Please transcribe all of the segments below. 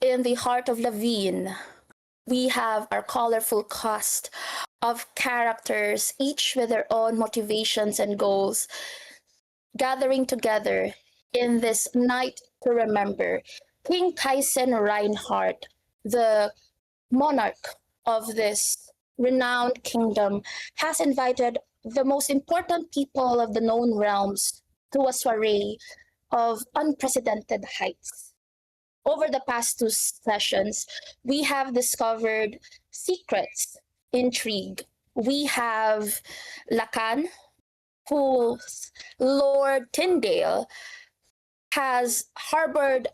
in the heart of Levine, we have our colorful cast of characters, each with their own motivations and goals, gathering together in this night to remember. King Tyson Reinhardt, the monarch of this renowned kingdom, has invited the most important people of the known realms to a soiree of unprecedented heights. Over the past two sessions, we have discovered secrets, intrigue. We have Lakan, whose Lord Tyndale has harbored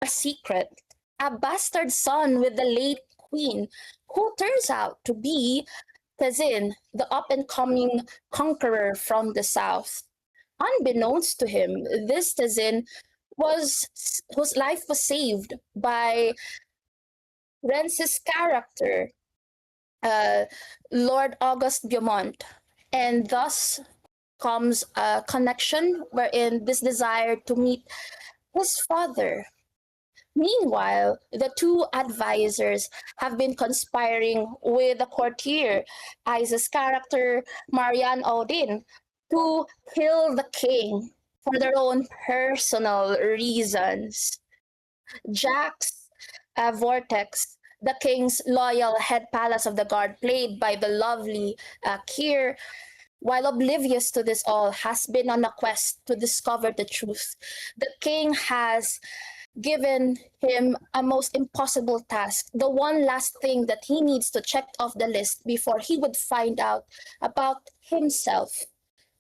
a secret, a bastard son with the late queen, who turns out to be Tezin, the up and coming conqueror from the south. Unbeknownst to him, this Tezin was whose life was saved by Rence's character, uh, Lord Auguste Beaumont, and thus comes a connection wherein this desire to meet his father. Meanwhile, the two advisors have been conspiring with the courtier, Aiza's character, Marianne Odin, to kill the king for their own personal reasons. Jack's Vortex, the king's loyal head palace of the guard, played by the lovely Kier, while oblivious to this all, has been on a quest to discover the truth. The king has given him a most impossible task, the one last thing that he needs to check off the list before he would find out about himself.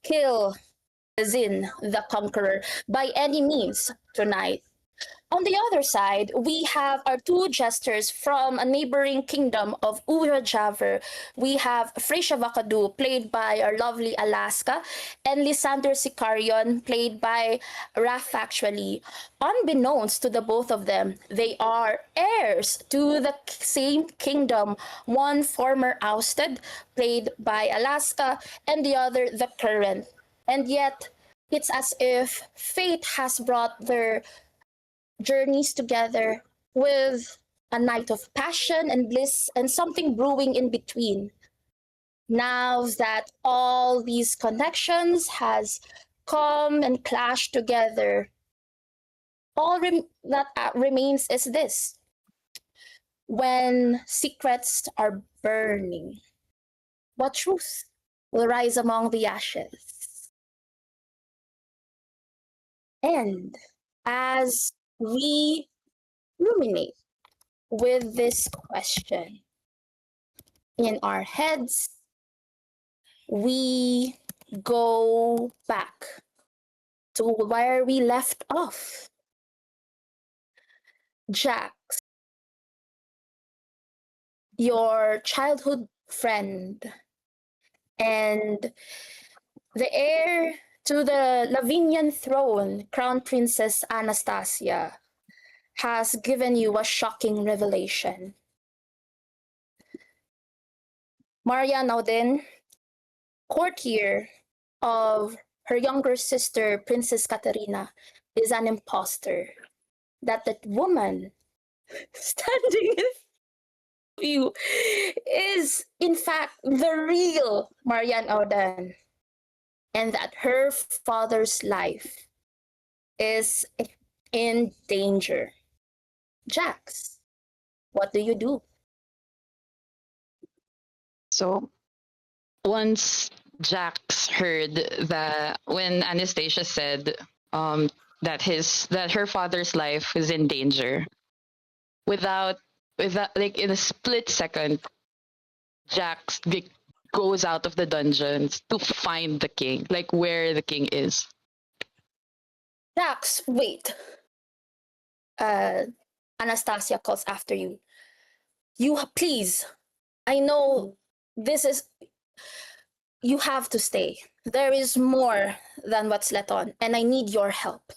Kill Zin, the conqueror, by any means tonight. On the other side, we have our two jesters from a neighboring kingdom of Urajaver. We have Freysha Vakadu, played by our lovely Alaska, and Lysander Sicarion, played by Rafactually. Unbeknownst to the both of them, they are heirs to the same kingdom, one former ousted, played by Alaska, and the other the current. And yet, it's as if fate has brought their journeys together with a night of passion and bliss and something brewing in between. Now that all these connections has come and clashed together, all that remains is this. When secrets are burning, what truth will rise among the ashes? And as we ruminate with this question in our heads, we go back to where we left off. Jax, your childhood friend and the heir to the Lavinian throne, Crown Princess Anastasia, has given you a shocking revelation. Maria Naudin, courtier of her younger sister, Princess Katerina, is an impostor. That woman standing in you is, in fact, the real Marianne Auden, and that her father's life is in danger. Jax, what do you do? So once Jax heard that when Anastasia said that her father's life is in danger, without like in a split second, Jax goes out of the dungeons to find the king, like where the king is. Jax, wait. Anastasia calls after you. You please. I know this is. You have to stay. There is more than what's let on, and I need your help.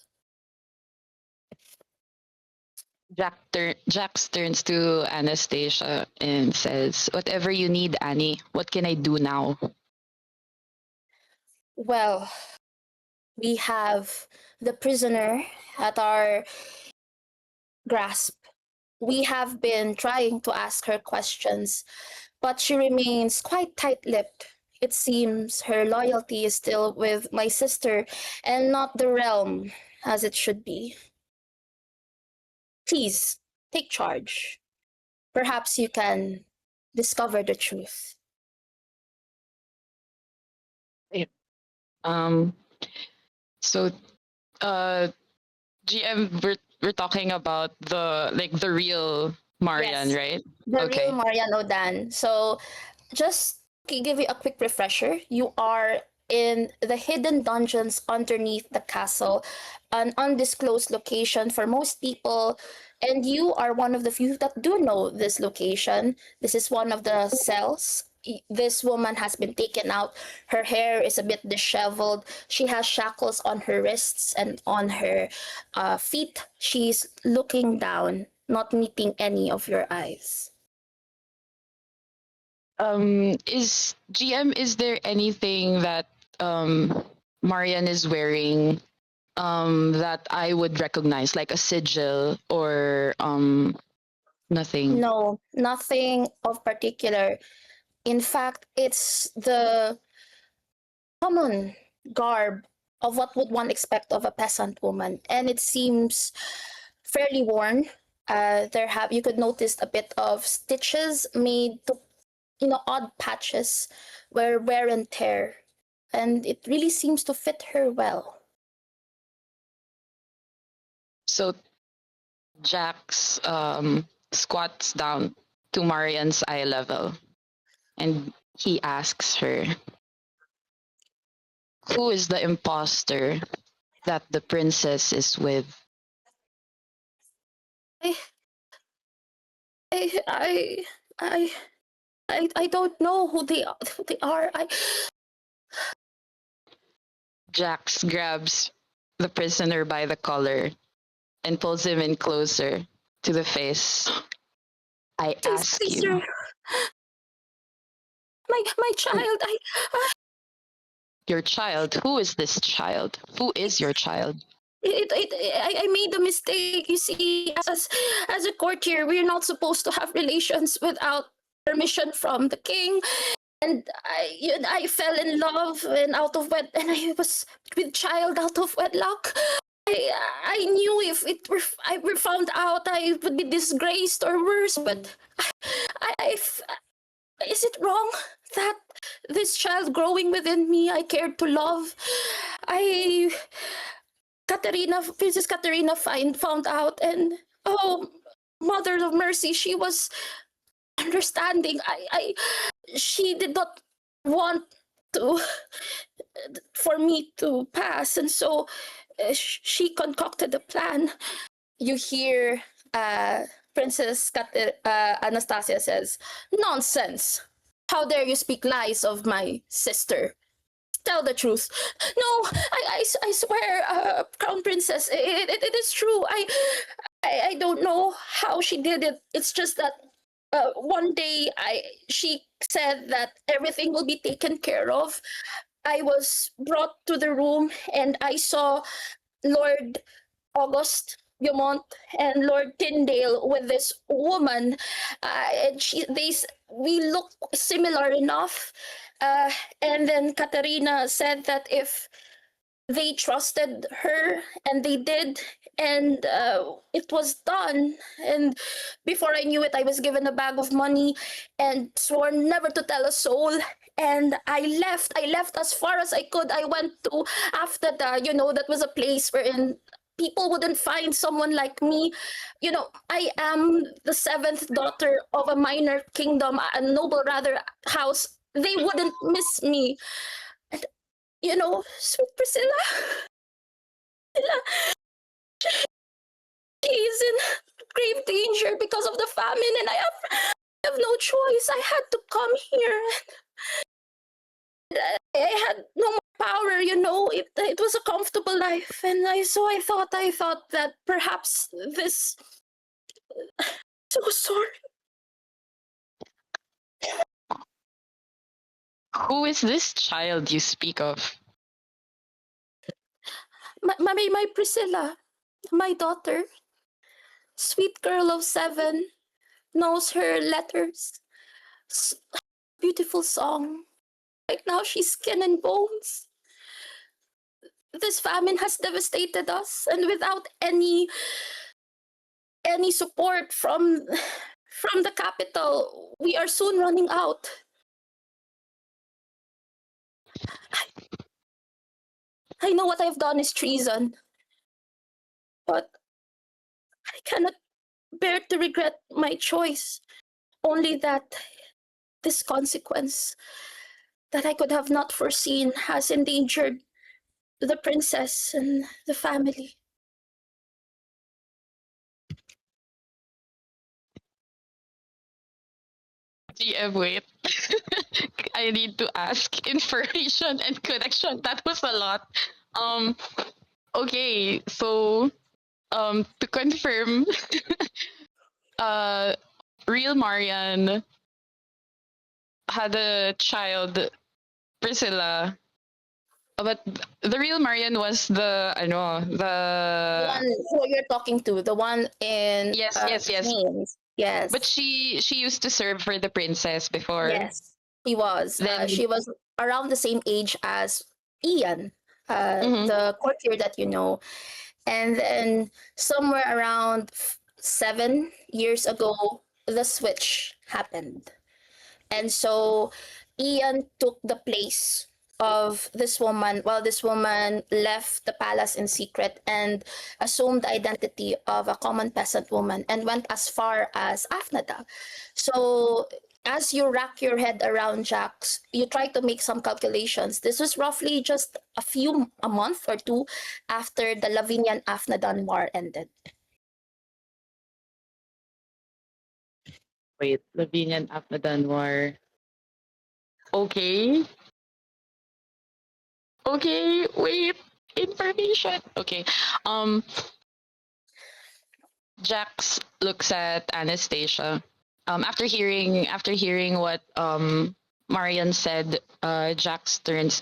Jax turns to Anastasia and says, "Whatever you need, Annie. What can I do now?" Well, we have the prisoner at our grasp. We have been trying to ask her questions, but she remains quite tight lipped. It seems her loyalty is still with my sister and not the realm as it should be. Please, take charge. Perhaps you can discover the truth. Yeah. Um. So, uh, GM, we're talking about the real Marian, Yes, right? the real Okay. Mariano Dan. So, just to give you a quick refresher, you are in the hidden dungeons underneath the castle, an undisclosed location for most people, and you are one of the few that do know this location. This is one of the cells. This woman has been taken out. Her hair is a bit disheveled. She has shackles on her wrists and on her feet. She's looking down, not meeting any of your eyes. Is GM, is there anything that Marian is wearing that I would recognize, like a sigil or nothing? No, nothing of particular. In fact, it's the common garb of what would one expect of a peasant woman, and it seems fairly worn. There have you could notice a bit of stitches made to odd patches where wear and tear, and it really seems to fit her well. So Jax squats down to Marian's eye level and he asks her, "Who is the imposter that the princess is with?" I I I I I don't know who they are. I Jax grabs the prisoner by the collar and pulls him in closer to the face. "I please, ask please, sir, you, my who child. your child? Who is this child? Who is your child?" I made a mistake. You see, as a courtier, we're not supposed to have relations without permission from the king. And I fell in love and and I was with child out of wedlock. I knew if I were found out, I would be disgraced or worse. But I is it wrong that this child growing within me I cared to love? I Princess Katerina found out, and oh, Mother of Mercy, she was understanding. She did not want to for me to pass, and so she concocted a plan. You hear Anastasia says, "Nonsense! How dare you speak lies of my sister? Tell the truth." "No, I swear, Crown Princess, it is true. I don't know how she did it. It's just that one day she said that everything will be taken care of. I was brought to the room and I saw Lord August Beaumont and Lord Tyndale with this woman, and we look similar enough. Uh, and then Katarina said that if they trusted her, and they did, and it was done. And before I knew it, I was given a bag of money and sworn never to tell a soul. And I left as far as I could. I went to After, that was a place wherein people wouldn't find someone like me. I am the seventh daughter of a minor kingdom, a noble rather house. They wouldn't miss me. And sweet Priscilla, she's in grave danger because of the famine, and I have no choice. I had to come here. I had no more power. It was a comfortable life, and I thought that perhaps this. So sorry. "Who is this child you speak of?" My Priscilla, my daughter. Sweet girl of 7 knows her letters. Beautiful song. Right now, she's skin and bones. This famine has devastated us, and without any support from the capital, we are soon running out. I know what I've done is treason, but I cannot bear to regret my choice. Only that this consequence that I could have not foreseen has endangered the princess and the family. TM, wait. I need to ask information and connection. That was a lot. Um, okay, so to confirm, uh, real Marian had a child, Priscilla, but the real Marian was the I know The the one who you're talking to, the one in yes, yes, yes. Queens. But Yes, she used to serve for the princess before. yes, he was. Then She was around the same age as Ian, mhm. the courtier that you know. And then somewhere around 7 years ago, the switch happened. And so Ian took the place of this woman while this woman left the palace in secret and assumed the identity of a common peasant woman and went as far as Afnada. So as you rack your head around Jax, you try to make some calculations. This was roughly just a month or two after the Lavinian Afnadan War ended. Wait, Lavinia and Afnadan war. Okay. Okay, wait. Information. Okay. Um Jax looks at Anastasia. After hearing what Marian said, Jax turns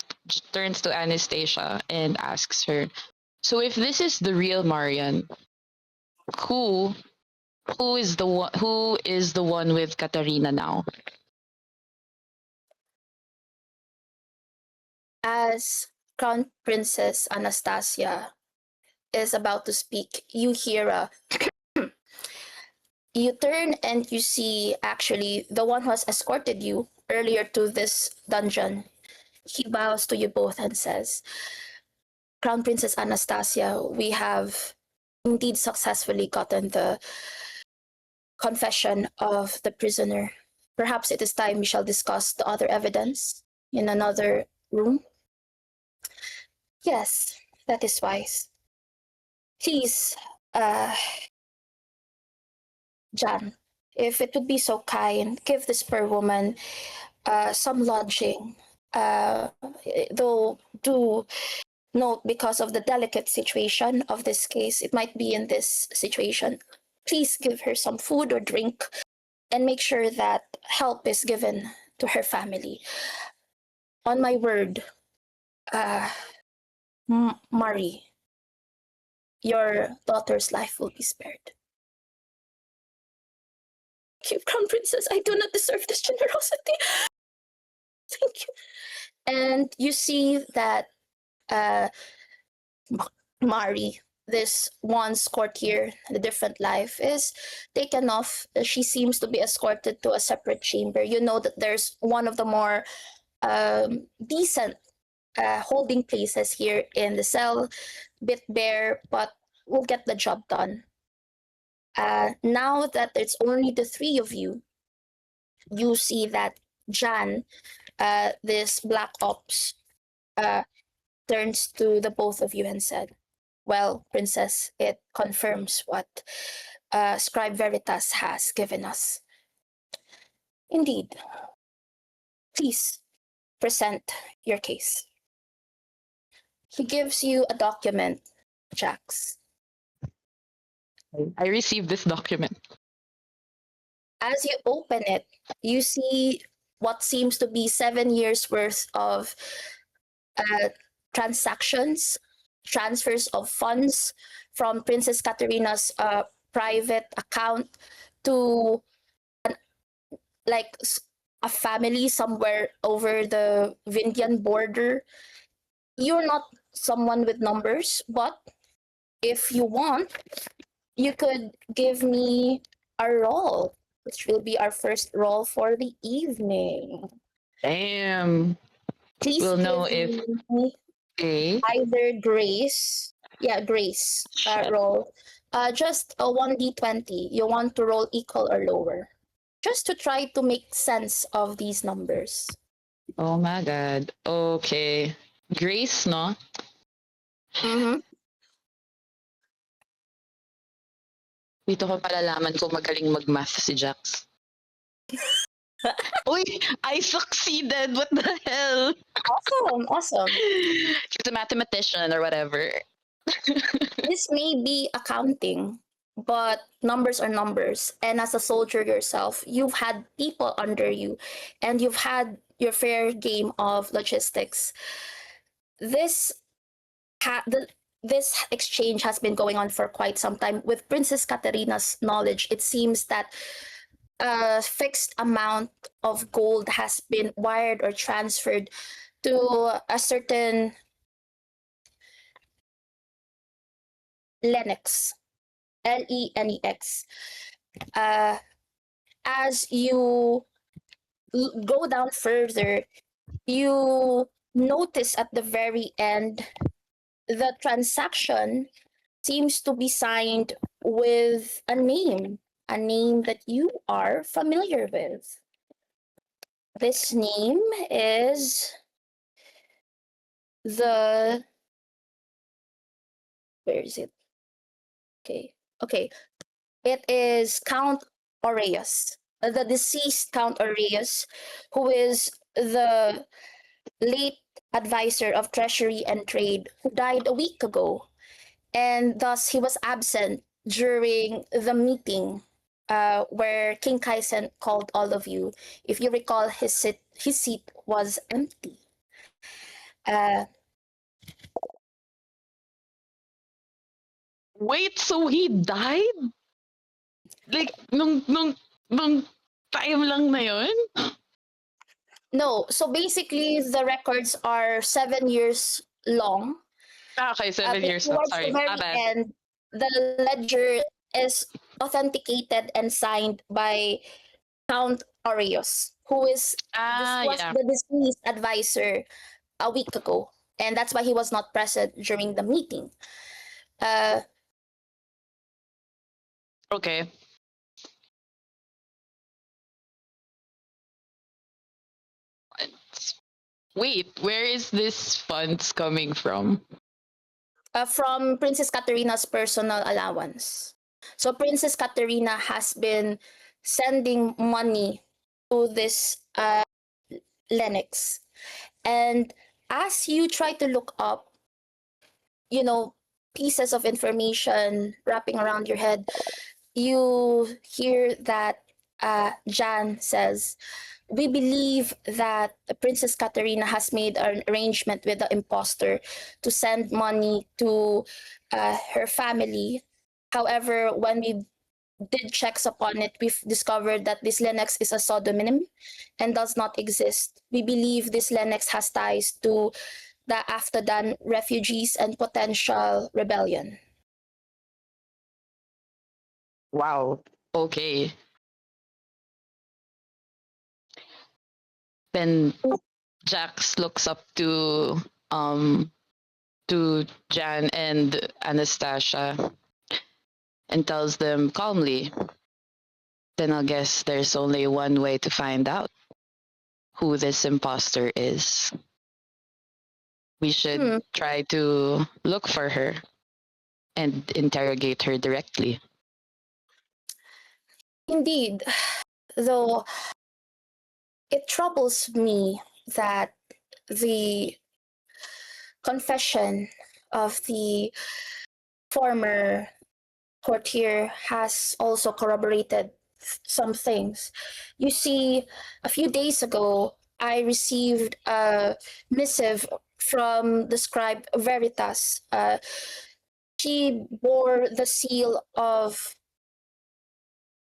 to Anastasia and asks her, "So if this is the real Marian, who who is the one with Katarina now?" As Crown Princess Anastasia is about to speak, you hear you turn and you see actually the one who has escorted you earlier to this dungeon. He bows to you both and says, Crown Princess Anastasia, we have indeed successfully gotten the confession of the prisoner. Perhaps it is time we shall discuss the other evidence in another room. Yes, that is wise. Please, uh, Jan, if it would be so kind, give this poor woman some lodging. Though, do note because of the delicate situation of this case, it might be in this situation. Please give her some food or drink and make sure that help is given to her family. On my word, uh, Marie, your daughter's life will be spared. Thank you, Crown Princess. I do not deserve this generosity. Thank you. And you see that uh, Mari, this once courtier, the different life, is taken off. She seems to be escorted to a separate chamber. You know that there's one of the more decent holding places here in the cell, bit bare, but we'll get the job done. Now that it's only the three of you, you see that Jan, this black ops, uh, turns to the both of you and said, well, Princess, it confirms what Scribe Veritas has given us. Indeed. Please present your case. He gives you a document, Jax. I received this document. As you open it, you see what seems to be 7 years worth of uh, transactions, transfers of funds from Princess Katerina's private account to like a family somewhere over the Vindian border, you're not someone with numbers, but if you want, you could give me a roll, which will be our first roll for the evening. Damn. Please We'll know give if me A. either Grace, yeah, Grace Shit. roll, just a 1d20. You want to roll equal or lower, just to try to make sense of these numbers. Oh my God. Okay. Grace, no? Mm-hmm. Dito ko palalaman kung magaling mag-math si Jax. Uy, I succeeded. What the hell? Awesome, awesome. She's a mathematician or whatever. This may be accounting, but numbers are numbers. And as a soldier yourself, you've had people under you and you've had your fair game of logistics. This ha- the, this exchange has been going on for quite some time. With Princess Katerina's knowledge, it seems that a fixed amount of gold has been wired or transferred to a certain Lennox, Lenex. Uh, as you go down further, you notice at the very end the transaction seems to be signed with a name that you are familiar with. This name is the where is it? Okay. Okay. It is Count Aureus, the deceased Count Aureus, who is the late advisor of Treasury and Trade, who died a week ago. And thus he was absent during the meeting where King Kaisen called all of you. If you recall, his seat was empty. Uh, Wait, so he died? Like, nung time lang na yun? no, so basically the records are 7 years long. Ah, okay, 7 years na. Towards the Sorry, my very bad. end, the ledger is authenticated and signed by Count Aureus, who is this Ah, was yeah. the deceased advisor a week ago, and that's why he was not present during the meeting. Uh, Okay. Wait, where is this funds coming from? from Princess Katerina's personal allowance. So Princess Katerina has been sending money to this Lennox, and as you try to look up, you know, pieces of information wrapping around your head, you hear that Jan says, "We believe that Princess Katerina has made an arrangement with the imposter to send money to her family. However, when we did checks upon it, we've discovered that this Lennox is a pseudonym and does not exist. We believe this Lennox has ties to the Afghan refugees and potential rebellion." Wow. Okay. Then Jax looks up to Jan and Anastasia and tells them calmly, then I guess there's only one way to find out who this imposter is. We should Hmm. try to look for her and interrogate her directly. Indeed, though it troubles me that the confession of the former courtier has also corroborated some things. You see, a few days ago, I received a missive from the scribe Veritas. She bore the seal of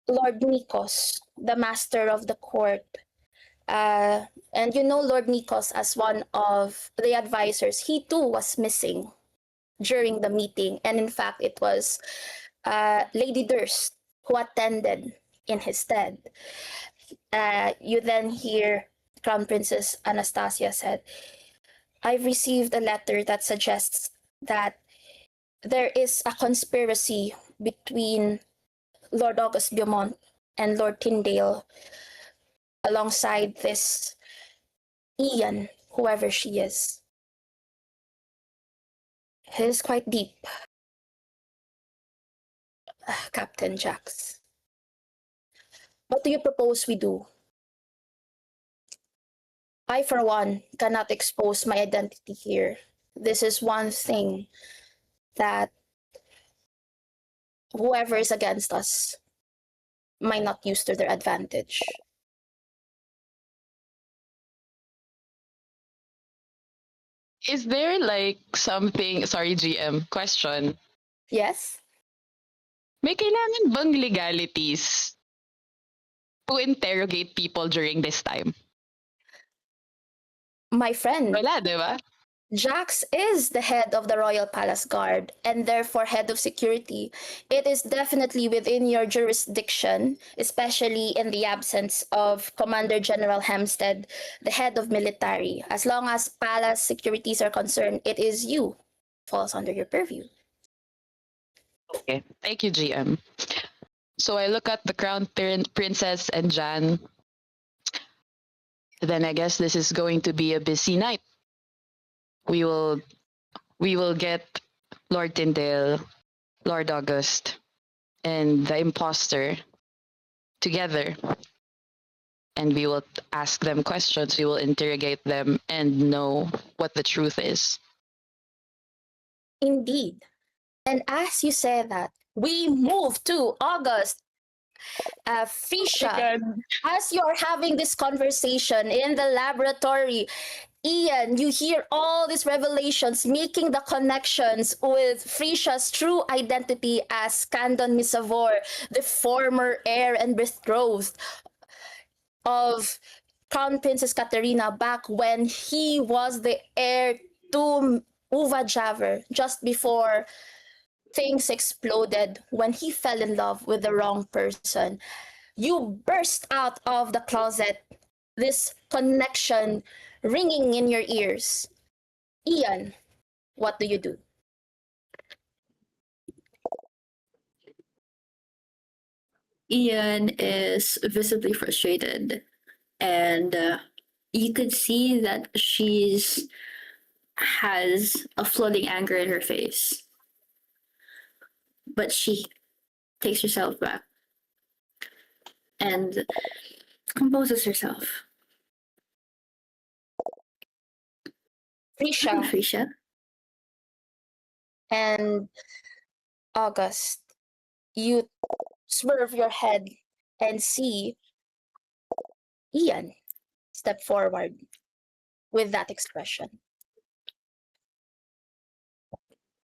Lord Nikos, the master of the court. And you know Lord Nikos as one of the advisors. He too was missing during the meeting. And in fact, it was Lady Durst who attended in his stead. You then hear Crown Princess Anastasia said, I've received a letter that suggests that there is a conspiracy between Lord August Beaumont and Lord Tyndale alongside this Ian, whoever she is. It is quite deep, Captain Jax. What do you propose we do? I, for one, cannot expose my identity here. This is one thing that whoever is against us might not use to their advantage. Is there like something, sorry GM, question. Yes? May kailangan bang legalities to interrogate people during this time? My friend, Wala, di ba? Jax is the head of the Royal Palace Guard and therefore head of security. It is definitely within your jurisdiction, especially in the absence of Commander General Hempstead, the head of military. As long as palace securities are concerned, it is you. Falls under your purview. Okay, thank you, GM. So I look at the Crown Princess and Jan. Then I guess this is going to be a busy night. We will get Lord Tyndale, Lord August, and the imposter together. And we will ask them questions, we will interrogate them and know what the truth is. Indeed. And as you say that, we move to August. Frisha, as you're having this conversation in the laboratory, Ian, you hear all these revelations, making the connections with Frisha's true identity as Candon Misavor, the former heir and betrothed of Crown Princess Katerina back when he was the heir to Uva Javer just before things exploded when he fell in love with the wrong person. You burst out of the closet, this connection ringing in your ears. Ian, what do you do? Ian is visibly frustrated, and you could see that she's has a flooding anger in her face, but she takes herself back and composes herself. Frisha Frisha, and August, you swerve your head and see Ian step forward with that expression.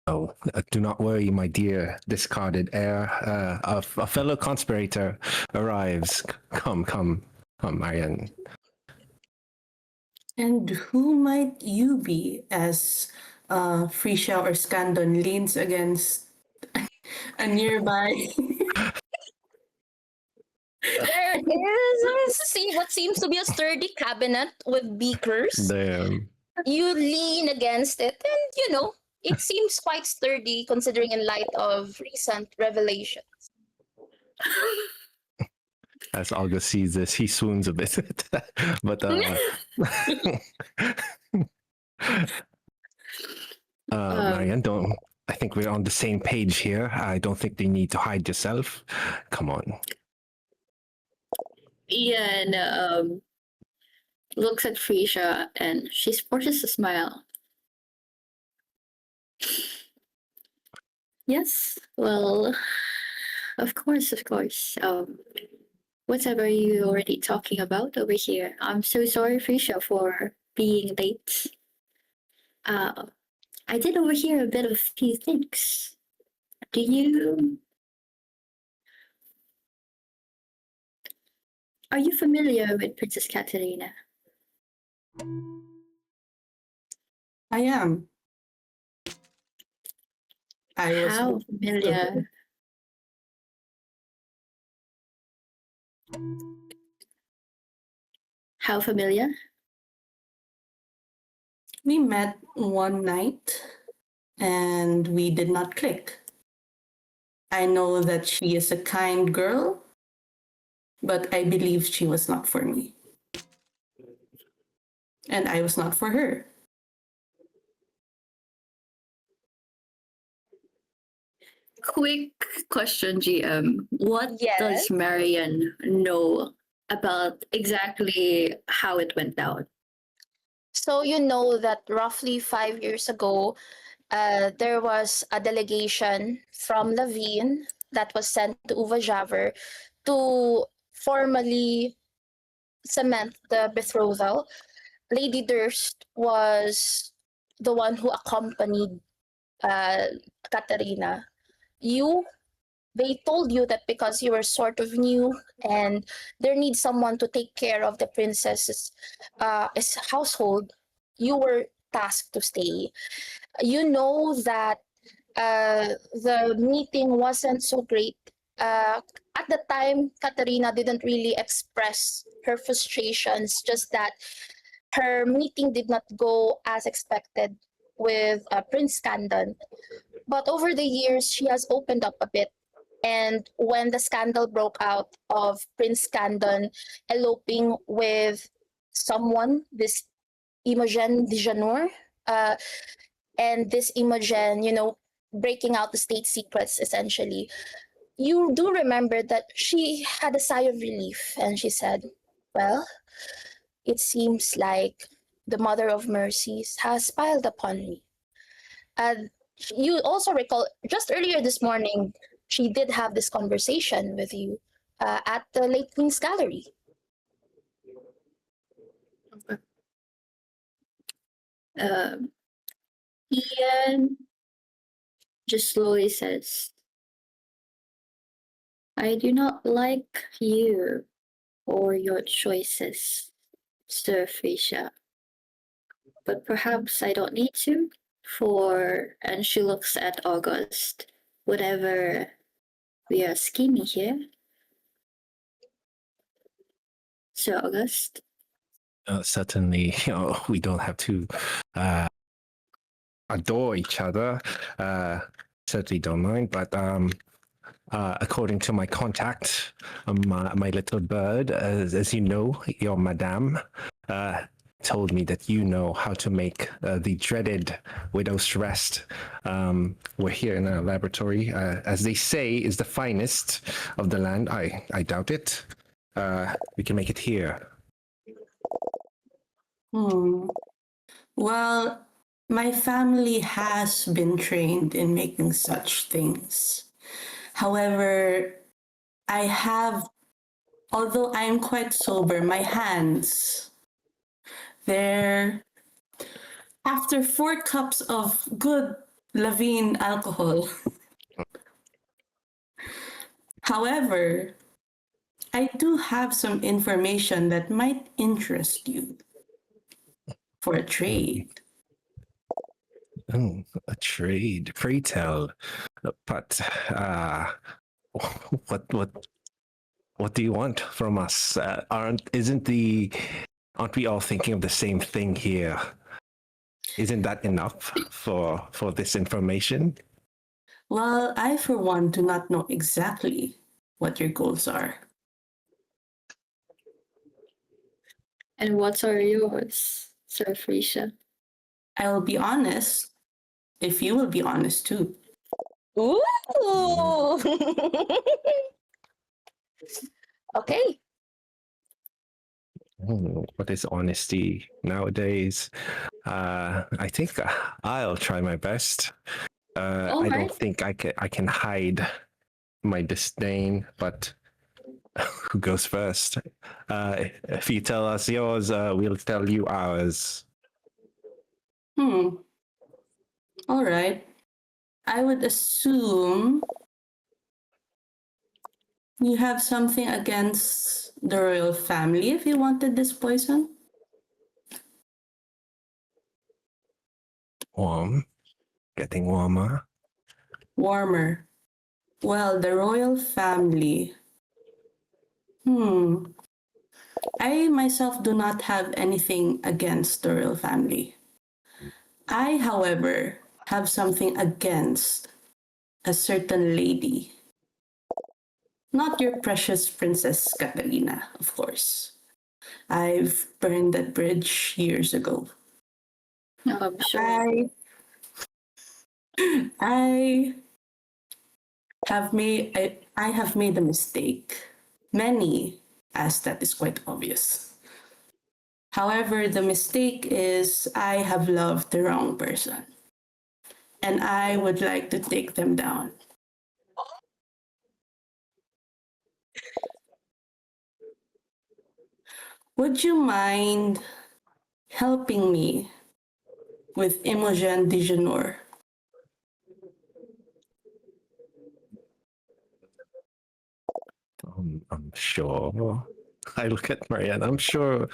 Oh, do not worry, my dear discarded heir. A fellow conspirator arrives. Come, Marian. And who might you be as Frisha or Scandon leans against a nearby? There is what seems to be a sturdy cabinet with beakers. Damn. You lean against it, and it seems quite sturdy considering in light of recent revelations. As August sees this, he swoons a bit. But Marianne, don't. I think we're on the same page here. I don't think they need to hide yourself. Come on. Ian looks at Frisha and she forces a smile. Yes, well, of course. Whatever you already talking about over here. I'm so sorry, Frisha, for being late. I did overhear a bit of a few things. Do you Are you familiar with Princess Katerina? I am. I was How familiar? How familiar? We met one night and we did not click. I know that she is a kind girl, but I believe she was not for me. And I was not for her. Quick question, GM. What Yes. does Marian know about exactly how it went down? So you know that roughly 5 years ago, there was a delegation from Levine that was sent to Uvajaver to formally cement the betrothal. Lady Durst was the one who accompanied Katarina. They told you that because you were sort of new and there needs someone to take care of the princess's household, you were tasked to stay. You know that the meeting wasn't so great. At the time, Katarina didn't really express her frustrations, just that her meeting did not go as expected with Prince Candon. But over the years, she has opened up a bit. And when the scandal broke out of Prince Candon eloping with someone, this Imogen Dijanor, uh, and this Imogen, breaking out the state secrets essentially, you do remember that she had a sigh of relief and she said, well, it seems like the Mother of Mercies has piled upon me. And you also recall just earlier this morning, she did have this conversation with you at the Late Queen's Gallery. Ian just slowly says, I do not like you or your choices, Sir Frisia. But perhaps I don't need to, and she looks at August, whatever we are scheming here. Sir August? Certainly, we don't have to adore each other. Certainly don't mind, but according to my contact, my little bird, as you know, your madame, told me that you know how to make the dreaded widow's rest. We're here in a laboratory, as they say, is the finest of the land. I doubt it. We can make it here. Well, my family has been trained in making such things. However, although I'm quite sober, my hands, they're, after 4 cups of good Lavine alcohol. However, I do have some information that might interest you for a trade. Oh, a trade. Pray tell. But what do you want from us? Aren't we all thinking of the same thing here? Isn't that enough for this information? Well, I, for one, do not know exactly what your goals are. And what are yours, Sir Frisia? I will be honest, if you will be honest too. Ooh! Okay. What is honesty nowadays? I think I'll try my best. I don't think I can hide my disdain, but who goes first? If you tell us yours, we'll tell you ours. All right. I would assume you have something against the royal family if you wanted this poison? Warm. Getting warmer. Warmer. Well, the royal family. I myself do not have anything against the royal family. I, however, have something against a certain lady. Not your precious Princess Catalina, of course. I've burned that bridge years ago. No, I'm sure. I I have made a mistake. Many, as that is quite obvious. However, the mistake is I have loved the wrong person. And I would like to take them down. Would you mind helping me with Imogen Dijonor? I'm sure. I look at Marianne. I'm sure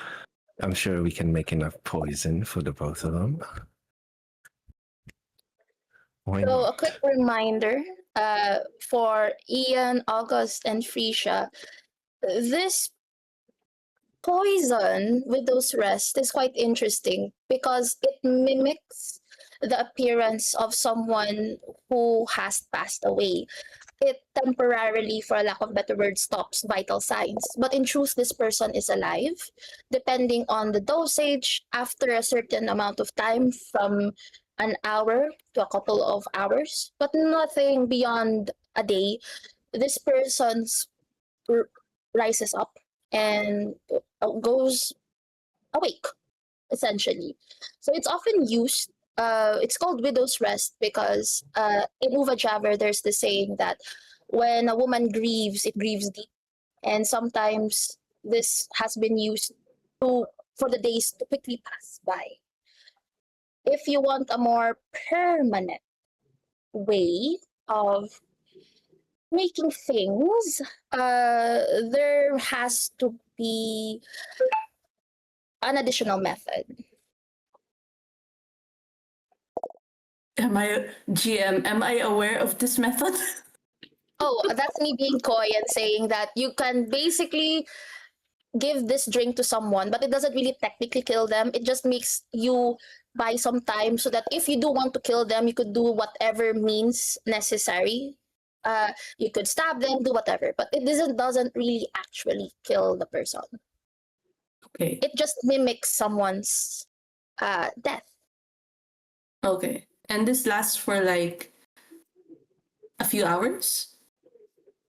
we can make enough poison for the both of them. Why So, a not? quick reminder for Ian, August, and Frisha, this poison Widow's Rest is quite interesting because it mimics the appearance of someone who has passed away. It temporarily, for lack of better word, stops vital signs. But in truth, this person is alive. Depending on the dosage, after a certain amount of time, from an hour to a couple of hours, but nothing beyond a day, this person's rises up and goes awake, essentially. So it's often used. It's called widow's rest because in Uva Javer there's the saying that when a woman grieves, it grieves deep, and sometimes this has been used to for the days to quickly pass by. If you want a more permanent way of making things, there has to be an additional method. Am I aware of this method? Oh, that's me being coy and saying that you can basically give this drink to someone, but it doesn't really technically kill them. It just makes you buy some time so that if you do want to kill them, you could do whatever means necessary. You could stab them, do whatever, but it doesn't really actually kill the person. Okay. It just mimics someone's death. Okay. And this lasts for like a few hours?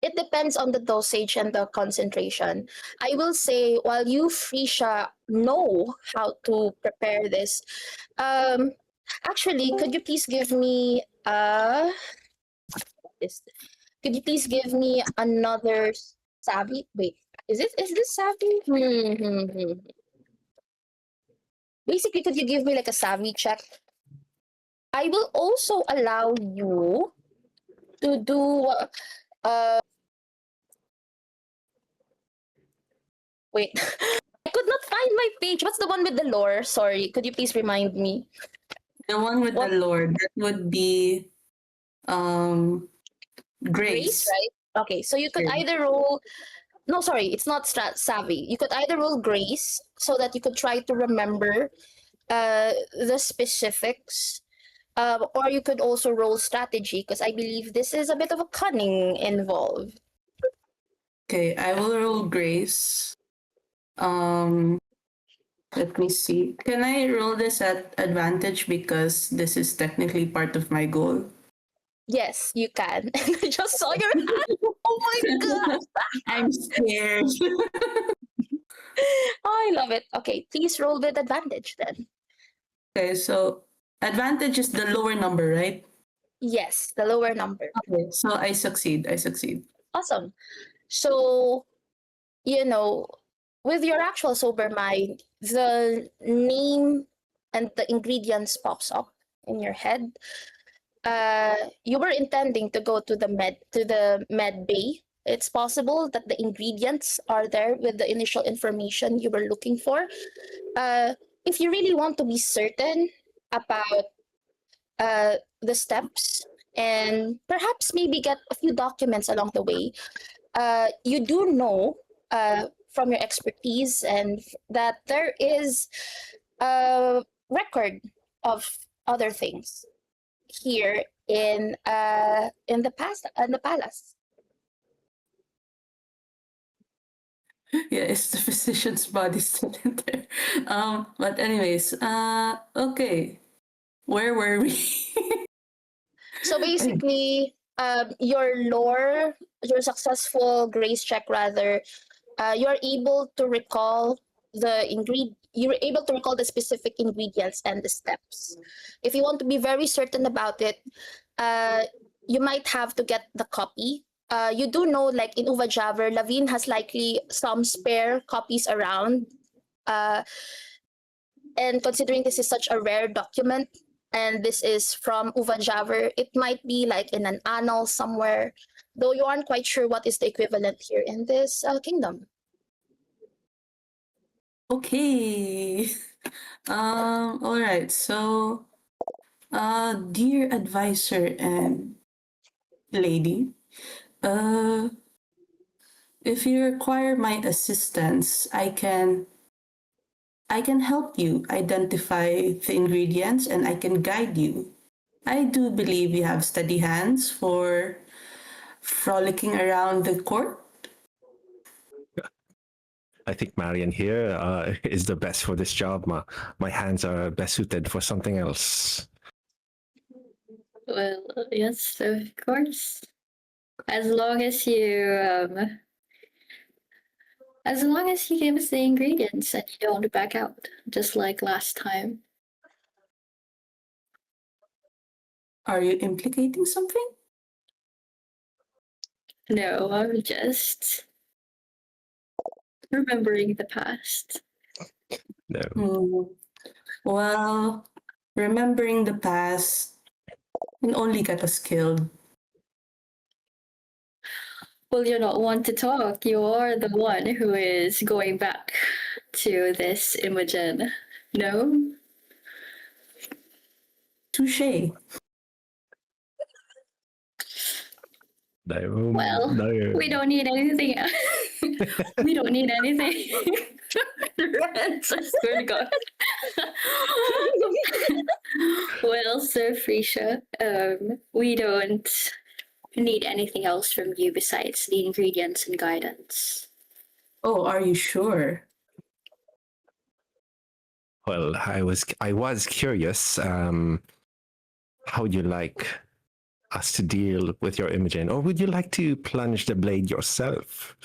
It depends on the dosage and the concentration. I will say, while you, Frisha, know how to prepare this, actually, could you please give me this? Could you please give me another savvy? Wait, is this savvy? Basically, could you give me like a savvy check? I will also allow you to do. Wait, I could not find my page. What's the one with the lore? Sorry, could you please remind me? The one with What? the Lord, that would be Grace. Right? Okay, so you could Sure. either roll. No, sorry, it's not savvy. You could either roll grace so that you could try to remember the specifics, or you could also roll strategy because I believe this is a bit of a cunning involved. Okay, I will roll Grace. Let me see. Can I roll this at advantage because this is technically part of my goal? Yes, you can. I just saw your hand. Oh my god! I'm scared. Oh, I love it. Okay, please roll with advantage then. Okay, so advantage is the lower number, right? Yes, the lower number. Okay, so I succeed. I succeed. Awesome. So, you know, with your actual sober mind, the name and the ingredients pops up in your head. You were intending to go to the med bay It's possible that the ingredients are there with the initial information you were looking for. If you really want to be certain about the steps and perhaps maybe get a few documents along the way, you do know from your expertise and that there is a record of other things here in the past in the palace. Yeah, it's the physician's body still in there. But anyways, okay. Where were we? So basically, your successful grace check rather, you're able to recall you're able to recall the specific ingredients and the steps. If you want to be very certain about it, you might have to get the copy. You do know, like in Uva Javer, Lavine has likely some spare copies around. Uh, and considering this is such a rare document, and this is from Uva Javer, it might be like in an annal somewhere, though you aren't quite sure what is the equivalent here in this kingdom. Okay. All right. So, dear advisor and lady, if you require my assistance, I can help you identify the ingredients and I can guide you. I do believe you have steady hands for frolicking around the court. I think Marion here is the best for this job. My hands are best suited for something else. Well, yes, of course. As long as you give us the ingredients and you don't back out, just like last time. Are you implicating something? No, I'm just remembering the past. No. Well, remembering the past can only get us killed. Well, you're not one to talk. You're the one who is going back to this Imogen. No? Touche. No. Well, no. we don't need anything else. We don't need anything. I swear to God. Well, Sir Freesia, we don't need anything else from you besides the ingredients and guidance. Oh, are you sure? Well, I was curious. How would you like us to deal with your Imogen, or would you like to plunge the blade yourself?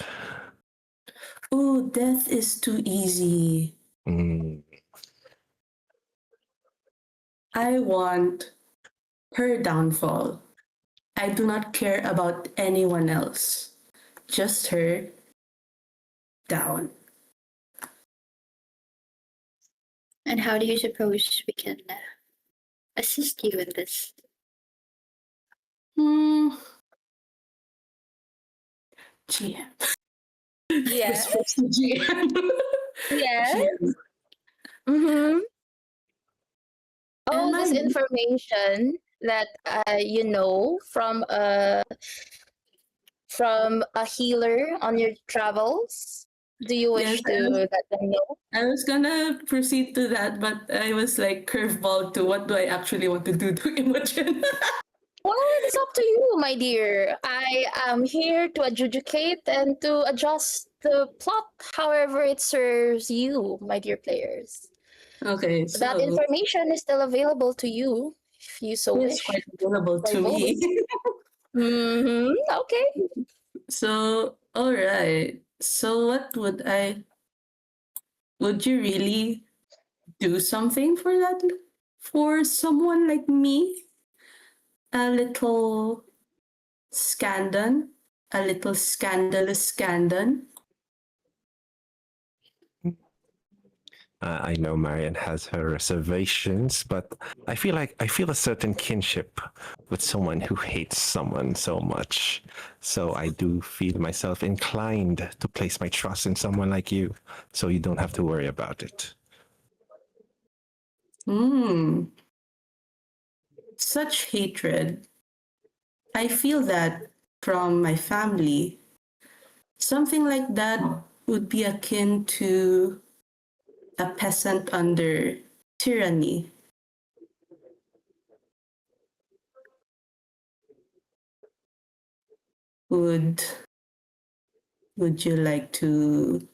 Oh, death is too easy. Mm. I want her downfall. I do not care about anyone else. Just her down. And how do you suppose we can assist you in this? GM. Yes. GM. Yes. GM. Mm-hmm. All Am this I- information that you know from a healer on your travels. Do you wish Yes, to let them know? I was gonna proceed to that, but I was like curveball to what do I actually want to do to Imogen. Well, it's up to you, my dear. I am here to adjudicate and to adjust the plot however it serves you, my dear players. Okay, That so information is still available to you if you so it's wish. quite available By to me. Mm-hmm. Okay. So, all right. So, would you really do something for that? For someone like me? A little scandon? A little scandalous scandon? I know Marion has her reservations, but I feel a certain kinship with someone who hates someone so much. So I do feel myself inclined to place my trust in someone like you, so you don't have to worry about it. Such hatred. I feel that from my family. Something like that would be akin to a peasant under tyranny. Would you like to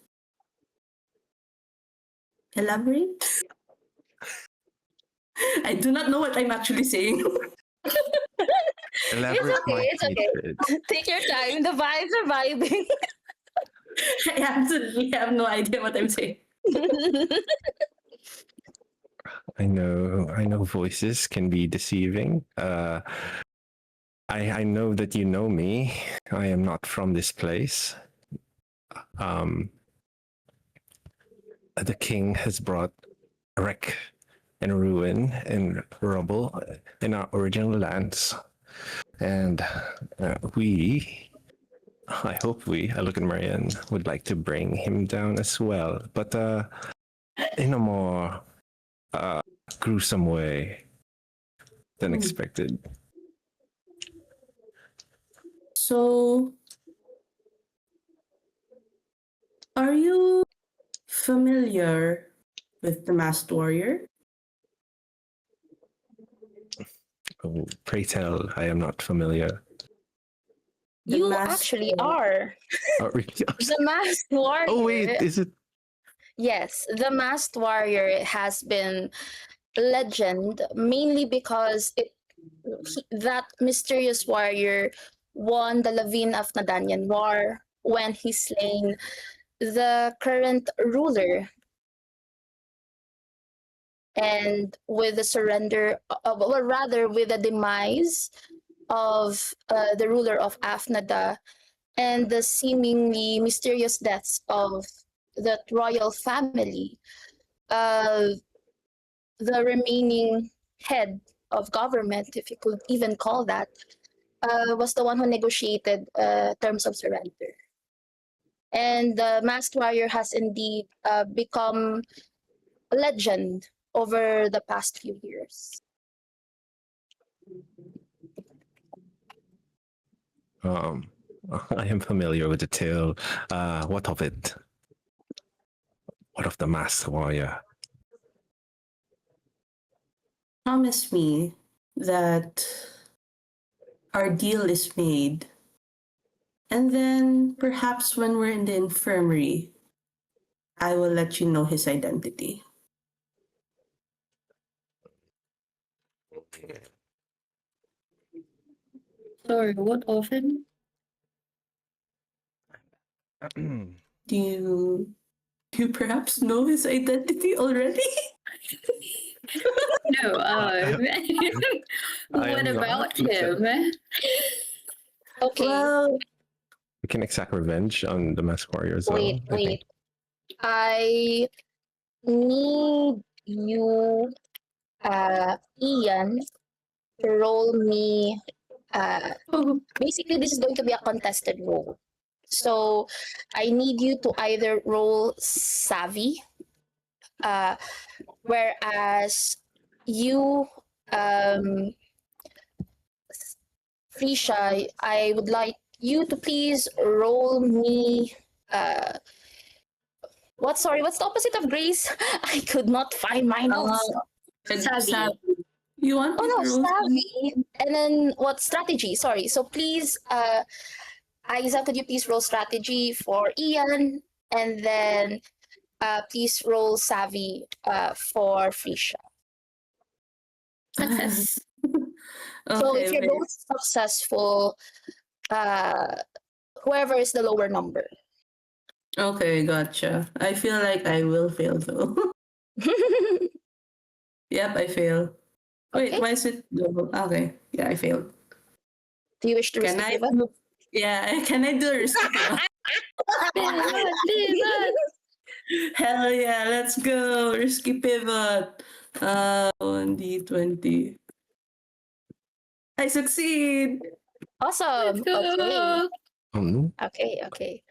elaborate? I do not know what I'm actually saying. Elaborate okay, my it's okay. hatred. Take your time. The vibes are vibing. I absolutely have no idea what I'm saying. I know voices can be deceiving. I know that you know me. I am not from this place. The king has brought wreck and ruin and rubble in our original lands. And I hope I look at Marianne, would like to bring him down as well, but in a more gruesome way than expected. So, are you familiar with the Masked Warrior? Oh, pray tell, I am not familiar. The You Masked actually Warrior. are. Oh, really? The Masked Warrior. Oh, wait, is it? Yes, the Masked Warrior has been legend mainly because that mysterious warrior won the Levine of Nadanian War when he slain the current ruler, and with the surrender, or rather with the demise of the ruler of Afnada and the seemingly mysterious deaths of the royal family, uh, the remaining head of government, if you could even call that, was the one who negotiated terms of surrender. And the Masked Warrior has indeed become a legend over the past few years. I am familiar with the tale. What of it? What of the Masked Warrior? Promise me that our deal is made. And then perhaps when we're in the infirmary, I will let you know his identity. Sorry, what orphan? Do you perhaps know his identity already? No, I what am not. about him? Okay, Well, We can exact revenge on the Masked Warrior as well. I think. wait. I need you, Ian, to roll me. Basically, this is going to be a contested roll. So I need you to either roll savvy, whereas you, Frisha, I would like you to please roll me. What's the opposite of grace? I could not find my notes. Savvy. You want Oh me no, to roll savvy. And then what strategy? Sorry. So please, Aiza, could you please roll strategy for Ian, and then please roll savvy for Frisha. Success. So if Okay, you're wait. both successful, whoever is the lower number. Okay, gotcha. I feel like I will fail though. Yep, I fail. Wait, Okay. why is it double? Okay, yeah, I failed. Do you wish to Can risk I? pivot? Yeah, can I do a risky pivot? Pivot. Hell yeah, let's go. Risky pivot. 1d20. I succeed. Awesome. Let's go. Okay. Okay.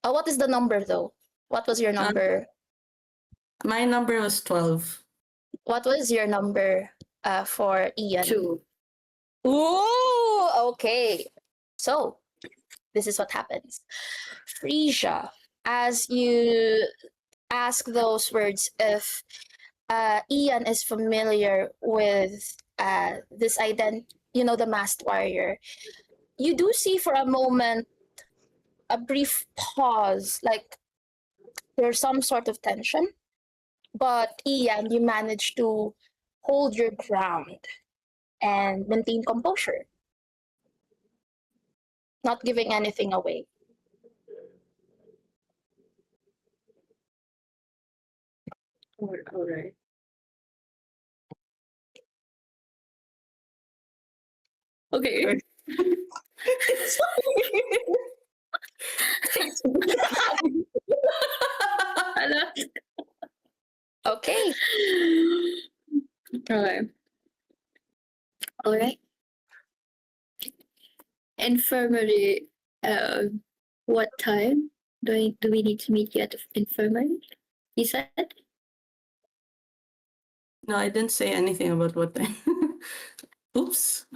What is the number though? What was your number? My number was 12. What was your number for Ian? 2. Ooh, okay. So this is what happens. Frisia, as you ask those words, if Ian is familiar with this the masked warrior, you do see for a moment a brief pause, like there's some sort of tension. But Ian, you manage to hold your ground and maintain composure, not giving anything away. All right. Okay. Okay. Okay. All right. Infirmary. What time do we need to meet you at the infirmary? You said. No, I didn't say anything about what time. Oops.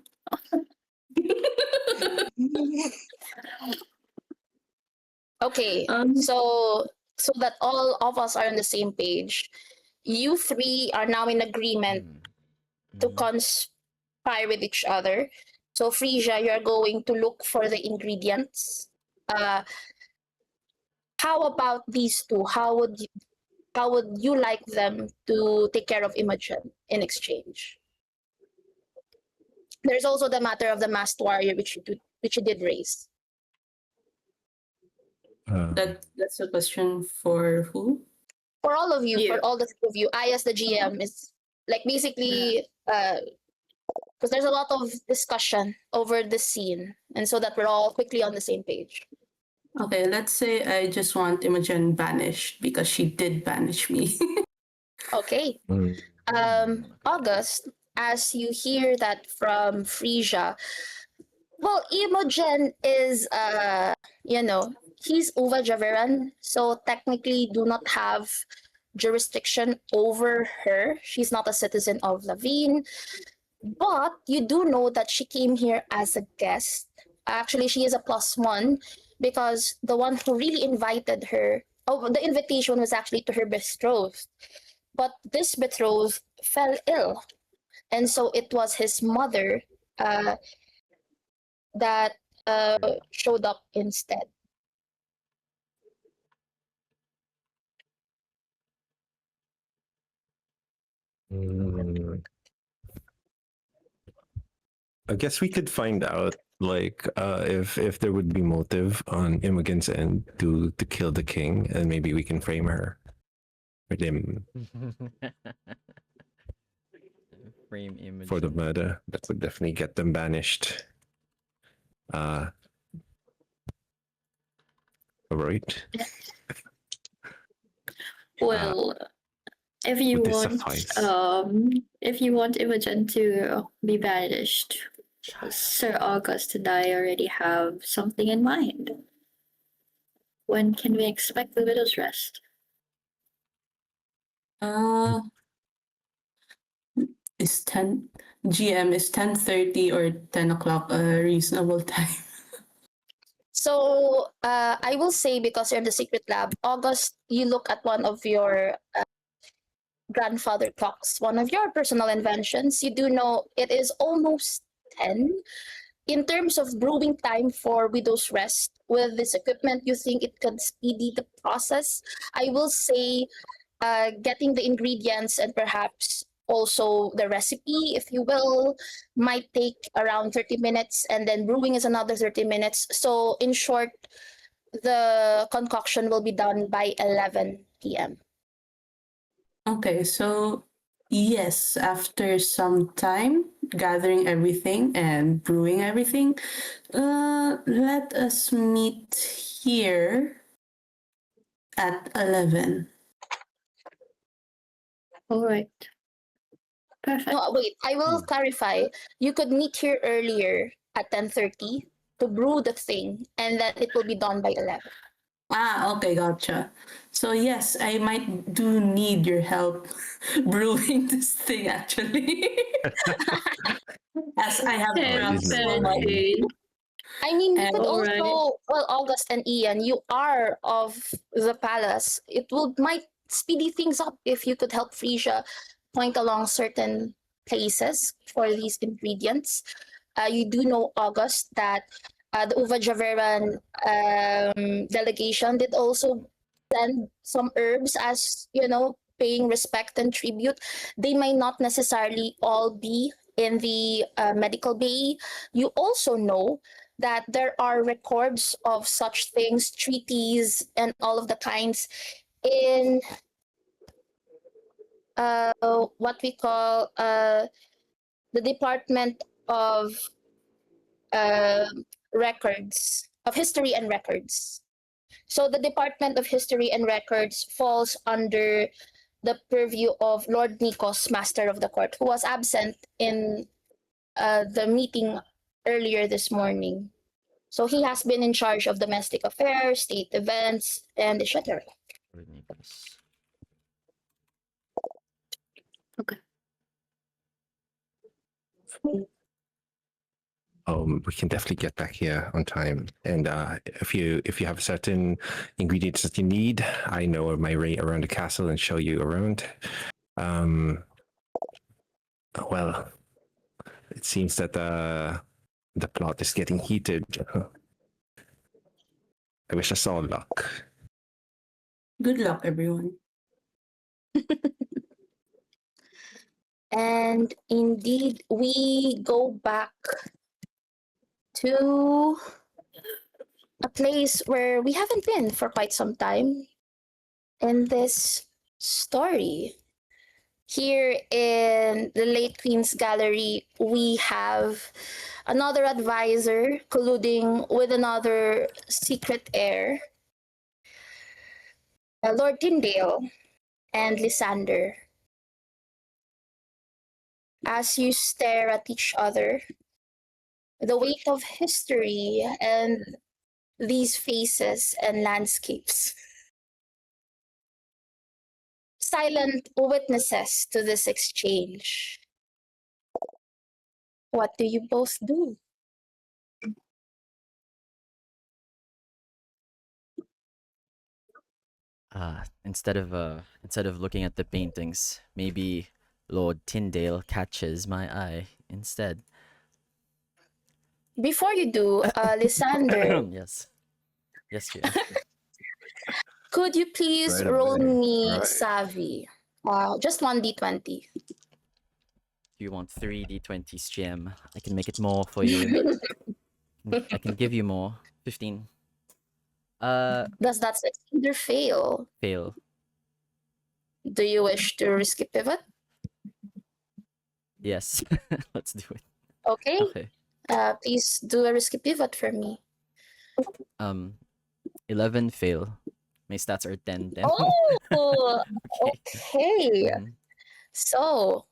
Okay. Um, So that all of us are on the same page, you three are now in agreement to conspire with each other. So Frisia, you're going to look for the ingredients. How about these two? How would you like them to take care of Imogen in exchange? There's also the matter of the masked warrior, which you did raise. that's a question for who? For all of you, You. for all the three of you, I as the GM is like basically because there's a lot of discussion over this scene, and so that we're all quickly on the same page. Okay, let's say I just want Imogen banished because she did banish me. Okay. August, as you hear that from Frisia, well, Imogen is he's Uva Javeran, so technically do not have jurisdiction over her. She's not a citizen of Lavine. But you do know that she came here as a guest. Actually, she is a +1 because the one who really invited her, the invitation was actually to her betrothed. But this betrothed fell ill. And so it was his mother that showed up instead. I guess we could find out like if there would be motive on Imogen's end to kill the king, and maybe we can frame her or him Frame image for the murder. That would definitely get them banished. All right. Well, if you would this want, suffice? if you want Imogen to be banished, Sir August and I already have something in mind. When can we expect the widow's rest? Is 10 GM is 10:30 or 10 o'clock a reasonable time? So I will say, because you're in the secret lab, August, you look at one of your grandfather clocks, one of your personal inventions. You do know it is almost 10. In terms of brewing time for Widow's Rest, with this equipment, you think it could speedy the process? I will say getting the ingredients and perhaps also the recipe, if you will, might take around 30 minutes, and then brewing is another 30 minutes. So in short, the concoction will be done by 11 p.m. Okay, so yes, after some time gathering everything and brewing everything, let us meet here at 11. All right. Perfect. No, wait, I will clarify. You could meet here earlier at 10:30 to brew the thing, and then it will be done by 11. Okay, gotcha. So yes, I might do need your help brewing this thing actually. As I have It drunk is no so much. worry. I mean, you And could Alright. also, well, August and Ian, you are of the palace. It might speedy things up if you could help Frisia point along certain places for these ingredients. You do know, August, that the Uva Javeran delegation did also send some herbs as, paying respect and tribute. They may not necessarily all be in the medical bay. You also know that there are records of such things, treaties, and all of the kinds in what we call the Department of uh, Records, of History and Records. So the Department of History and Records falls under the purview of Lord Nikos, Master of the Court, who was absent in the meeting earlier this morning. So he has been in charge of domestic affairs, state events, and etc. Lord Nicholas. We can definitely get back here on time. And if you have certain ingredients that you need, I know my way around the castle and show you around. Well, it seems that the plot is getting heated. I wish us all luck. good luck, everyone. And indeed, we go back to a place where we haven't been for quite some time in this story. Here in the late Queen's Gallery, we have another advisor colluding with another secret heir, Lord Tyndale and Lysander. As you stare at each other, the weight of history and these faces and landscapes. Silent witnesses to this exchange. What do you both do? Instead of looking at the paintings, maybe Lord Tyndale catches my eye instead. Before you do, Lysander, Yes. Yes, yeah. could you please Right roll away. me Right. Savvy? Just 1d20. You want 3d20s, GM? I can make it more for you. I can give you more. 15. Does that succeed or fail? Fail. Do you wish to risky pivot? Yes. Let's do it. Okay. Okay. Please do a risky pivot for me. 11 fail. My stats are 10 then. Oh, Okay. okay. Mhm. So,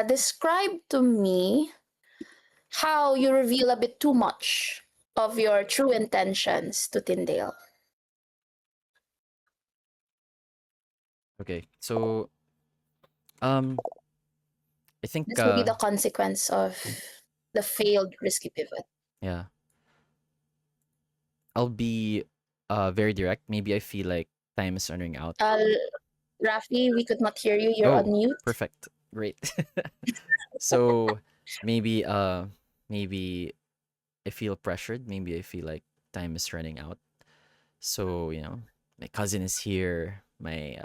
describe to me how you reveal a bit too much of your true intentions to Tyndale. Okay. So I think This will be the consequence of the failed risky pivot. yeah. I'll be very direct. Maybe I feel like time is running out. Rafi, we could not hear you. You're on mute. Perfect. Great. So maybe maybe I feel pressured. Maybe I feel like time is running out. So, my cousin is here, my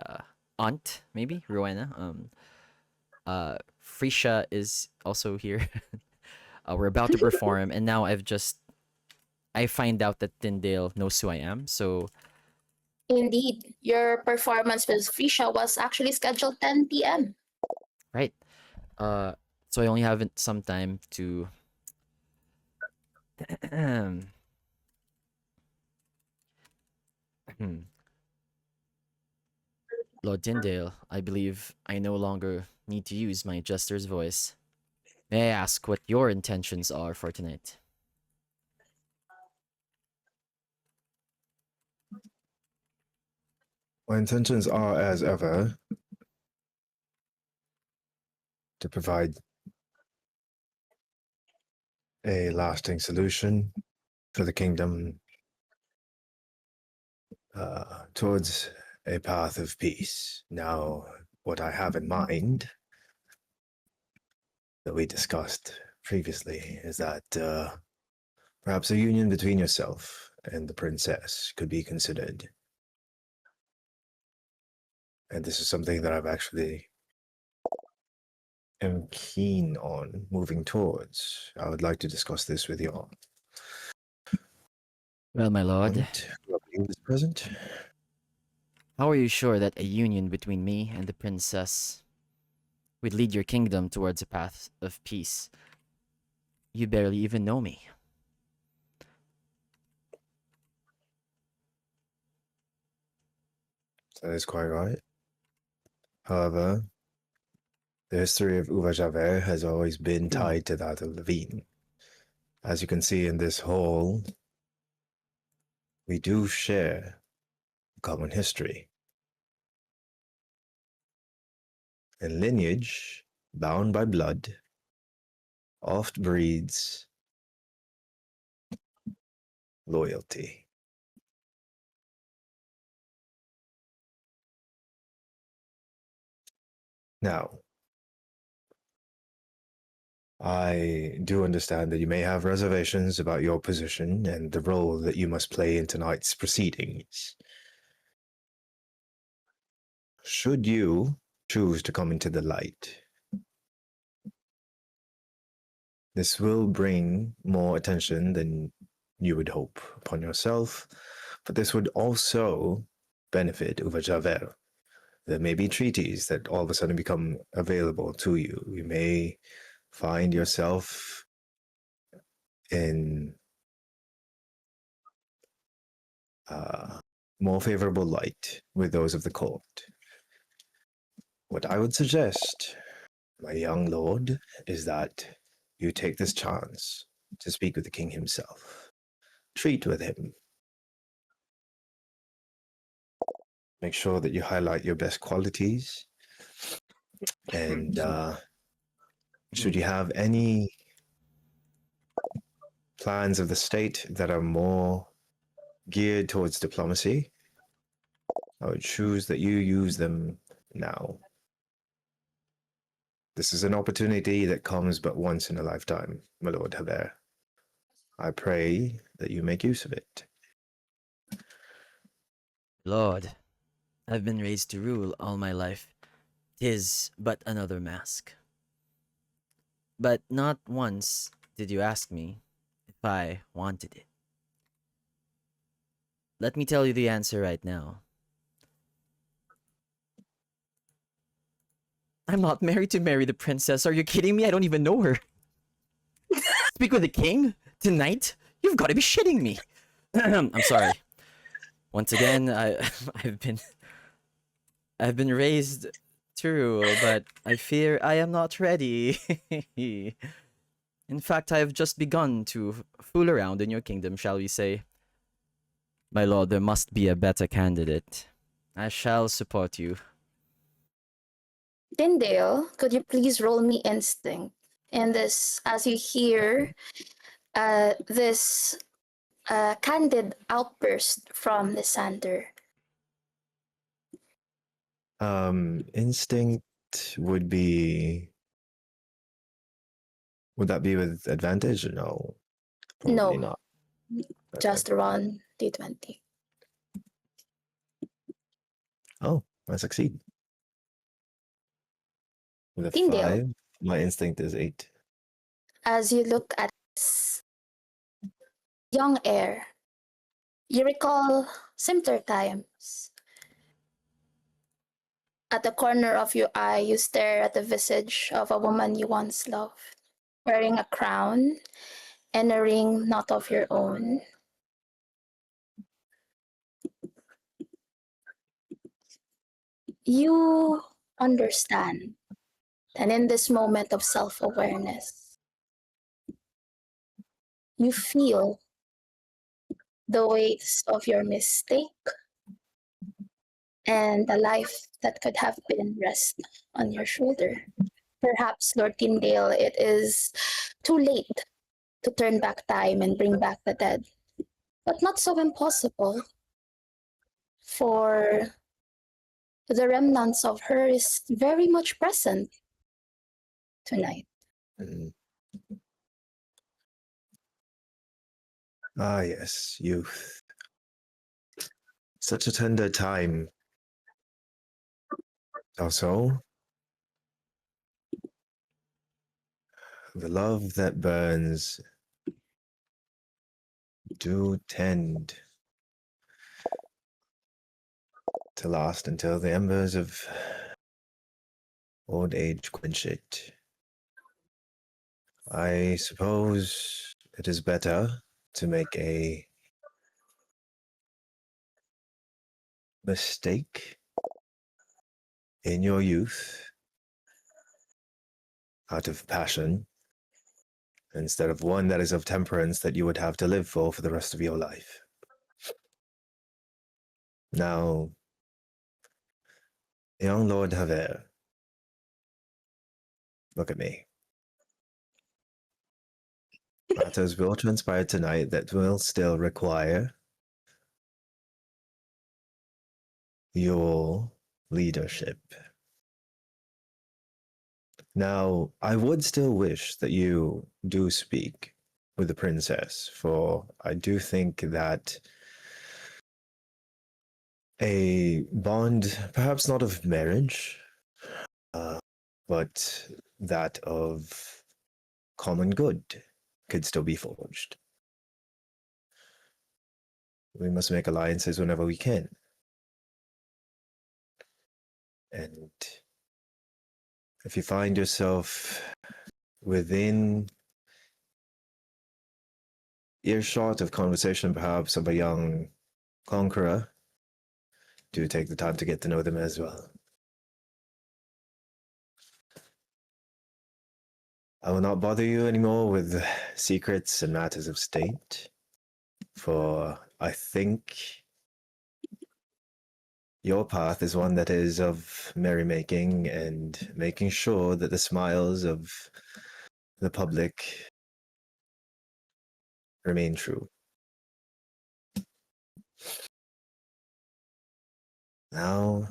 aunt, maybe, Rowena. Frisha is also here. We're about to perform, and now I find out that Tyndale knows who I am. So Indeed, your performance with Frisha was actually scheduled 10 p.m. right. So I only have some time to Lord Tyndale, I believe I no longer need to use my jester's voice. May I ask what your intentions are for tonight? My intentions are, as ever, to provide a lasting solution for the kingdom towards a path of peace. Now, what I have in mind that we discussed previously is that perhaps a union between yourself and the princess could be considered. And this is something that I've actually am keen on moving towards. I would like to discuss this with you all. Well, my lord, Who I believe is present. how are you sure that a union between me and the princess would lead your kingdom towards a path of peace? You barely even know me. That is quite right. However, the history of Uvajave has always been tied to that of Levine. As you can see in this hall, we do share a common history. And lineage, bound by blood, oft breeds loyalty. Now, I do understand that you may have reservations about your position and the role that you must play in tonight's proceedings. Should you choose to come into the light, this will bring more attention than you would hope upon yourself, but this would also benefit Uvajaver. There may be treaties that all of a sudden become available to you. You may find yourself in more favorable light with those of the court. What I would suggest, my young lord, is that you take this chance to speak with the king himself. Treat with him. Make sure that you highlight your best qualities. And should you have any plans of the state that are more geared towards diplomacy, I would choose that you use them now. This is an opportunity that comes but once in a lifetime, my lord Haber. I pray that you make use of it. Lord, I've been raised to rule all my life. 'Tis but another mask. But not once did you ask me if I wanted it. Let me tell you the answer right now. I'm not married to marry the princess. Are you kidding me? I don't even know her. Speak with the king? Tonight? You've got to be shitting me. I'm sorry. Once again, I've been raised to rule, but I fear I am not ready. In fact, I have just begun to fool around in your kingdom, shall we say. My lord, there must be a better candidate. I shall support you. Tyndale, could you please roll me instinct? And this, as you hear this candid outburst from Lysander. Instinct would be. Would that be with advantage? No. Probably No, not. just run D20. Oh, I succeed. With a Tyndale, 5, my instinct is 8. as you look at this young heir, you recall simpler times. At the corner of your eye, you stare at the visage of a woman you once loved, wearing a crown and a ring not of your own. You understand And in this moment of self-awareness, you feel the weight of your mistake and the life that could have been rest on your shoulder. Perhaps, Lord Tyndale, it is too late to turn back time and bring back the dead, but not so impossible, for the remnants of her is very much present tonight. Mm. Ah, yes, youth. Such a tender time. Also, the love that burns do tend to last until the embers of old age quench it. I suppose it is better to make a mistake in your youth out of passion instead of one that is of temperance that you would have to live for the rest of your life. Now, young Lord Haver, look at me. Matters will transpire tonight that will still require your leadership. Now, I would still wish that you do speak with the princess, for I do think that a bond, perhaps not of marriage, but that of common good, could still be forged. We must make alliances whenever we can. And if you find yourself within earshot of conversation, perhaps, of a young conqueror, do take the time to get to know them as well. I will not bother you anymore with secrets and matters of state, for I think your path is one that is of merrymaking and making sure that the smiles of the public remain true. Now,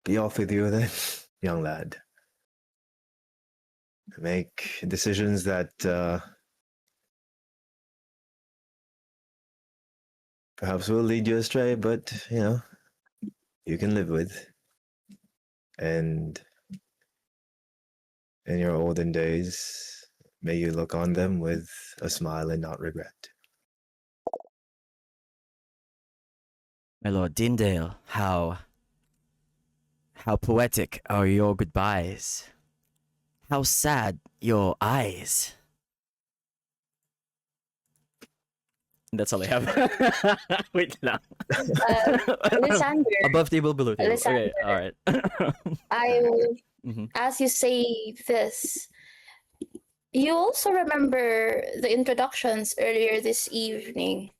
be off with you then, young lad. Make decisions that perhaps will lead you astray, but, you can live with. And in your olden days, may you look on them with a smile and not regret. My Lord Dindale, how poetic are your goodbyes. How sad your eyes. That's all I have. Wait lang. Lysander, Above table, below table. Lysander. Okay, all right. I, as you say this, you also remember the introductions earlier this evening,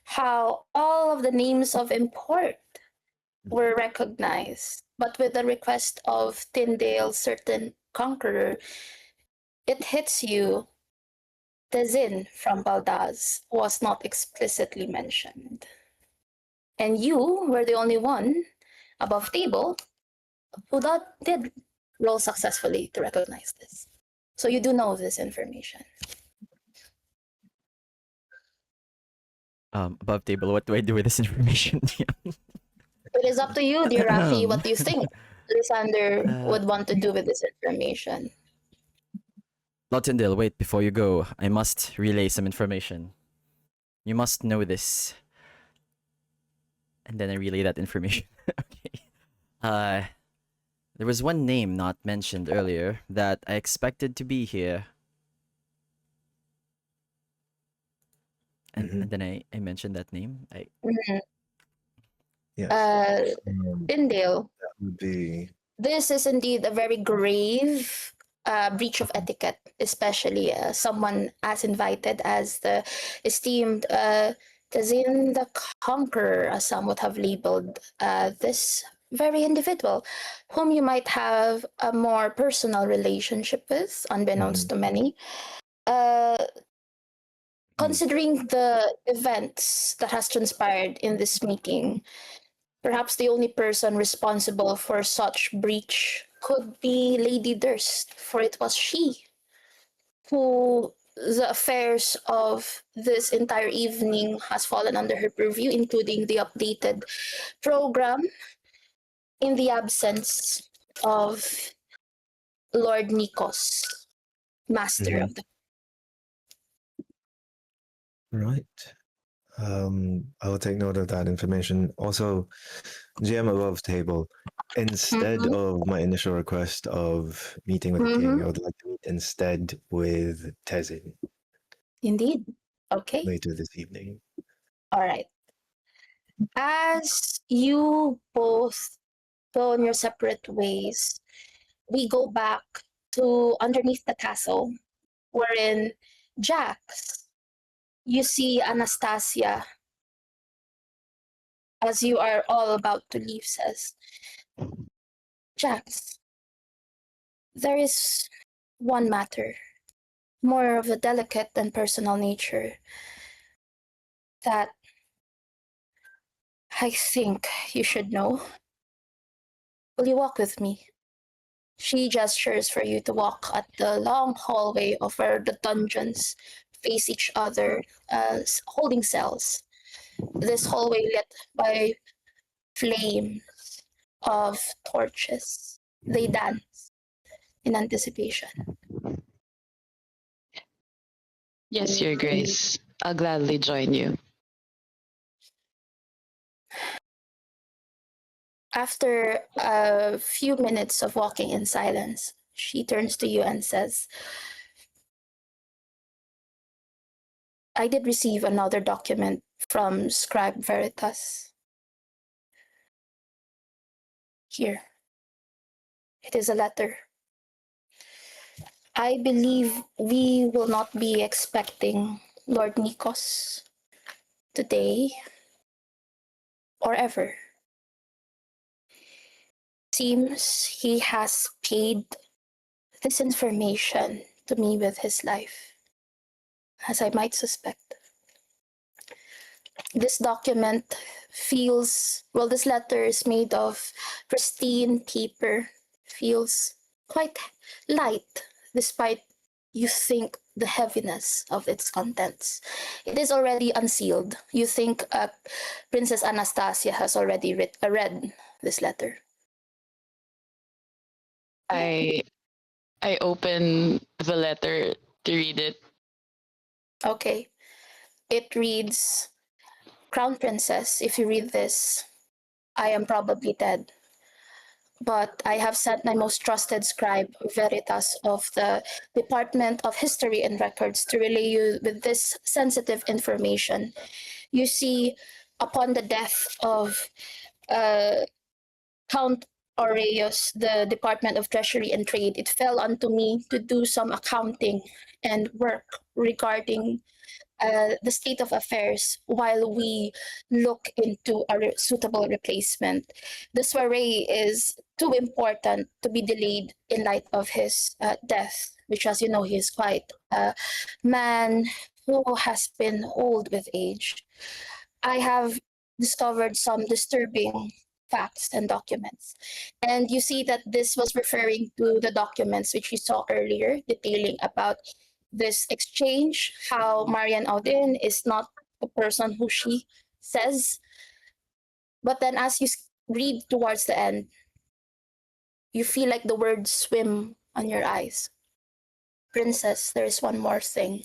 how all of the names of import were recognized, but with the request of Tyndale's certain conqueror, it hits you. Tezin from Baldaz was not explicitly mentioned. And you were the only one above table who did roll successfully to recognize this. So you do know this information. Above table, what do I do with this information? It is up to you, dear Rafi, what do you think Lysander Uh, would want to do with this information? Lord Tyndale, wait, before you go, I must relay some information. You must know this. And then I relay that information. Okay. There was one name not mentioned earlier that I expected to be here. And then I mentioned that name. Mhm. Yes. Tyndale. That would be This is indeed a very grave breach of etiquette, especially someone as invited as the esteemed Tazin the Conqueror, as some would have labeled this very individual, whom you might have a more personal relationship with, unbeknownst to many. Considering the events that has transpired in this meeting, perhaps the only person responsible for such breach could be Lady Durst, for it was she who the affairs of this entire evening has fallen under her purview, including the updated program in the absence of Lord Nikos, master of the. Right. I will take note of that information. Also, GM above table. Instead Mhm. of my initial request of meeting with the king, I would like to meet instead with Tezin Indeed. Okay. later this evening. All right. As you both go in your separate ways, we go back to underneath the castle, wherein Jax, you see Anastasia as you are all about to leave, says, Jax, there is one matter, more of a delicate and personal nature, that I think you should know. Will you walk with me? She gestures for you to walk at the long hallway of where the dungeons face each other, holding cells. This hallway lit by flames of torches. They dance in anticipation. Yes, Your Grace. I'll gladly join you. After a few minutes of walking in silence, she turns to you and says, I did receive another document from Scribe Veritas. Here. It is a letter. I believe we will not be expecting Lord Nikos today or ever. Seems he has paid this information to me with his life, as I might suspect. This document feels, well, this letter is made of pristine paper, feels quite light, despite you think the heaviness of its contents. It is already unsealed. You think Princess Anastasia has already read this letter. I open the letter to read it. Okay. It reads, Crown Princess, if you read this, I am probably dead. But I have sent my most trusted scribe, Veritas, of the Department of History and Records, to relay you with this sensitive information. You see, upon the death of Count Aureus, the Department of Treasury and Trade, it fell unto me to do some accounting and work regarding the state of affairs while we look into a suitable replacement. The soiree is too important to be delayed in light of his death, which, as you know, he is quite a man who has been old with age. I have discovered some disturbing facts and documents. And you see that this was referring to the documents which you saw earlier, detailing about this exchange, how Marian Audin is not the person who she says. But then as you read towards the end, you feel like the words swim on your eyes. Princess, there is one more thing.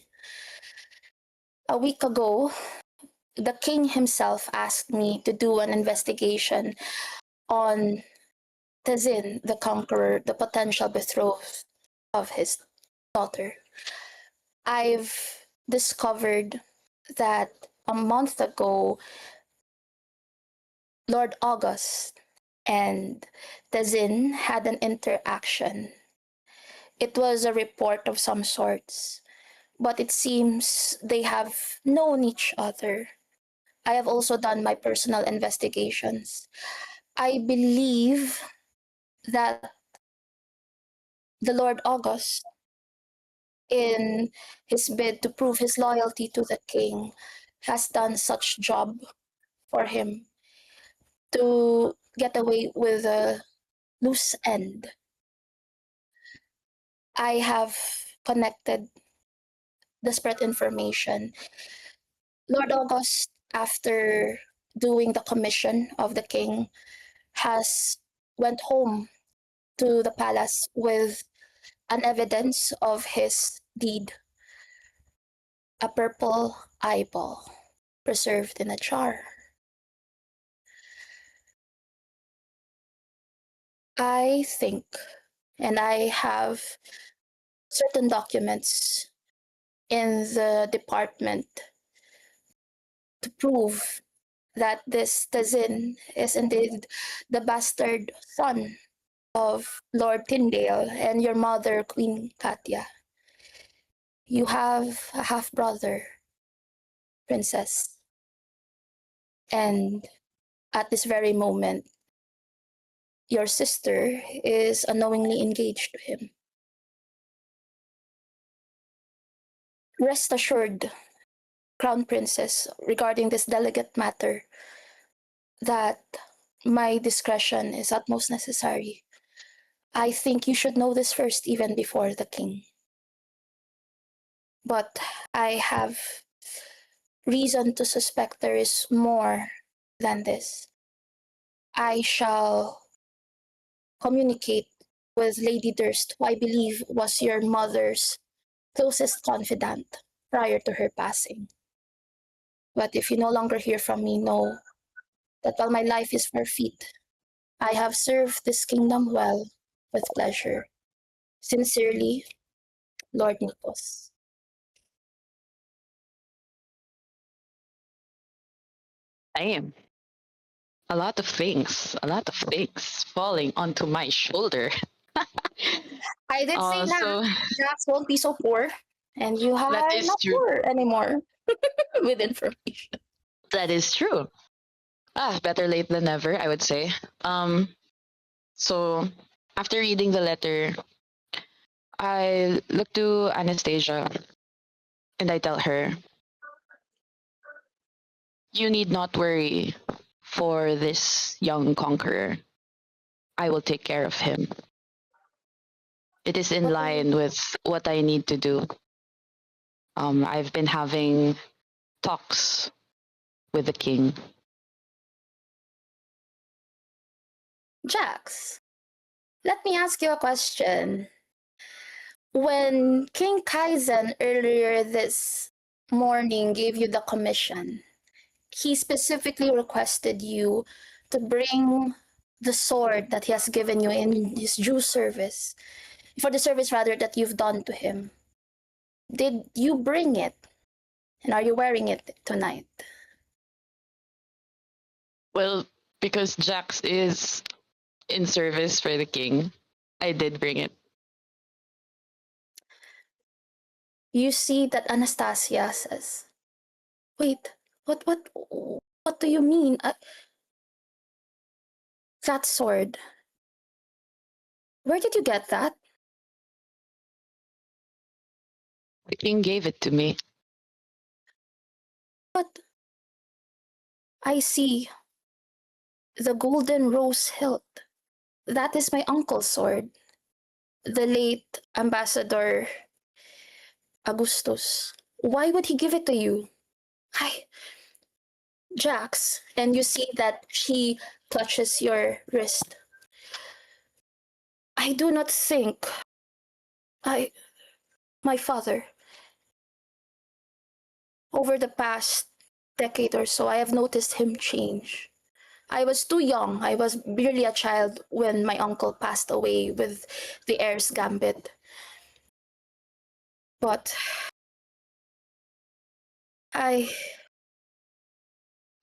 A week ago, the king himself asked me to do an investigation on Tezin, the conqueror, the potential betrothed of his daughter. I've discovered that a month ago, Lord August and Tazin had an interaction. It was a report of some sorts, but it seems they have known each other. I have also done my personal investigations. I believe that the Lord August, in his bid to prove his loyalty to the king, has done such job for him to get away with a loose end. I have connected desperate information. Lord August, after doing the commission of the king, has went home to the palace with an evidence of his deed, a purple eyeball preserved in a jar. I think, and I have certain documents in the department to prove that this Tazin is indeed the bastard son of Lord Tyndale and your mother, Queen Katia. You have a half brother, Princess, and at this very moment, your sister is unknowingly engaged to him. Rest assured, Crown Princess, regarding this delicate matter, that my discretion is utmost necessary. I think you should know this first, even before the king. But I have reason to suspect there is more than this. I shall communicate with Lady Durst, who I believe was your mother's closest confidant prior to her passing. But if you no longer hear from me, know that while my life is forfeit, I have served this kingdom well, with pleasure. Sincerely, Lord Nikos. Damn. A lot of things, falling onto my shoulder. I did say that So Jax won't be so poor, and you that are is not true. poor anymore with information. That is true. Better late than never, I would say. So after reading the letter, I look to Anastasia and I tell her, you need not worry for this young conqueror. I will take care of him. It is in What do you line with what I need to do. I've been having talks with the king. Jax, let me ask you a question. When King Kaizen earlier this morning gave you the commission, he specifically requested you to bring the sword that he has given you in his due service, for the service rather that you've done to him. Did you bring it? And are you wearing it tonight? Well, because Jax is in service for the king, I did bring it. You see that Anastasia says, "Wait, what do you mean? That sword. Where did you get that?" The king gave it to me. But I see the golden rose hilt. That is my uncle's sword, the late Ambassador Augustus. Why would he give it to you? Hi, Jax. And you see that she touches your wrist. I do not think my father, over the past decade or so, I have noticed him change. I was too young. I was barely a child when my uncle passed away with the heir's gambit. But I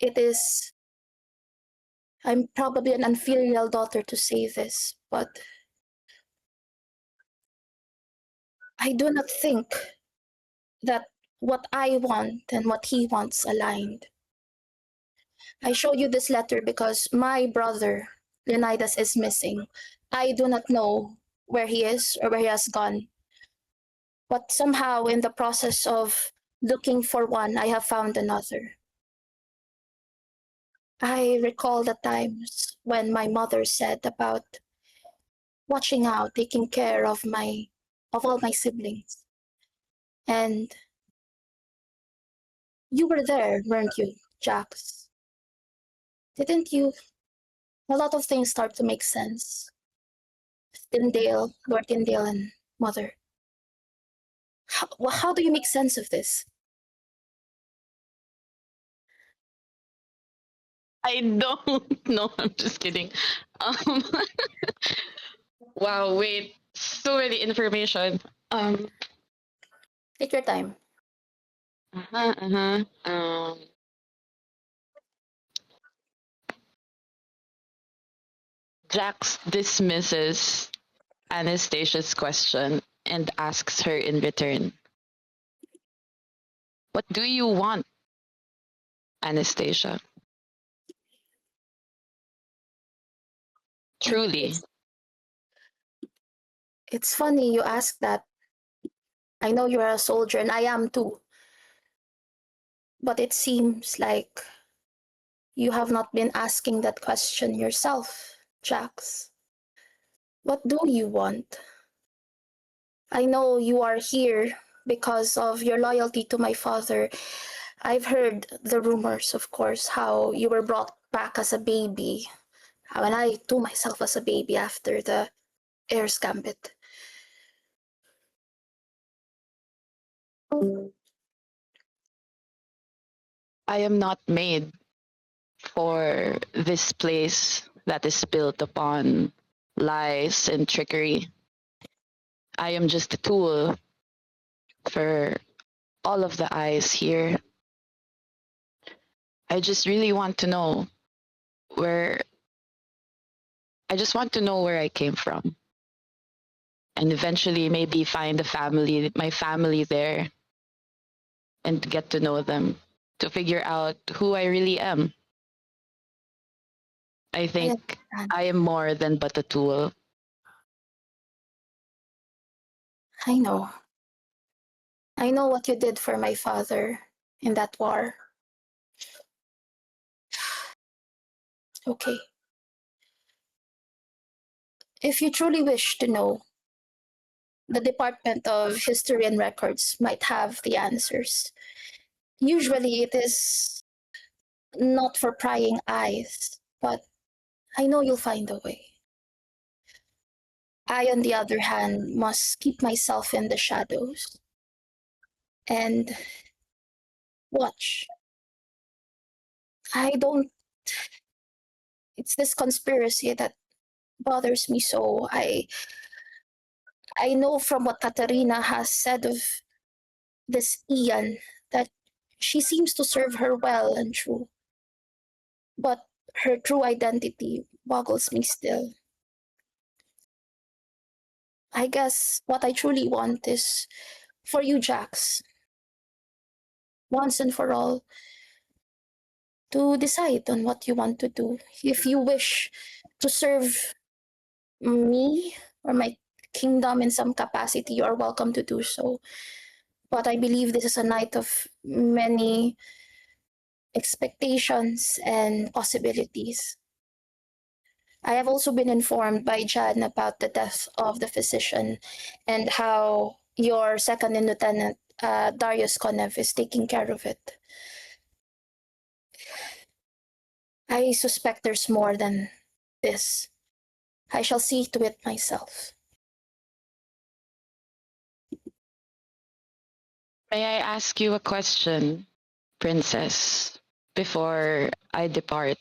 it is I'm probably an unfilial daughter to say this, but I do not think that what I want and what he wants aligned. I show you this letter because my brother, Leonidas, is missing. I do not know where he is or where he has gone. But somehow, in the process of looking for one, I have found another. I recall the times when my mother said about watching out, taking care of all my siblings. And you were there, weren't you, Jax? Didn't you? A lot of things start to make sense. Tyndale, Lord Tyndale, and Mother. How do you make sense of this? I don't know. I'm just kidding. Um, wow, wait. So many information. Take your time. Uh-huh, uh-huh. Jax dismisses Anastasia's question and asks her in return, "What do you want, Anastasia?" Truly. It's funny you ask that. I know you're a soldier, and I am too. But it seems like you have not been asking that question yourself, Jax. What do you want? I know you are here because of your loyalty to my father. I've heard the rumors, of course, how you were brought back as a baby. How and I too myself as a baby after the heir's gambit. I am not made for this place that is built upon lies and trickery. I am just a tool for all of the eyes here. I just really want to know where I just want to know where I came from. And eventually maybe find my family there, and get to know them, to figure out who I really am. I think understand. I am more than but a tool. I know. I know what you did for my father in that war. Okay. If you truly wish to know, the Department of History and Records might have the answers. Usually it is not for prying eyes, but I know you'll find a way. I, on the other hand, must keep myself in the shadows and watch. I don't, it's this conspiracy that bothers me so. I know from what Katarina has said of this Ian that she seems to serve her well and true, but her true identity boggles me still. I guess what I truly want is for you, Jax, once and for all, to decide on what you want to do. If you wish to serve me or my kingdom in some capacity, you are welcome to do so. But I believe this is a night of many expectations and possibilities. I have also been informed by Jan about the death of the physician and how your second in lieutenant, Darius Konev, is taking care of it. I suspect there's more than this. I shall see to it myself. May I ask you a question, Princess, before I depart?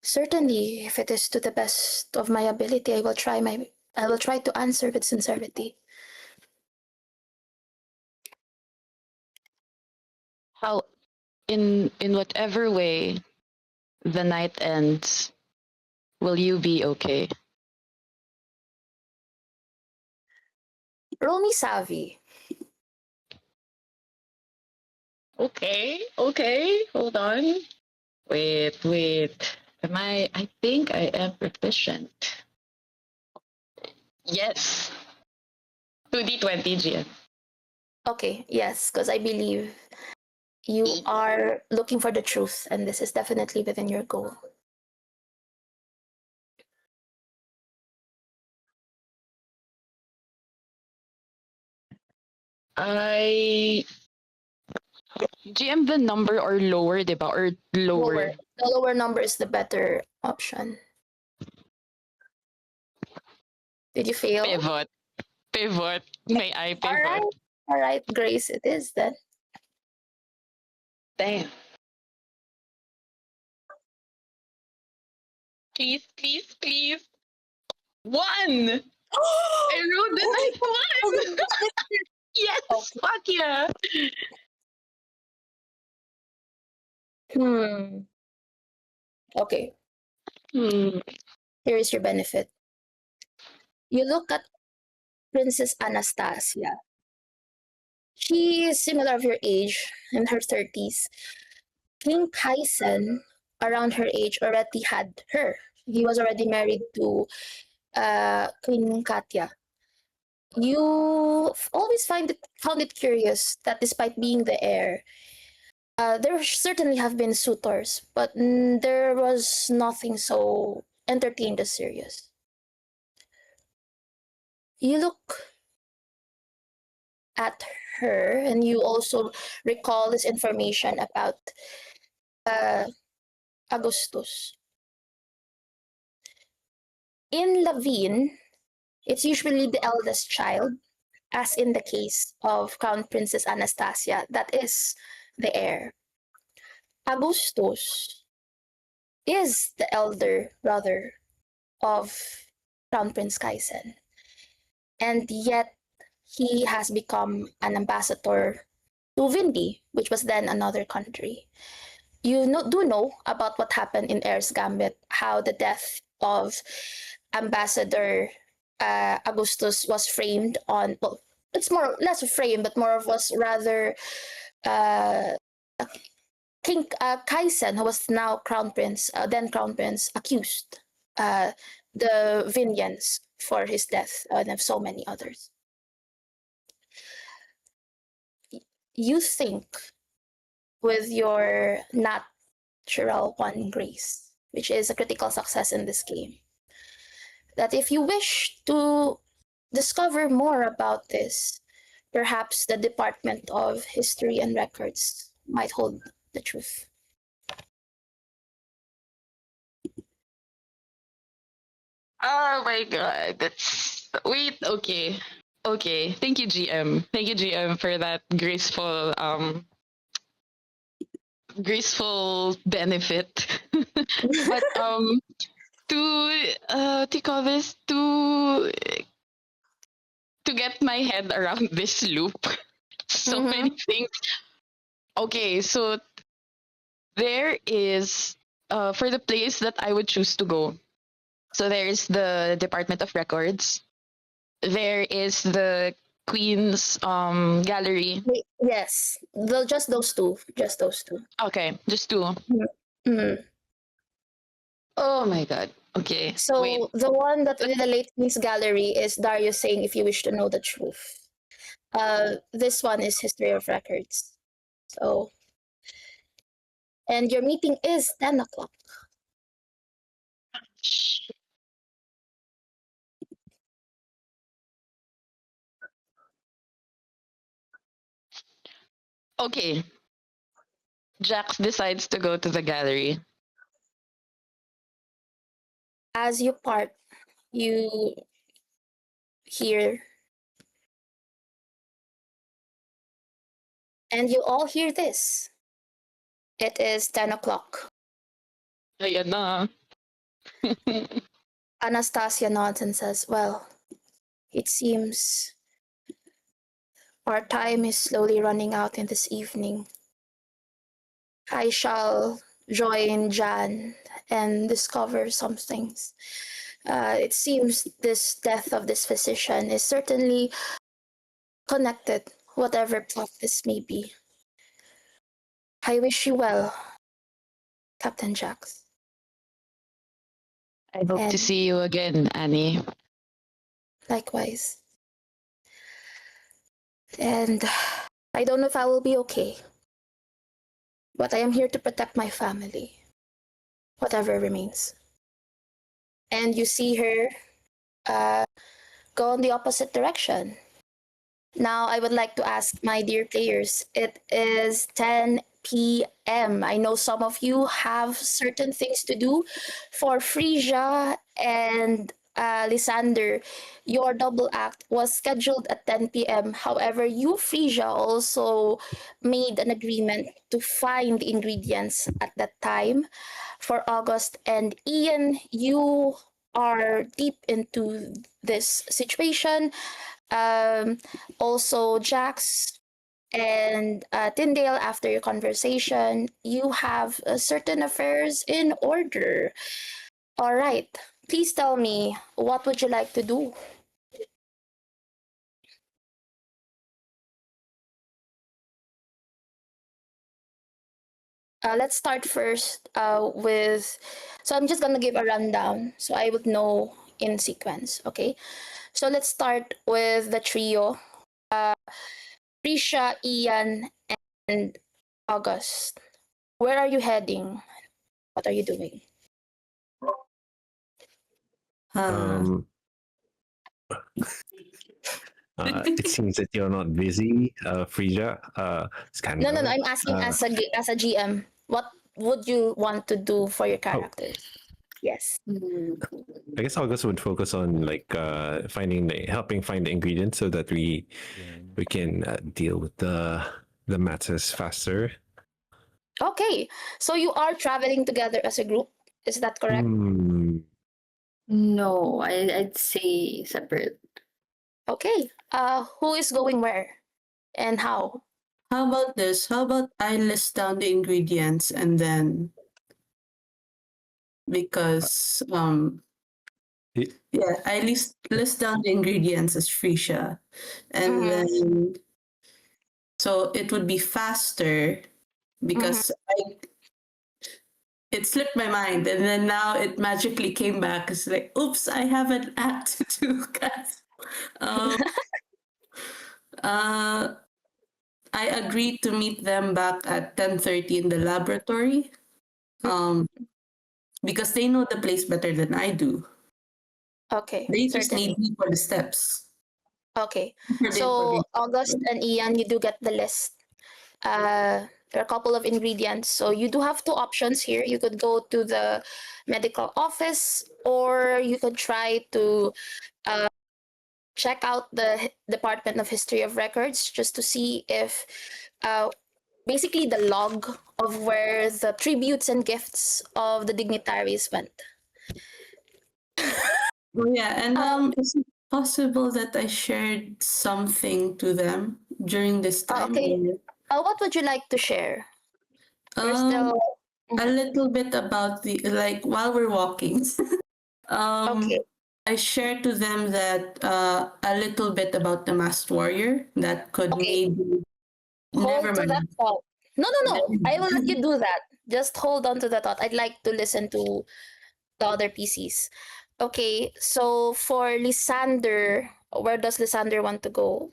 Certainly, if it is to the best of my ability, I will try to answer with sincerity. How, in whatever way the night ends, will you be okay? Roll me savvy. Okay, hold on. Wait. I think I am proficient. Yes. 2d20 GM. Okay, yes, because I believe you are looking for the truth, and this is definitely within your goal. I GM the number or lower, diba? Or lower. The lower number is the better option. Did you fail? Pivot. May I pivot? All right, Grace, it is then. Damn. Please. One! I rolled the nice one! Yes! Okay. Fuck yeah! Okay, Hmm. here is your benefit. You look at Princess Anastasia. She is similar of your age, in her 30s. King Kaisen, around her age, already had her. He was already married to Queen Katya. You always found it curious that despite being the heir, there certainly have been suitors, but there was nothing so entertained as serious. You look at her, and you also recall this information about Augustus. In Lavine, it's usually the eldest child, as in the case of Crown Princess Anastasia, that is the heir. Augustus is the elder brother of Crown Prince Kaisen, and yet he has become an ambassador to Vindi, which was then another country. Do know about what happened in Heir's Gambit, how the death of Ambassador Augustus was framed on, well, it's more less a frame, but more of was rather uh, King Kaisen, who was now Crown Prince, then Crown Prince, accused uh, the Vinians for his death, and so many others. You think with your natural one grace, which is a critical success in this game, that if you wish to discover more about this, perhaps the Department of History and Records might hold the truth. Oh my god. Wait, okay. Okay. Thank you, GM. Thank you, GM, for that graceful benefit. But to call this to get my head around this loop. So many things. Okay, so there is for the place that I would choose to go. So there is the Department of Records. There is the Queen's gallery. Yes, just those two. Just those two. Okay, just two. Mm. Oh my god. Okay. So Wait. the one that with the late Queen's gallery is Darius saying, "If you wish to know the truth." This one is History of Records. So, and your meeting is 10 o'clock. Okay. Jax decides to go to the gallery. As you part, you hear, and you all hear this. It is 10 o'clock. Ayan na. Anastasia nods and says, "Well, it seems our time is slowly running out in this evening. I shall join Jan and discover some things. It seems this death of this physician is certainly connected, whatever path this may be. I wish you well, Captain Jax. I hope to And see you again, Annie. likewise. And I don't know if I will be okay, but I am here to protect my family, whatever remains. And you see her go in the opposite direction. Now, I would like to ask my dear players, it is 10 p.m. I know some of you have certain things to do. For Frisia and Lysander, your double act was scheduled at 10 p.m. However, you, Frisia, also made an agreement to find the ingredients at that time. For August and Ian, you are deep into this situation. Also, Jax and Tyndale, after your conversation, you have certain affairs in order. All right. Please tell me, what would you like to do? Let's start first with. So I'm just gonna give a rundown so I would know in sequence. Okay. So let's start with the trio. Risha, Ian, and August. Where are you heading? What are you doing? Uh, It seems that you're not busy, Frisia. It's kind No, of. no, no. I'm asking as a GM. What would you want to do for your characters? Yes. I guess August would focus on like helping find the ingredients so that we can deal with the matters faster. Okay. So you are traveling together as a group. Is that correct? No, I'd say separate. Okay. Who is going where and how? how about this? How about I list down the ingredients and then because Y- yeah, I list down the ingredients as Frisha. And Mhm, then so it would be faster mhm. because it slipped my mind and then now it magically came back. It's like, oops, I have an act to do, guys. Um, uh, I agreed to meet them back at 10:30 in the laboratory. Um, because they know the place better than I do. Okay, They just certainly. need me for the steps. Okay. For the So August information. and Ian, you do get the list. There are a couple of ingredients. So you do have two options here. You could go to the medical office, or you could try to check out the Department of History of Records just to see if basically the log of where the tributes and gifts of the dignitaries went. Oh, yeah, and Um, is it possible that I shared something to them during this time? okay. What would you like to share? You're Um, still a little bit about the like while we're walking. okay. I shared to them that a little bit about the masked warrior that could Okay. maybe never Hold to that mind. thought. No, no, Never no. I will let mind. you do that. Just hold on to the thought. I'd like to listen to the other PCs. Okay, so for Lysander, where does Lysander want to go?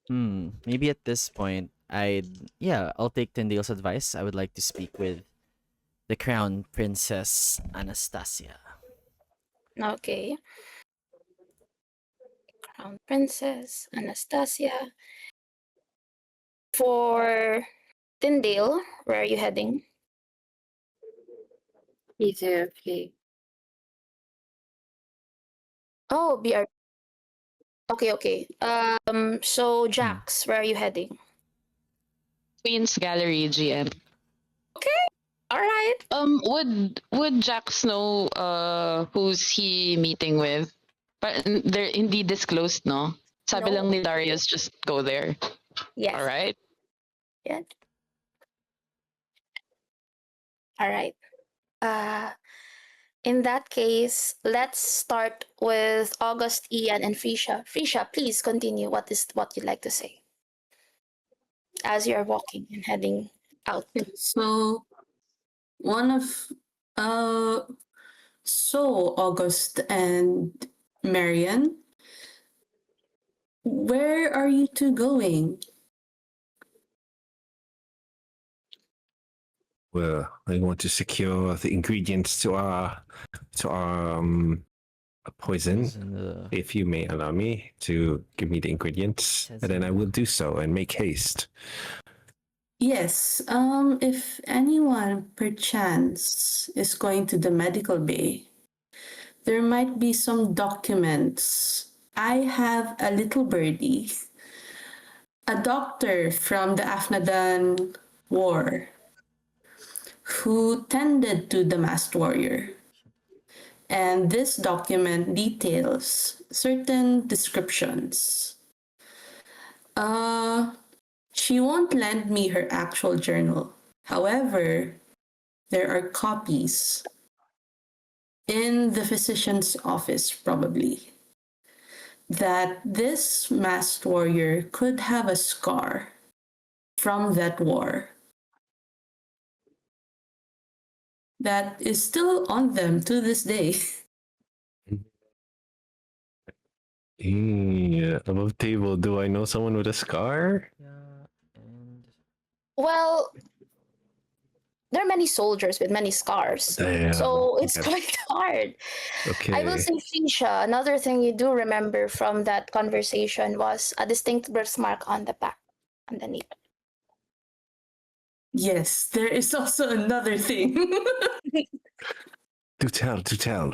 Maybe at this point, I'll take Tyndale's advice. I would like to speak with the Crown Princess Anastasia. Okay, Crown Princess, Anastasia. For Tyndale, where are you heading? Either okay. Oh, BR. Okay, okay. So Hmm. Jax, where are you heading? Queen's Gallery, GM. Okay, all right. Would Jax know who's he meeting with? But they're indeed disclosed, no? Sabi lang No. ni Darius, just go there. All Yes. right. Yeah. All right. In that case, let's start with August, Ian, and Frisha. Frisha, please continue. What you'd like to say as you're walking and heading out? So one of uh so August and Marian, where are you two going? Well, I want to secure the ingredients to our poison. If you may allow me to give me the ingredients, and then I will do so and make haste. Yes, if anyone perchance is going to the medical bay, there might be some documents. I have a little birdie, a doctor from the Afnadan War who tended to the masked warrior. And this document details certain descriptions. She won't lend me her actual journal. However, there are copies in the physician's office, probably, that this masked warrior could have a scar from that war that is still on them to this day. Yeah, above table. Do I know someone with a scar? Yeah, and Well, there are many soldiers with many scars, Damn. so it's Okay. quite hard. Okay. I will say, Frisha, another thing you do remember from that conversation was a distinct birthmark on the back, on the knee. Yes, there is also another thing. Do tell. Do tell.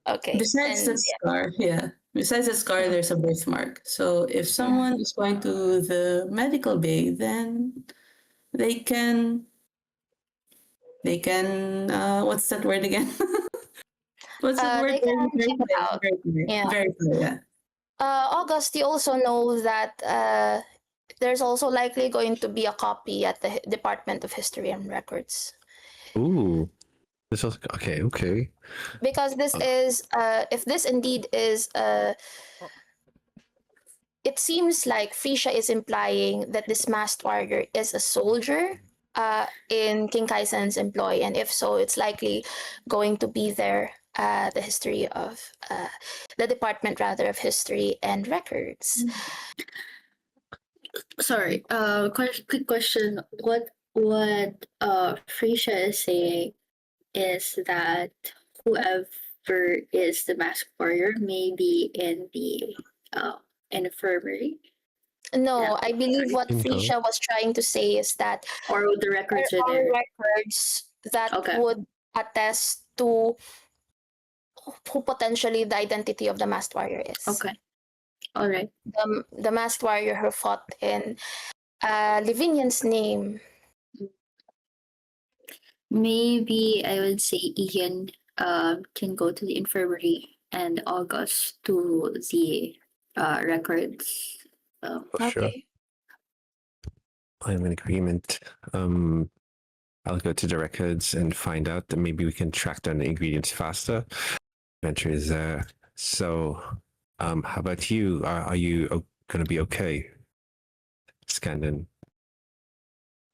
Okay. Besides the And scar, yeah. Besides the scar, there's a birthmark. So if someone is going to the medical bay, then they can what's that word again? What's that word? they can check it out. Yeah. Verify, yeah. August, you also know that there's also likely going to be a copy at the Department of History and Records. Ooh. This was okay. Okay. Because this is, if this indeed is, it seems like Frisha is implying that this masked warrior is a soldier in King Kaisen's employ, and if so, it's likely going to be there. The history of the department, rather, of history and records. Sorry. Quick question. What Frisha is saying is that whoever is the masked warrior may be in the infirmary, No, Yeah. I believe what Okay. Frisha was trying to say is that or the records there are are there. records that Okay. would attest to who potentially the identity of the masked warrior is. Okay. All right. The masked warrior who fought in Livinian's name. Maybe I would say Ian can go to the infirmary and August to the records. For sure. Okay. I'm in agreement. I'll go to the records and find out that maybe we can track down the ingredients faster. Adventure is there. So, how about you? Are you going to be okay, Scandin?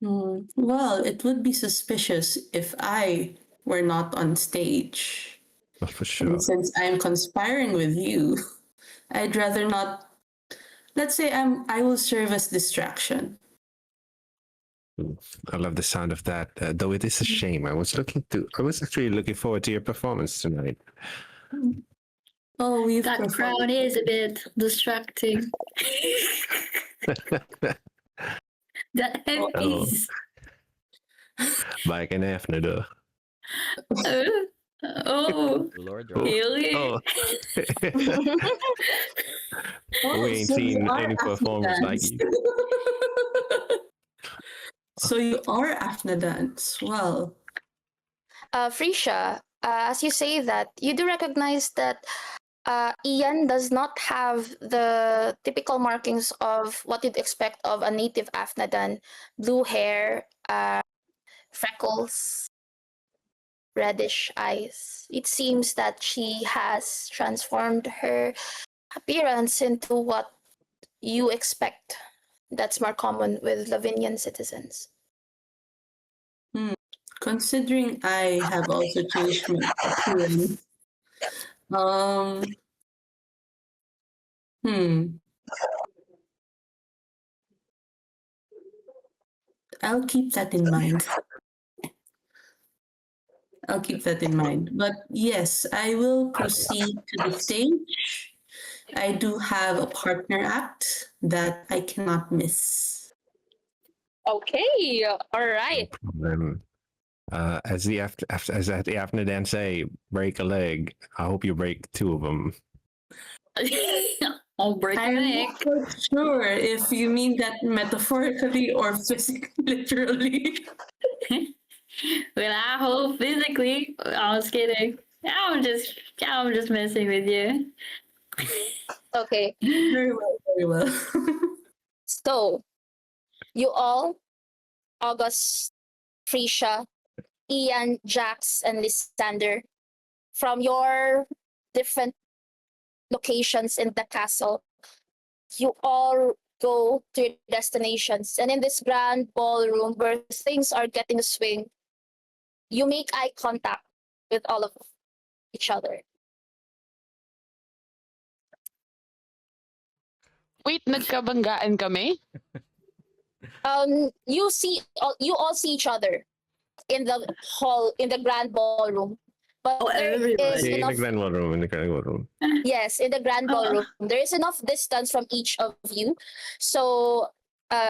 Well, it would be suspicious if I were not on stage. Oh, for sure. And since I'm conspiring with you, I'd rather not. Let's say I will serve as distraction. I love the sound of that. Though it is a shame. I was actually looking forward to your performance tonight. Oh, we've That performed. crowd is a bit distracting. The MPs. Back in Afnada. Oh, Lord, Oh. really? Oh. Oh, We ain't so you seen are any performers like Afnadans. you. So you are Afnadans. Well, Frisha, as you say that, you do recognize that Ian does not have the typical markings of what you'd expect of a native Afnadan: blue hair, freckles, reddish eyes. It seems that she has transformed her appearance into what you expect. That's more common with Lavinian citizens. Considering I have also changed my appearance, um, hmm, I'll keep that in mind. I'll keep that in mind. But yes, I will proceed to the stage. I do have a partner act that I cannot miss. Okay, all right. Problem. As the after dance say, break a leg. I hope you break two of them. I'll break your I'm neck. not quite sure if you mean that metaphorically or physically, literally. Well, I hope physically. I was kidding. I'm just messing with you. Okay, Very well, very well. so you all, August, Frisha, Ian, Jax, and Lysander, from your different locations in the castle, you all go to your destinations. And in this grand ballroom where things are getting a swing, you make eye contact with all of each other. Wait, nagkabanggaan kami? You all see each other in the hall, in the grand ballroom. But Oh, there is everybody. In the enough. grand ballroom. In the grand ballroom. Yes, in the grand ballroom, there is enough distance from each of you. So I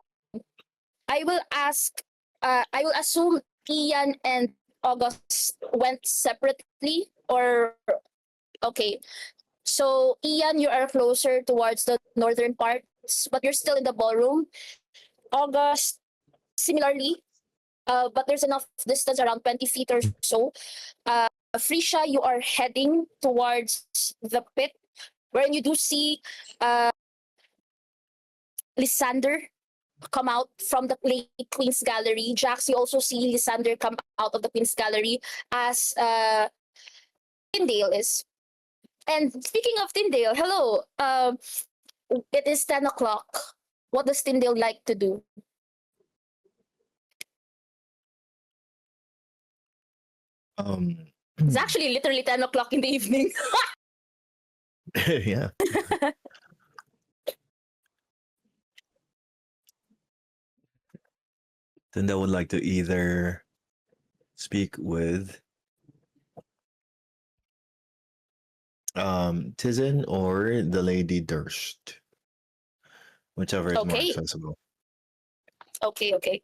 will ask. I will assume Ian and August went separately, or okay. So Ian, you are closer towards the northern parts, but you're still in the ballroom. August, similarly, but there's enough distance, around 20 feet or so. Frisha, you are heading towards the pit, wherein you do see Lysander come out from the late Queen's Gallery. Jax, you also see Lysander come out of the Queen's Gallery as Tyndale is. And speaking of Tyndale, hello. It is 10 o'clock. What does Tyndale like to do? It's actually literally 10 o'clock in the evening. Yeah. Then they would like to either speak with Tizen or the Lady Durst, whichever is more Okay. accessible. Okay.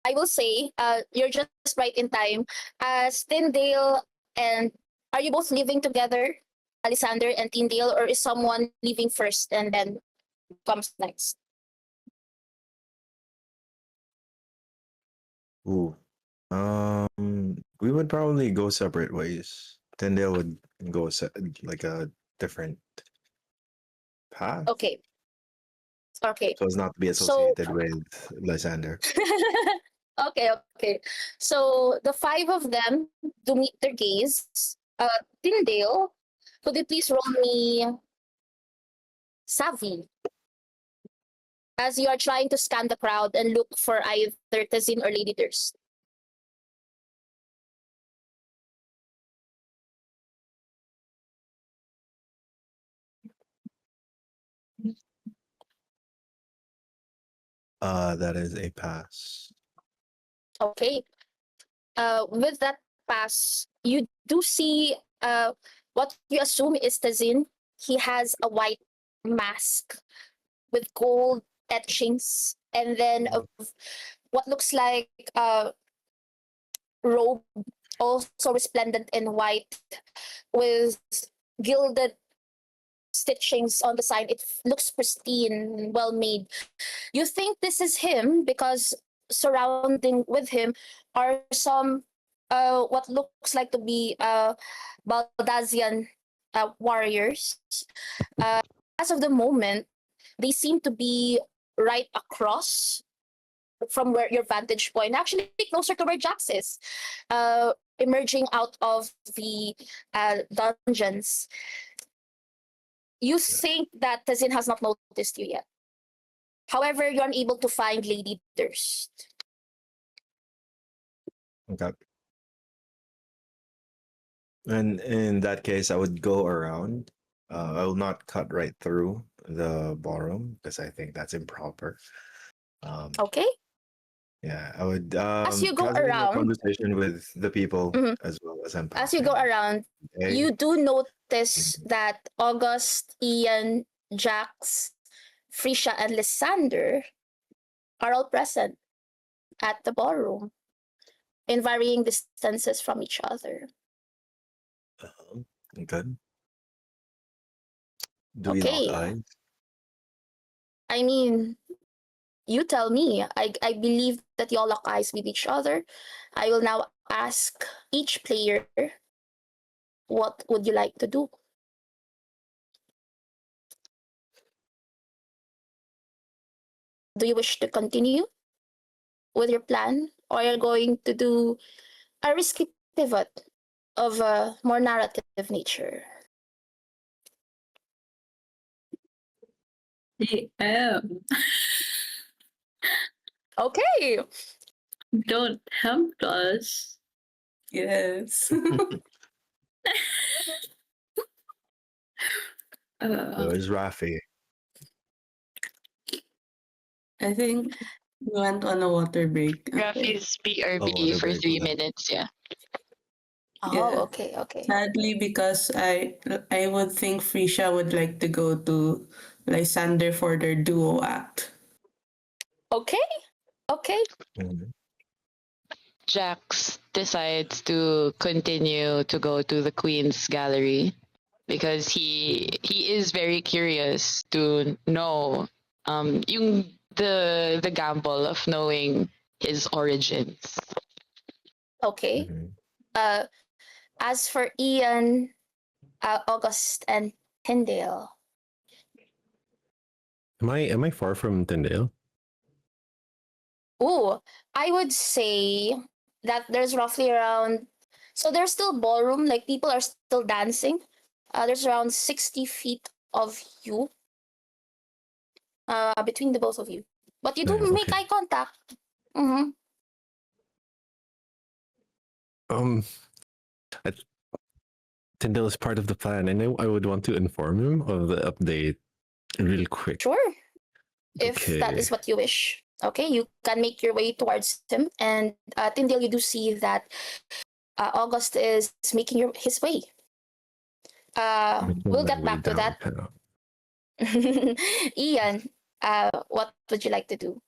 I will say, you're just right in time. As Tyndale and are you both living together, Alexander and Tyndale, or is someone leaving first and then comes next? Ooh. We would probably go separate ways. Then they would go like a different path, Okay. so as not to be So associated with Lysander. okay. So the five of them do meet their gaze. Tyndale, could you please roll me Savvy as you are trying to scan the crowd and look for either Tazin or Lady Durst? That is a pass. Okay. With that pass, you do see what you assume is Tazin. He has a white mask with gold etchings, and then what looks like a robe, also resplendent in white, with gilded stitchings on the side. It looks pristine, well made. You think this is him because surrounding with him are some what looks like to be Baldazian warriors. As of the moment, they seem to be right across from where your vantage point, actually closer to where Jax is, emerging out of the dungeons. You think that Tazin has not noticed you yet. However, you're unable to find Lady Durst. Okay. And in that case, I would go around. I will not cut right through the ballroom because I think that's improper. Okay? Yeah, I would As you go casually have a around, conversation with the people Mhm. as well as I'm as you go passing. around, Okay. you do notice that August, Ian, Jax, Frisha, and Lysander are all present at the ballroom in varying distances from each other. Good. Do we lock Okay. eyes? I mean, you tell me. I believe that you all lock eyes with each other. I will now ask each player, what would you like to do? Do you wish to continue with your plan, or are you going to do a risky pivot of a more narrative nature? DM. Okay. Don't tempt us. Yes. Where's Rafi? I think we went on a water break. Okay. Rafi's Oh, BRB water for break. 3 minutes. Yeah. Oh, Yeah. okay, okay. Sadly, because I would think Frisha would like to go to Lysander for their duo act. Okay, okay. Mhm. Jax decides to continue to go to the Queen's Gallery because he is very curious to know yung the gamble of knowing his origins. Okay. Mhm. As for Ian, August, and Tyndale, Am I far from Tyndale? ooh, I would say that there's roughly around, so there's still ballroom, like people are still dancing. There's around 60 feet of you between the both of you. But you do make Okay. eye contact. Mm-hmm. Um, I- Tyndale is part of the plan, and I would want to inform him of the update real quick. Sure, if that Okay. is what you wish. Okay, you can make your way towards him, and Tyndale, you do see that August is making his way. Making We'll my get way back to that. downtown. Ian, what would you like to do?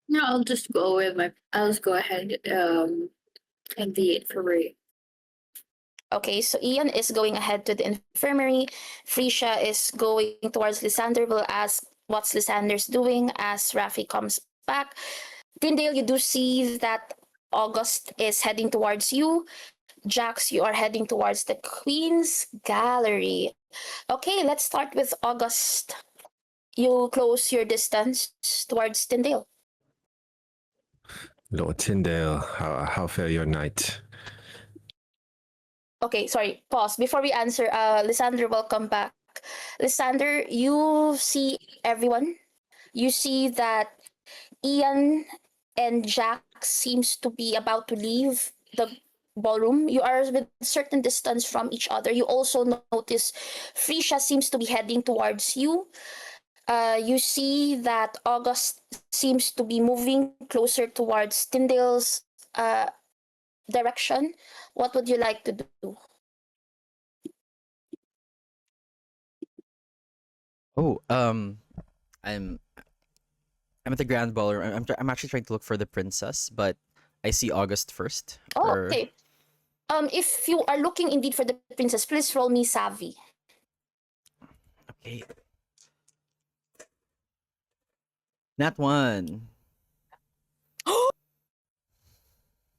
No, I'll just go with my. I'll just go ahead and the infrared. Okay, so Ian is going ahead to the infirmary. Frisha is going towards Lysander. Will ask what's Lysander's doing as Rafi comes back. Tyndale, you do see that August is heading towards you. Jax, you are heading towards the Queen's Gallery. Okay, let's start with August. You close your distance towards Tyndale. Lord Tyndale, how fare your night? Okay, sorry, pause. Before we answer, Lysander, welcome back. Lysander, you see everyone. You see that Ian and Jack seems to be about to leave the ballroom. You are with certain distance from each other. You also notice Frisha seems to be heading towards you. You see that August seems to be moving closer towards Tyndale's direction. What would you like to do? Oh, I'm I'm at the Grand Ballroom. I'm actually trying to look for the princess, but I see August first. Oh, Or okay. If you are looking indeed for the princess, please roll me savvy. okay, not one.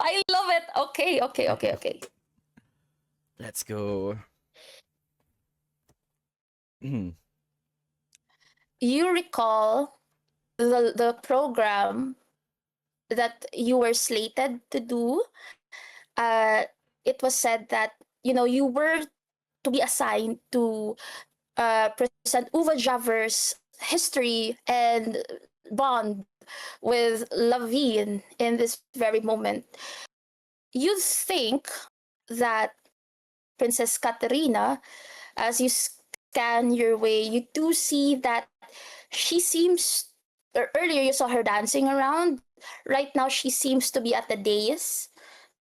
I love it. Okay, okay, okay, okay. Let's go. Hmm. You recall the program that you were slated to do, it was said that you were to be assigned to present Uva Javer's history and bond with Lavine in this very moment. You'd think that Princess Katerina, as you scan your way, you do see that she seems. Earlier, you saw her dancing around. Right now, she seems to be at the dais.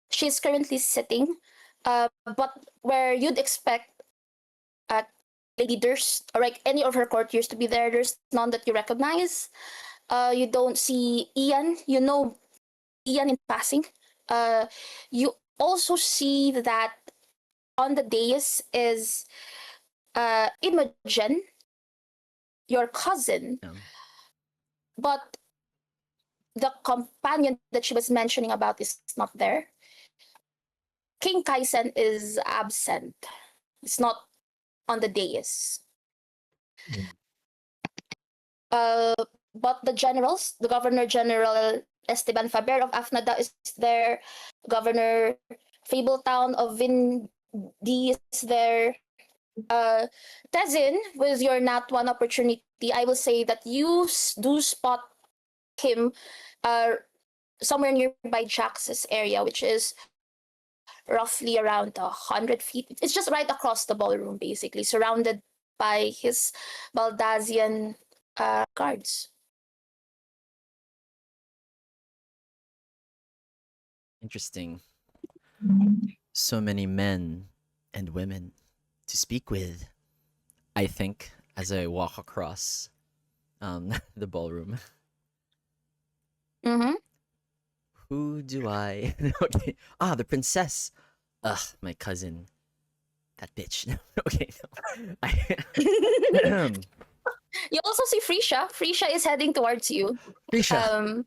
She's currently sitting, but where you'd expect uh, Lady Durst or like any of her courtiers to be there, there's none that you recognize. You don't see Ian. You know Ian in passing. You also see that on the dais is Imogen, your cousin, Yeah. but the companion that she was mentioning about is not there. King Kaisen is absent. It's not on the dais. Mm. But the generals, the Governor General Esteban Faber of Afnada is there. Governor Fabletown of Vindi is there. Tezin, with your Nat 1 opportunity, I will say that you do spot him somewhere nearby Jax's area, which is roughly around 100 feet. It's just right across the ballroom, basically, surrounded by his Baldazian guards. Interesting. So many men and women to speak with. I think as I walk across the ballroom. Mm-hmm. Who do I? Okay. Ah, the princess. Ugh, my cousin. That bitch. Okay. No. You also see Frisha. Frisha is heading towards you. Risha.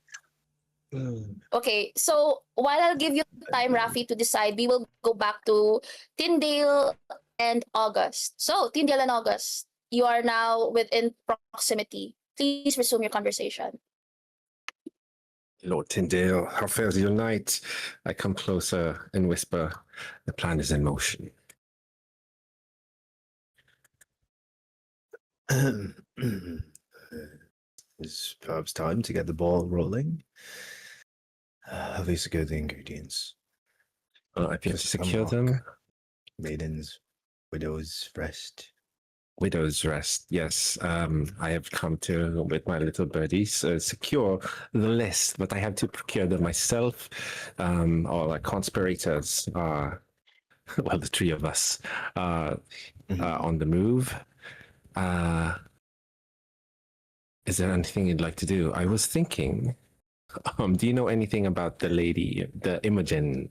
Okay, so while I'll give you time, Rafi, to decide, we will go back to Tyndale and August. So, Tyndale and August, you are now within proximity. Please resume your conversation. Lord Tyndale, how fares your night? I come closer and whisper, the plan is in motion. It's perhaps time to get the ball rolling. Have we secured the ingredients? I can Just secure unlock them. Maiden's widow's rest. Widow's rest, yes. I have come to, with my little birdies, secure the list, but I have to procure them myself. All our conspirators are, well, the three of us are on the move. Is there anything you'd like to do? I was thinking, do you know anything about the lady, the Imogen?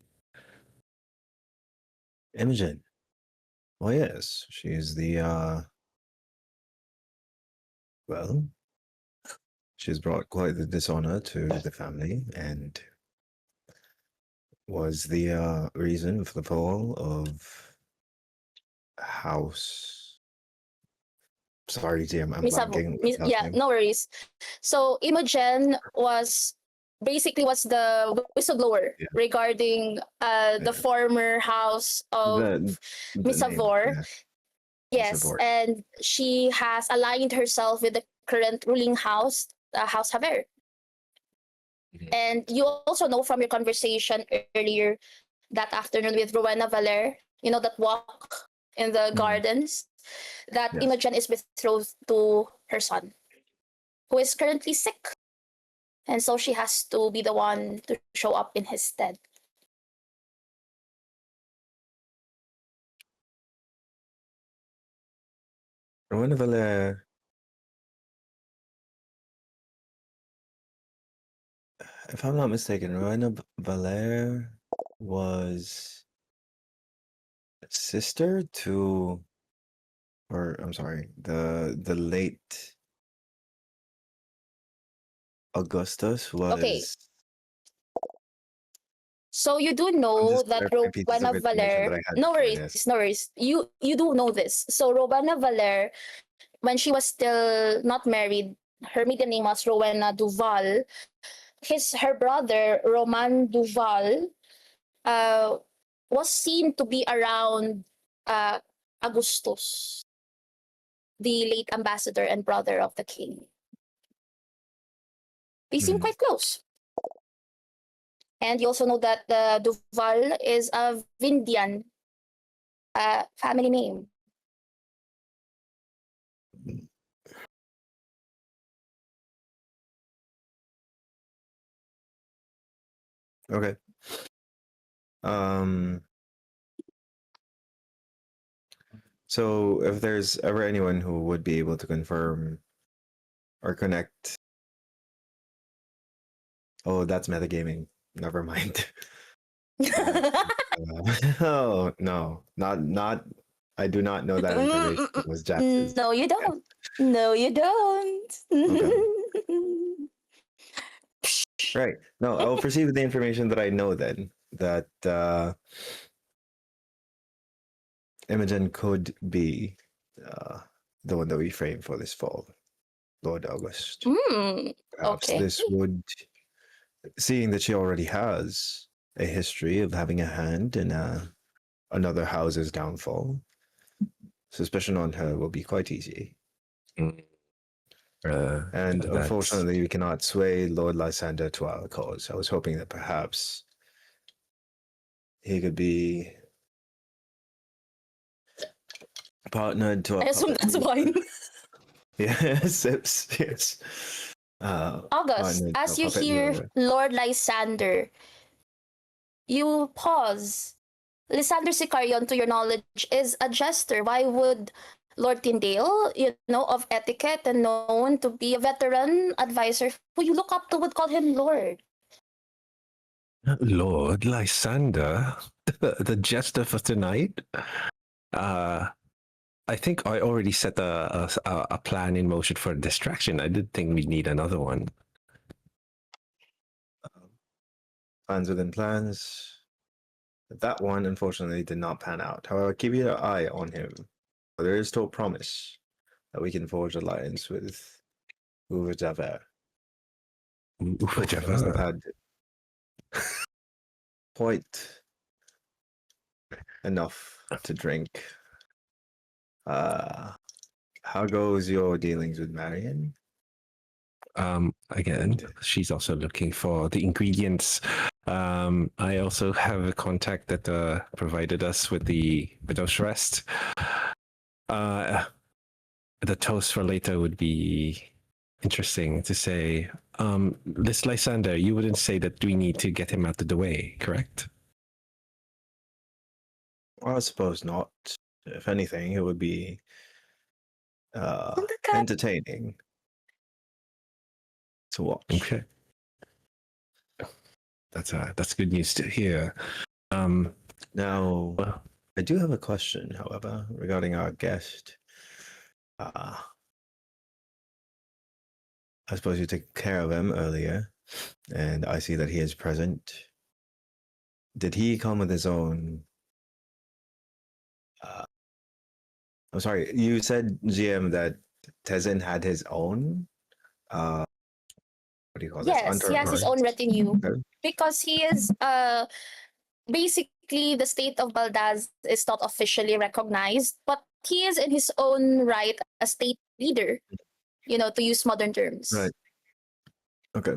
Imogen. Well, yes, she is the, well, she's brought quite the dishonor to the family and was the reason for the fall of House. Sorry, Jim, I'm blanking. last Yeah, name. no worries. So, Imogen was the whistleblower Yeah. regarding the Yeah. former house of The Miss name, Savor. yeah, Yes, Savor. and she has aligned herself with the current ruling house, House Haver. And you also know from your conversation earlier that afternoon with Rowena Valer, that walk in the gardens, that Yes. Imogen is betrothed to her son, who is currently sick. And so she has to be the one to show up in his stead. Rowena, if I'm not mistaken, Rowena Valer was sister to, or I'm sorry, the late Augustus was. Okay. So you do I'm know just that clarifying pieces of Rowena information that Valer, I had no before worries, this. no worries. You do know this. So Rowena Valer, when she was still not married, her maiden name was Rowena Duval. her brother Roman Duval uh, was seen to be around uh, Augustus, the late ambassador and brother of the king. They seem Mhm. quite close. And you also know that the Duval is a Vindian family name. Okay. So if there's ever anyone who would be able to confirm or connect, oh, that's metagaming. Never mind. Oh no, not. I do not know that information. It was Jax's. No, you don't. No, you don't. Okay. Right. No, I'll proceed with the information that I know then. That Imogen could be the one that we frame for this fall, Lord August. Perhaps Okay. this would, seeing that she already has a history of having a hand in another house's downfall, suspicion on her will be quite easy. And That's unfortunately, we cannot sway Lord Lysander to our cause. I was hoping that perhaps he could be partnered to a I assume puppet. that's wine. Yes, yes. August, Partnered to a as you puppet hear maker. Lord Lysander, you pause. Lysander Sicarion, to your knowledge, is a jester. Why would Lord Tyndale, of etiquette and known to be a veteran advisor who you look up to, would call him Lord? Lord Lysander, the jester for tonight. I think I already set a plan in motion for a distraction. I did think we'd need another one. Plans within plans. That one, unfortunately, did not pan out. However, keep your eye on him. There is still promise that we can forge alliance with Uwe Javert. Both of us have had quite enough to drink. How goes your dealings with Marion? Again, she's also looking for the ingredients. I also have a contact that provided us with the widow's rest. The toast for later would be interesting to say. This Lysander, you wouldn't say that we need to get him out of the way, correct? I suppose not. If anything, it would be Okay. entertaining to watch. Okay. That's good news to hear. Now, Well, I do have a question, however, regarding our guest. I suppose you took care of him earlier, and I see that he is present. Did he come with his own? I'm sorry, you said, GM, that Tezin had his own. What do you call this? Yes, he has his Entourage? own retinue Okay. because he is basically the state of Baldaz is not officially recognized, but he is in his own right a state leader, to use modern terms. Right. Okay.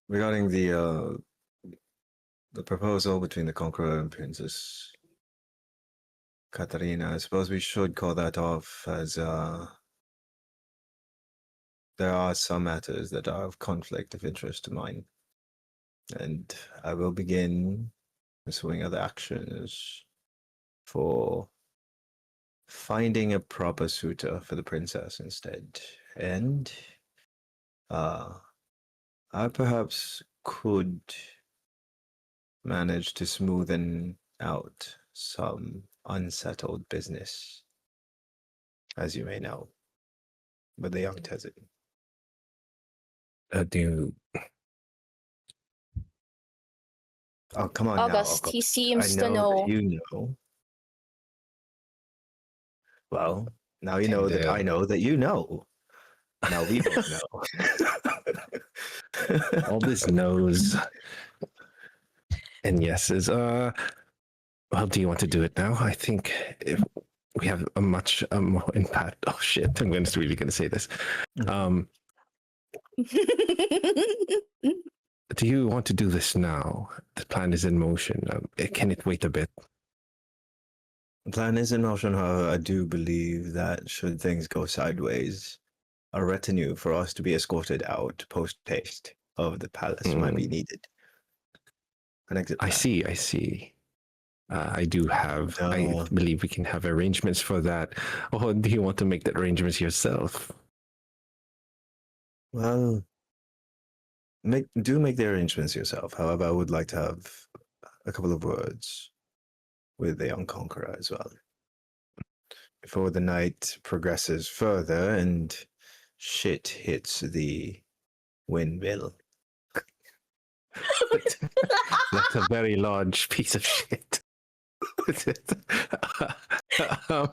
Regarding the proposal between the Conqueror and Princess Katarina, I suppose we should call that off, as there are some matters that are of conflict of interest to mine. And I will begin pursuing other actions for finding a proper suitor for the princess instead. And I perhaps could manage to smoothen out some unsettled business, as you may know, with the young Tezin. do Oh, come on August, now. he I seems to know know. that you know. Well, now you know that I know that you know. Now we don't know. All this knows and yeses. Well, do you want to do it now? I think if we have a much more impact. Oh shit! I'm really going to say this. Um, do you want to do this now? The plan is in motion. Can it wait a bit? The plan is in motion, however, I do believe that should things go sideways, a retinue for us to be escorted out post haste of the palace might be needed. An exit I plan. see. I see. I do have. I believe we can have arrangements for that. Or do you want to make the arrangements yourself? Well, make the arrangements yourself. However, I would like to have a couple of words with the young conqueror as well before the night progresses further and shit hits the windmill. That's a very large piece of shit. um,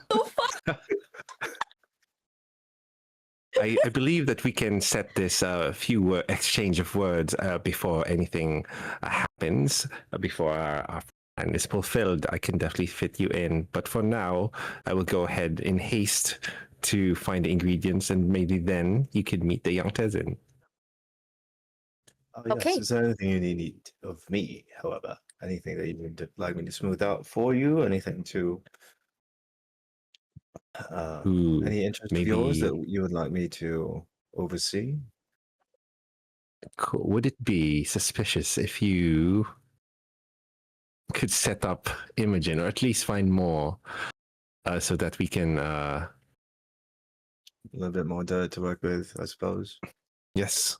I believe that we can set this few exchange of words before anything happens, before our plan is fulfilled. I can definitely fit you in. But for now, I will go ahead in haste to find the ingredients, and maybe then you could meet the young Tezin. Oh, yes. Okay. Is there anything you need of me, however? Anything that you would like me to smooth out for you? Anything to any interest of yours that you would like me to oversee? Cool. Would it be suspicious if you could set up Imogen, or at least find more, so that we can a little bit more dirt to work with, I suppose. Yes.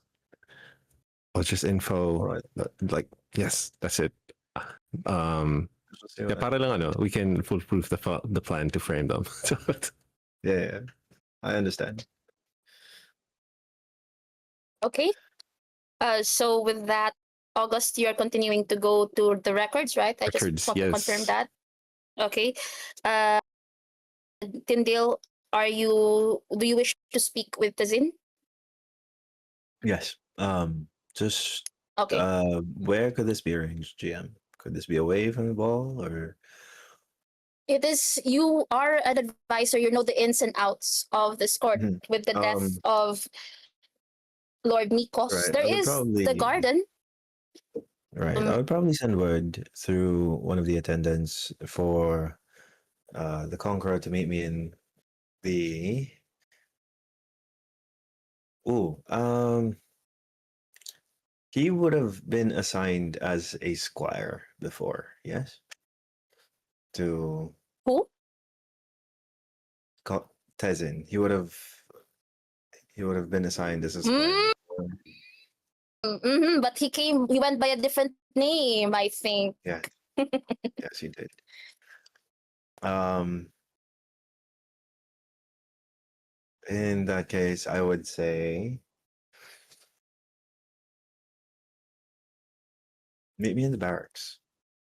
Or just info. All right. Like, yes, that's it. Yeah, para lang ano, we can foolproof the plan to frame them. Yeah, I understand. Okay. So with that, August, you're continuing to go to the records, right? I Records, just want to confirm yes. that. Okay. Tyndale, do you wish to speak with Tazin? Yes. Just Okay. where could this be arranged, GM? Could this be away from the ball, or It is, you are an advisor, you know the ins and outs of this court with the death of Lord Nikos. right, There I would is probably the garden. Right. I would probably send word through one of the attendants for the Conqueror to meet me in the. He would have been assigned as a squire before, yes? To Who? Tezin. He would have been assigned as a squire. But he went by a different name, I think. Yeah. Yes, he did. In that case, I would say meet me in the barracks.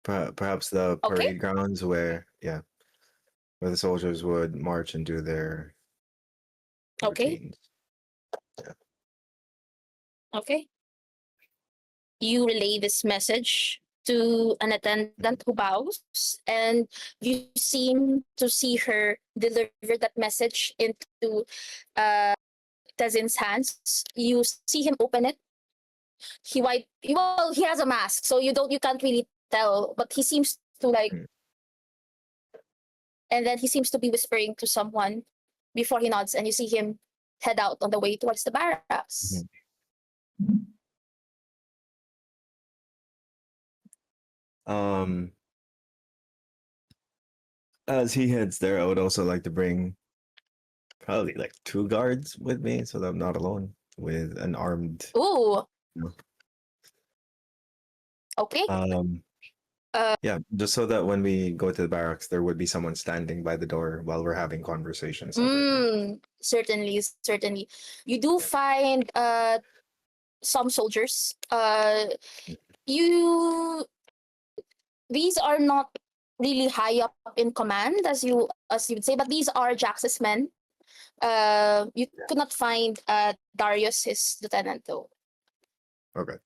Perhaps the parade grounds where the soldiers would march and do their routines. Yeah. Okay. You relay this message to an attendant who bows, and you seem to see her deliver that message into Tezin's hands. You see him open it. He has a mask, so you can't really tell, but he seems to and then he seems to be whispering to someone before he nods, and you see him head out on the way towards the barracks. As he heads there, I would also like to bring probably 2 guards with me so that I'm not alone with an armed. Ooh. Okay. Yeah, just so that when we go to the barracks, there would be someone standing by the door while we're having conversations. Certainly. You do find some soldiers. These are not really high up in command, as you'd say, but these are Jax's men. You could not find Darius, his lieutenant, though. Okay.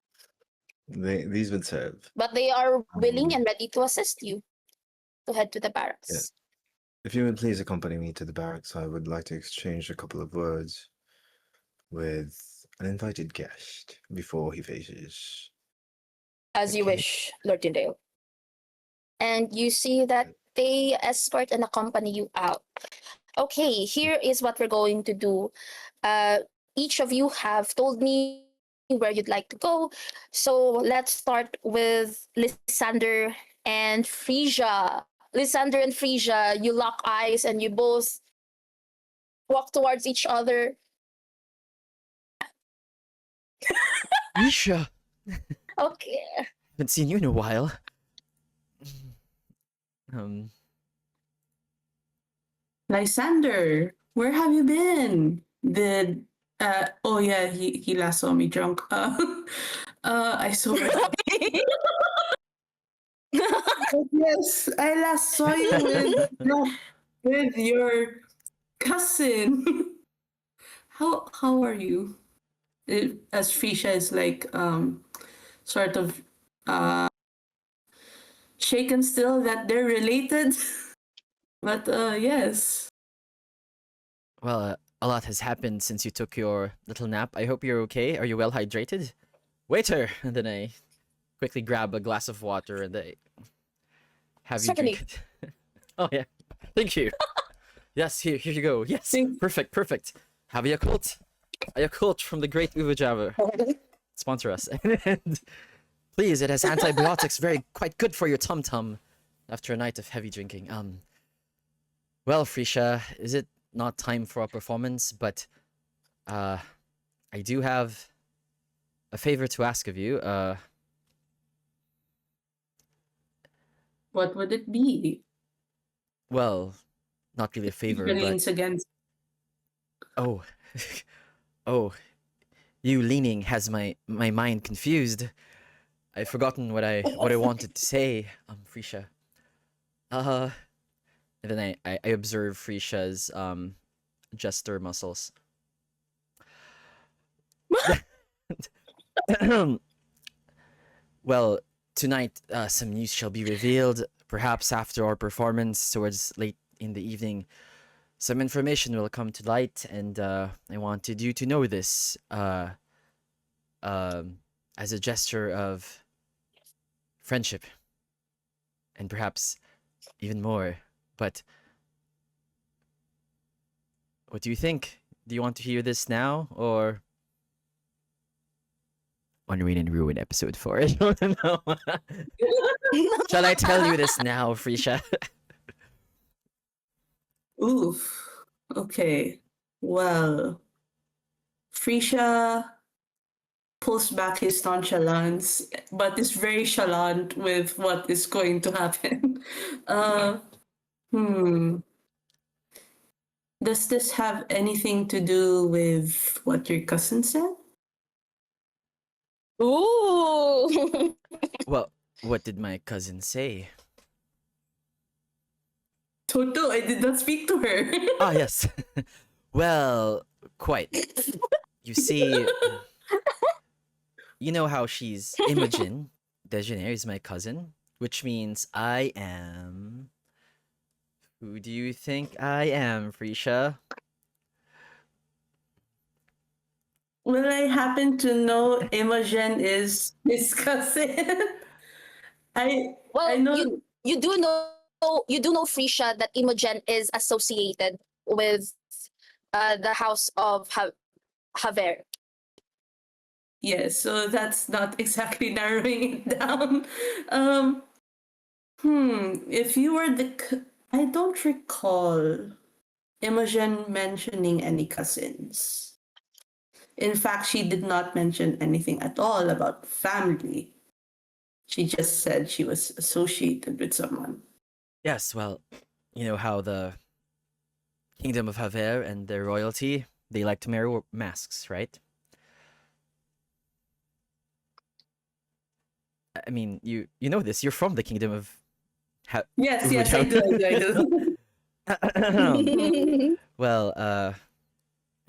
These would serve. But they are willing Um, and ready to assist you to head to the barracks. If you would please accompany me to the barracks, I would like to exchange a couple of words with an invited guest before he faces. As you Okay. wish, Lord Tyndale. And you see that they escort and accompany you out. Okay, here is what we're going to do. Each of you have told me where you'd like to go. So let's start with Lysander and Frisia. Lysander and Frisia, you lock eyes and you both walk towards each other. Risha, Okay. haven't seen you in a while. Um, Lysander, where have you been? Did oh yeah, he last saw me drunk. I saw yes, I last saw you with your cousin. How are you? As Fisha is like sort of shaken still that they're related. But yes. well, a lot has happened since you took your little nap. I hope you're okay. Are you well hydrated? Waiter! And then I quickly grab a glass of water and I have you drink it. Oh yeah, thank you. Yes, here you go. Yes, Thank- perfect. Have a Yakult from the great Uwe Java. Sponsor us. And please, it has antibiotics, quite good for your tum-tum after a night of heavy drinking. Well, Frisha, is it not time for a performance? But I do have a favor to ask of you. What would it be? Well, not really a favor, He but leans against. oh, oh, you leaning has my mind confused. I've forgotten what I wanted to say, Frisha. And then I observe Frisha's gesture muscles. Well, tonight some news shall be revealed. Perhaps after our performance, towards late in the evening, some information will come to light, and I wanted you to know this as a gesture of friendship, and perhaps even more. But what do you think? Do you want to hear this now, or on Rain and Ruin episode 4? I don't know. Shall I tell you this now, Frisha? Oof. Okay. Well, Frisha pulls back his nonchalance, but is very chalant with what is going to happen. Hmm. Does this have anything to do with what your cousin said? Ooh. Well, what did my cousin say? Toto, I did not speak to her. Ah, yes. Well, quite. You see, you know how she's Imogen. Dejaneir is my cousin, which means I am. Who do you think I am, Frisha? Well, I happen to know Imogen is his cousin. Well, I know. you do know Frisha that Imogen is associated with the house of Haver. Yes, so that's not exactly narrowing it down. If you were I don't recall Imogen mentioning any cousins. In fact, she did not mention anything at all about family. She just said she was associated with someone. Yes, well, you know how the Kingdom of Haver and their royalty, they like to wear masks, right? I mean, you know this. You're from the Kingdom of Yes, I do. Well,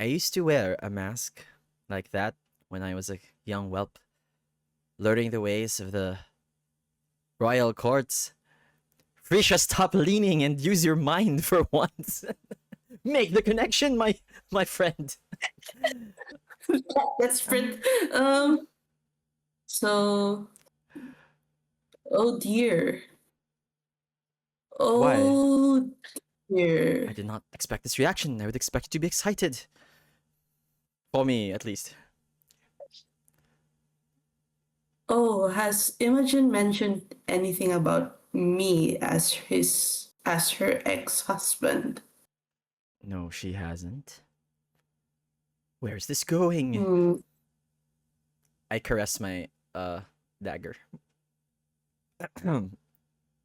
I used to wear a mask like that when I was a young whelp, learning the ways of the royal courts. Frisha, stop leaning and use your mind for once. Make the connection, my friend. That's pretty. So, oh dear. Why? Oh dear. I did not expect this reaction. I would expect you to be excited. For me, at least. Oh, has Imogen mentioned anything about me as her ex-husband? No, she hasn't. Where's this going? Hmm. I caress my dagger.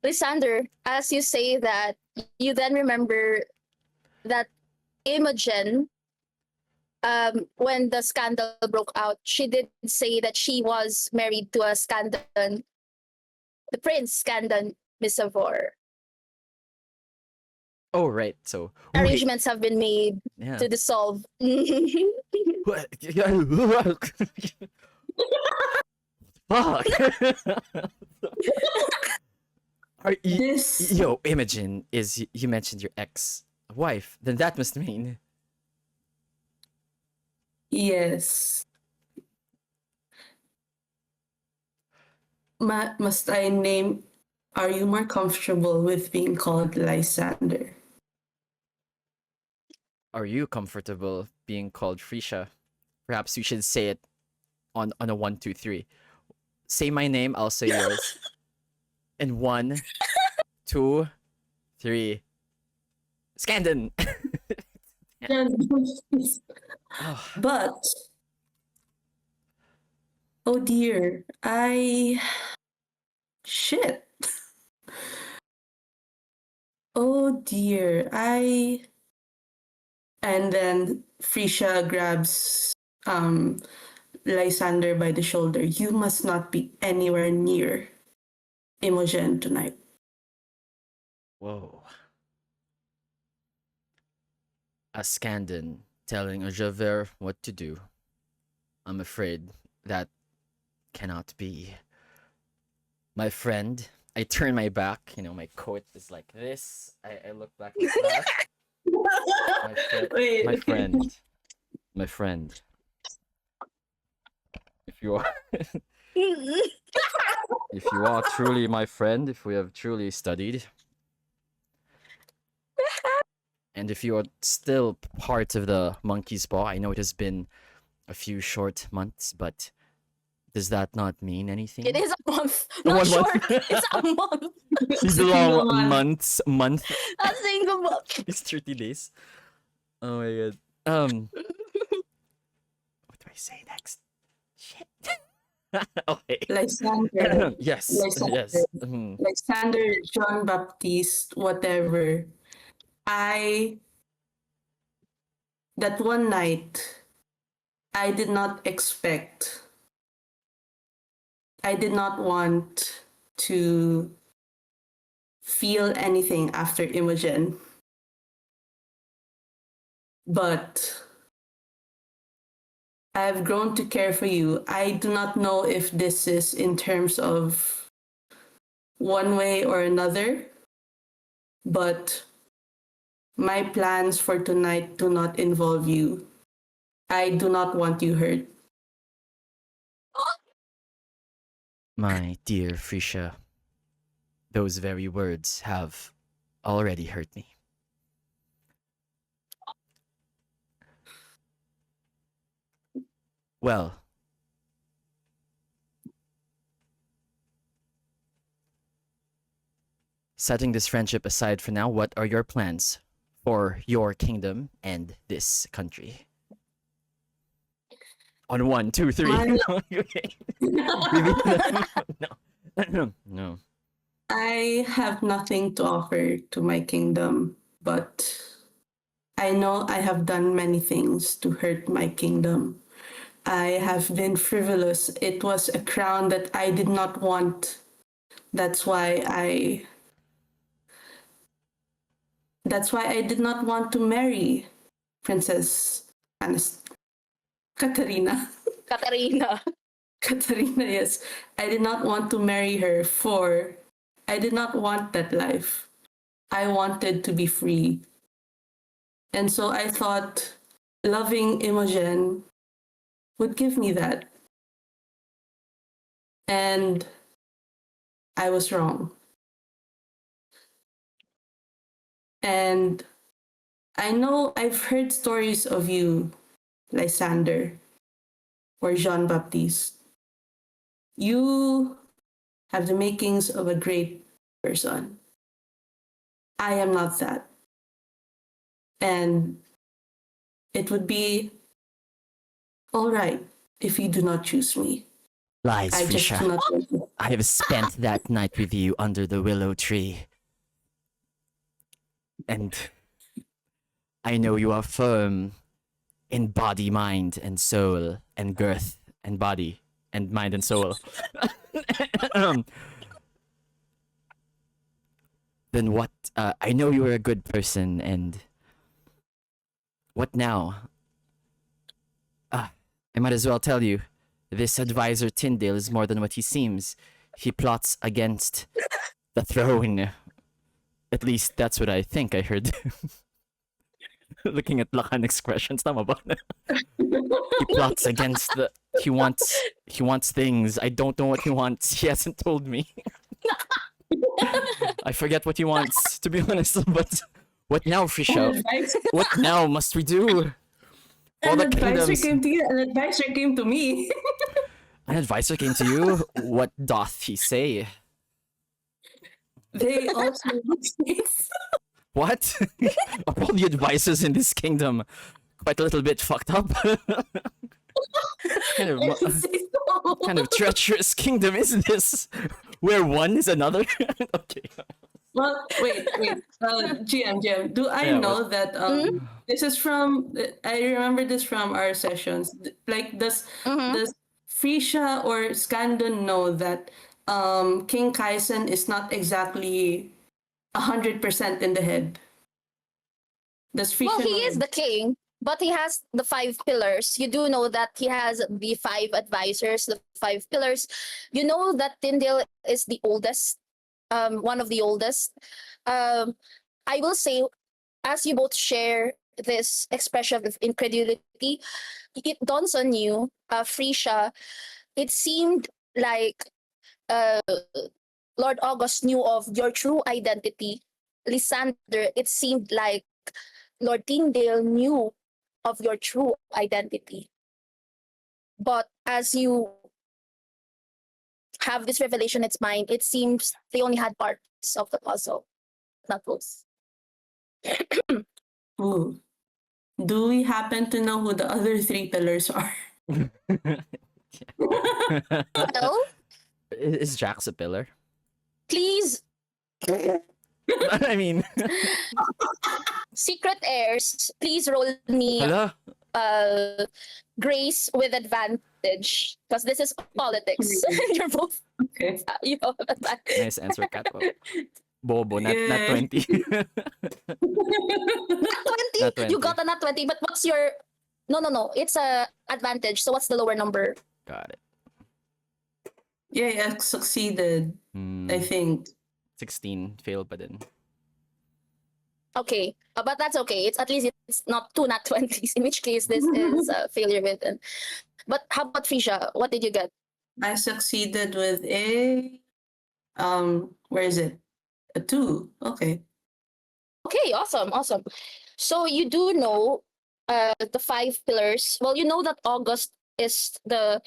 Lysander, as you say that, you then remember that Imogen, when the scandal broke out, she did say that she was married to a Scandan, the Prince Scandan Misavor. Oh, right. So wait. Arrangements have been made Yeah. to dissolve. Fuck. Are you, This yo, Imogen is you mentioned your ex-wife. Then that must mean yes. Must I name? Are you more comfortable with being called Lysander? are you comfortable being called Frisha? Perhaps you should say it on a 1, 2, 3. Say my name, I'll say yours. In 1, 2, 3. Scandon. Oh, But oh dear, shit. Oh dear, and then Frisha grabs Lysander by the shoulder. You must not be anywhere near Imogen tonight. whoa. A Scandon telling a Javert what to do. I'm afraid that cannot be. My friend, I turn my back, my coat is like this. I look back like that. Wait, My friend. If you are if you are truly my friend, if we have truly studied, and if you are still part of the monkey's paw, I know it has been a few short months, but does that not mean anything? It is a month. Not 1 month. short. It's a month. These long month. A single month. It's 30 days. Oh my god. What do I say next? Shit. Okay. Lysander. Yes. Lysander. Yes. Lysander, John Baptiste, whatever. That one night, I did not want to feel anything after Imogen. But I have grown to care for you. I do not know if this is in terms of one way or another, but my plans for tonight do not involve you. I do not want you hurt. My dear Frisha, those very words have already hurt me. Well, setting this friendship aside for now, what are your plans for your kingdom and this country? On 1, 2, 3. No. I have nothing to offer to my kingdom, but I know I have done many things to hurt my kingdom. I have been frivolous. It was a crown that I did not want. That's why I did not want to marry Princess Katarina. Katarina. Katarina, yes. I did not want to marry her for I did not want that life. I wanted to be free. And so I thought loving Imogen would give me that. And I was wrong. And I know I've heard stories of you, Lysander or Jean Baptiste. You have the makings of a great person. I am not that. And it would be all right if you do not choose me. Lies, I just do Frisha. not want to. I have spent that night with you under the willow tree. And I know you are firm in body, mind, and soul, and girth, and body, and mind, and soul. Then what? I know you are a good person, and what now? I might as well tell you, this advisor Tyndale is more than what he seems. He plots against the throne. At least that's what I think I heard. Looking at Lakan expressions, tama ba? He plots against the. He wants things. I don't know what he wants. He hasn't told me. I forget what he wants, to be honest. But what now, Frisha? What now must we do? All An the advisor kingdoms. came to you, an advisor came to me. An advisor came to you. What doth he say? They also What? Are all the advisors in this kingdom quite a little bit fucked up? kind of kind of treacherous kingdom is this? Where one is another? Okay. Well, wait. GM, do I Yeah, know that this is from? I remember this from our sessions. Like, does Frisha or Scandon know that King Kaisen is not exactly 100% in the head? Does Frisha Well, he know is the king, but he has the 5 pillars. You do know that he has the 5 advisors, the 5 pillars. You know that Tyndale is the oldest, one of the oldest. I will say, as you both share this expression of incredulity, it dawns on you, Frisha, it seemed like Lord August knew of your true identity. Lysander, it seemed like Lord Tyndale knew of your true identity. But as you have this revelation in its mind, it seems they only had parts of the puzzle, not both. Ooh. Do we happen to know who the other 3 pillars are? Well, Is Jax a pillar? please, I mean, secret heirs, please roll me hello? grace with advantage, because this is politics. You're both, Okay. you have advantage. Nice answer, Catwell. Bobo, not Yeah. 20. Nat 20? Nat 20. You got a nat 20, but what's your... No. It's a advantage. So what's the lower number? Got it. Yeah, succeeded, I think. 16, failed pa din. Okay, but that's okay. It's at least it's not 2 nat 20s, in which case this is a failure written. But how about Frisha? What did you get? I succeeded with a where is it? A 2. Okay. Okay, awesome. So you do know the 5 pillars. Well, you know that August is the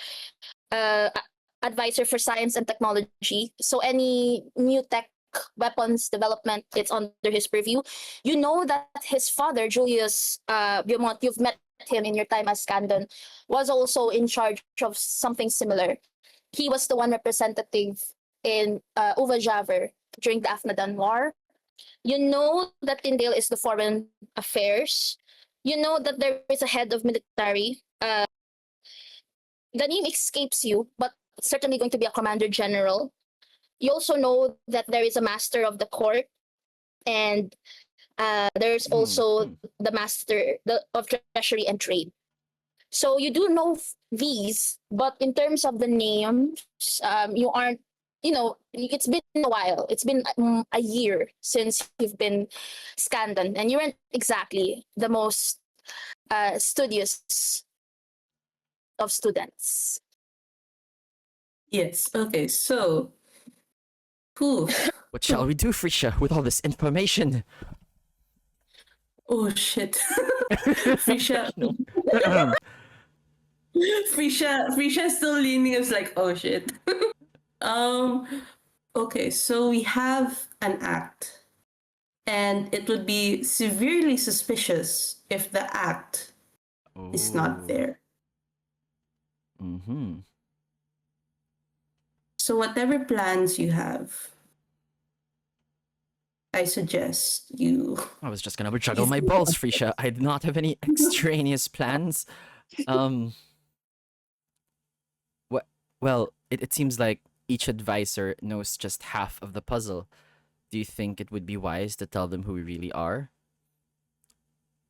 advisor for science and technology. So any new tech weapons development, it's under his purview. You know that his father, Julius Beaumont, you've met him in your time as Scandon, was also in charge of something similar. He was the one representative in Uvajaver during the Afnadan War. You know that Tyndale is the foreign affairs. You know that there is a head of military. The name escapes you, but it's certainly going to be a commander general. You also know that there is a master of the court, and there's also the master of treasury and trade. So you do know these, but in terms of the names, you aren't. It's been a while. It's been a year since you've been Scandon, and you weren't exactly the most studious of students. Yes. Okay. So, whew. What shall we do, Frisha, with all this information? Oh shit. Frisha. Frisha's still leaning. It's like, oh shit. Okay, so we have an act, and it would be severely suspicious if the act is not there. Mm-hmm. So whatever plans you have, I suggest you. I was just gonna juggle my balls, Frisha. I did not have any extraneous plans. Well, it seems like each advisor knows just half of the puzzle. Do you think it would be wise to tell them who we really are?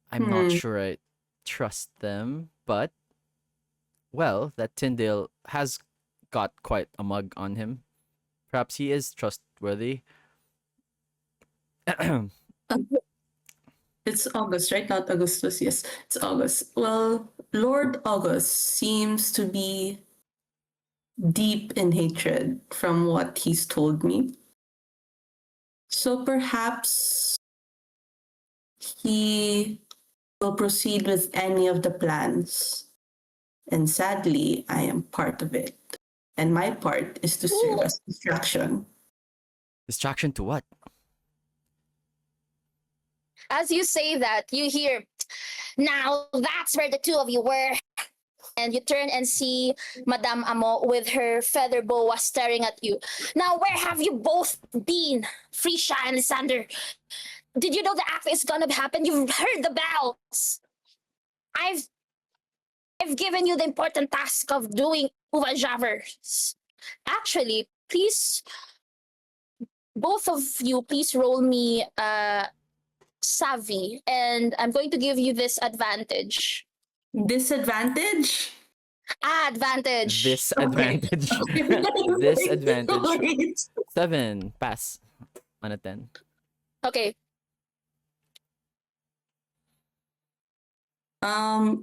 I'm not sure I trust them, but well, that Tyndale has got quite a mug on him. Perhaps he is trustworthy. It's August, right? Not Augustus. Yes, it's August. Well, Lord August seems to be deep in hatred from what he's told me. So perhaps he will proceed with any of the plans. And sadly, I am part of it. And my part is to serve as distraction. Distraction to what? As you say that, you hear, "Now that's where the two of you were." And you turn and see Madame Amo with her feather boa staring at you. "Now, where have you both been, Frisha and Lysander? Did you know the act is gonna happen? You've heard the bells. I've given you the important task of doing Uvajavers. Actually, please, both of you, please roll me savvy, and I'm going to give you this advantage." Disadvantage? Advantage. This advantage. This advantage. 7. Pass. On a 10. Okay.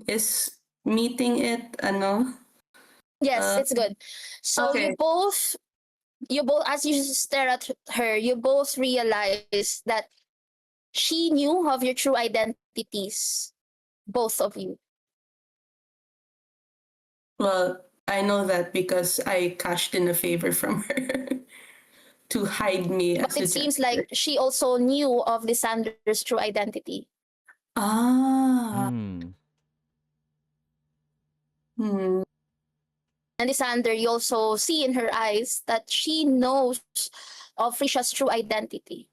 Is meeting it, ano? Yes, it's good. So okay. you both, as you stare at her, you both realize that she knew of your true identities, both of you. Well, I know that because I cashed in a favor from her to hide me as But a it seems jester. like she also knew of Lysander's true identity. Ah. And Lysander, you also see in her eyes that she knows of Frisha's true identity.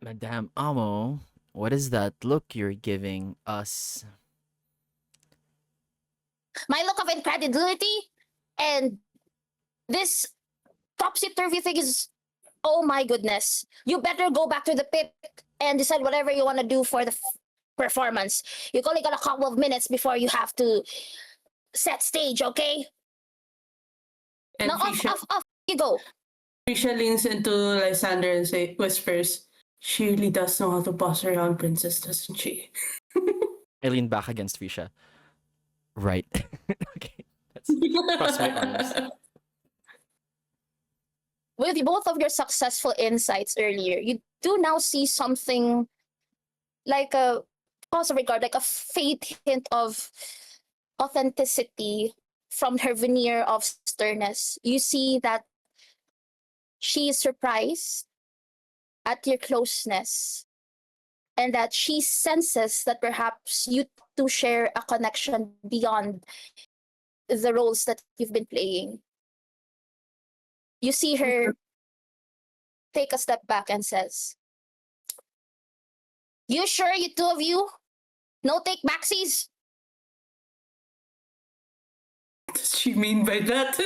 Madame Amo, what is that look you're giving us? My look of incredulity and this topsy-turvy thing is, oh my goodness. You better go back to the pit and decide whatever you want to do for the performance. You only got a couple of minutes before you have to set stage, okay? And Now off you go. Prisha leans into Lysander and whispers, "She really does know how to boss around, princess, doesn't she?" I lean back against Frisha. Right. Okay. Let's cross my arms. With both of your successful insights earlier, you do now see something like a pause of regard, like a faint hint of authenticity from her veneer of sternness. You see that she is surprised at your closeness and that she senses that perhaps you two share a connection beyond the roles that you've been playing. You see her take a step back and says, "You sure, you two of you? No take backsies?" What does she mean by that?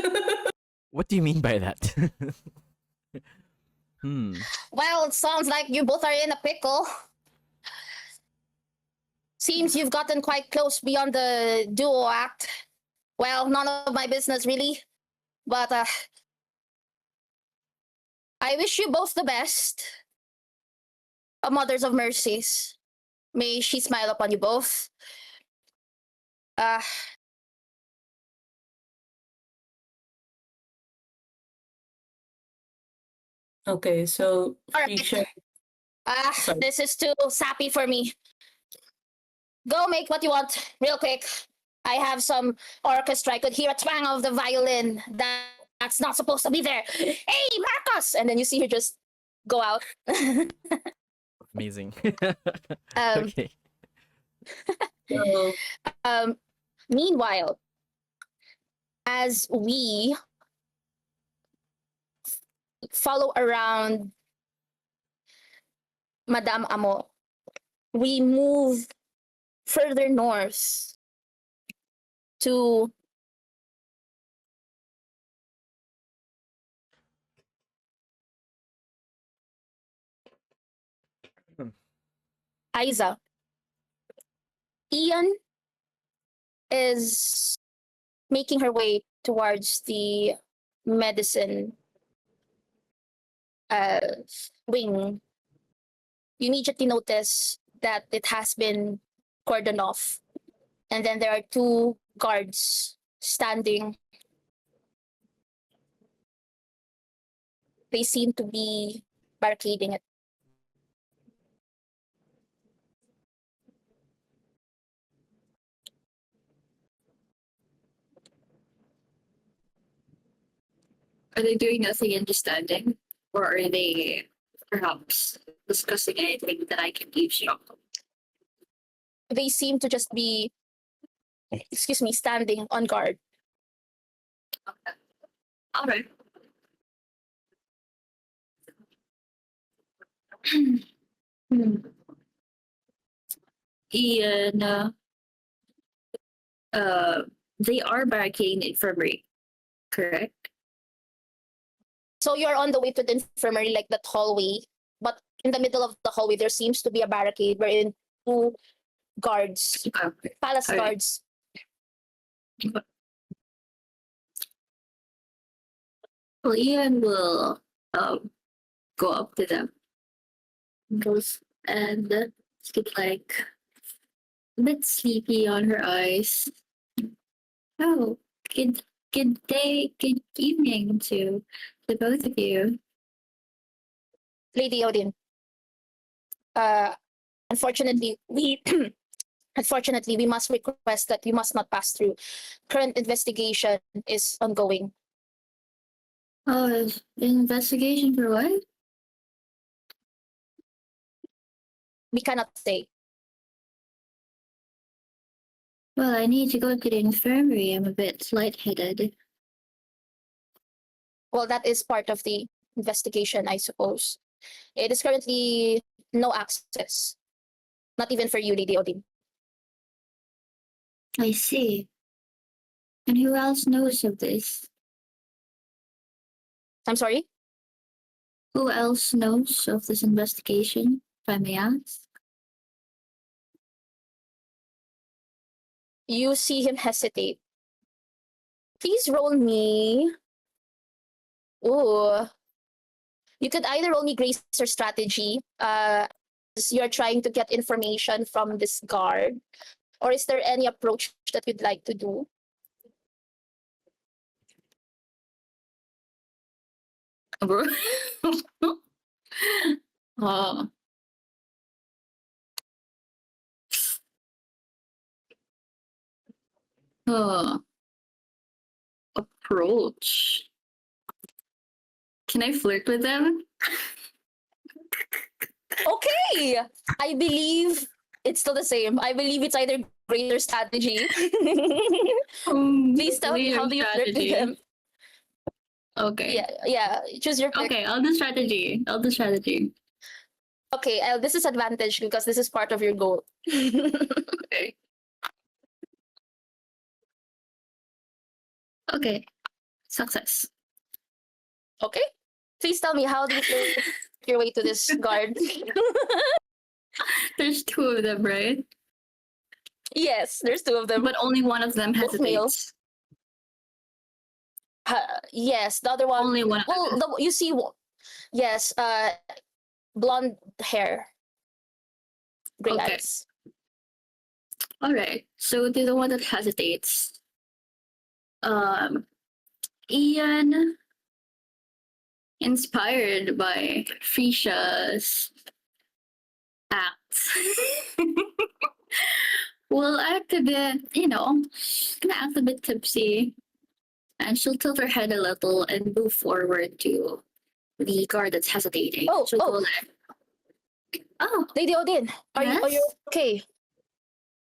What do you mean by that? Well, it sounds like you both are in a pickle. Seems you've gotten quite close beyond the duo act. Well, none of my business really, but I wish you both the best. Mothers of Mercies. May she smile upon you both. Uh, Okay, so All she right. shared. Sorry. This is too sappy for me. Go make what you want, real quick. I have some orchestra. I could hear a twang of the violin. That's not supposed to be there. Hey, Marcus! And then you see her just go out. Amazing. Um, Okay. So, Meanwhile, as we follow around Madame Amo, we move further north to Aiza. Ian is making her way towards the medicine uh, wing. You immediately notice that it has been cordoned off. And then there are two guards standing. They seem to be barricading it. Are they doing nothing and just standing? Or are they perhaps discussing anything that I can eavesdrop? They seem to just be, standing on guard. Okay. All right. Hmm. Ian, they are barricading the infirmary, correct? So you're on the way to the infirmary, like that hallway, but in the middle of the hallway, there seems to be a barricade wherein two guards, Okay. palace All right. guards. Well, Ian will go up to them, goes and get like a bit sleepy on her eyes. Oh, good day, good evening to the both of you. Lady Odin. Unfortunately, we unfortunately we must request that you must not pass through. Current investigation is ongoing. Oh, investigation for what? We cannot say. Well, I need to go to the infirmary. I'm a bit lightheaded. Well, that is part of the investigation, I suppose. It is currently no access. Not even for you, Lady Odin. I see. And who else knows of this? I'm sorry? Who else knows of this investigation, if I may ask? You see him hesitate. Please roll me. Ooh. You could either roll me grace or strategy. You're trying to get information from this guard. Or is there any approach that you'd like to do? Bro. Oh. Oh. Approach. Can I flirt with them? Okay! I believe it's still the same. I believe it's either greater strategy. Please tell me, how do you flirt with strategy. them? Okay. Yeah. Choose your pick. Okay, I'll do strategy. Okay, this is advantage because this is part of your goal. Okay. Okay. Success. Okay. Please tell me, how do you flirt your way to this guard? There's two of them, right? Yes, there's two of them. But only one of them Both male. hesitates. Yes, the other one. Only one of them. Well, you see, yes, blonde hair, gray Okay. eyes. All right. So the one that hesitates. Ian, inspired by Frisha's acts, will act a bit, gonna act a bit tipsy. And she'll tilt her head a little and move forward to the guard that's hesitating. Oh, She'll oh. go like, oh, Lady Odin, are you yes? okay?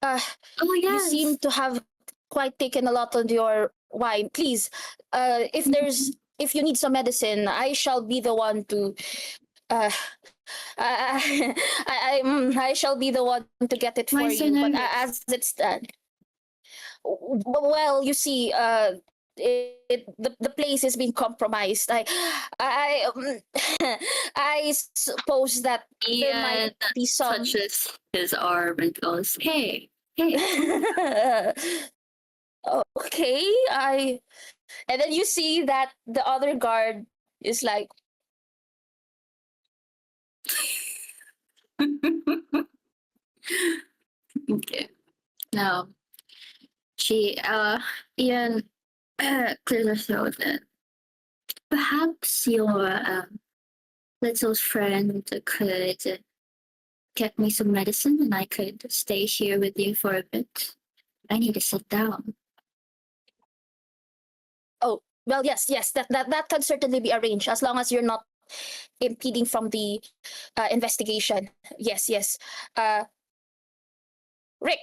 Oh, You yes. seem to have quite taken a lot of your wine. Please, if you need some medicine, I shall be the one to. Uh, I shall be the one to get it for Why so you. But nervous? as it stands, well, you see, the place is being compromised. I suppose that there Ian might be some. touches his arm and goes, hey, hey. Okay, and then you see that the other guard is like, Okay. Now, Ian clears her throat and perhaps your little friend could get me some medicine and I could stay here with you for a bit. I need to sit down. oh, well, yes, that can certainly be arranged as long as you're not impeding from the investigation. Yes. Uh, Rick,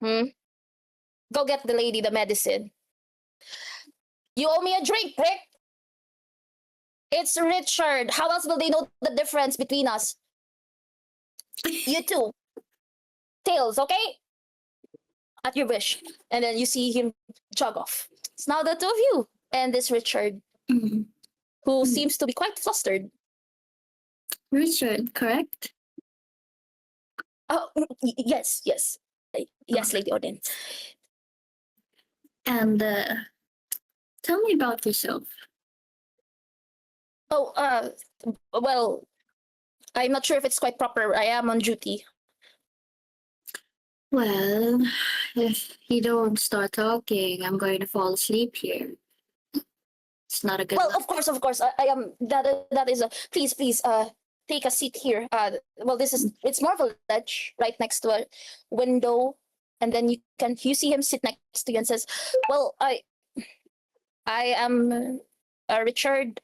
go get the lady the medicine. You owe me a drink, Rick. It's Richard. How else will they know the difference between us? You too. Tails, okay? At your wish. And then you see him jog off. It's now the two of you and this Richard, Mm. who seems to be quite flustered. Richard, correct? Oh, yes. Yes, Lady Odin. And tell me about yourself. Oh, well, I'm not sure if it's quite proper. I am on duty. Well, if you don't start talking, I'm going to fall asleep here. It's not a good Well, look. of course. I am. That is a. Please, take a seat here. Well, it's more of a ledge right next to a window, and then you see him sit next to you and says, "Well, I am Richard.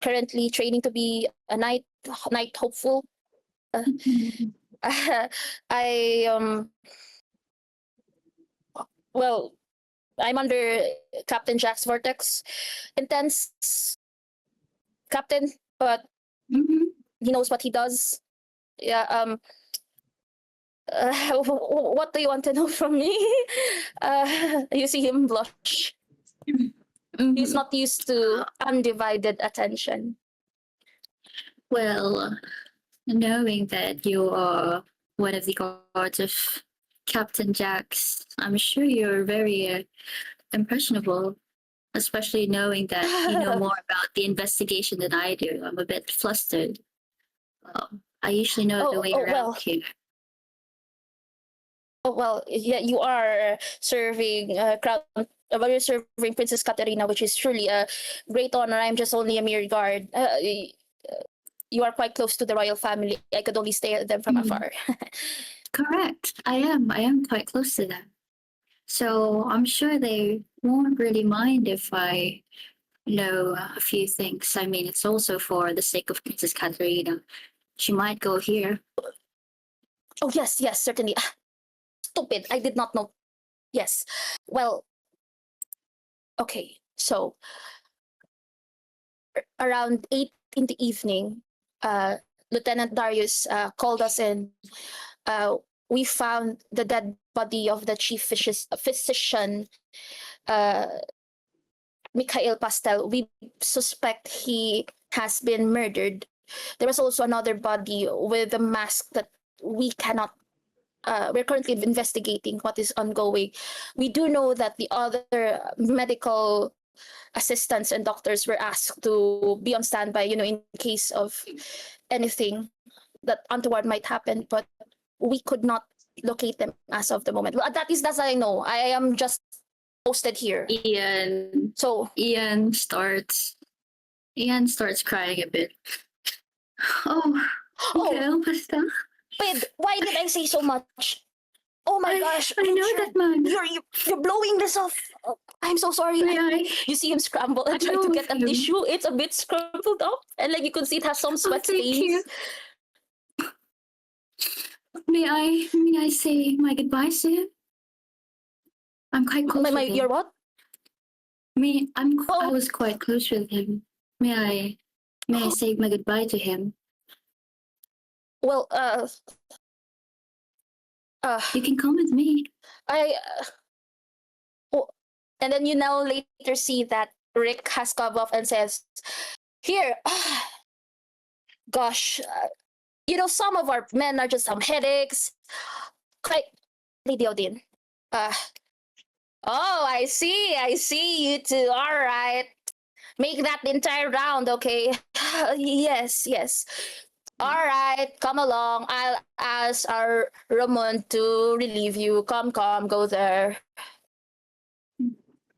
Currently training to be a night hopeful. I well, I'm under Captain Jack's vortex. Intense captain, but Mhm. he knows what he does. Yeah. What do you want to know from me? You see him blush. He's Mhm. not used to undivided attention. Well, knowing that you are one of the guards of Captain Jack's, I'm sure you're very impressionable, especially knowing that you know more about the investigation than I do. I'm a bit flustered. I usually know the way around well. here. Oh well, yeah, you are serving crown. Well, you're serving Princess Katerina, which is truly a great honor. I'm just only a mere guard. You are quite close to the royal family. I could only stare at them from afar. Correct. I am. I am quite close to them. So I'm sure they won't really mind if I know a few things. I mean, it's also for the sake of Princess Katerina. She might go here. Oh yes, certainly. Stupid! I did not know. Yes. Well. Okay. So around 8 in the evening, Lieutenant Darius called us in. We found the dead body of the chief physician, Mikhail Pastel. We suspect he has been murdered. There was also another body with a mask that we cannot. We're currently investigating what is ongoing. We do know that the other medical assistants and doctors were asked to be on standby, in case of anything that untoward might happen, but we could not locate them as of the moment. Well, that's I know. I am just posted here. So Ian starts crying a bit. Oh, oh, basta. wait, why did I say so much? Oh my gosh, I know Richard, that man. you're blowing this off. Oh, I'm so sorry. May I? You see him scramble and I try to know get a him. tissue. It's a bit scrambled up, and like you can see, it has some sweat thank you. stains. May I say my goodbyes to him? I'm quite close with him. Your what? I was quite close with him. May I say my goodbye to him? Well, You can come with me. and then you now later see that Rick has come up and says, "Here, gosh, some of our men are just some headaches." Like, Lady Odin, oh, I see you two. All right, make that entire round, okay? Yes. All right, come along. I'll ask our Ramon to relieve you. Come, go there.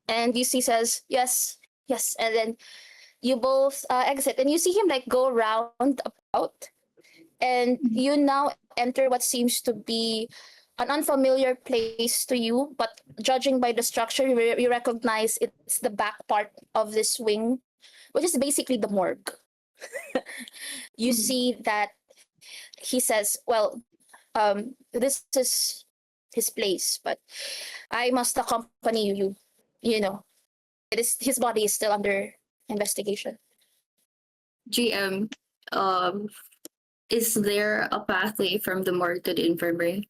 And UC says, yes. And then you both exit. And you see him like go round about. And you now enter what seems to be an unfamiliar place to you. But judging by the structure, you recognize it's the back part of this wing, which is basically the morgue. You see that he says, well, this is his place, but I must accompany you. It is his body is still under investigation. GM, is there a pathway from the morgue to the infirmary?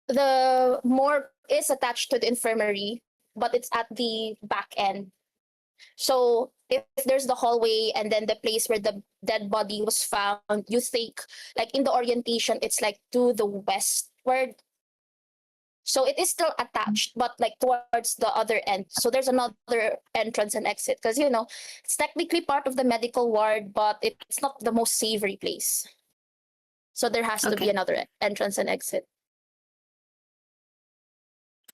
The morgue is attached to the infirmary, but it's at the back end. So if there's the hallway and then the place where the dead body was found, you think like in the orientation, it's like to the westward. So it is still attached, but like towards the other end. So there's another entrance and exit because, it's technically part of the medical ward, but it's not the most savory place. So there has to be Okay. another entrance and exit.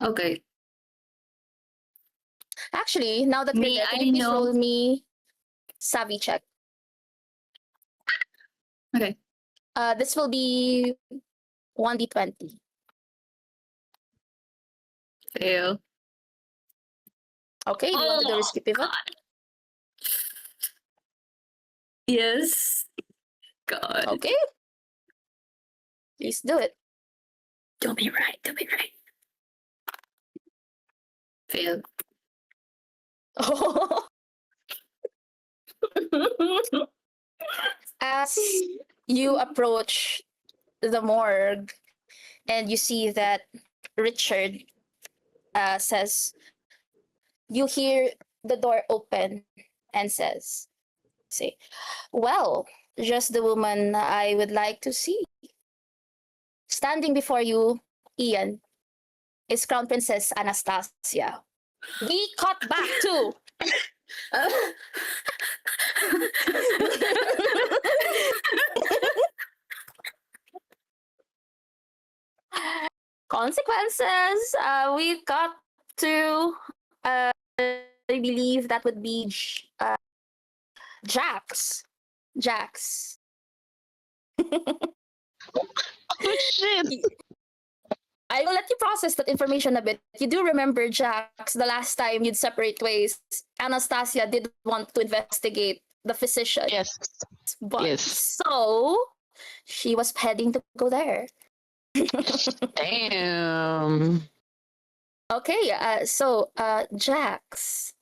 Okay. Actually, now that we're May there, can I you please know- roll me savvy check? Okay. This will be 1d20. Fail. Okay, do you want to do a risky pivot? God. Yes. God. Okay. Please do it. Don't be right. Fail. As you approach the morgue and you see that Richard says, you hear the door open and say, well, just the woman I would like to see. Standing before you, Ian, is Crown Princess Anastasia. We cut back to consequences. We got to, I believe that would be Jax. Oh shit! I will let you process that information a bit. You do remember, Jax, the last time you'd separate ways, Anastasia did want to investigate the physician. Yes. But Yes. so she was heading to go there. Damn. Okay, so Jax,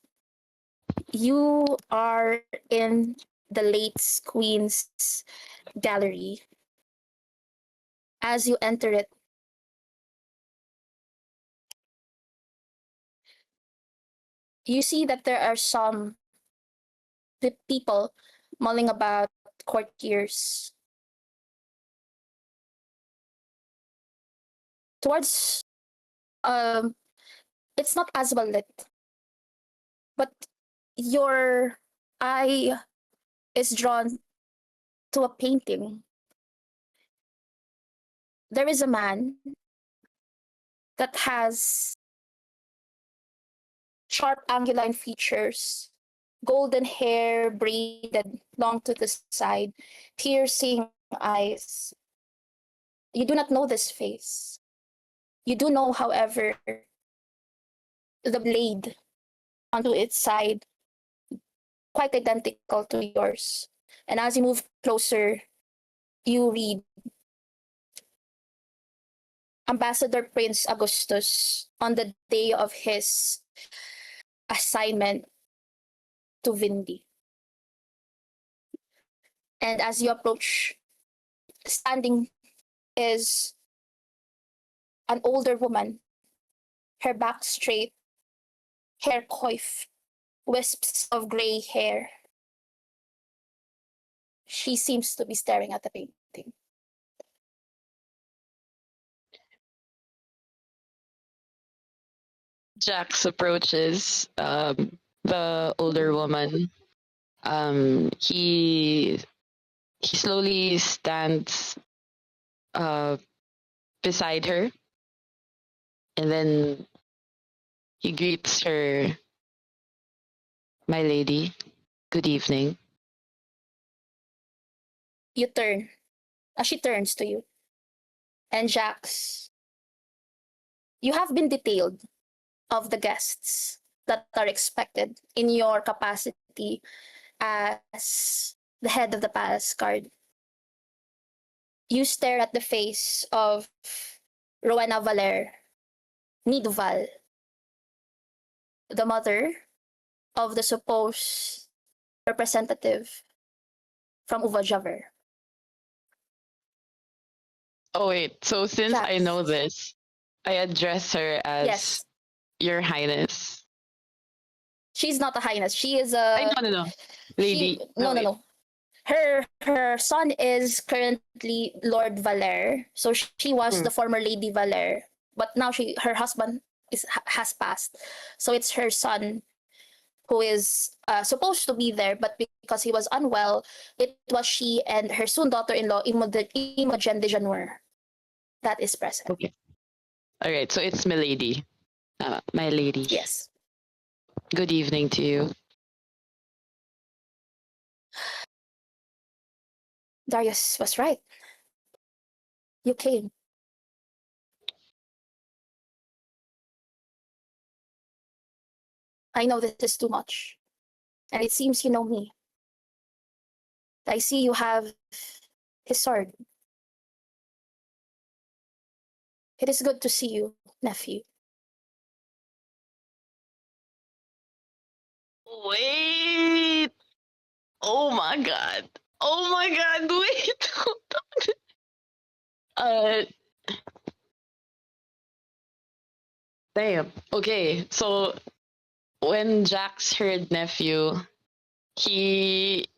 you are in the late Queen's gallery. As you enter it, you see that there are some people mulling about, courtiers. towards it's not as well lit, but your eye is drawn to a painting. There is a man that has sharp anguline features, golden hair braided long to the side, piercing eyes. You do not know this face. You do know, however, the blade onto its side, quite identical to yours. And as you move closer, you read Ambassador Prince Augustus on the day of his assignment to Vindi. And as you approach, standing is an older woman, her back straight, hair coiffed, wisps of gray hair. She seems to be staring at the painting. Jax approaches the older woman. He slowly stands beside her, and then he greets her, "My lady, good evening." You turn, as she turns to you. And Jax, you have been detailed of the guests that are expected in your capacity as the head of the palace guard. You stare at the face of Rowena Valer Niduval, the mother of the supposed representative from Uvajaver. Oh wait, so since I Jax. know this, I address her as Yes, Your Highness. she's not a highness. She is I a no, lady. no, wait. no. Her son is currently Lord Valer. So she was Hmm. the former Lady Valer, but now her husband has passed. So it's her son who is supposed to be there, but because he was unwell, it was she and her soon daughter-in-law Imogen de Januar that is present. Okay. All right, so it's my lady. My lady. Yes. Good evening to you. Darius was right. You came. I know this is too much. And it seems you know me. I see you have his sword. It is good to see you, nephew. Wait. Oh my god. Oh my god. Wait. uh. Damn. Okay. So when Jax heard nephew, he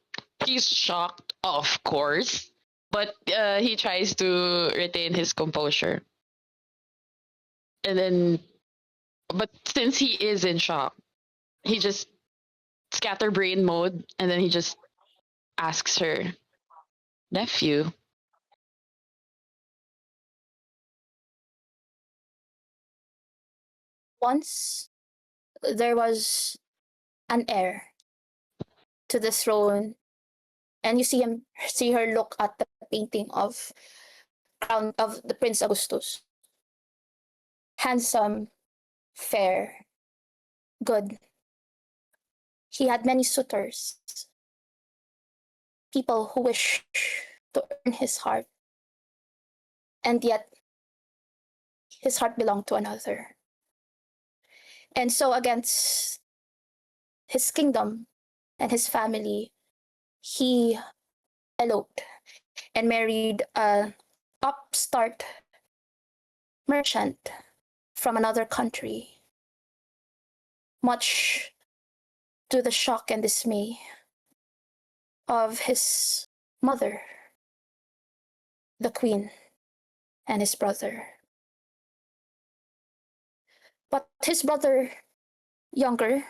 he's shocked, of course, but he tries to retain his composure. And then, but since he is in shock, he just scatterbrain mode, and then he just asks her, "Nephew, Once there was an heir to the throne, and you see her look at the painting of crown of the Prince Augustus. Handsome, fair, good. He had many suitors, people who wish to earn his heart, and yet his heart belonged to another. And so, against his kingdom and his family, he eloped and married an upstart merchant from another country, much to the shock and dismay of his mother, the queen, and his brother. But his brother, younger,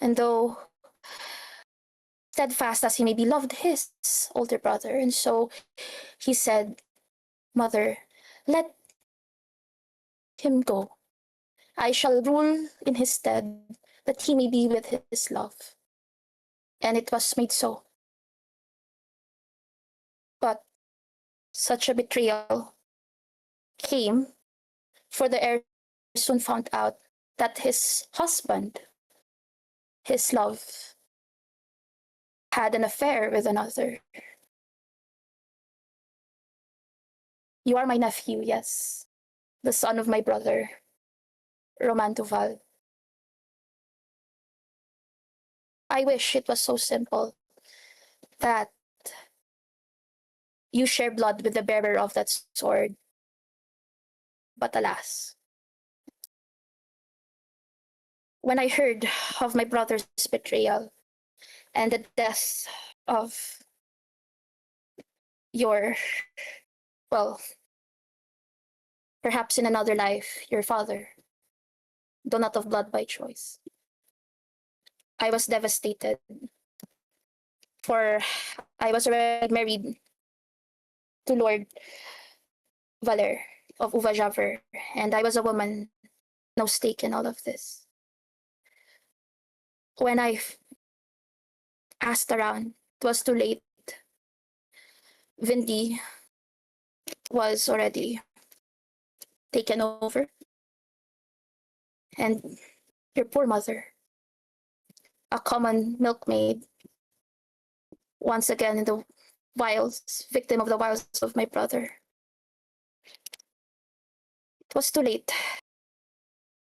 and though steadfast as he may be, loved his older brother. And so he said, Mother, let him go. I shall rule in his stead, that he may be with his love. And it was made so. But such a betrayal came, for the heir soon found out that his husband, his love, had an affair with another. You are my nephew, yes, the son of my brother, Roman Duval. I wish it was so simple that you share blood with the bearer of that sword. But alas, when I heard of my brother's betrayal and the death of your, well, perhaps in another life, your father, though not of blood by choice, I was devastated. For I was already married to Lord Valer of Uvajaver, and I was a woman, no stake in all of this. When I asked around, it was too late. Vindy was already taken over, and your poor mother, a common milkmaid, once again in the wilds, victim of the wilds of my brother. It was too late,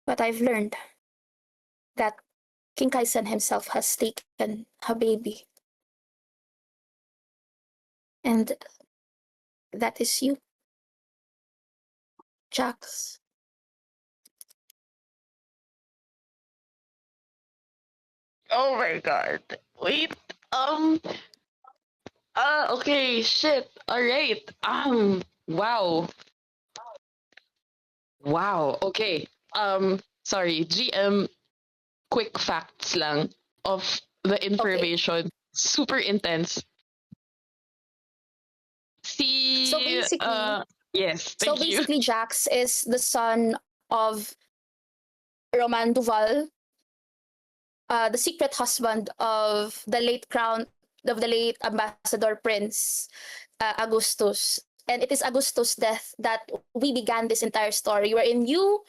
but I've learned that King Kaisen himself has taken a baby. And that is you, Jax. Oh my god. Wait. Okay, shit. Alright. Wow. Wow. Okay. Sorry, GM, quick facts lang of the Okay. information. Super intense. So See, basically, yes, so thank you. basically, Jax is the son of Roman Duval, the secret husband of the late crown of the late ambassador Prince Augustus. And it is Augustus' death that we began this entire story, wherein you,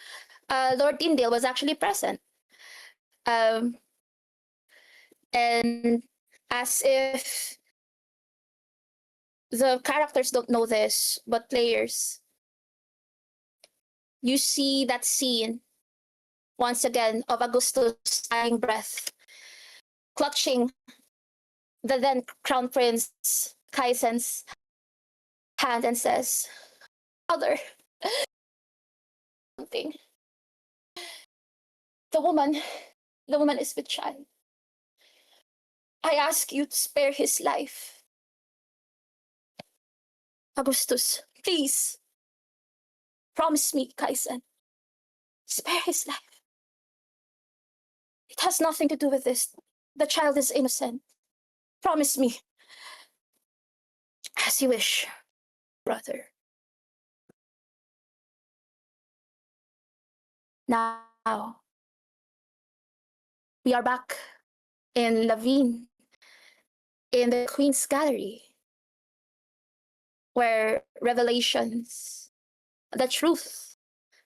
Lord Tyndale, was actually present. Um, and as if the characters don't know this, but players, you see that scene once again of Augustus' dying breath, clutching the then Crown Prince Kaisen's hand and says, Father, something. The woman, the woman is with child. I ask you to spare his life. Augustus, please, promise me, Kaisen, spare his life. It has nothing to do with this. The child is innocent. Promise me. As you wish, brother. Now, we are back in Lavine, in the Queen's Gallery, where revelations, the truth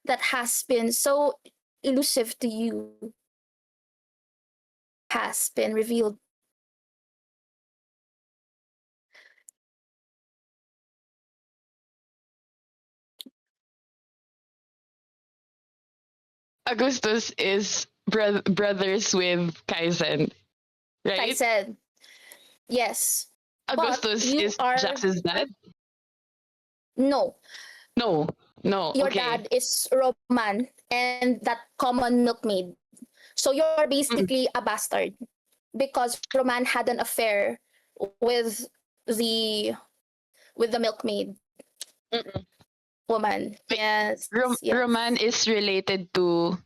that has been so elusive to you, has been revealed. Augustus is brothers with Kaizen, I right? said, yes, but Augustus you is are, Jax's dad? no, No, no, your okay. dad is Roman and that common milkmaid. So you're Mm, basically a bastard because Roman had an affair with the with the milkmaid. mm-mm. woman. Wait, Yes. Yes. Roman is related to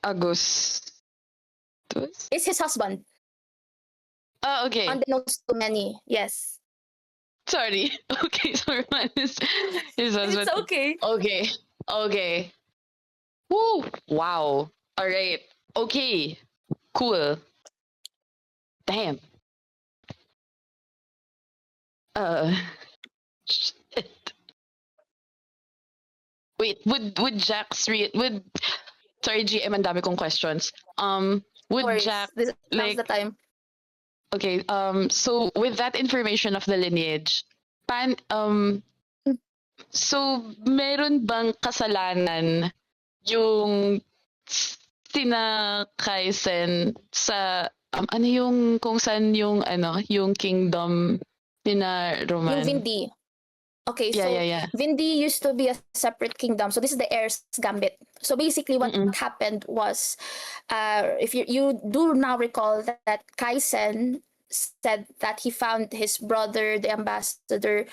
Augustus. Is his husband, Oh, okay. unbeknownst to many. Yes. Sorry. Okay, so Roman is his It's husband. okay. Okay. Okay. Woo! Wow. All right. Okay. Cool. Damn. Uh. Shit. Wait. Would Jack's would sorry GM ang dami kong questions. No Would worries. Jack Now's the like time. okay? So with that information of the lineage, so meron bang kasalanan yung sina Kaisen sa ano yung kung saan yung ano yung kingdom nina Yung Roman? Vindi. Okay, Yeah, so yeah, yeah. Vindi used to be a separate kingdom. So this is the heir's gambit. So basically, what Mm-mm. happened was, if you do now recall that Kaisen said that he found his brother, the ambassador,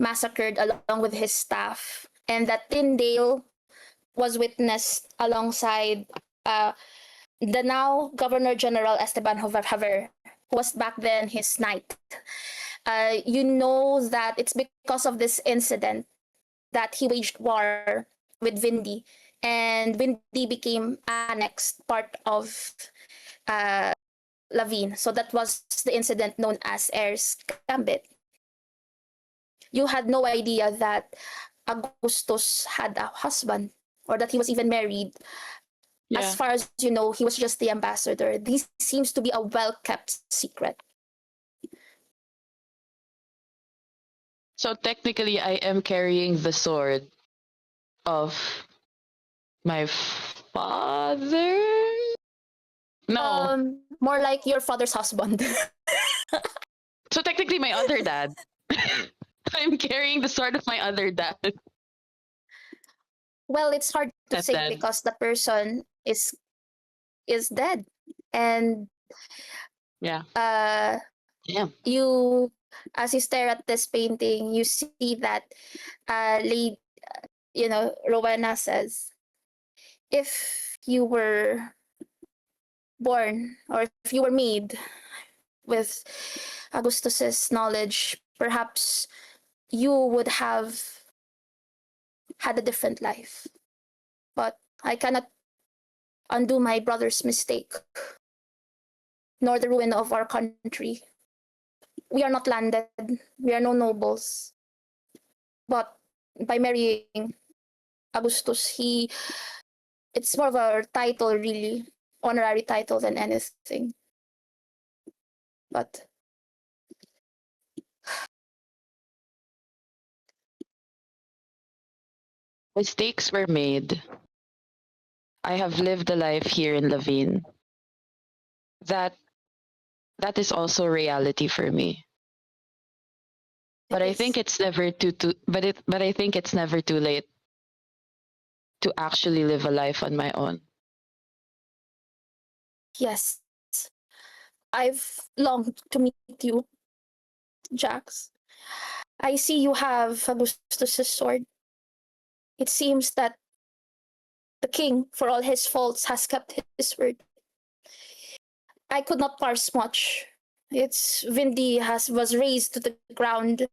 massacred along with his staff, and that Tyndale was witnessed alongside the now Governor General Esteban Haver, who was back then his knight. You know that it's because of this incident that he waged war with Vindi, and Vindi became annexed part of Lavine. So that was the incident known as Heir's Gambit. You had no idea that Augustus had a husband or that he was even married. Yeah. As far as you know, he was just the ambassador. This seems to be a well-kept secret. So technically, I am carrying the sword of my father. No. More like your father's husband. So technically, my other dad. I'm carrying the sword of my other dad. Well, it's hard to That's say dad. because the person is dead, and Yeah. Damn. you, as you stare at this painting, you see that lady, Rowena says, if you were born or if you were made with Augustus's knowledge, perhaps you would have had a different life. But I cannot undo my brother's mistake, nor the ruin of our country. We are not landed, we are no nobles. But by marrying Augustus, it's more of a title, really, honorary title than anything. But Mistakes were made. I have lived a life here in Lavine. That is also reality for me. But I think it's never but I think it's never too late to actually live a life on my own. yes, I've longed to meet you, Jax. I see you have Augustus's sword. It seems that the king, for all his faults, has kept his word. I could not parse much. Its Vindi was razed to the ground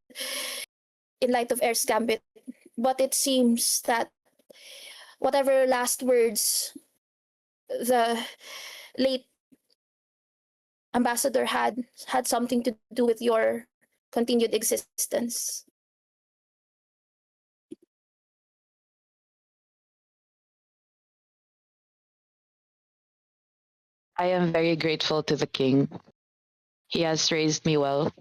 in light of Heir's Gambit, but it seems that whatever last words the late ambassador had something to do with your continued existence. I am very grateful to the king. He has raised me well.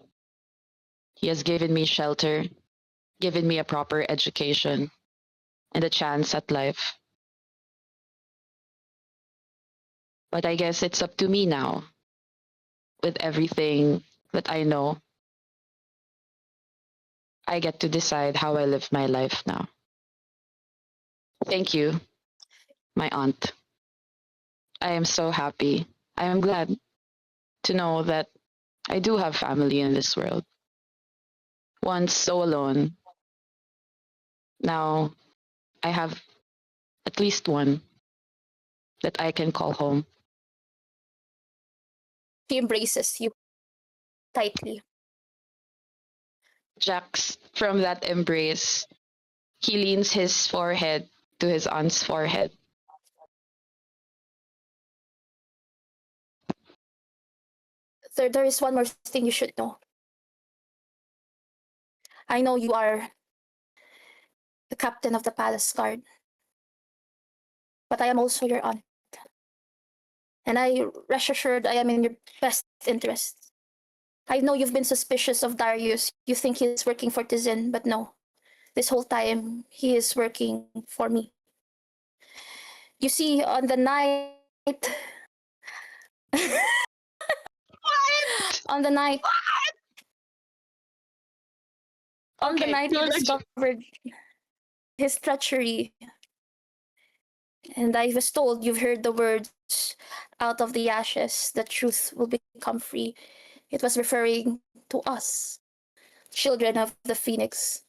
He has given me shelter, given me a proper education, and a chance at life. But I guess it's up to me now, with everything that I know. I get to decide how I live my life now. Thank you, my aunt. I am so happy. I am glad to know that I do have family in this world. Once so alone, Now I have at least one that I can call home. She embraces you tightly. Jax, from that embrace, he leans his forehead to his aunt's forehead. There is one more thing you should know. I know you are the captain of the palace guard, but I am also your aunt. And I rest assured I am in your best interest. I know you've been suspicious of Darius. You think he's working for Tizin, but no. This whole time, he is working for me. You see, on the night. What? on the night. On the Okay, night you discovered his treachery. And I was told you've heard the words, out of the ashes, the truth will become free. It was referring to us, children of the Phoenix.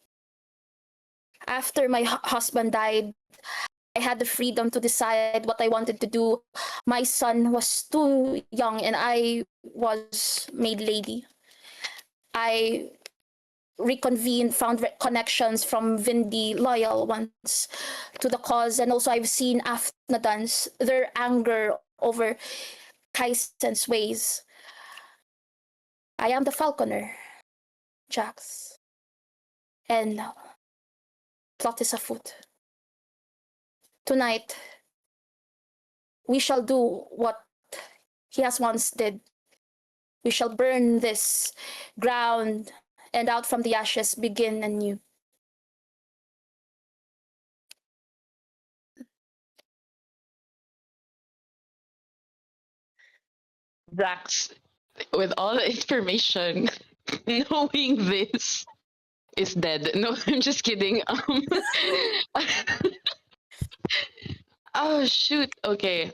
After my husband died, I had the freedom to decide what I wanted to do. My son was too young and I was made lady. I reconvened, found connections from Vindi, loyal ones to the cause. And also I've seen Afnadans, their anger over Kaisen's ways. I am the falconer, Jax. And plot is afoot. Tonight, we shall do what he has once did. We shall burn this ground and out from the ashes begin anew. Jax, with all the information, knowing this is dead. No, I'm just kidding. Oh shoot. Okay.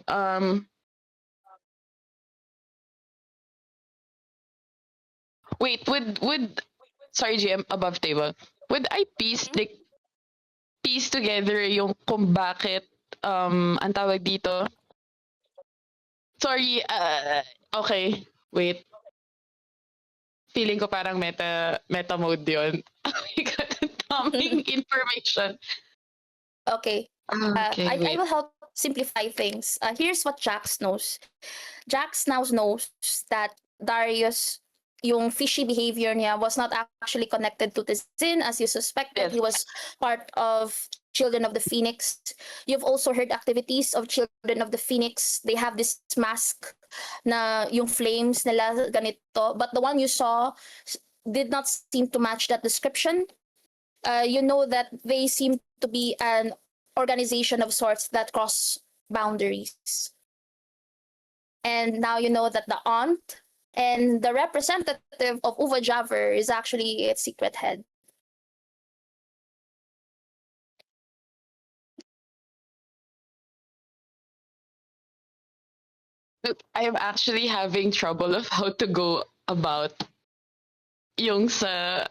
Wait. Would sorry, GM above table. Would I piece together yung kung bakit ang tawag dito? Sorry. Okay. Wait. Feeling ko parang meta mode yon. I got daming information. Okay. Okay, I wait. will help simplify things. Here's what Jax knows. Jax now knows that Darius, yung fishy behavior niya was not actually connected to the Zin as you suspected. Yes. He was part of Children of the Phoenix. You've also heard activities of Children of the Phoenix. They have this mask na yung flames nila ganito. But the one you saw did not seem to match that description. You know that they seem to be an organization of sorts that cross boundaries. And now you know that the aunt and the representative of Uva Javer is actually its secret head. I am actually having trouble of how to go about yung sa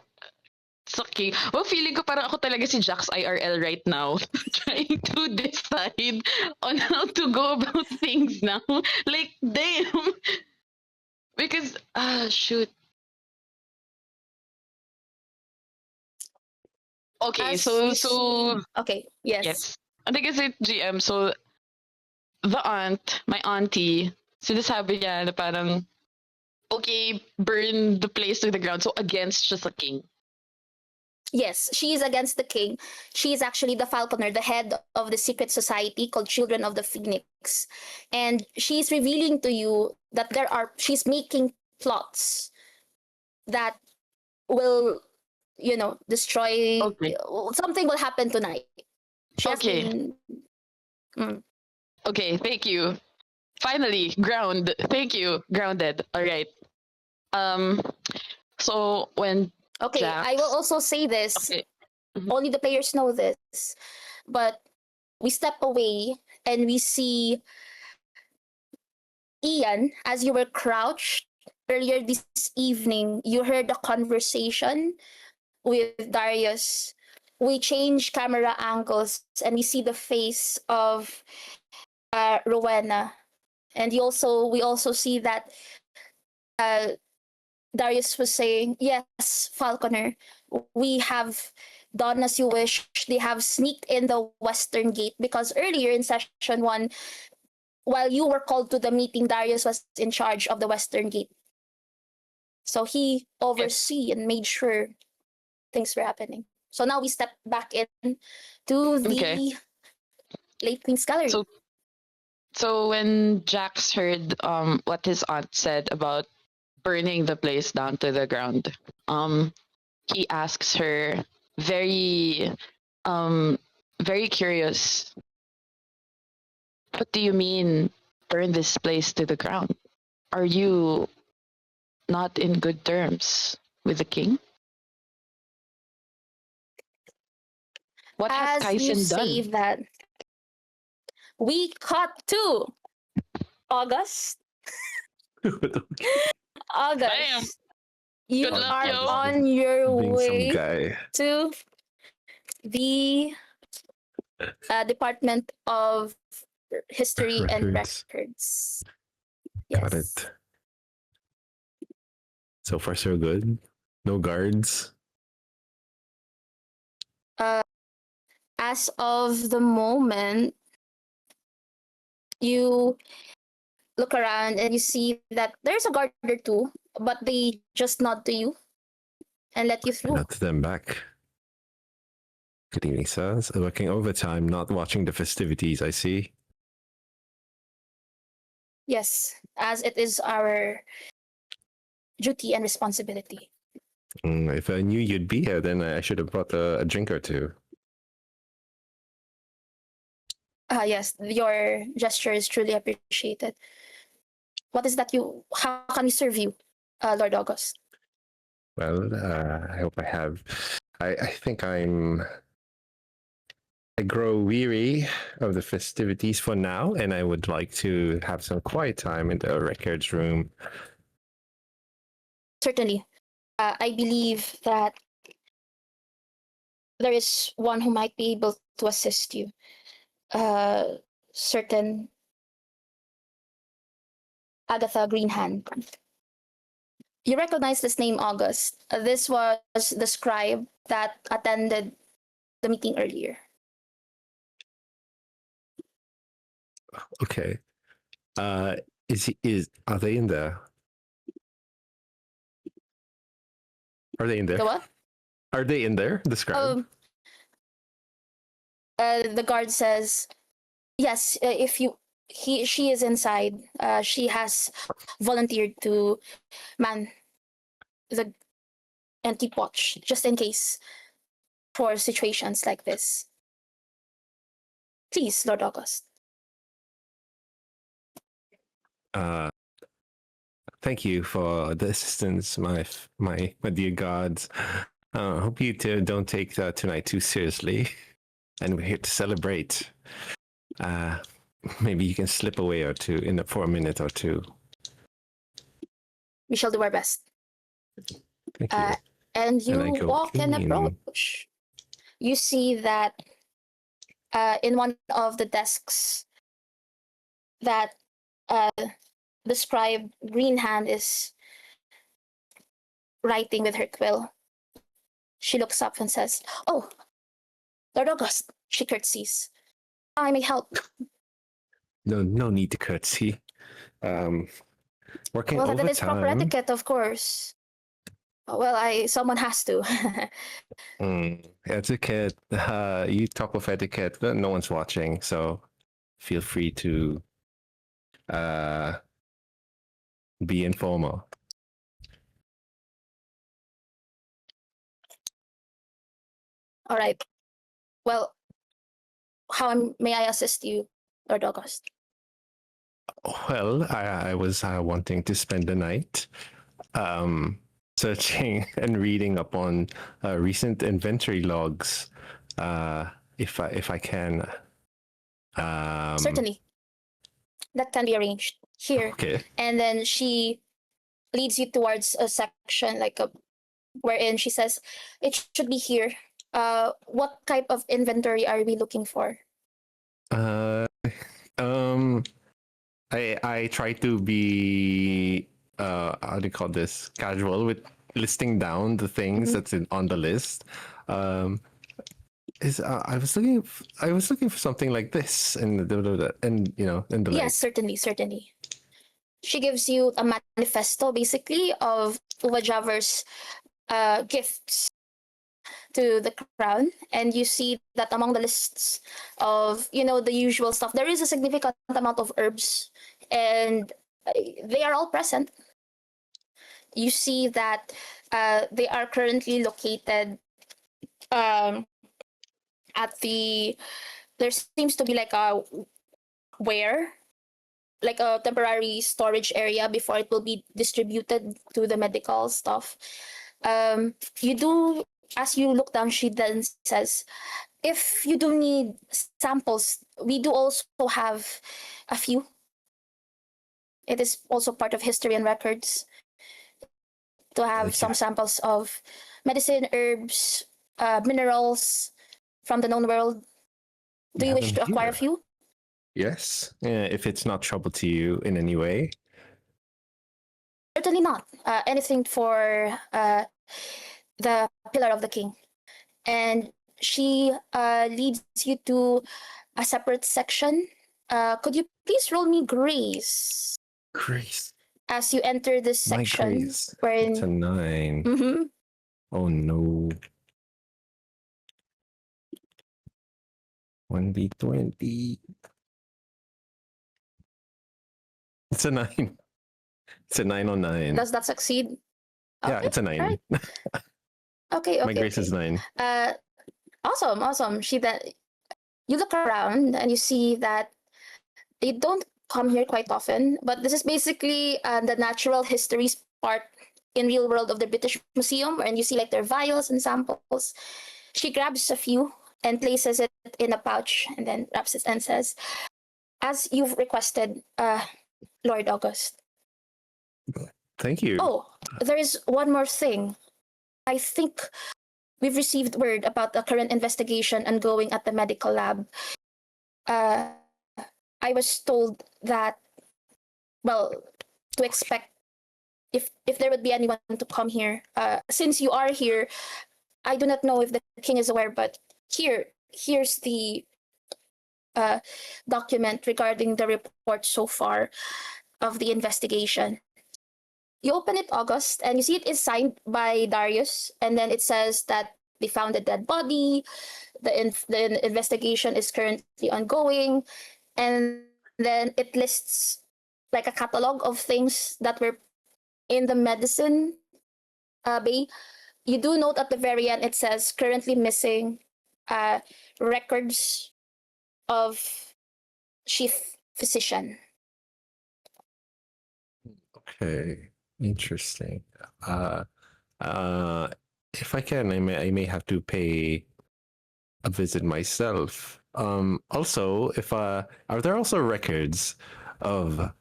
king. Well, feeling ko parang ako talaga si Jax IRL right now. Trying to decide on how to go about things now. Like, damn. Because, shoot. Okay, As so, you so, Okay, yes. yes. I think it's it, GM. So, the aunt, my auntie, sinasabi niya na parang, okay, burn the place to the ground. So, against just a king. Yes, she is against the king. She is actually the falconer, the head of the secret society called Children of the Phoenix. And she's revealing to you that she's making plots that will, destroy. Okay. Something will happen tonight. She has Okay. been. Okay, thank you. Finally, thank you, grounded. All right. So when Okay, Jax, I will also say this. okay. Only the players know this. But we step away and we see Ian, as you were crouched earlier this evening, you heard a conversation with Darius. we change camera angles and we see the face of Rowena, and we also see that uh, Darius was saying, "Yes, Falconer, we have done as you wish. They have sneaked in the western gate because earlier in session one, while you were called to the meeting, Darius was in charge of the western gate. So he oversee and made sure things were happening. So now we step back in to Okay. the late Queen's Gallery. So when Jax heard what his aunt said about burning the place down to the ground, he asks her very very curious, what do you mean burn this place to the ground? Are you not in good terms with the king? What has As you Kaisen say done? that, we cut to August. August, you Good luck, are yo. on your Being some way guy. to the Department of History and Records. Records. Got Yes. it. So far, so good. No guards. As of the moment, you look around and you see that there's a guard or two, but they just nod to you and let you through. Not them back. Good evening, sirs. Working overtime, not watching the festivities, I see. Yes, as it is our duty and responsibility. If I knew you'd be here, then I should have brought a drink or two. Yes, your gesture is truly appreciated. What is that you? How can we serve you, Lord August? Well, I hope I have. I think I grow weary of the festivities for now, and I would like to have some quiet time in the records room. Certainly. I believe that there is one who might be able to assist you. Certain Agatha Greenhand. You recognize this name, August. This was the scribe that attended the meeting earlier. Okay. Are they in there? Are they in there? The what? Are they in there? The scribe? The guard says, yes, if you she is inside. She has volunteered to man the and keep watch just in case for situations like this. Please, Lord August. Thank you for the assistance, my dear gods. Hope you two don't take tonight too seriously, and we're here to celebrate. Maybe you can slip away or two for a minute or two. We shall do our best. Thank you. And you I go, walk and approach. You see that in one of the desks that the scribe Greenhand is writing with her quill. She looks up and says, "Oh, Lord August," she curtsies. "How I may help?" No need to curtsy. Working Well, overtime. that is proper etiquette, of course. Well, someone has to. Etiquette. You talk of etiquette, but no one's watching, so feel free to be informal. All right. Well, how may I assist you, Lord August? Well, I was wanting to spend the night searching and reading upon recent inventory logs, if I can. Certainly. That can be arranged. Here. Okay. And then she leads you towards a section wherein she says, "It should be here. What type of inventory are we looking for? Uh, um, I try to be how do you call this, casual with listing down the things that's on the list. I was looking for something like this and you know and the Yes, certainly, certainly. She gives you a manifesto, basically, of Uvajaver's gifts to the crown, and you see that among the lists of, you know, the usual stuff, there is a significant amount of herbs, and they are all present. You see that they are currently located um, at the. There seems to be like a where, like a temporary storage area before it will be distributed to the medical stuff. You do, as you look down, she then says, if you do need samples, we do also have a few. It is also part of history and records to have some Yeah. samples of medicine, herbs, minerals from the known world. Do you have wish them to acquire a here. few? Yes, if it's not trouble to you in any way. Certainly not. Anything for the Pillar of the King. And she leads you to a separate section. Could you please roll me grace Grace, as you enter this my section? grace. It's Wherein, a 9. Mhm. Oh no. 1d20. It's a 9. It's a 9 on 9. Does that succeed? Yeah, Okay, it's a 9. alright. Okay, My okay, grace okay. is 9. Awesome, awesome. She then, you look around and you see that they don't come here quite often, but this is basically the natural histories part in real world of the British Museum, and you see like their vials and samples. She grabs a few and places it in a pouch and then wraps it and says, as you've requested, Lord August. Thank you. Oh, there is one more thing. I think we've received word about the current investigation ongoing at the medical lab. I was told that, well, to expect if there would be anyone to come here. Since you are here, I do not know if the king is aware, but here's the document regarding the report so far of the investigation. You open it, August, and you see it is signed by Darius, and then it says that they found a dead body. The investigation is currently ongoing, and then it lists like a catalog of things that were in the medicine bay. You do note at the very end it says currently missing records of chief physician. Okay, interesting. If I can, I may have to pay a visit myself. Also, if are there also records of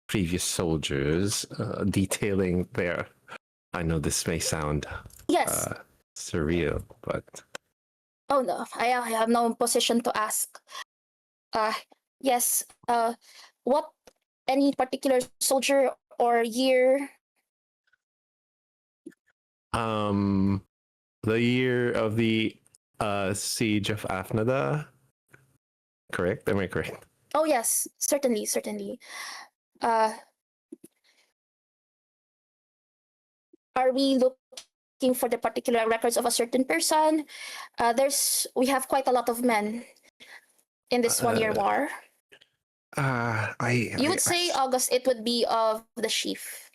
previous soldiers detailing their? I know this may sound Yes. surreal, but Oh no, I have no position to ask. Yes. What, any particular soldier or year? the year of the siege of Afnada. Correct? Am I correct? Oh yes, certainly, certainly. Uh, are we looking for the particular records of a certain person? We have quite a lot of men in this 1 year war. You would say, August, it would be of the chief.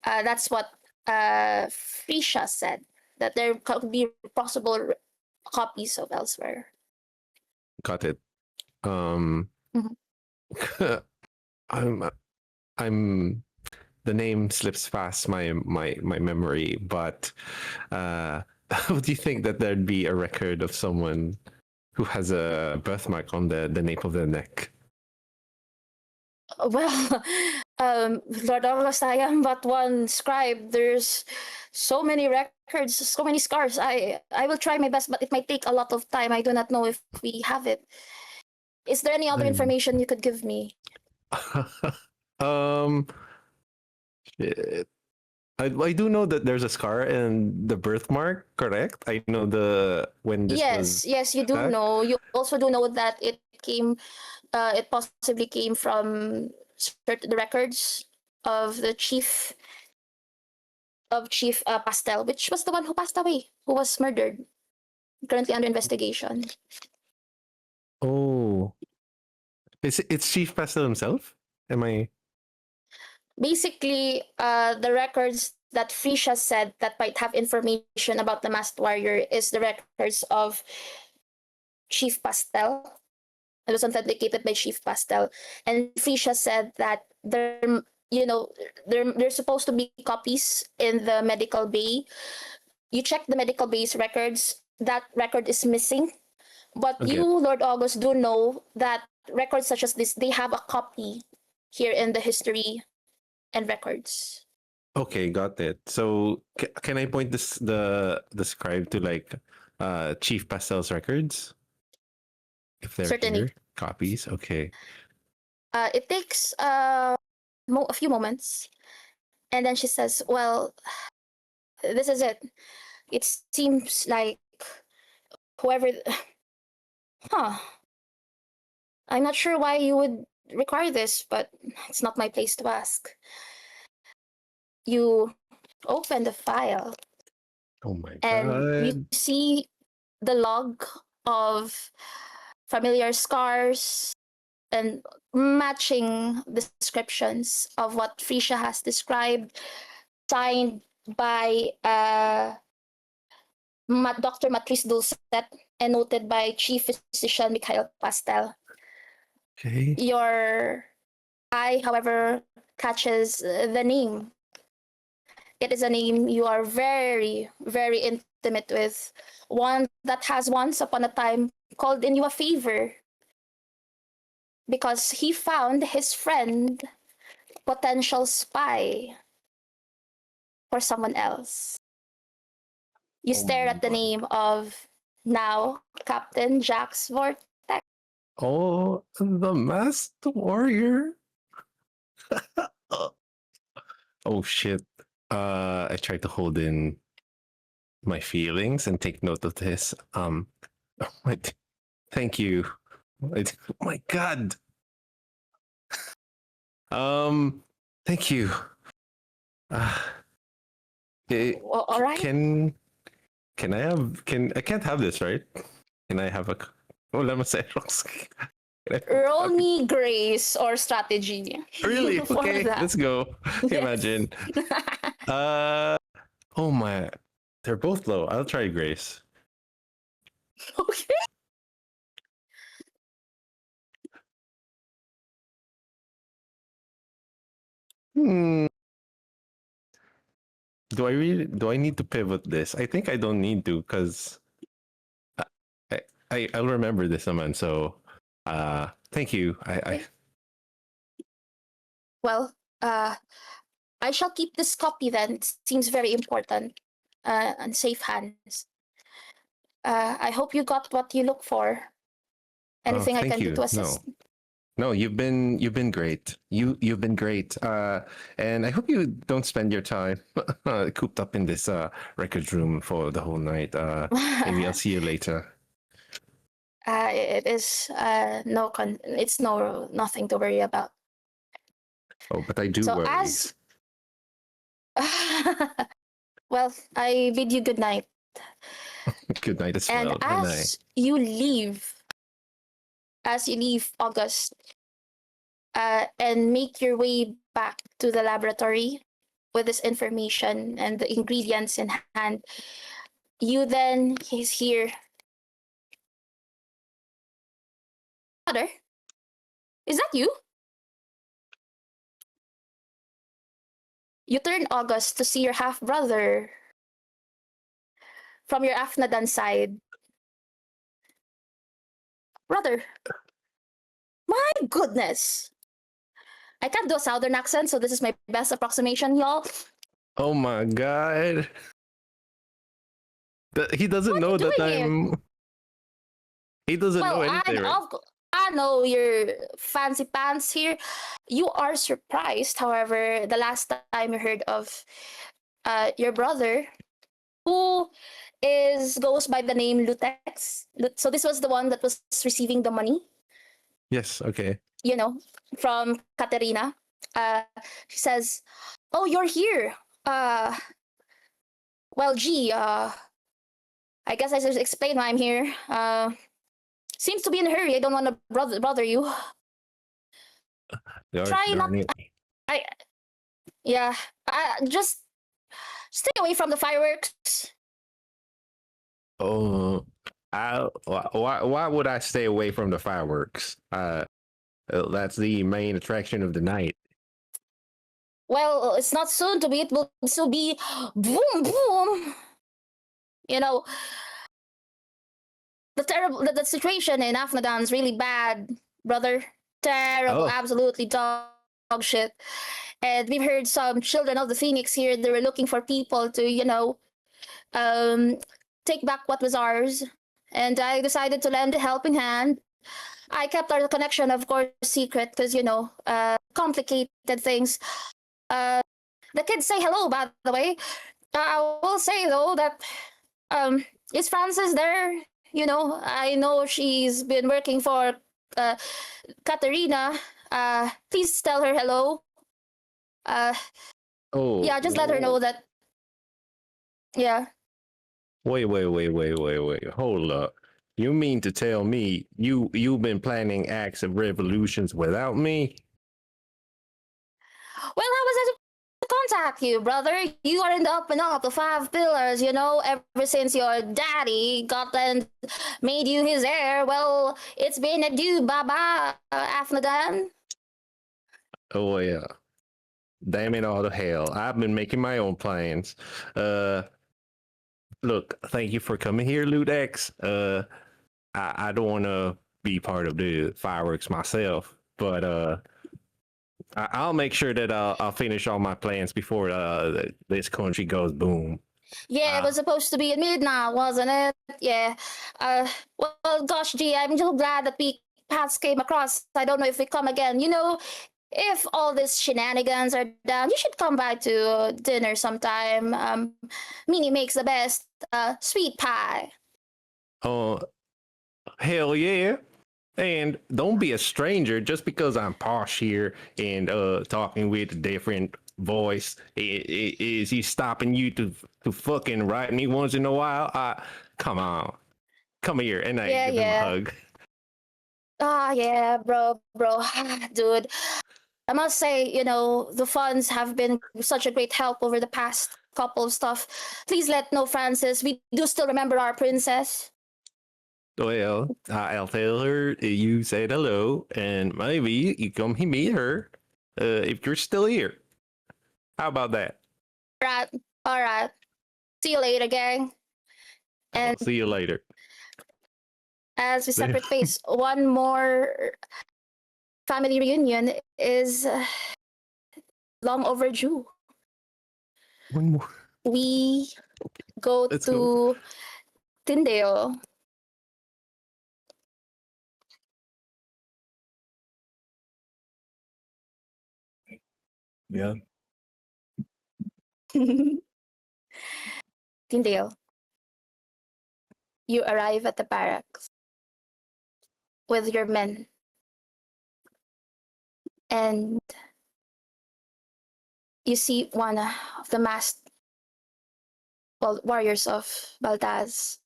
That's what Frisha said, that there could be possible copies of elsewhere. Got it. Mhm. I'm the name slips past my memory, but would you think that there'd be a record of someone who has a birthmark on the nape of their neck? Well, Lord August, I am but one scribe. There's so many records, so many scars. I will try my best, but it might take a lot of time. I do not know if we have it. Is there any other I'm- information you could give me? um, shit. I do know that there's a scar and the birthmark, correct? I know when this was. Yes, you do Huh? know. You also do know that it possibly came from the records of the Chief Pastel, which was the one who passed away, who was murdered, currently under investigation. Oh, it's Chief Pastel himself? Am I? Basically, the records that Frisha said that might have information about the masked warrior is the records of Chief Pastel. It was authenticated by Chief Pastel, and Frisha said that there's supposed to be copies in the medical bay. You check the medical bay's records, that record is missing. But Okay. you, Lord August, do know that records such as this, they have a copy here in the history and records. Okay, got it. So can I point the scribe to like Chief Pastel's records if they're Certainly. here? Copies. Okay. It takes a few moments, and then she says, "Well, this is it. It seems like whoever, huh? I'm not sure why you would require this, but it's not my place to ask." You open the file, Oh my and you god. see the log of familiar scars and matching descriptions of what Frisha has described, signed by Dr. Matrice Dulcet and noted by Chief Physician Mikhail Pastel. Okay. Your eye, however, catches the name. It is a name you are very, very intimate with. One that has once upon a time called in you a favor because he found his friend potential spy for someone else. You Oh stare at the my. name of now Captain Jax Vortex. Oh, the masked warrior. Oh shit. I tried to hold in my feelings and take note of this. Thank you. Oh my god. Thank you. Uh, Well, all right. can I have I can't have this, right? Can I have a oh let me say Roll me grace or strategy. Really? For Okay, that. let's go. Yes. Imagine. Oh my, they're both low. I'll try Grace. Okay. Hmm. Do I need to pivot this? I think I don't need to because I'll remember this man. So thank you. I Well, I shall keep this copy then. It seems very important and safe hands. I hope you got what you look for. Anything I thank can do you. to assist? No, you've been great. You've been great. And I hope you don't spend your time cooped up in this records room for the whole night. Maybe I'll see you later. It is it's nothing to worry about. Oh, but I do So worry. as well, I bid you good night. Good night as And well. Good night. as you leave August, and make your way back to the laboratory with this information and the ingredients in hand, you then hear, "Mother, is that you?" You turn August to see your half brother from your Afnadan side. "Brother, my goodness, I can't do a southern accent, so this is my best approximation, y'all. Oh my god. He doesn't What are know you that doing here? I'm. He doesn't know Well, anything, right? I know your fancy pants here. You are surprised, however, the last time you heard of your brother, who goes by the name Lutex. So this was the one that was receiving the money, Yes. Okay. you know, from Katerina. She says, "Oh, you're here. Uh, well, gee, I guess I should explain why I'm here. Seems to be in a hurry. I don't want to bother you. Gosh Try not. darn it. I Yeah. Just stay away from the fireworks." Oh, why would I stay away from the fireworks? That's the main attraction of the night. Well, it's not soon to be. It will still be boom, boom. You know, the situation in Afghanistan is really bad, brother. Terrible, Oh, absolutely dog shit. And we've heard some children of the Phoenix here. They were looking for people to, um, take back what was ours. And I decided to lend a helping hand. I kept our connection, of course, secret because, complicated things. The kids say hello, by the way. I will say, though, that is Frances there? I know she's been working for uh, Katerina. Please tell her hello. Uh, oh, yeah, just let her know that. Yeah. wait. Hold up. You mean to tell me you've been planning acts of revolutions without me? Well, how was I to contact you, brother? You are in the up and up, the five pillars, ever since your daddy got and made you his heir. Well, it's been adieu, bye-bye, Afghan. Oh yeah. Damn it all to hell. I've been making my own plans. Uh Look, thank you for coming here, Ludex. I don't want to be part of the fireworks myself, but I'll make sure that I'll finish all my plans before this country goes boom. Yeah, it was supposed to be at midnight, wasn't it? Yeah. Well, gosh, gee, I'm so glad that we paths came across. I don't know if we come again. If all these shenanigans are done, you should come by to dinner sometime. Minnie makes the best sweet pie. Oh, hell yeah. And don't be a stranger just because I'm posh here and talking with a different voice. Is he stopping you to fucking write me once in a while? Come on. Come here and I Yeah, give him a yeah. hug. Yeah, bro, dude. I must say, the funds have been such a great help over the past couple of stuff. Please let know, Francis. We do still remember our princess. Well, I'll tell her you said hello, and maybe you come meet her if you're still here. How about that? Right. All right. See you later, gang. I'll And see you later. as we separate ways, one more family reunion is long overdue. One more. We go Let's to go. Tyndale. Yeah. Tyndale. You arrive at the barracks with your men, and you see one of the masked warriors of Baltaz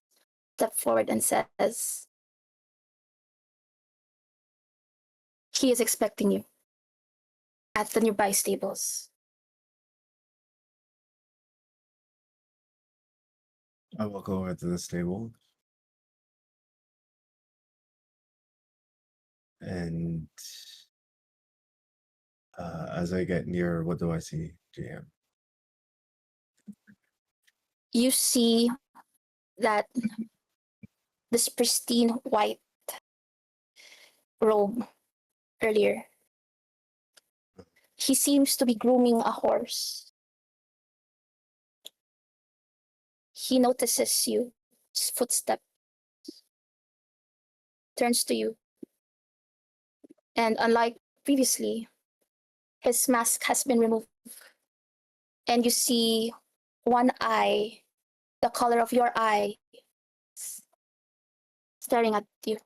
step forward and says, he is expecting you at the nearby stables. I will go into the stable. And as I get near, what do I see, GM? You see that this pristine white robe earlier He seems to be grooming a horse. He notices you, his footstep, turns to you, and unlike previously, his mask has been removed, and you see one eye, the color of your eye, staring at you.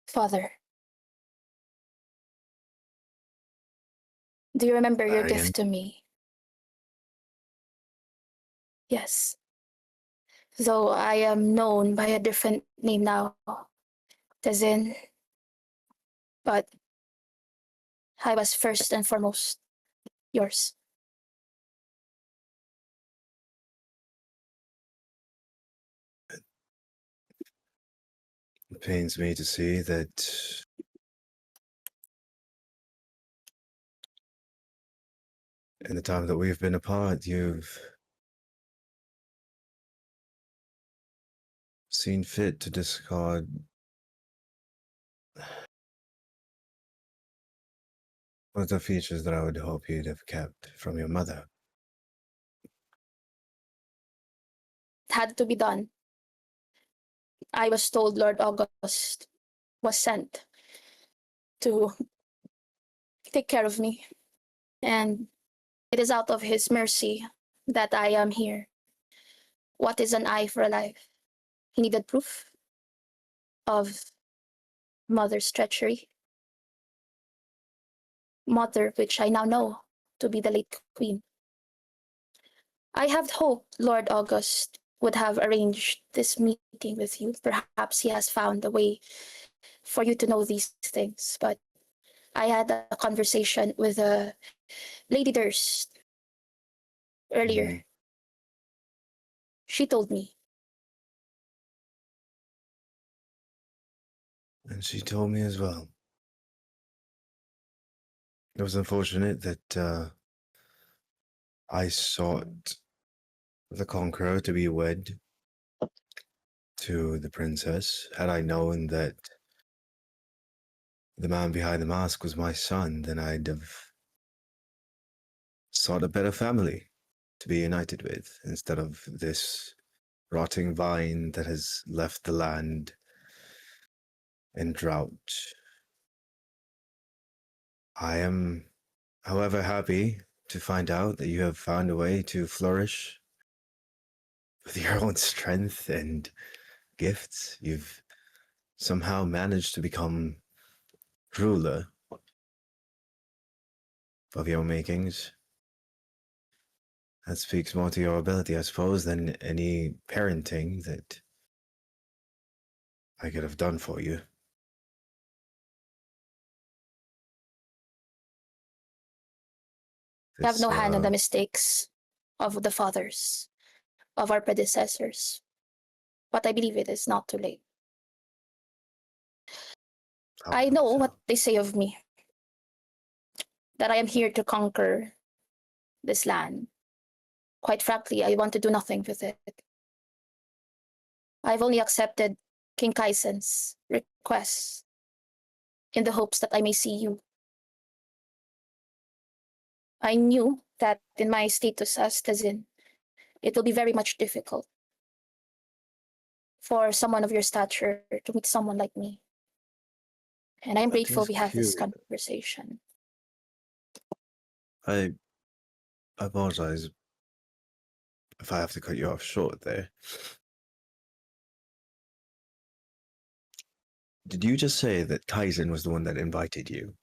Father, do you remember your Marion. gift to me? Yes. Though I am known by a different name now, Tazin, but I was first and foremost yours. It pains me to see that in the time that we've been apart, you've seen fit to discard one of the features that I would hope you'd have kept from your mother. It had to be done. I was told Lord August was sent to take care of me, and it is out of his mercy that I am here. What is an eye for a life? He needed proof of mother's treachery. Mother, which I now know to be the late queen. I had hoped Lord August would have arranged this meeting with you. Perhaps he has found a way for you to know these things. But I had a conversation with Lady Durst earlier. Mhm. She told me. And she told me as well. It was unfortunate that I sought the Conqueror to be wed to the princess. Had I known that the man behind the mask was my son, then I'd have sought a better family to be united with instead of this rotting vine that has left the land in drought. I am, however, happy to find out that you have found a way to flourish with your own strength and gifts. You've somehow managed to become ruler of your makings. That speaks more to your ability, I suppose, than any parenting that I could have done for you. We have no hand on the uh, mistakes of the fathers, of our predecessors. But I believe it is not too late. I know so. what they say of me, that I am here to conquer this land. Quite frankly, I want to do nothing with it. I've only accepted King Kaisen's request in the hopes that I may see you. I knew that in my status as Tazin, it will be very much difficult for someone of your stature to meet someone like me. And I'm That grateful is we had this cute. conversation. I apologize if I have to cut you off short there. Did you just say that Kaizen was the one that invited you?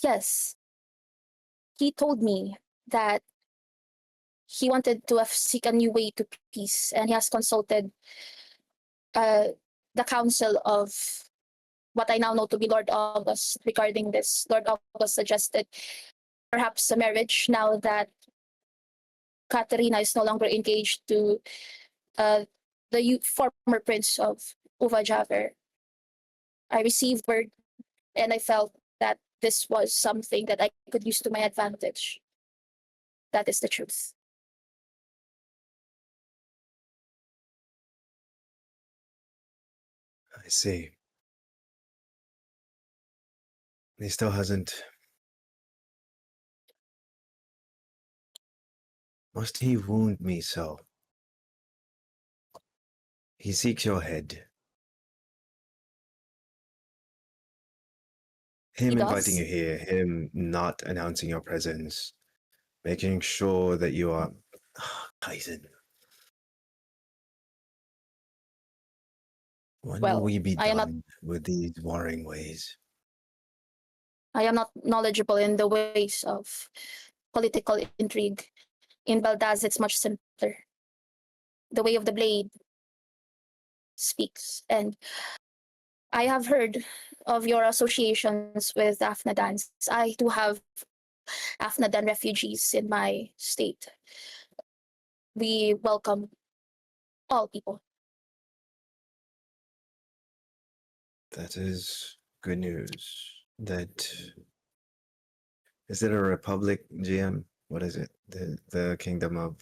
Yes, he told me that he wanted to seek a new way to peace, and he has consulted uh, the council of what I now know to be Lord August regarding this. Lord August suggested perhaps a marriage now that Katerina is no longer engaged to the former prince of Uvajaver. I received word and I felt that this was something that I could use to my advantage. That is the truth. I see. He still hasn't. Must he wound me so? He seeks your head. Him He inviting does. you here, him not announcing your presence, making sure that you are. Kaizen. When will Well, we be I am not done with these warring ways? I am not knowledgeable in the ways of political intrigue. In Baldaz, it's much simpler. The way of the blade speaks. And I have heard of your associations with Afnadans. I do have Afnadan refugees in my state. We welcome all people. That is good news. That is it a republic, GM? What is it? The kingdom of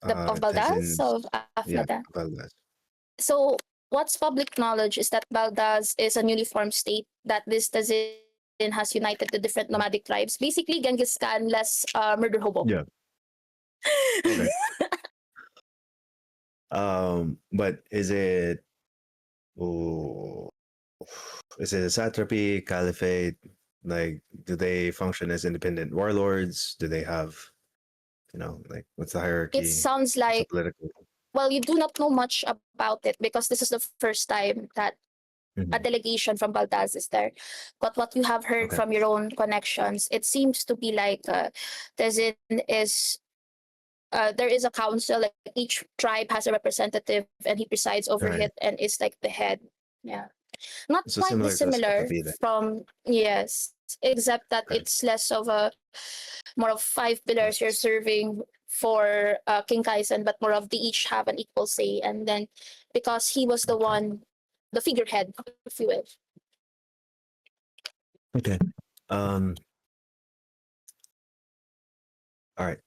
Of Baldaz, Tezins. of Yeah, Afnadan. Valdez. So what's public knowledge is that Baldaz is a newly formed state that this Tazin has united the different nomadic tribes. Basically, Genghis Khan less murder hobo. Yeah. Okay. But oh, is it a satrapy, caliphate? Like, do they function as independent warlords? Do they have, like, what's the It hierarchy? sounds What's the like, political? well, you do not know much about it because this is the first time that a Mhm. delegation from Baldaz is there. But what you have heard Okay. from your own connections, it seems to be like Tezin is there is a council, like each tribe has a representative and he presides over Right. it and is like the head. Yeah. Not So quite similar to a dissimilar satrapy then. from, yes, except that Okay. it's less of a, more of 5 pillars you're serving for King Kaizen, but more of they each have an equal say. And then because he was the Okay. one, the figurehead, if you will. Okay. All right.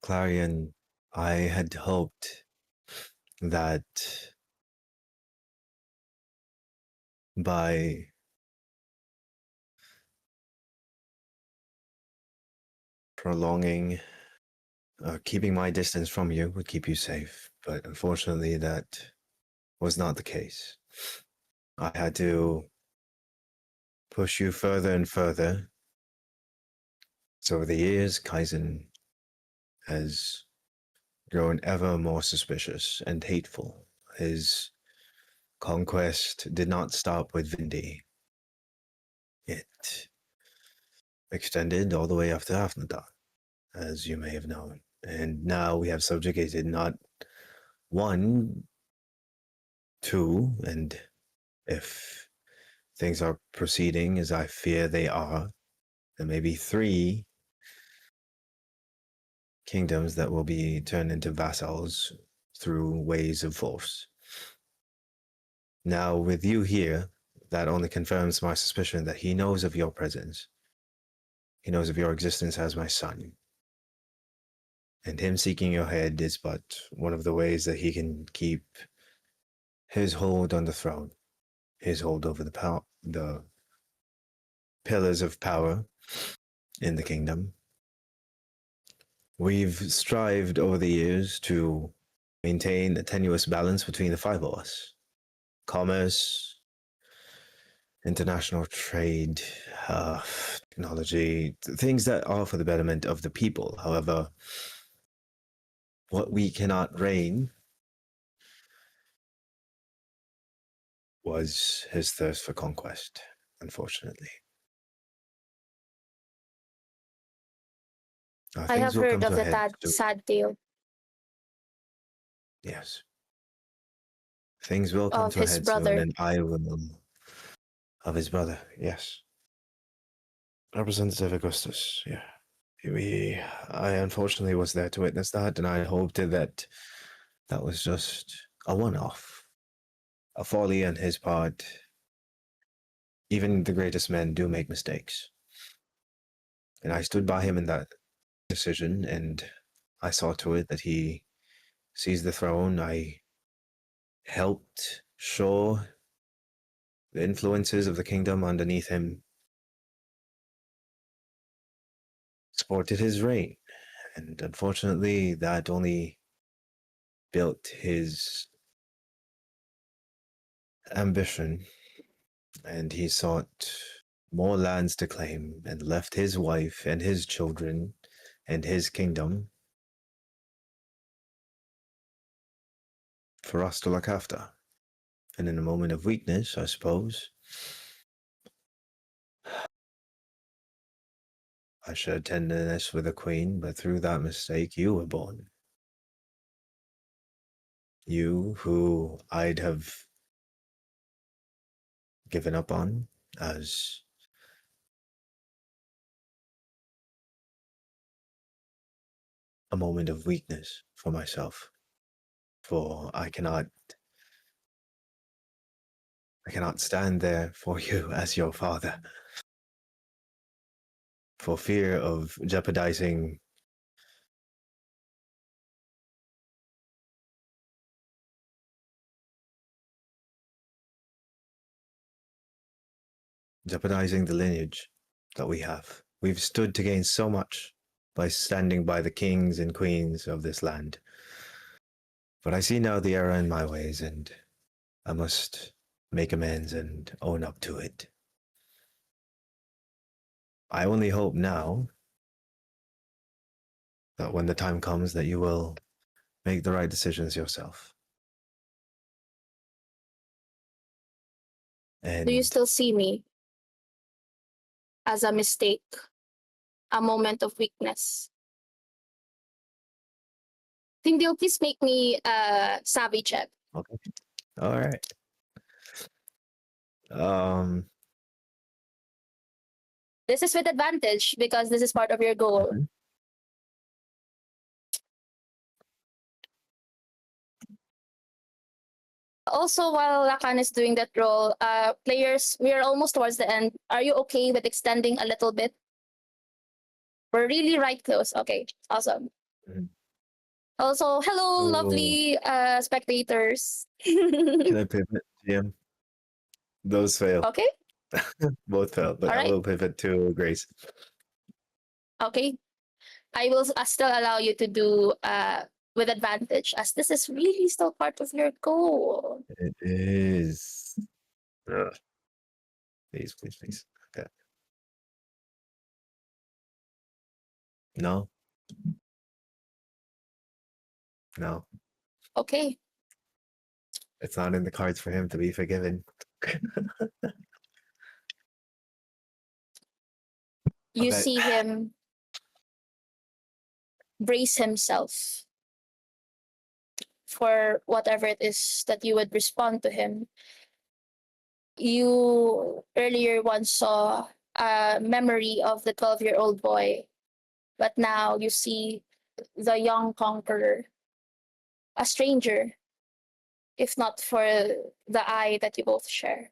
Clarion, I had hoped that by prolonging, keeping my distance from you would keep you safe. But unfortunately, that was not the case. I had to push you further and further. So over the years, Kaizen has grown ever more suspicious and hateful. His conquest did not stop with Vindi. It extended all the way up to Afnadan, as you may have known. And now we have subjugated not one, two, and if things are proceeding as I fear they are, then maybe 3 kingdoms that will be turned into vassals through ways of force. Now, with you here, that only confirms my suspicion that he knows of your presence. He knows of your existence as my son. And him seeking your head is but one of the ways that he can keep his hold on the throne, his hold over the pillars of power in the kingdom. We've strived over the years to maintain a tenuous balance between the 5 of us. Commerce, international trade, technology, things that are for the betterment of the people. However, what we cannot reign was his thirst for conquest, unfortunately. I have Things will come heard to of a the head soon. sad tale Yes. Things will come of to a his head brother. soon, and I will. Of his brother, yes. Representative Augustus, yeah. I unfortunately was there to witness that, and I hoped that that was just a one-off. A folly on his part. Even the greatest men do make mistakes. And I stood by him in that decision, and I saw to it that he seized the throne. I helped shore the influences of the kingdom underneath him, supported his reign, and unfortunately, that only built his ambition, and he sought more lands to claim and left his wife and his children and his kingdom for us to look after. And in a moment of weakness, I suppose, I shared tenderness with the queen, but through that mistake, you were born. You, who I'd have given up on as a moment of weakness for myself. For I cannot stand there for you as your father, for fear of jeopardizing the lineage that we have. We've stood to gain so much by standing by the kings and queens of this land. But I see now the error in my ways, and I must make amends and own up to it. I only hope now that when the time comes that you will make the right decisions yourself. And Do you still see me as a mistake, a moment of weakness? Tindil, please make me a savvy check. okay. All right. This is with advantage because this is part of your goal. Mhm. Also, while Lakan is doing that role, players, we are almost towards the end. Are you okay with extending a little bit? We're really right close. Okay, awesome. Mhm. Also, hello, So- lovely spectators. Can I pivot, GM? Those fail. Okay, Both fail, but All I right. will pivot to Grace. okay. I will still allow you to do with advantage, as this is really still part of your goal. It is. Ugh. Please, please, please. Okay. No. No. Okay, It's not in the cards for him to be forgiven. you Okay. see him brace himself for whatever it is that you would respond to him. You earlier once saw a memory of the 12-year-old boy, but now you see the young conqueror, a stranger, if not for the eye that you both share.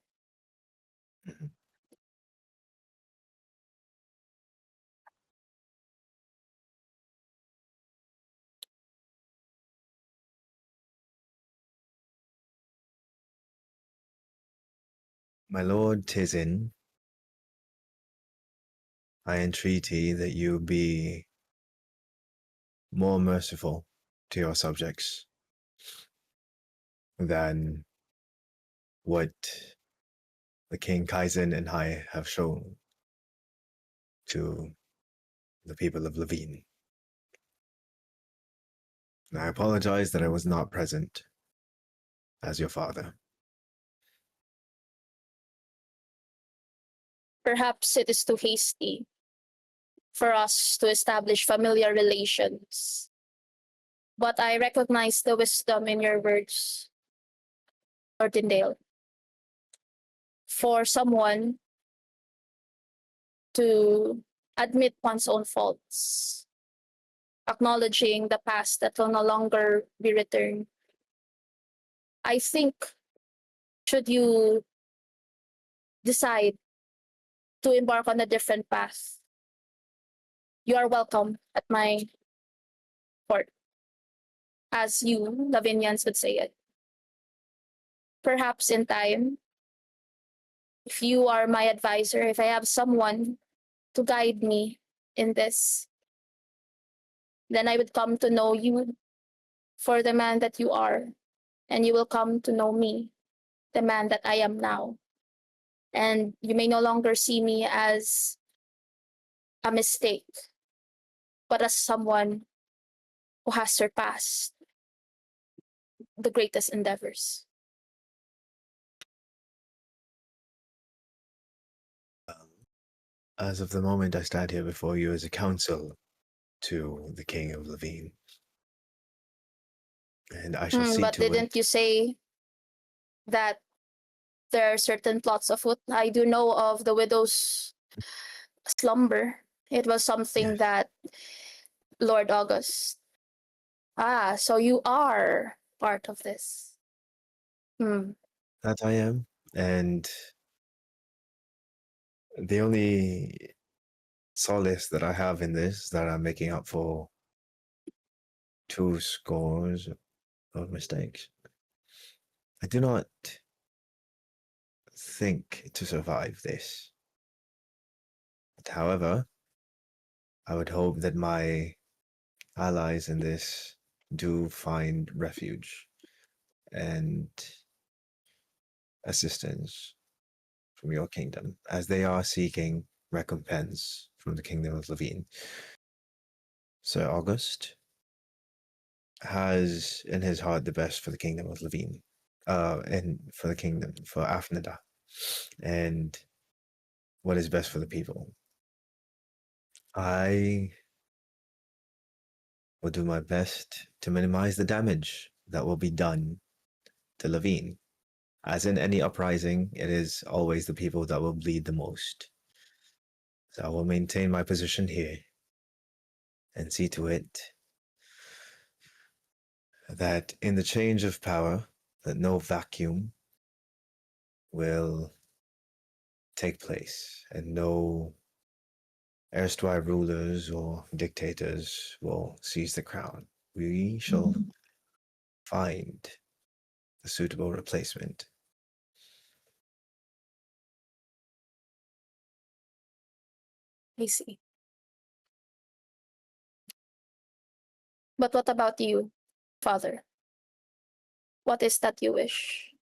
My lord Tizin, I entreaty that you be more merciful to your subjects than what the King Kaizen and I have shown to the people of Levine. And I apologize that I was not present as your father. Perhaps it is too hasty for us to establish familiar relations. But I recognize the wisdom in your words, Lord Tyndale. For someone to admit one's own faults, acknowledging the past that will no longer be returned. I think, should you decide to embark on a different path, you are welcome at my court. as you Lavinians would say it. Perhaps in time, if you are my advisor, if I have someone to guide me in this, then I would come to know you for the man that you are, and you will come to know me, the man that I am now. And you may no longer see me as a mistake, but as someone who has surpassed the greatest endeavors. As of the moment I stand here before you as a counsel to the King of Levine. And I shall see But to didn't it. you say that there are certain plots afoot? I do know of the widow's slumber. It was something Yes. that Lord August. Ah, so you are part of this. That I am. And the only solace that I have in this that I'm making up for 2 scores of mistakes. I do not think to survive this. But however, I would hope that my allies in this do find refuge and assistance from your kingdom, as they are seeking recompense from the kingdom of Levine. Sir August has in his heart the best for the kingdom of Levine, and for the kingdom, for Afnada, and what is best for the people. I will do my best to minimize the damage that will be done to Levine. As in any uprising, it is always the people that will bleed the most. So I will maintain my position here and see to it that in the change of power, that no vacuum will take place and no erstwhile rulers or dictators will seize the crown. We shall find a suitable replacement. I see. But what about you, Father? What is that you wish?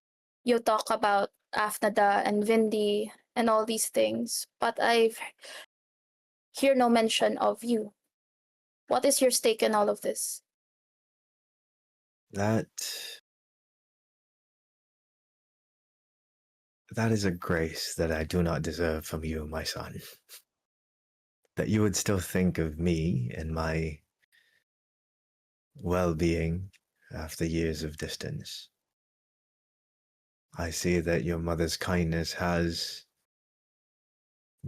You talk about Afnada and Vindi and all these things, but I've hear no mention of you. What is your stake in all of this? That is a grace that I do not deserve from you, my son. That you would still think of me and my well-being after years of distance. I see that your mother's kindness has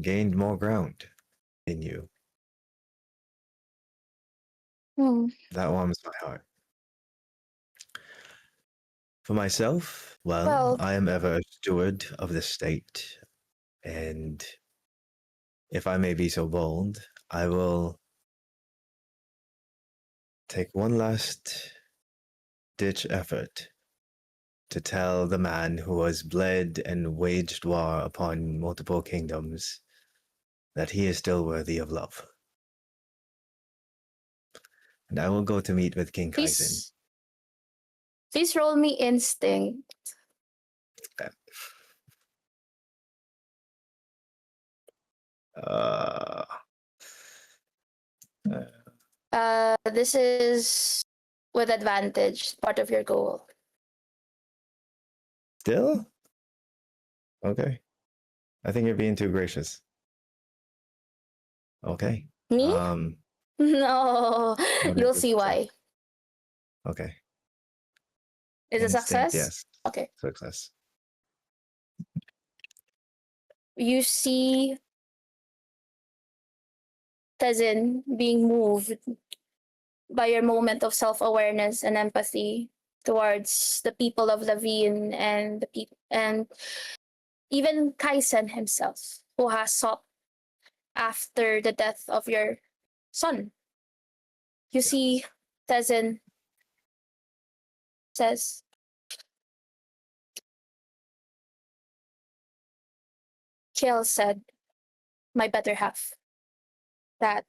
gained more ground in you. That warms my heart. For myself, well, I am ever a steward of the state, and if I may be so bold, I will take one last ditch effort to tell the man who has bled and waged war upon multiple kingdoms that he is still worthy of love. And I will go to meet with King Kaizen. Please roll me instinct. This is with advantage, part of your goal. Still? Okay. I think you're being too gracious. Okay. Me? No, you'll see why. Okay. Is it Instinct, success? yes. Okay. Success. You see Tezin being moved by your moment of self-awareness and empathy towards the people of Lavine and the people, and even Kaisen himself, who has sought after the death of your son. You see Tezin says, Kiel said, my better half, that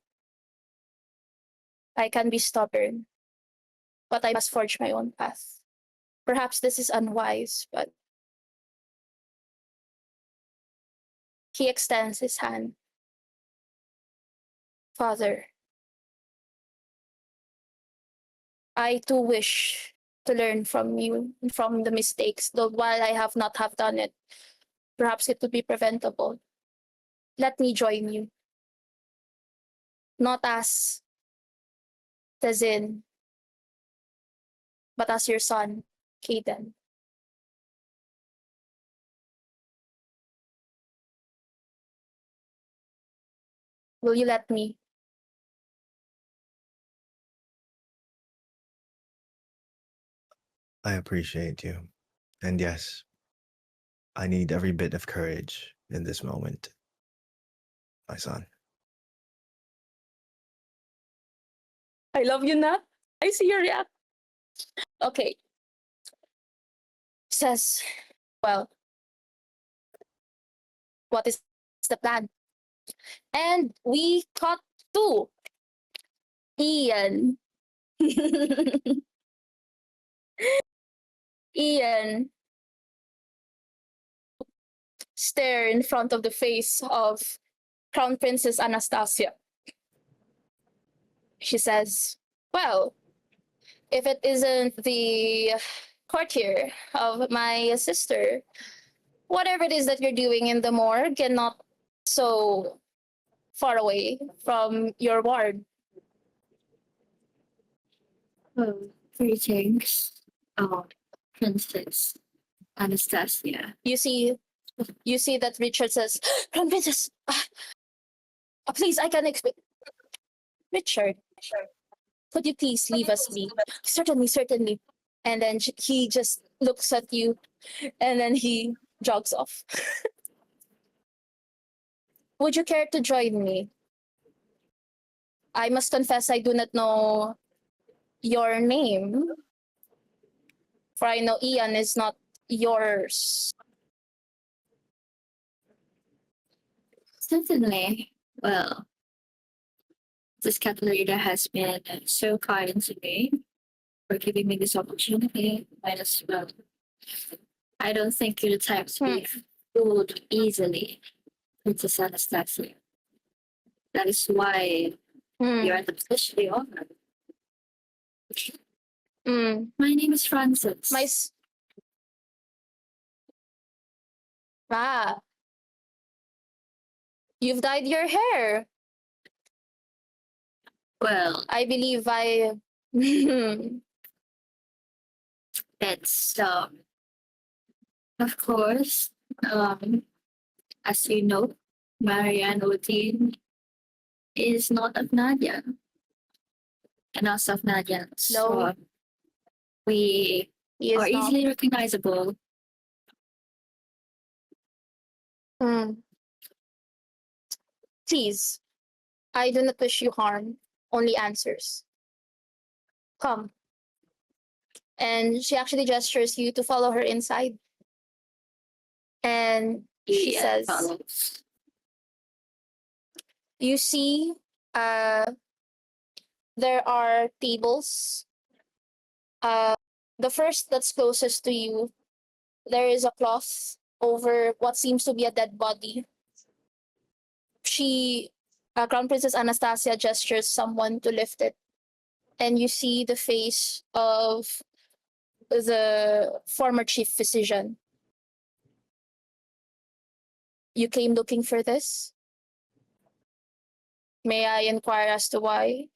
I can be stubborn, but I must forge my own path. Perhaps this is unwise, but he extends his hand. Father, I too wish to learn from you, from the mistakes, though while I have not have done it, perhaps it would be preventable. Let me join you. Not as Tezin, but as your son, Caden. Will you let me? I appreciate you. And yes, I need every bit of courage in this moment, my son. I love you, Nat. I see your react. Okay. Says, well, what is the plan? And we cut to Ian. Ian stare in front of the face of Crown Princess Anastasia. She says, well, if it isn't the courtier of my sister, whatever it is that you're doing in the morgue and not so far away from your ward. Oh, greetings, Princess Anastasia. You see that Richard says, Crown Princess, please, I can explain. Richard, could you please leave us be? Certainly, certainly. And then he just looks at you and then he jogs off. Would you care to join me? I must confess I do not know your name. For I know Ian is not yours. Certainly. Well, this cat leader has been so kind to me for giving me this opportunity. Might as well. I don't think you're the type to be fooled easily, Princess Anastasia. That is why you're in the position you are. My name is Francis. You've dyed your hair. Well, I believe I. it's of course, as you know, Marianne Odin is not of Nadia. And us of Nadia. So we He are is not. easily recognizable. Please, I do not wish you harm, only answers. Come. And she actually gestures you to follow her inside. And she says, follows. you see, there are tables. The first that's closest to you, there is a cloth over what seems to be a dead body. Crown Princess Anastasia gestures someone to lift it. And you see the face of the former chief physician. You came looking for this? May I inquire as to why?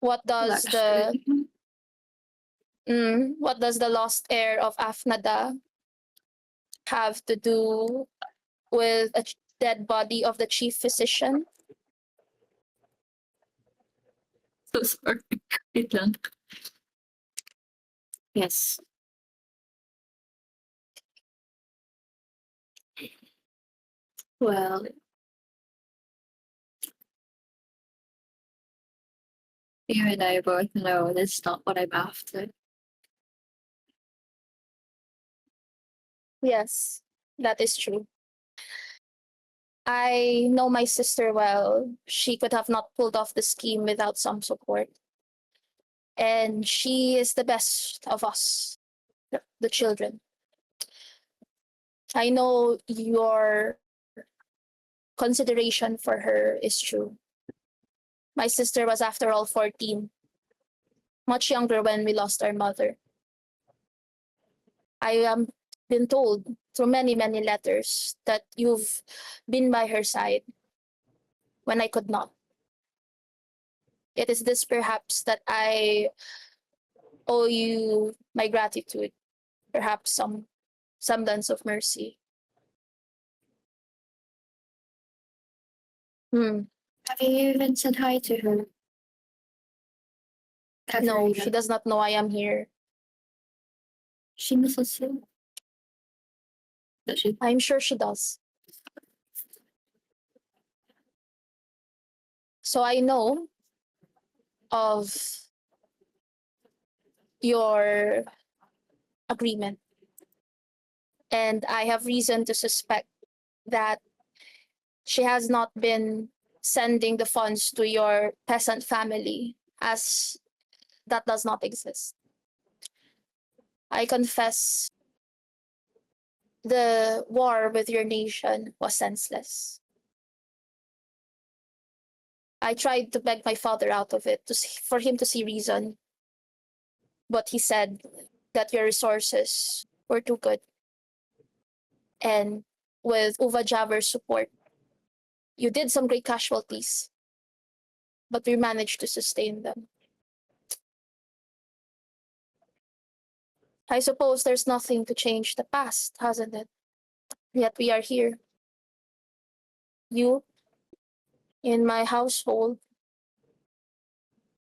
What does the lost heir of Afnada have to do with a dead body of the chief physician? So sorry. Wait lang. Yes. Well, You and I both know that's not what I'm after. Yes, that is true. I know my sister well. She could have not pulled off the scheme without some support. And she is the best of us, the children. I know your consideration for her is true. My sister was, after all, 14, much younger when we lost our mother. I am been told through many, many letters that you've been by her side when I could not. It is this perhaps that I owe you my gratitude, perhaps some semblance of mercy. Hmm. Have you even said hi to her? No, Katerina? she does not know I am here. She misses you. Does she? I'm sure she does. So I know of your agreement, and I have reason to suspect that she has not been sending the funds to your peasant family, as that does not exist. I confess the war with your nation was senseless. I tried to beg my father out of it for him to see reason, but he said that your resources were too good. And with Uva Javer's support, you did some great casualties, but we managed to sustain them. I suppose there's nothing to change the past, hasn't it? Yet we are here. You in my household,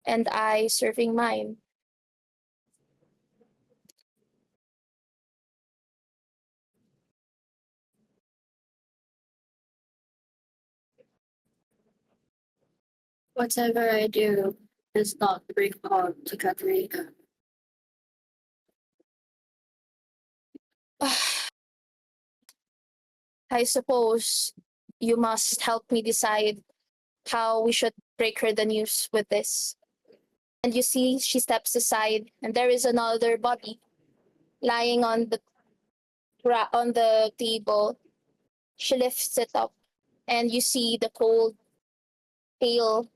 and I serving mine. Whatever I do does not bring harm to Katerina. I suppose you must help me decide how we should break her the news with this. And you see, she steps aside, and there is another body lying on the table. She lifts it up, and you see the cold, pale,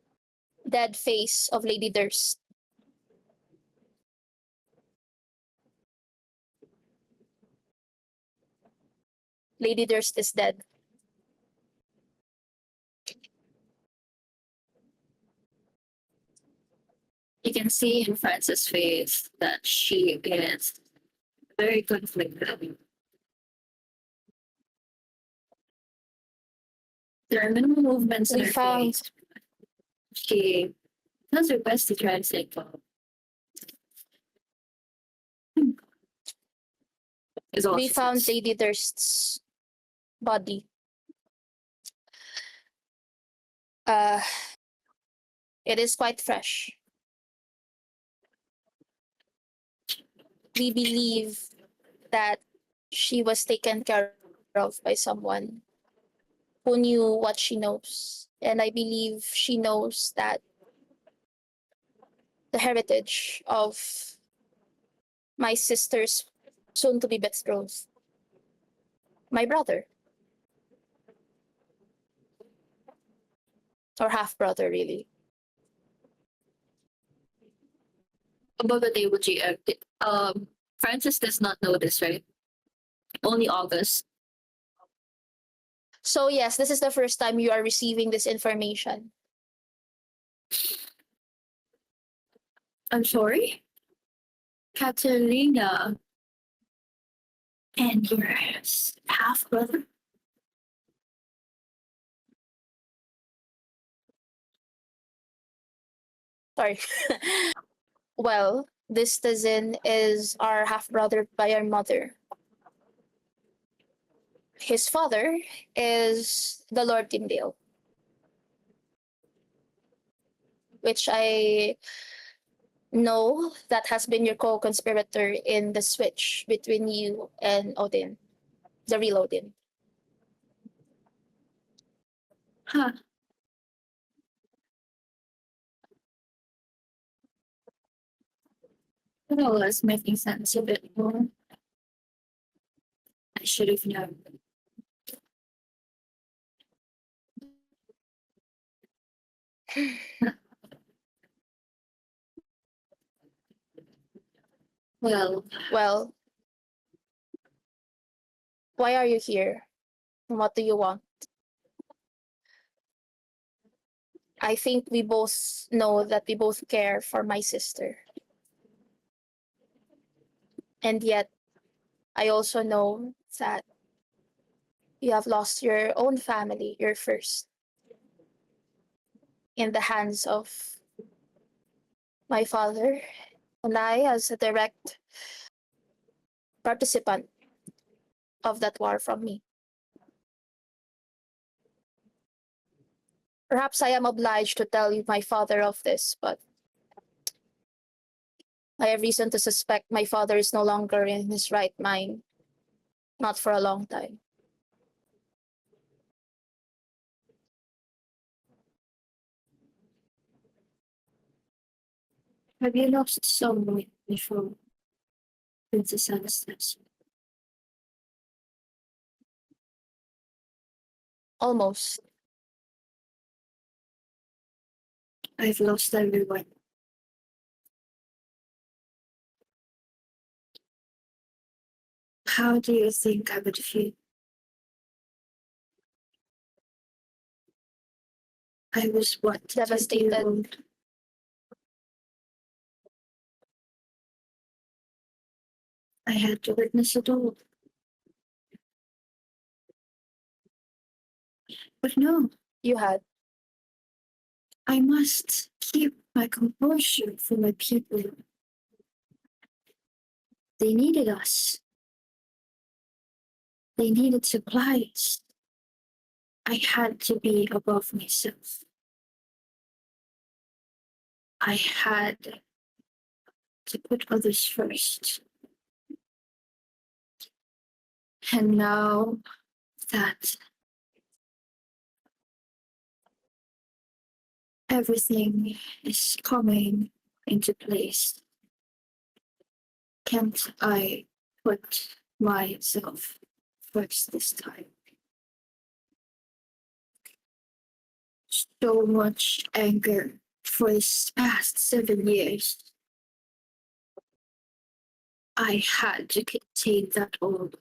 dead face of Lady Durst. Lady Durst is dead. You can see in Frances' face that she is very conflicted. There are minimal movements in We her found face. She does her best to try and stay calm. Is all we she found says. Lady Durst's body. Uh, it is quite fresh. We believe that she was taken care of by someone who knew what she knows. And I believe she knows that the heritage of my sister's soon to be betrothed, my brother, or half brother, really. Above the table, Francis does not know this, right? Only August. So, yes, this is the first time you are receiving this information. I'm sorry? Katerina. And your half brother? Sorry. Well, this cousin is our half brother by our mother. His father is the Lord Tyndale. which I know that has been your co-conspirator in the switch between you and Odin, the real Odin. Huh. It all is making sense a bit more. I should have known. Well, Well, why are you here? What do you want? I think we both know that we both care for my sister. And yet, I also know that you have lost your own family, your first, in the hands of my father, and I, as a direct participant of that war from me. Perhaps I am obliged to tell you, my father, of this, but I have reason to suspect my father is no longer in his right mind, not for a long time. have you lost someone before, Princess Anastasia? Almost. I've lost everyone. How do you think I would feel? I was what? 20 Devastated. years old. I had to witness it all. But no, You had. I must keep my composure for my people. They needed us. They needed supplies. I had to be above myself. I had to put others first. And now that everything is coming into place, can't I put myself first this time? So much anger for this past 7 years. I had to contain that all.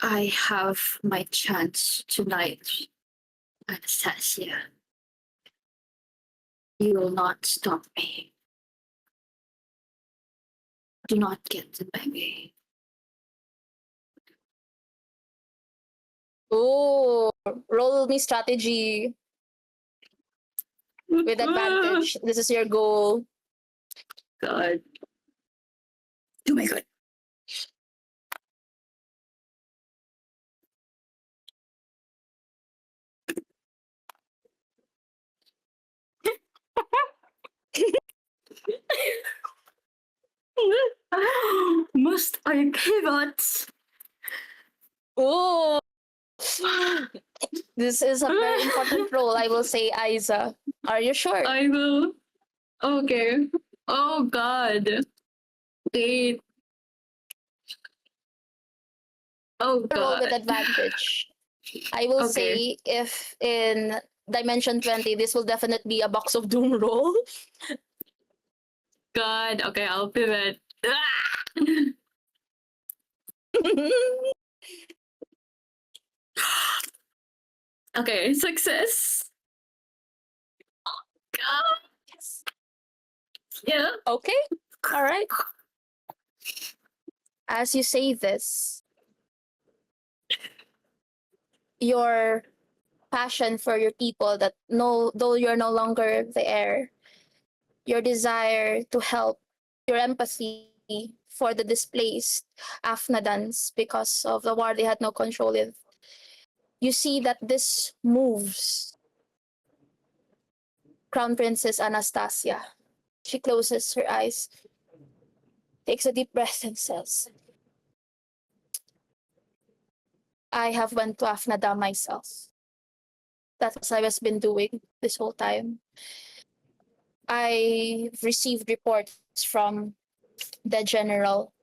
I have my chance tonight, Anastasia. You will not stop me. Do not get in my way. Oh, roll me strategy with advantage. This is your goal. God. Oh my God. Must I pivot? Oh, this is a very important role, I will say, Aiza. Are you sure? I will. Okay. Oh God. Wait. Oh Roll with God. advantage. I will Okay. say if in Dimension 20, this will definitely be a box of doom roll. God. Okay, I'll pivot. Okay, success. Yes. Yeah. Okay. All right. As you say this, your passion for your people, that no, though you're no longer the heir, your desire to help, your empathy for the displaced Afnadans because of the war they had no control with, You see that this moves Crown Princess Anastasia. She closes her eyes, takes a deep breath, and says, I have went to Afnada myself. That's what I was been doing this whole time. I received reports from the general,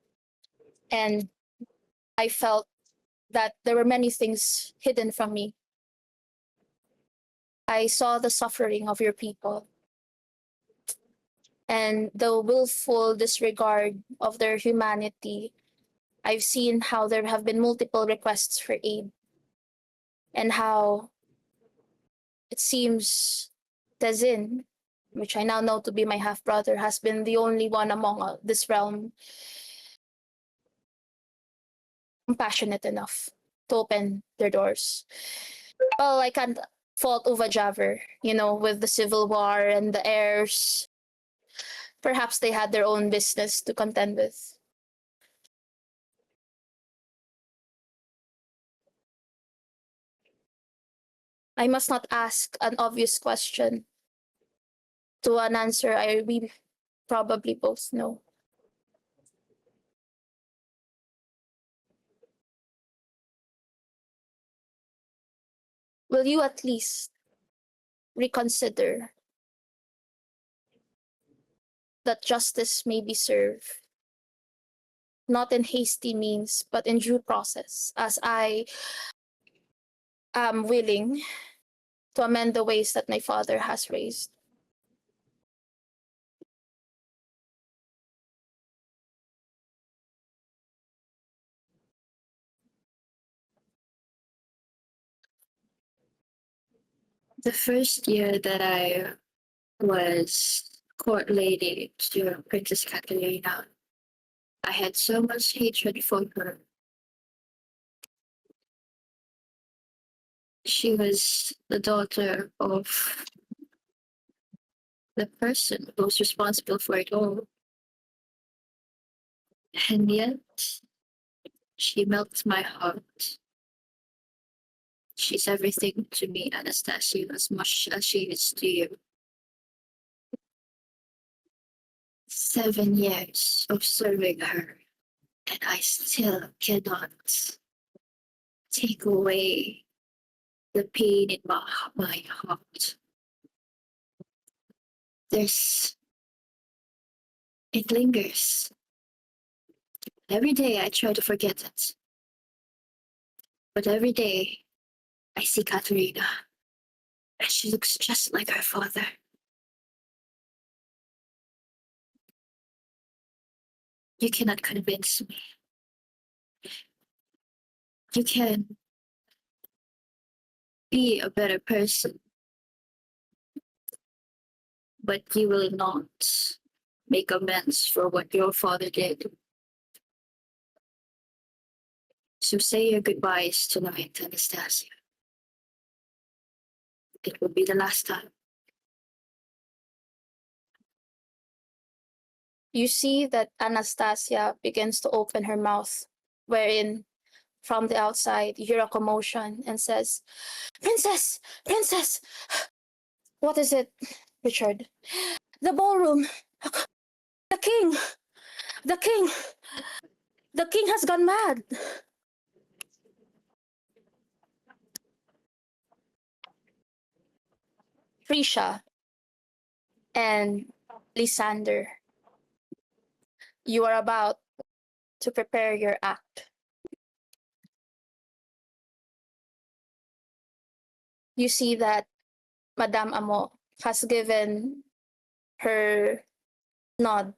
and I felt that there were many things hidden from me. I saw the suffering of your people and the willful disregard of their humanity. I've seen how there have been multiple requests for aid and how it seems Tezin, which I now know to be my half brother, has been the only one among this realm compassionate enough to open their doors. Well, I can't fault Uvajaver, with the civil war and the heirs. Perhaps they had their own business to contend with. I must not ask an obvious question to an answer we probably both know. Will you at least reconsider that justice may be served, not in hasty means, but in due process, as I am willing to amend the ways that my father has raised? The first year that I was court lady to Princess Katerina, I had so much hatred for her. She was the daughter of the person who was responsible for it all. And yet, she melts my heart. She's everything to me, Anastasia, as much as she is to you. 7 years of serving her, and I still cannot take away the pain in my heart. It lingers. Every day I try to forget it. But every day I see Katerina, and she looks just like her father. You cannot convince me. You can be a better person, but you will not make amends for what your father did. So say your goodbyes tonight, Anastasia. It will be the last time. You see that Anastasia begins to open her mouth, wherein from the outside you hear a commotion and says, Princess! Princess! What is it, Richard? The ballroom! The king! The king! The king has gone mad! Trisha and Lysander, you are about to prepare your act. You see that Madame Amo has given her nod.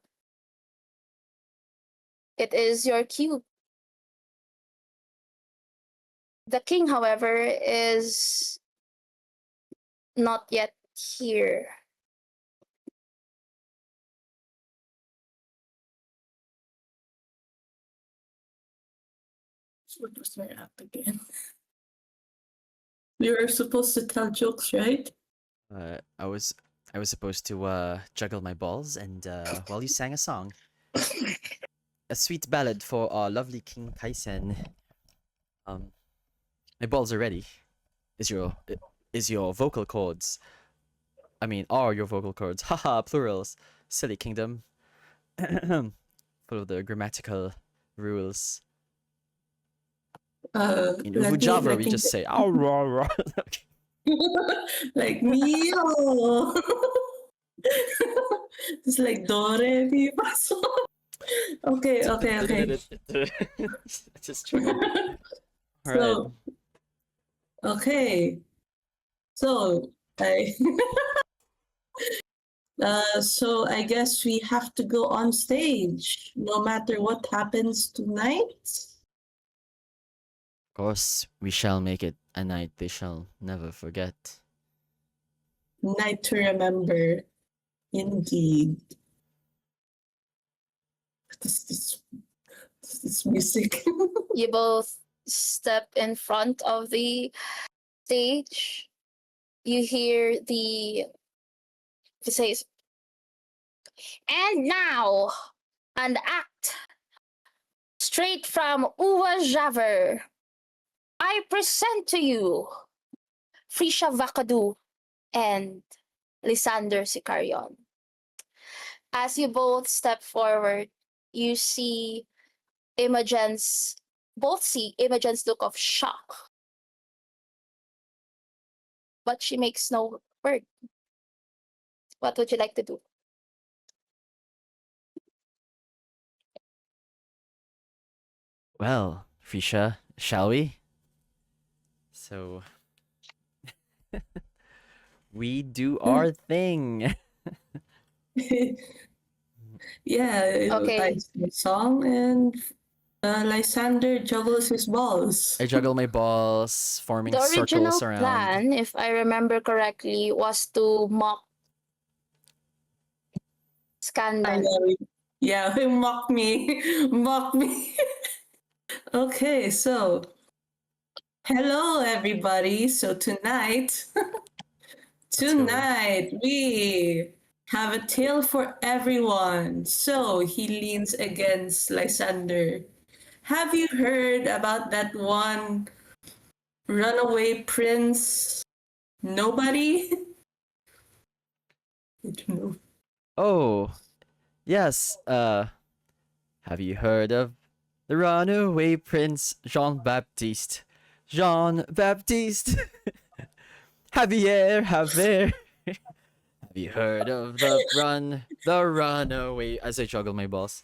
It is your cue. The king, however, is not yet here. What was my act again? We were supposed to tell jokes, right? I was supposed to juggle my balls, and while you sang a song, a sweet ballad for our lovely King Kaisen. My balls are ready. is your vocal cords. I mean, are your vocal cords? Haha, plurals. Silly kingdom. Follow the grammatical rules. In let Uvujava, me we just say "Ow, rah, rah." Okay. like Mio. It's like do re mi fa sol. Okay. Just triggered. All right. So okay. So I so I guess we have to go on stage no matter what happens tonight. Of course, we shall make it a night they shall never forget. Night to remember. Indeed. This music. You both step in front of the stage. You hear it says, and now an act straight from Uwa Javer. I present to you Frisha Vakadu and Lysander Sicarion. As you both step forward, you see both see Imogen's look of shock. But she makes no word. What would you like to do? Well, Frisha, shall we? So we do our thing. Yeah, Okay. I sing a song and Lysander juggles his balls. I juggle my balls, forming The original circles around. plan, if I remember correctly, was to mock I Scandal. know. Yeah, mock me. Mock me. Okay, so hello everybody. So tonight we have a tale for everyone. So he leans against Lysander. Have you heard about that one runaway prince? Nobody? I don't know. Oh, yes. Have you heard of the runaway prince Jean Baptiste? Jean Baptiste. Javier, Javier. Have you heard of the runaway? As I juggle my balls.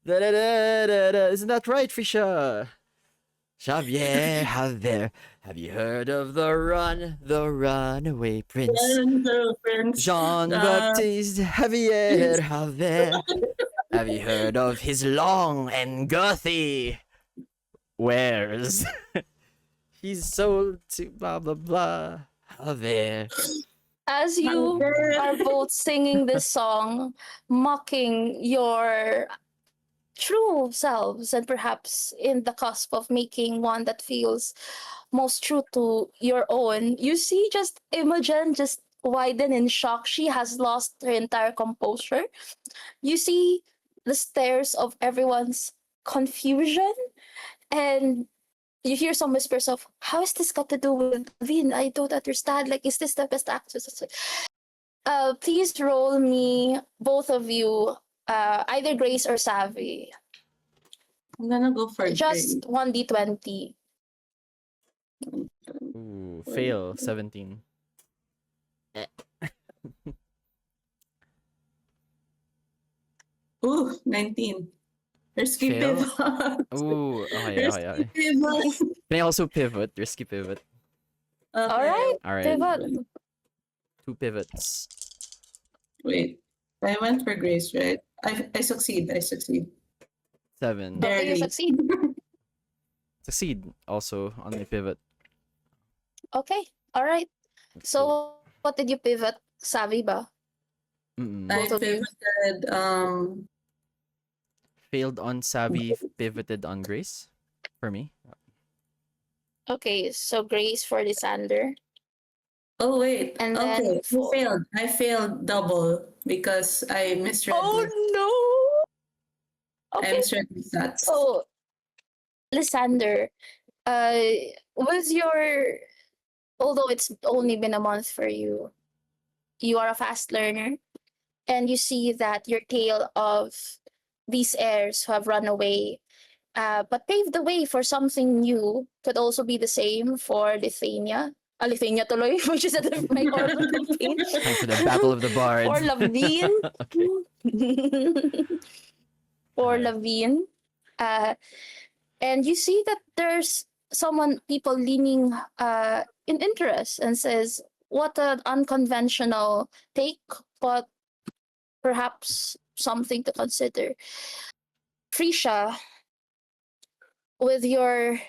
Da-da-da-da-da. Isn't that right, Fisha? Javier, Javier. Have you heard of the runaway prince? Jean Baptiste, Javier, Javier. Have you heard of his long and girthy wares? He's sold to blah blah blah. Javier. As you are both singing this song, mocking your true selves, and perhaps in the cusp of making one that feels most true to your own, you see just Imogen just widen in shock. She has lost her entire composure. You see the stares of everyone's confusion, and you hear some whispers of, how is this got to do with Vin? I don't understand. Like, is this the best actress? Please roll me, both of you, either Grace or Savvy. I'm gonna go for Just 1d20. Ooh, fail 17. Ooh, 19. Risky Fail? pivot. Ooh, okay. Risky pivot. Can I also pivot? Risky pivot. Okay. Alright, All right, pivot. 2 pivots. Wait, I went for Grace, right? I succeed. 7. There. Okay, you Barely. succeed. Succeed also on my pivot. Okay, alright. Let's So, go. what did you pivot? Savvy ba? Mm-mm. I Both of you. pivoted. Failed on Savvy, pivoted on Grace. For me. Okay, so Grace for Lysander. Oh wait. And okay. then for- I failed double because I misread. no! I Okay, misread the stats. so Lysander, was your although it's only been a month for you, you are a fast learner, and you see that your tale of these heirs who have run away, but paved the way for something new, could also be the same for Lithuania. Lithuania tuloy, which is my home Philippines. Time for the Battle of the Bards. For Lavine. Okay. For Alright. Lavine. And you see that there's people leaning in interest and says, what an unconventional take, but perhaps something to consider. Frisha, with your,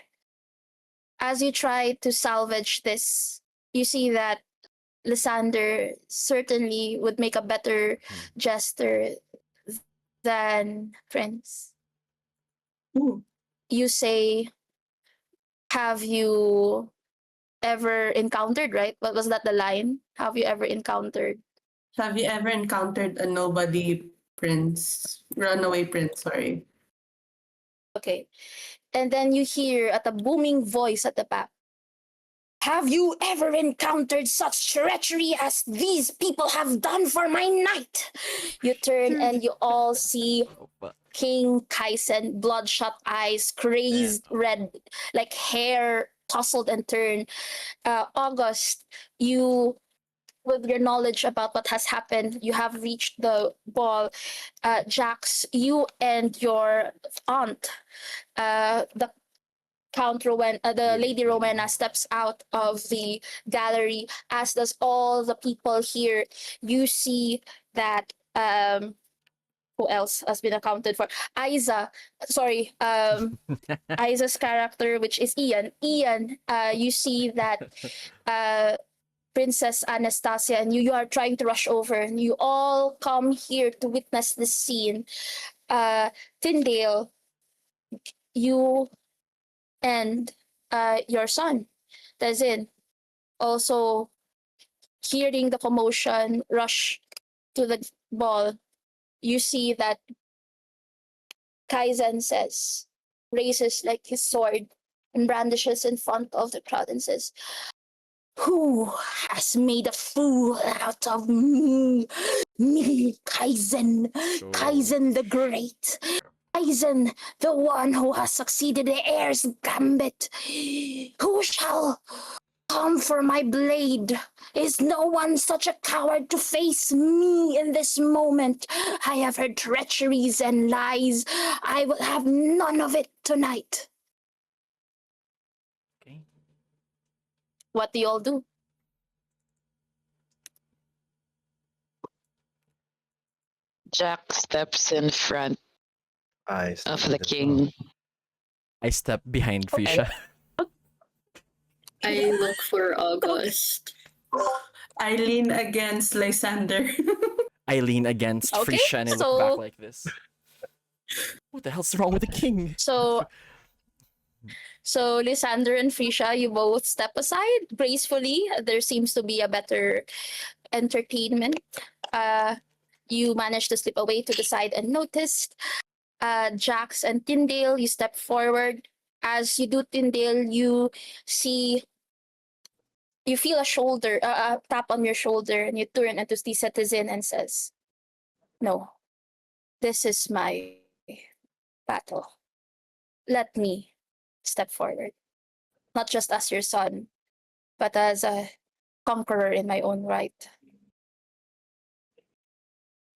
as you try to salvage this, you see that Lysander certainly would make a better jester than Prince. Ooh. You say, have you ever encountered, right? What was that the line? Have you ever encountered? Have you ever encountered a nobody prince? Runaway prince, sorry. Okay. And then you hear at a booming voice at the back, have you ever encountered such treachery as these people have done for my knight? You turn and you all see Oh, but King Kaisen, bloodshot eyes, crazed red, like hair tousled and turned. August, you, with your knowledge about what has happened, you have reached the ball. Jax, you and your aunt, the the Lady Rowena steps out of the gallery, as does all the people here. You see that who else has been accounted for? Aiza, sorry, Aiza's character, which is Ian. Ian, you see that Princess Anastasia and you are trying to rush over, and you all come here to witness this scene. Tyndale, you and your son, Tezin, also hearing the commotion, rush to the ball. You see that Kaizen says, raises like his sword and brandishes in front of the crowd and says, who has made a fool out of me? Me, Kaizen. Sure. Kaizen the Great. Kaizen, the one who has succeeded the heir's gambit. Who shall come for my blade? Is no one such a coward to face me in this moment? I have heard treacheries and lies. I will have none of it tonight. Okay. What do you all do? Jack steps in front I of stand the as king. well. I step behind Frisha. I look for August. I lean against Lysander. I lean against Okay, Frisha and I look so- back like this. What the hell's wrong with the king? So Lysander and Frisha, you both step aside gracefully. There seems to be a better entertainment. You manage to slip away to the side unnoticed. Jax and Tyndale, you step forward. As you do, Tyndale, you feel a shoulder, a tap on your shoulder, and you turn and to see Citizen and says, no, this is my battle. Let me step forward. Not just as your son, but as a conqueror in my own right.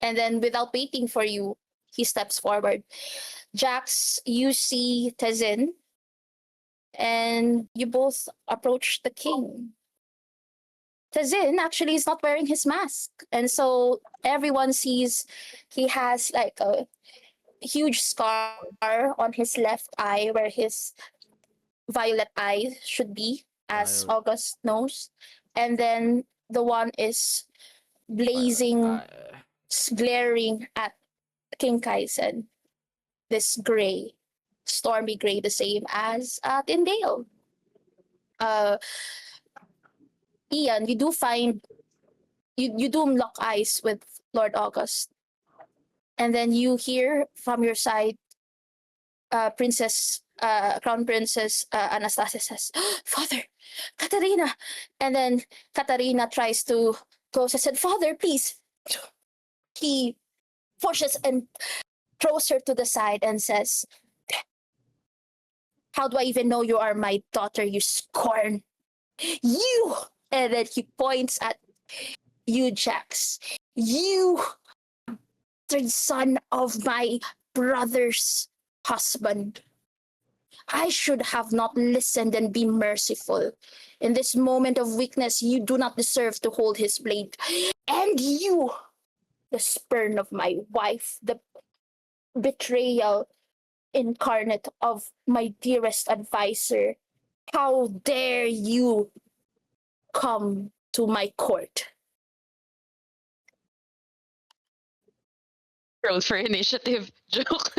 And then without waiting for you, he steps forward. Jax, you see Tezin, and you both approach the king. Tezin actually is not wearing his mask. And so everyone sees he has like a huge scar on his left eye where his violet eye should be, as Violet. August knows. And then the one is blazing, glaring at King Kaisen. This gray, stormy gray, the same as Tyndale. Ian, you do find you do lock eyes with Lord August, and then you hear from your side, Princess Crown Princess Anastasia says, "Father, Katarina," and then Katarina tries to go. She said, "Father, please." He pushes and throws her to the side and says, "How do I even know you are my daughter, you scorn? You!" And then he points at you, Jax. "You, the son of my brother's husband. I should have not listened and been merciful. In this moment of weakness, you do not deserve to hold his blade. And you, the spurn of my wife, the betrayal incarnate of my dearest adviser, how dare you come to my court?" Roll for initiative joke.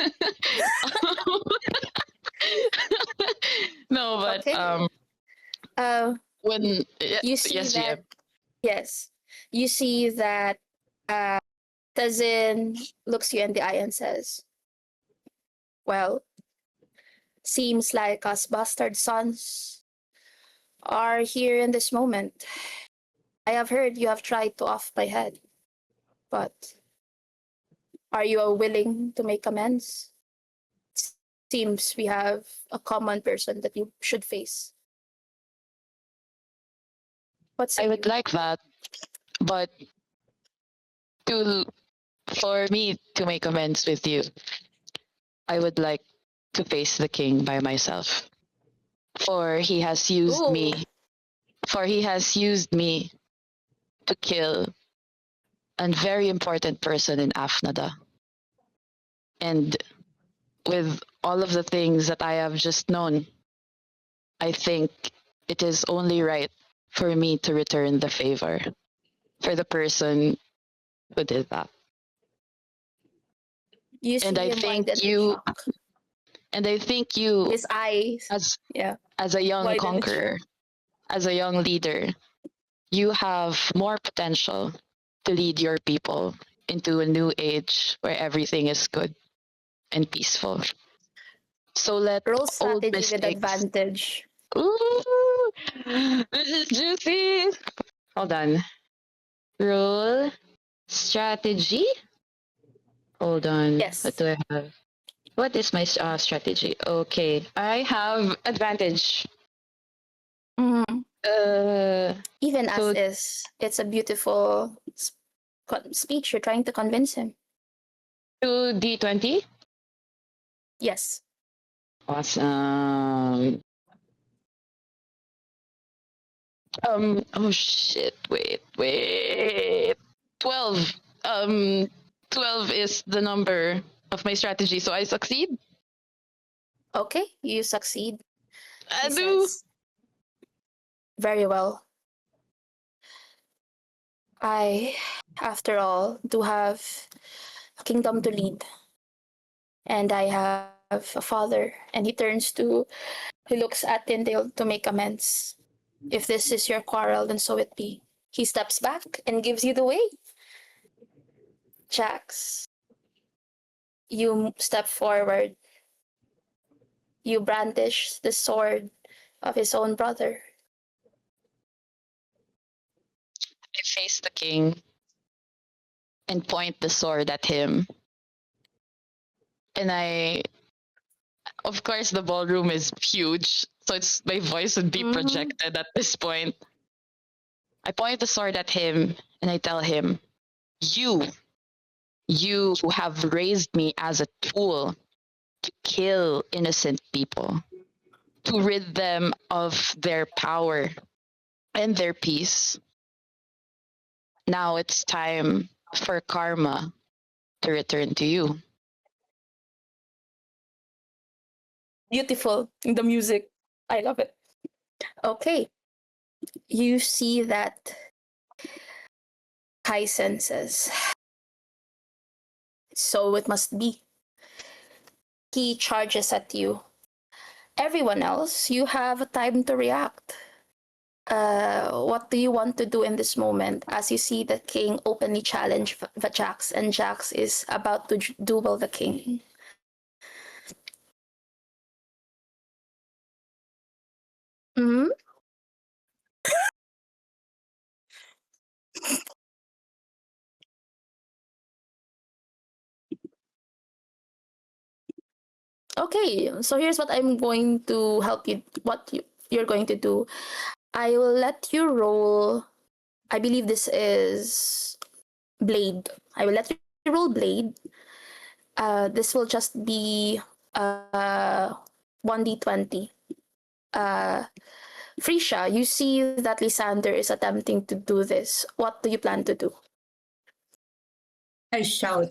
No, but Okay. Uh, when you see yes, that, GM. yes, you see that Tazin looks you in the eye and says, "Well, seems like us bastard sons are here in this moment. I have heard you have tried to off my head, but are you willing to make amends? Seems we have a common person that you should face. What say I you?" would like that, but to for me to make amends with you, I would like to face the king by myself. For he has used Ooh, me. For he has used me to kill a very important person in Afnada. And with all of the things that I have just known, I think it is only right for me to return the favor for the person who did that. you And see I him think widen in you shock. and I think you His eyes, as yeah, as a young widen in shock. conqueror, as a young leader, you have more potential to lead your people into a new age where everything is good and peaceful. So let Roll old strategy with mistakes. advantage. Ooh, this is juicy. Hold on. Roll strategy. Hold on. What Yes. do I have? What is my strategy? Okay, I have advantage. Mhm. Uh, Even as so is, it's a beautiful speech. You're trying to convince him. 2d20. Yes. Awesome. Oh shit. Wait. 12. 12 is the number of my strategy, so I succeed. Okay, you succeed. I He do. says, "Very well. I, after all, do have a kingdom to lead, and I have a father." And he looks at Tyndale to make amends. "If this is your quarrel, then so it be." He steps back and gives you the way. Jax, you step forward. You brandish the sword of his own brother. I face the king and point the sword at him. And of course, the ballroom is huge, so it's my voice would be Mm-hmm. projected at this point. I point the sword at him and I tell him, "You, you who have raised me as a tool to kill innocent people, to rid them of their power and their peace. Now it's time for karma to return to you." Beautiful. The music. I love it. Okay. You see that Kai senses. So it must be. He charges at you. Everyone else, you have time to react. What do you want to do in this moment as you see the king openly challenge Jax, and Jax is about to duel the king? Hmm. Okay, so here's what I'm going to help you. You're going to do. I will let you roll. I believe this is blade. I will let you roll blade. This will just be 1d20. Uh, Frisha, you see that Lysander is attempting to do this. What do you plan to do? I shout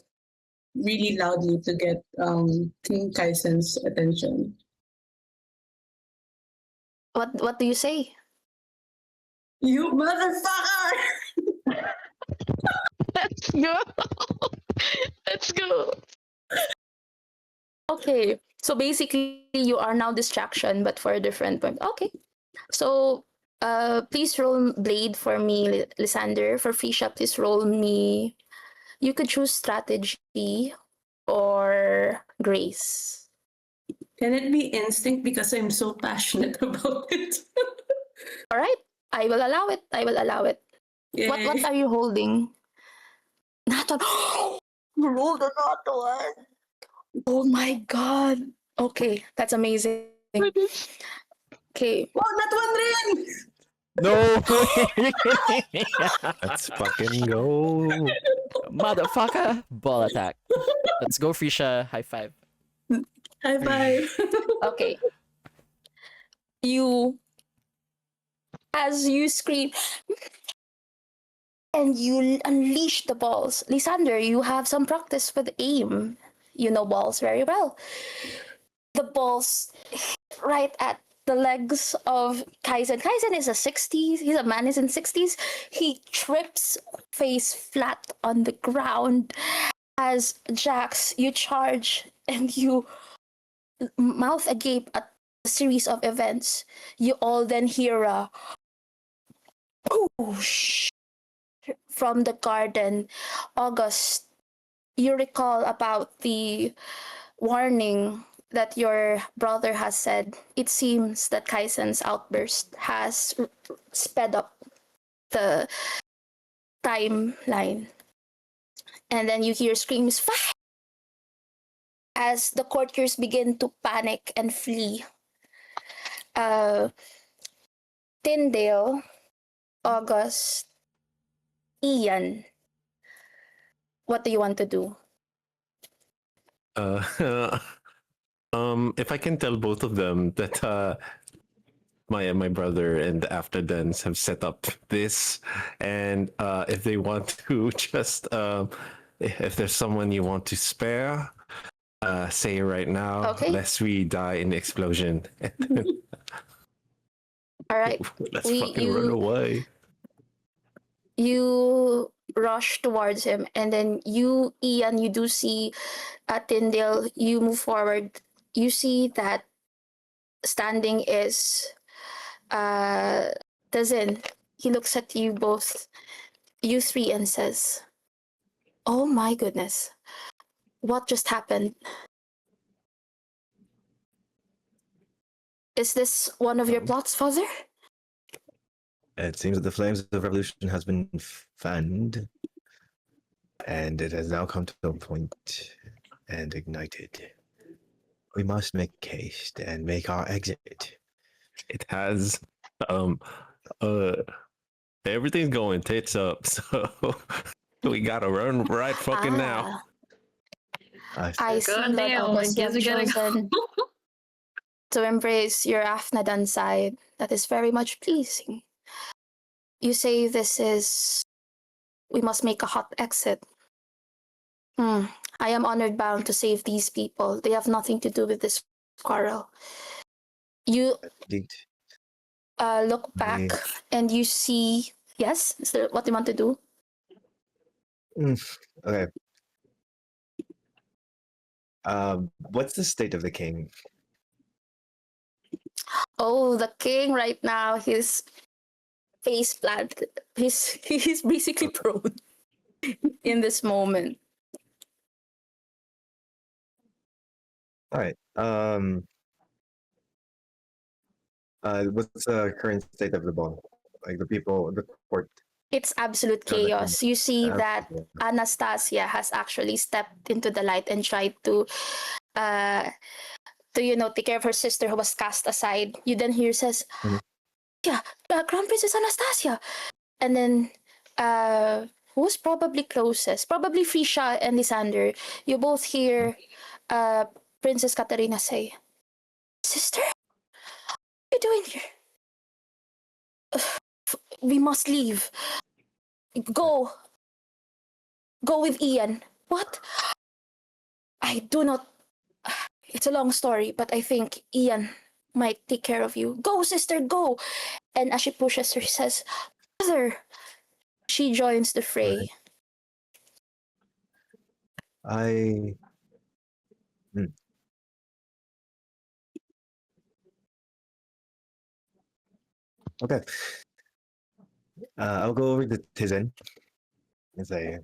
really loudly to get King Kaisen's attention. What do you say? You motherfucker! Let's go. Let's go. Okay, so basically you are now distraction, but for a different point. Okay, so please roll blade for me, Lysander. For Frisha, please roll me. You could choose strategy or grace. Can it be instinct because I'm so passionate about it? All right, I will allow it. I will allow it. What Yay. are you holding? Not one. You rolled a not one. Oh my god. Okay, that's amazing. What is- Okay. Oh, that one ring! No, Let's fucking go. motherfucker! Ball attack. Let's go, Frisha. High five. High five. Okay. You, as you scream and you unleash the balls. Lysander, you have some practice with aim. You know balls very well. The balls hit right at the legs of Kaizen. Kaizen is a 60s. He's a man. He's in 60s. He trips face flat on the ground as Jax, you charge and you mouth agape at a series of events. You all then hear a whoosh from the garden. August, you recall about the warning that your brother has said. It seems that Kaisen's outburst has sped up the timeline. And then you hear screams, "Fire!" as the courtiers begin to panic and flee. Uh, Tyndale, August, Ian, what do you want to do? Uh, if I can tell both of them that my brother and the After Dance have set up this, and if they want to just if there's someone you want to spare, say it right now, Okay. lest we die in the explosion. All right. Let's fucking run away. You rush towards him, and then you, Ian, you do see Tyndale. You move forward. You see that standing is Tazin. He looks at you both, you three, and says, "Oh my goodness, what just happened? Is this one of your Oh. plots, father?" It seems that the flames of revolution has been fanned, and it has now come to a point and ignited. We must make haste and make our exit. It has uh everything's going tits up, so we gotta run right fucking now. I see that Goddamn, I August, you guess have we gotta go. chosen to embrace your Afnadan side. That is very much pleasing. You say we must make a hot exit. I am honored bound to save these people. They have nothing to do with this quarrel. You Indeed. look back Yeah. and you see, yes, is there what you want to do? Okay. What's the state of the king? Oh, the king right now, his face planted. He's basically prone in this moment. All right. What's the current state of the ball? Like the people, the court. It's absolute Oh, the chaos. You see that absolute- Anastasia has actually stepped into the light and tried uh take care of her sister who was cast aside. You then hear says, Mhm. "Yeah, Crown Princess Anastasia," and then who's probably closest? Probably Frisha and Lysander. You both hear uh Princess Katarina say, "Sister, what are you doing here? We must leave. Go, go with Ian." What? I do not. It's a long story, but I think Ian might take care of you. Go, sister, go. And as she pushes her, she says, "Mother." She joins the fray. I hmm, okay. I'll go over to Tizen and say,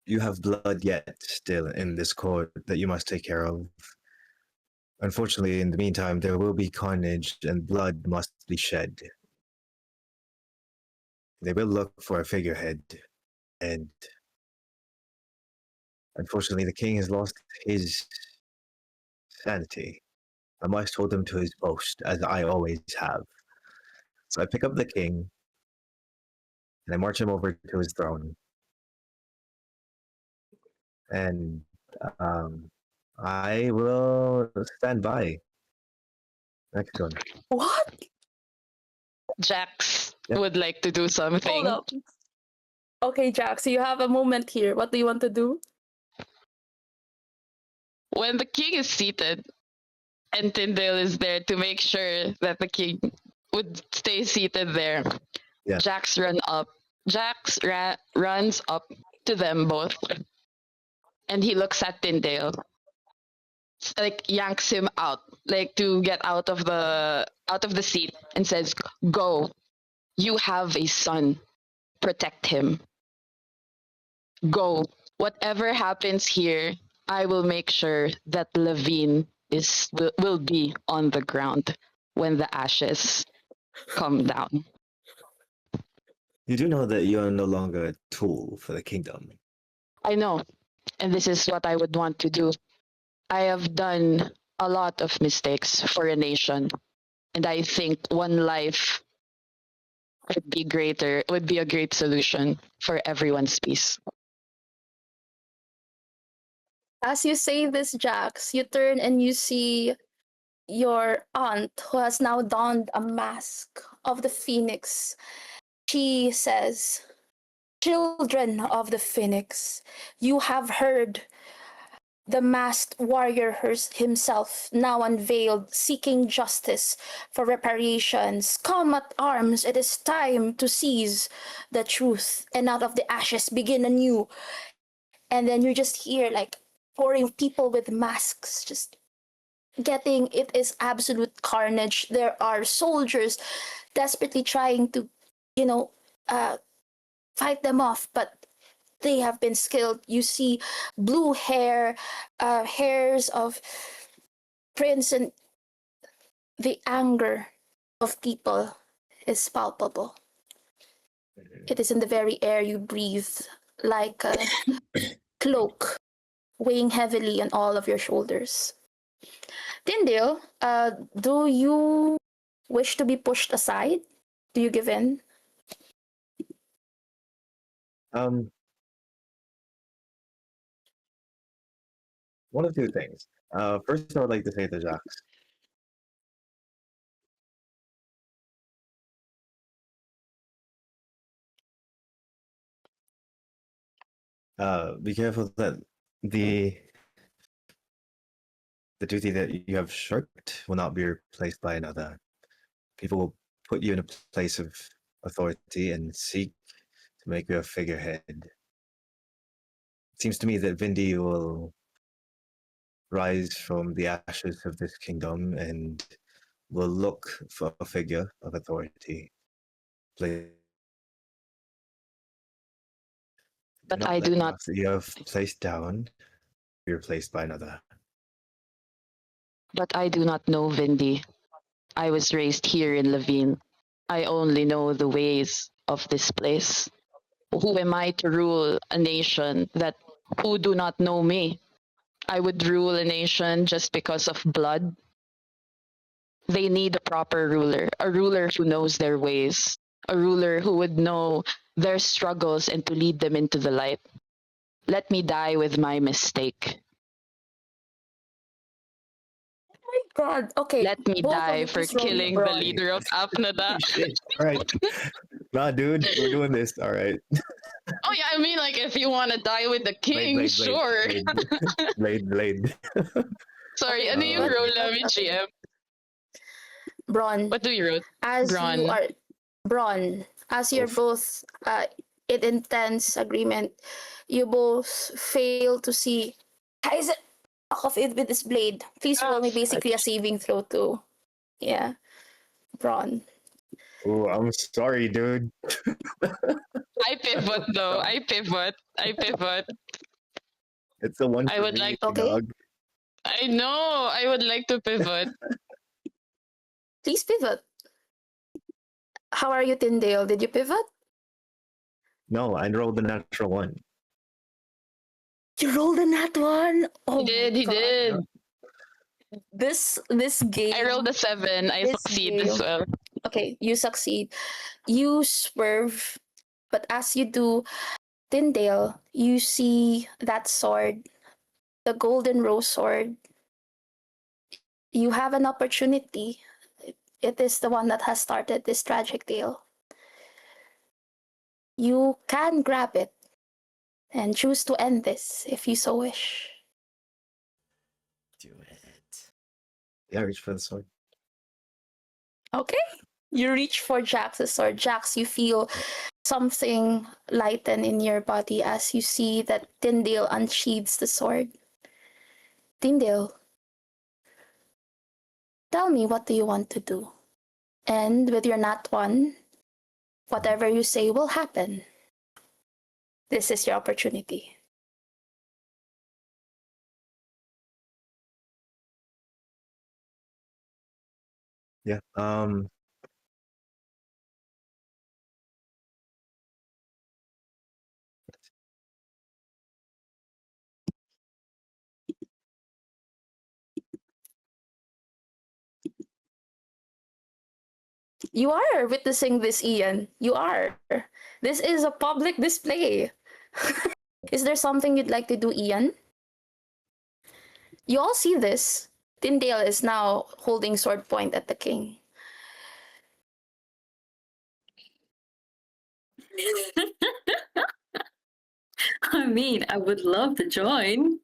"You have blood yet still in this court that you must take care of. Unfortunately, in the meantime, there will be carnage and blood must be shed. They will look for a figurehead, and unfortunately, the king has lost his sanity. I must hold him to his post, as I always have. So I pick up the king and I march him over to his throne. And um, I will stand by. Next one. What? Jax Yep. would like to do Hold something. up. Okay, Jack, so you have a moment here. What do you want to do? When the king is seated and Tyndale is there to make sure that the king would stay seated there, Yeah. Jax runs up to them both, and he looks at Tyndale, like yanks him out, like to get out of the seat, and says, "Go, you have a son. Protect him. Go. Whatever happens here, I will make sure that Levine will be on the ground when the ashes come down." You do know that you are no longer a tool for the kingdom. I know, and this is what I would want to do. I have done a lot of mistakes for a nation, and I think one life would be a great solution for everyone's peace. As you say this, Jax, you turn and you see your aunt who has now donned a mask of the phoenix. She says, "Children of the phoenix, you have heard the masked warrior himself, now unveiled, seeking justice for reparations. Come at arms, it is time to seize the truth, and out of the ashes begin anew." And then you just hear like pouring people with masks just getting it is absolute carnage. There are soldiers desperately trying to, you know, uh, fight them off, but they have been skilled. You see blue hairs of prince, and the anger of people is palpable. It is in the very air you breathe, like a cloak weighing heavily on all of your shoulders. Tyndale, do you wish to be pushed aside? Do you give in? Um, one of two things. First, I would like to say to Jacques, be careful that the the duty that you have shirked will not be replaced by another. People will put you in a place of authority and seek to make you a figurehead. It seems to me that Vindi will rise from the ashes of this kingdom and will look for a figure of authority. But Not I let do the not. master you have placed down be replaced by another. But I do not know Vindi. I was raised here in Levine. I only know the ways of this place. Who am I to rule a nation that who do not know me? I would rule a nation just because of blood. They need a proper ruler, a ruler who knows their ways, a ruler who would know their struggles and to lead them into the light. Let me die with my mistake. My God. Okay, Let me both of die you, for please roll me a killing the brawn. leader of Apnada. Shit. All right. Nah, dude, we're doing this. All right. Oh yeah, I mean, like if you want to die with the king, Blade, sure. blade. Sorry, Okay, ano yung but roll namin, GM? brawn. What do you roll? As you Brawn. are brawn, as you're Oof. both in intense agreement, you both fail to see Aiza off it with this blade. Please roll me basically a saving throw too. Yeah, brawn. Oh, I'm sorry, dude. I pivot though. I pivot. I pivot. It's the one I for would me, like. Okay. dog. I know. I would like to pivot. Please pivot. How are you, Tyndale? Did you pivot? No, I rolled the natural one. You rolled a nat one. Oh He did. my He God. did. This game. I rolled a 7. I This succeed as game. well. Okay, you succeed. You swerve, but as you do, Tyndale, you see that sword, the golden rose sword. You have an opportunity. It is the one that has started this tragic tale. You can grab it and choose to end this if you so wish. Do it. Yeah, reach for the sword. Okay. You reach for Jax's sword. Jax, you feel something lighten in your body as you see that Tyndale unsheathes the sword. Tyndale, tell me, what do you want to do? And with your nat one, whatever you say will happen. This is your opportunity. Yeah. You are witnessing this, Ian. You are. This is a public display. Is there something you'd like to do, Ian? You all see this. Tyndale is now holding sword point at the king. I mean, I would love to join.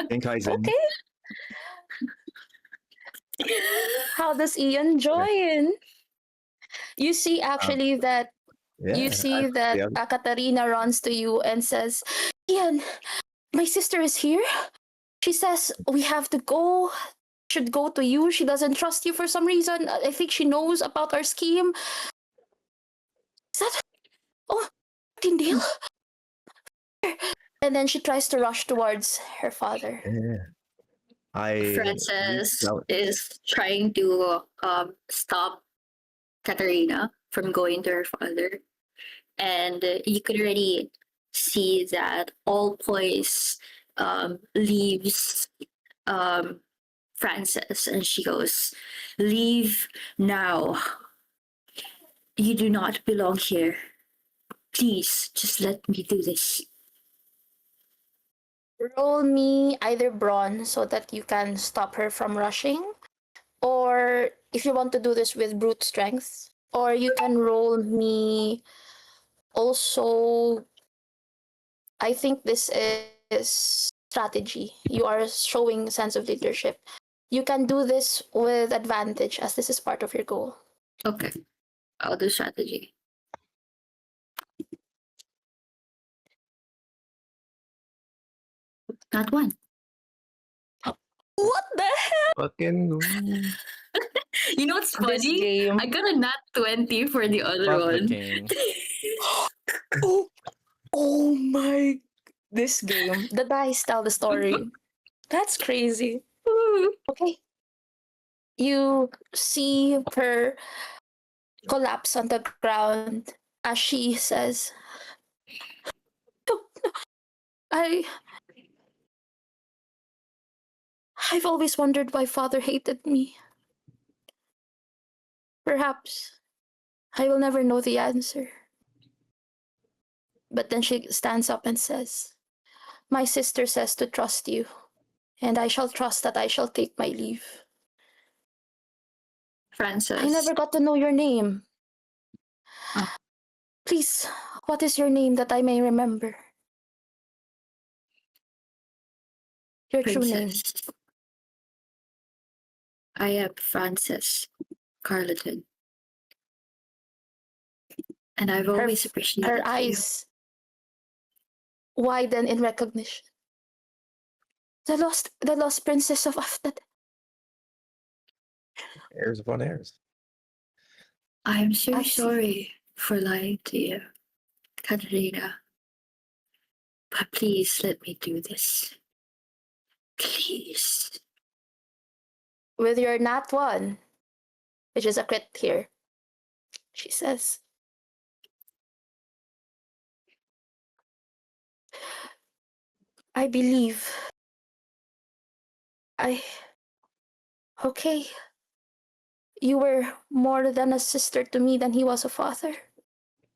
Think Aizen. Okay. How does Ian join? You see actually that Yeah. you see that yeah. Katarina runs to you and says, Ian, my sister is here. She says we have to go. Should go to you. She doesn't trust you for some reason. I think she knows about our scheme. Is that? Oh, Tyndale. And then she tries to rush towards her father. Yeah. I Frances reached out. is trying to stop Katarina from going to her father. And you could already see that all poise leaves Frances, and she goes, "Leave now. You do not belong here. Please, just let me do this." Roll me either brawn so that you can stop her from rushing, or if you want to do this with brute strength, or you can roll me also. I think this is strategy. You are showing sense of leadership. You can do this with advantage as this is part of your goal. Okay, I'll do strategy. Not one. What the hell? Fucking. You know what's This funny? game. I got a nat 20 for the other Fuck the one. king. Oh, oh my. This game. The dice tell the story. That's crazy. Okay. You see her collapse on the ground as she says, I I've always wondered why father hated me. Perhaps I will never know the answer. But then she stands up and says, my sister says to trust you, and I shall trust that I shall take my leave. Francis. I never got to know your name. Oh. Please, what is your name that I may remember? Your true name. Princess. I am Frances Carleton. And I've always appreciated Her you. eyes widen in recognition. The lost princess of Aftad. Heirs upon heirs. I'm so I see. sorry for lying to you, Katerina. But please let me do this. Please. With your nat 1, which is a crit here, she says, I believe. Okay. You were more than a sister to me than he was a father.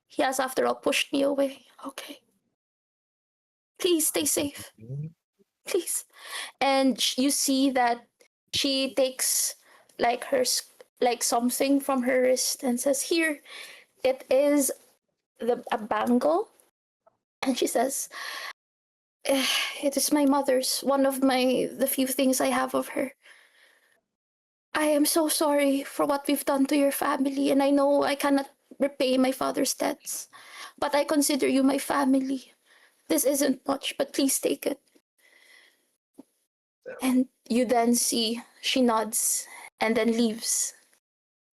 He has, after all, pushed me away. Okay. Please stay safe. Please. And you see that she takes like something from her wrist and says, here, it is a bangle. And she says, it is my mother's, one of the few things I have of her. I am so sorry for what we've done to your family, and I know I cannot repay my father's debts, but I consider you my family. This isn't much, but please take it. And you then see she nods and then leaves,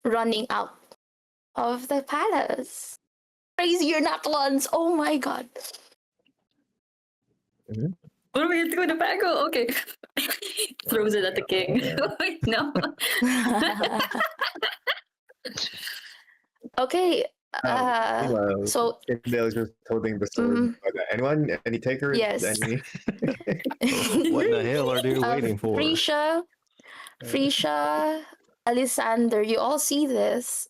running out of the palace. Crazy, you're not once. Oh my god. What are we going to do with the bangle? Okay. Throws it at the king. Wait, no. Okay. Meanwhile, So Kendall is just holding the sword. Anyone? Any takers? yes. Any? What the hell are they waiting for? Frisha, Alexander, you all see this.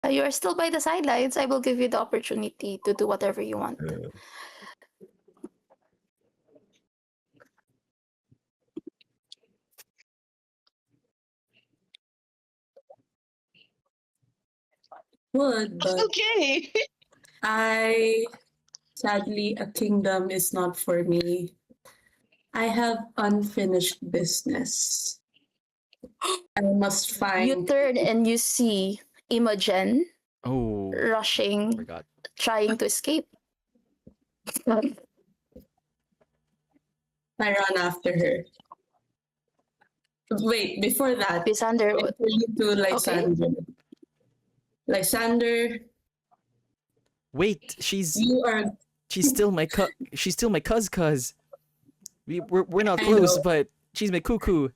You are still by the sidelines. I will give you the opportunity to do whatever you want. Would, but Okay. sadly, a kingdom is not for me. I have unfinished business. I must You find. turn and you see Imogen Oh, rushing, forgot. trying to escape. I run after her. Wait, before that, Lysander, I tell you to Lysander. Lysander, Wait, you are. she's still my cuz. We're not I close, know. but she's my cuckoo.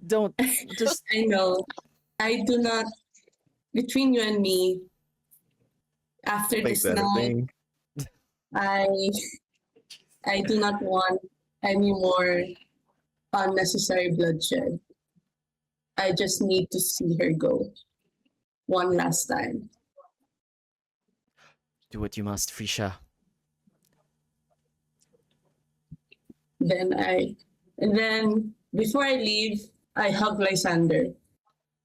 Don't just I know. I do not. Between you and me, after Make this that a night, thing. I do not want any more unnecessary bloodshed. I just need to see her go one last time. do what you must, Frisha. And then before I leave, I hug Lysander.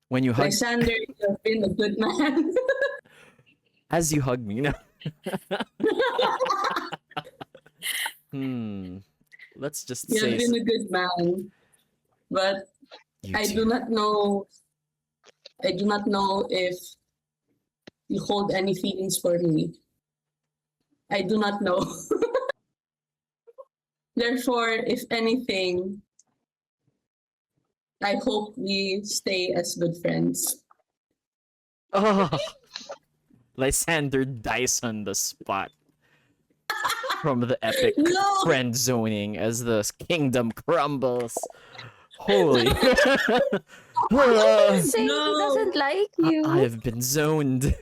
When you hug, Lysander, you have been a good man. as you hug me, let's just You say have been a good man. But you I too. do not know if you hold any feelings for me. I do not know. Therefore, if anything, I hope we stay as good friends. Oh, Lysander dies on the spot from the epic No! friend zoning as the kingdom crumbles. Holy. Say he No. doesn't like I you. have been zoned.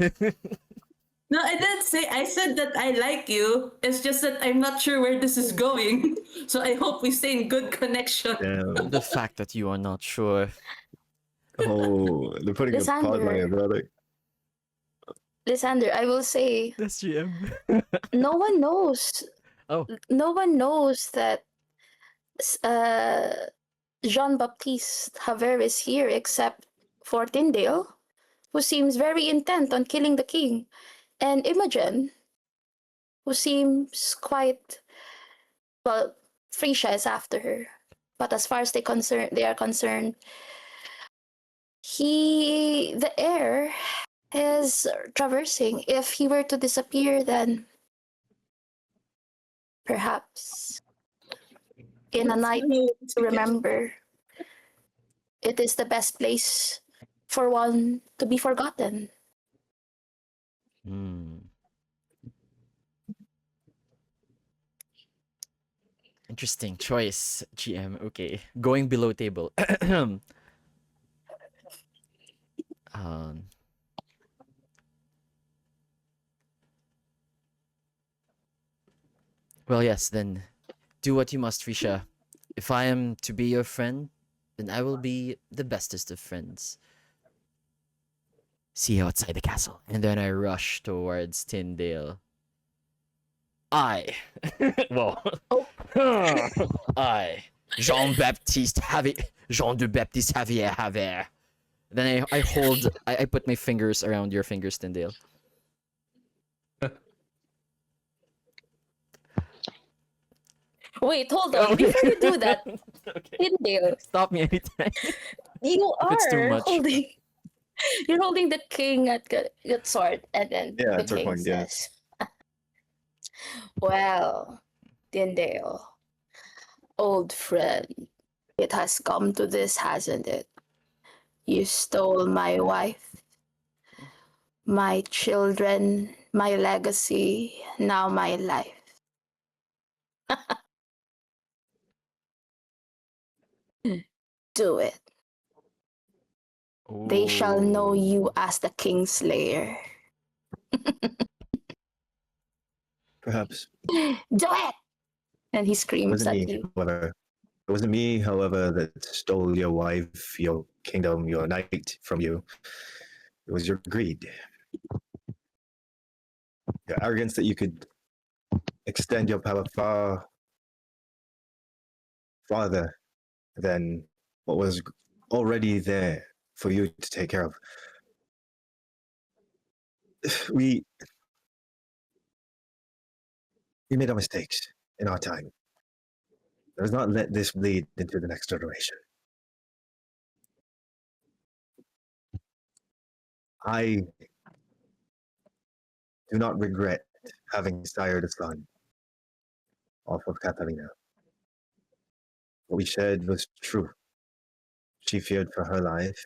No, I didn't say. I said that I like you. It's just that I'm not sure where this is going. So I hope we stay in good connection. Damn. The fact that you are not sure. Oh, they're putting a pause on your brother. Lysander, I will say That's GM. no one knows. Oh. No one knows that Jean-Baptiste Haver is here except for Tyndale, who seems very intent on killing the king, and Imogen, who seems quite, well, Frisia is after her. But as far as they are concerned, the heir is traversing. If he were to disappear, then perhaps in a night to remember, it is the best place for one to be forgotten. Hmm. Interesting choice, GM. Okay. Going below table. um, well, yes, then do what you must, Risha. If I am to be your friend, then I will be the bestest of friends. See you outside the castle. And then I rush towards Tyndale. I. Well. I. Jean Baptiste Javier. Jean de Baptiste Javier. Then I hold. I put my fingers around your fingers, Tyndale. Wait, hold on. Oh. Before you do that, Okay. Tyndale, Stop me anytime. you If it's too are much. holding. You're holding the king at sword, and then Yeah, the that's our king point, yeah. says, "Well, Tyndale, old friend, it has come to this, hasn't it? You stole my wife, my children, my legacy, now my life. Do it. They shall know you as the Kingslayer. Perhaps. Do it!" And he It screams wasn't at me, you. however. It wasn't me, however, that stole your wife, your kingdom, your knight from you. It was your greed. Your arrogance that you could extend your power far farther than what was already there for you to take care of. We made our mistakes in our time. Let us not let this bleed into the next generation. I do not regret having sired a son off of Catalina. What we shared was true. She feared for her life.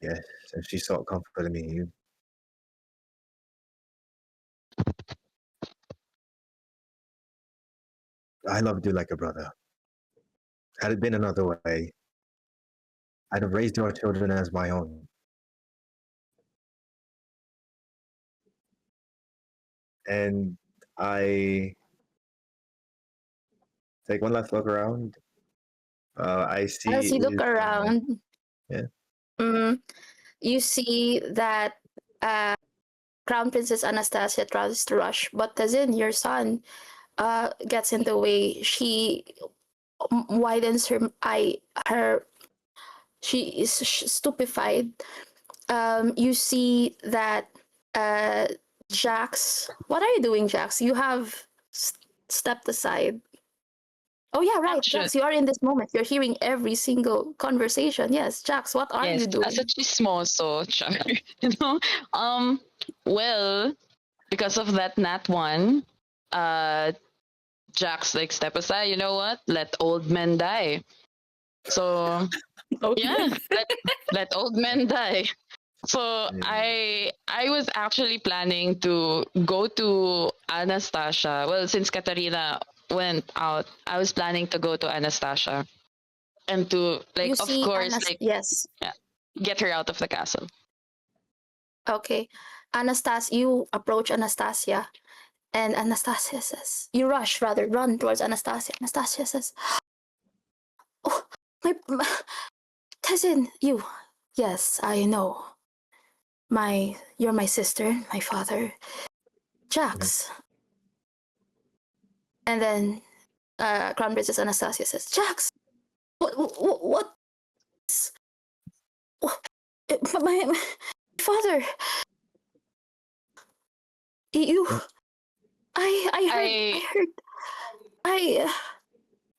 Yes, and she sought comfort in me. I loved you like a brother. Had it been another way, I'd have raised your children as my own. And I take one last look around. I see. As you look around, yeah. You see that Crown Princess Anastasia tries to rush, but Tazin, your son, gets in the way. She widens her eye. She is stupefied. You see that Jax. What are you doing, Jax? You have stepped aside. Oh yeah, right, Action. Jax. You are in this moment. You're hearing every single conversation. Yes, Jax. What are you doing? As a chismoso, char. You know? Well, because of that nat one, Jack's like, step aside, you know what? Let old men die. So yeah, let old men die. So I was actually planning to go to Anastasia. Well, since Katarina went out, I was planning to go to Anastasia and to like, You of see course, like yes. get her out of the castle. Okay. You approach Anastasia, and Anastasia says, you run towards Anastasia. Anastasia says, oh, my cousin, you. Yes, I know. You're my sister, my father, Jax. And then Crown Princess Anastasia says, Jax, what? My father, you, I I heard, I,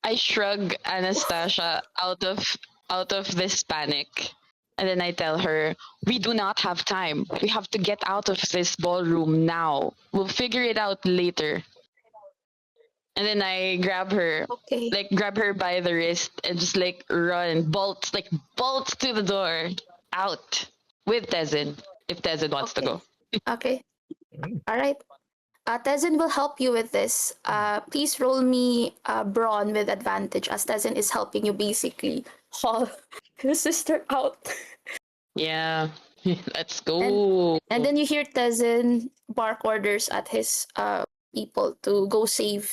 I shrug Anastasia out of this panic. And then I tell her, we do not have time. We have to get out of this ballroom now. We'll figure it out later. And then I okay, grab her by the wrist and just like run, bolt to the door, out with Tezin, if Tezin wants to okay, go. okay, all right. Tezin will help you with this. Please roll me Brawn with advantage, as Tezin is helping you basically haul your sister out. Yeah, let's And go. and then you hear Tezin bark orders at his people to go save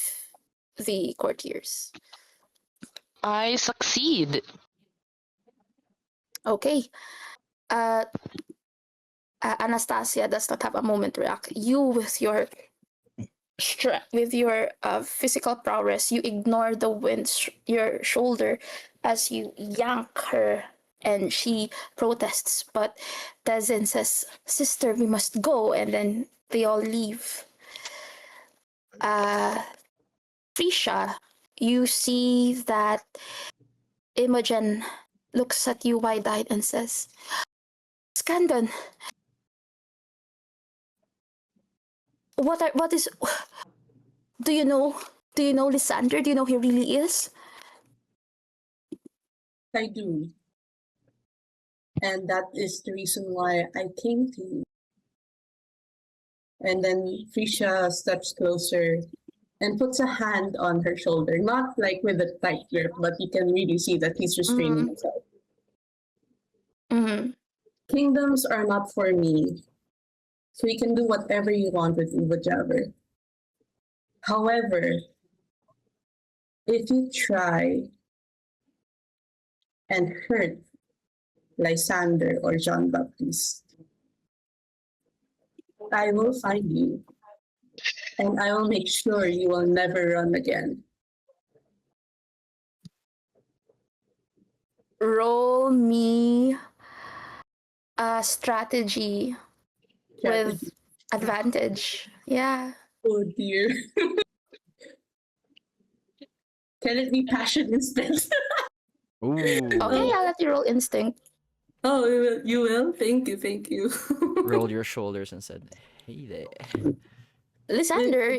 the courtiers. I succeed. Okay. Uh, Anastasia does not have a moment to react. You, with your physical prowess, you ignore the wind your shoulder as you yank her, and she protests. But Tezin says, "Sister, we must go," and then they all leave. Frisha, you see that Imogen looks at you wide-eyed and says, "Scandon, what is? Do you know? Do you know Lysander? Do you know who he really is?" I do. And that is the reason why I came to you. And then Frisha steps closer and puts a hand on her shoulder, not like with a tight grip, but you can really see that he's restraining himself. Mm-hmm. Kingdoms are not for me, so you can do whatever you want with Uva Jabber. However, if you try and hurt Lysander or Jean Baptiste, I will find you, and I will make sure you will never run again. Roll me a strategy with advantage. Yeah. Oh dear. Can it be passion instead? Ooh. Okay, I'll let you roll instinct. Oh, you will? Thank you, thank you. Rolled your shoulders and said, "Hey there." Lysander,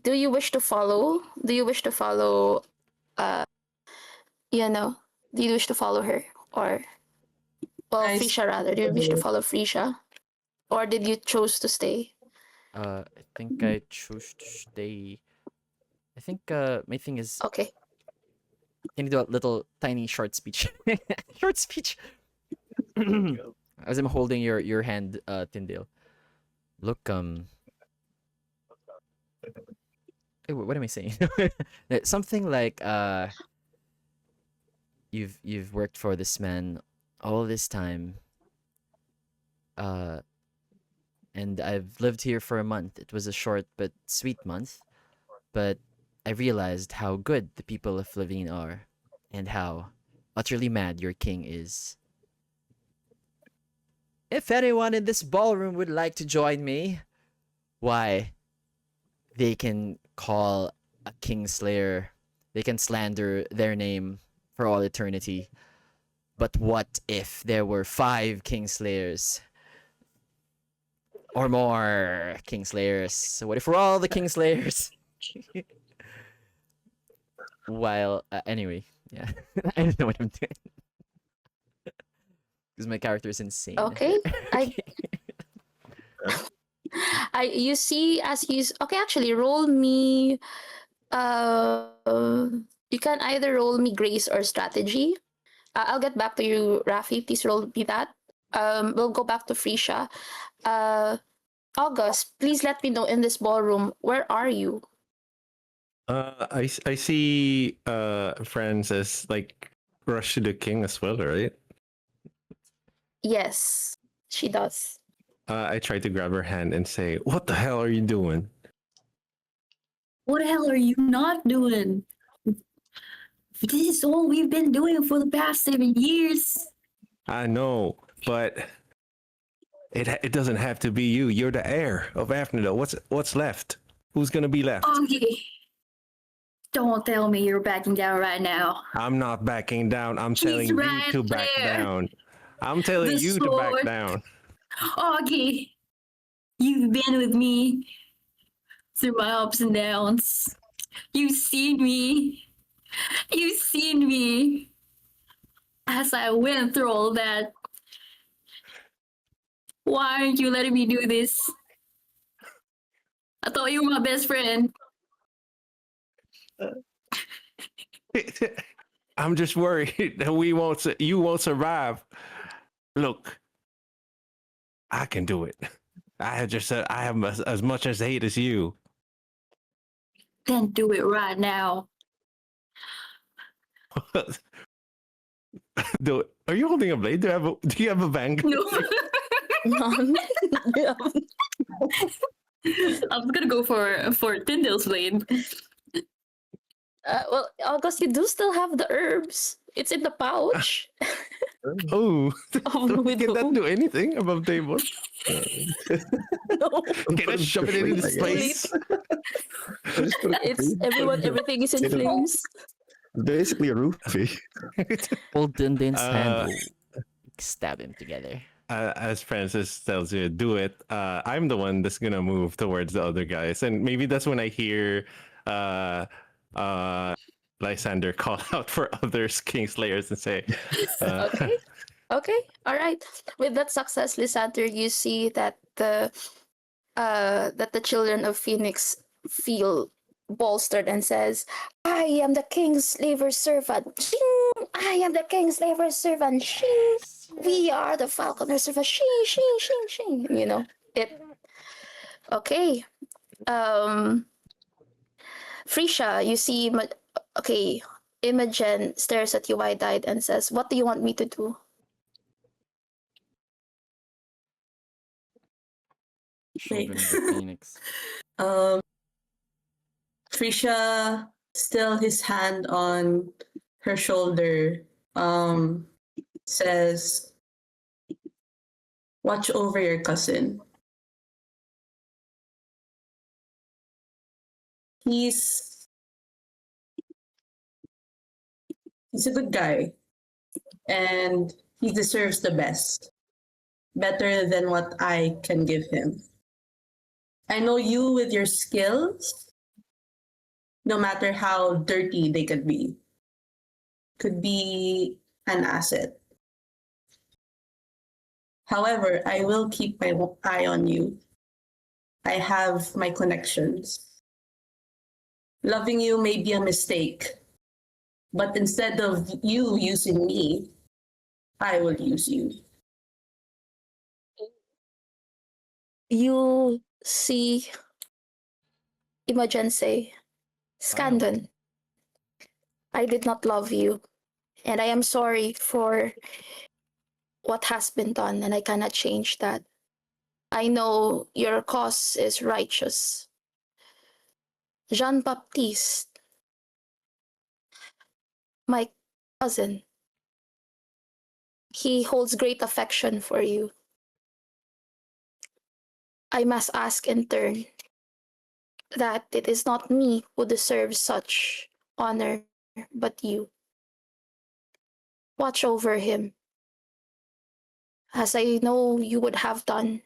do you wish to follow? Do you wish to follow? You know, do you wish to follow her, or Frisha rather? Do you wish to follow Frisha, or did you choose to stay? I think I choose to stay. I think my thing is, Okay. can you do a little tiny short speech? Short speech. As I'm holding your hand, Tyndale. Look, what am I saying? Something like you've worked for this man all this time, uh, and I've lived here for a month. It was a short but sweet month, but I realized how good the people of Levine are, and how utterly mad your king is. If anyone in this ballroom would like to join me, why, they can call a kingslayer, they can slander their name for all eternity. But what if there were 5 kingslayers? Or more kingslayers? So what if we're all the kingslayers? While, anyway, yeah. I don't know what I'm doing. Because my character is insane. Okay. You see as he's okay. Actually, roll me. You can either roll me grace or strategy. I'll get back to you, Rafi. Please roll me that. We'll go back to Frisha. August, please let me know in this ballroom, where are you? I see Frances like rush to the king as well, right? Yes, she does. I try to grab her hand and say, "What the hell are you doing?" What the hell are you not doing? This is all we've been doing for the past 7 years. I know, but it doesn't have to be you. You're the heir of Afnidel. What's left? Who's gonna be left? Okay. Don't tell me you're backing down right now. I'm not backing down. I'm She's telling you right to back there. down. I'm telling The you to back sword. down. Augie, you've been with me through my ups and downs. You've seen me. You've seen me as I went through all that. Why aren't you letting me do this? I thought you were my best friend. I'm just worried that you won't survive. Look, I can do it. I have as much as hate as you. Then do it right now. Are you holding a blade? Do you have a bang? No. Yeah. I was gonna go for Tyndale's blade. Well, August, you do still have the herbs. It's in the pouch. Oh, Oh, we can that do. do anything above table? No. Can I shove it in this place? It's everything is in flames. Basically a roofie. Hold Din's hand. Uh, Oh, stab him together. As Francis tells you, do it. I'm the one that's gonna move towards the other guys, and maybe that's when I hear Lysander call out for other Kingslayers and say, Okay. Okay. All right. With that success, Lysander, you see that the children of Phoenix feel bolstered and says, "I am the king's slaver servant. Shing! I am the king's slaver servant. Shing! We are the falconer servant. Shing, shing, shing, shing." You know it. Okay. Frisha, you see. Okay. Imogen stares at you wide-eyed and says, "What do you want me to do?" Children of the Phoenix. Trisha, still his hand on her shoulder, says, "Watch over your cousin. He's a good guy, and he deserves the best, better than what I can give him. I know you with your skills, no matter how dirty they could be an asset. However, I will keep my eye on you. I have my connections. Loving you may be a mistake, but instead of you using me, I will use you." You see Imogen say, "Scandon, I did not love you, and I am sorry for what has been done, and I cannot change that. I know your cause is righteous. Jean Baptiste, my cousin, he holds great affection for you. I must ask in turn that it is not me who deserves such honor, but you. Watch over him, as I know you would have done.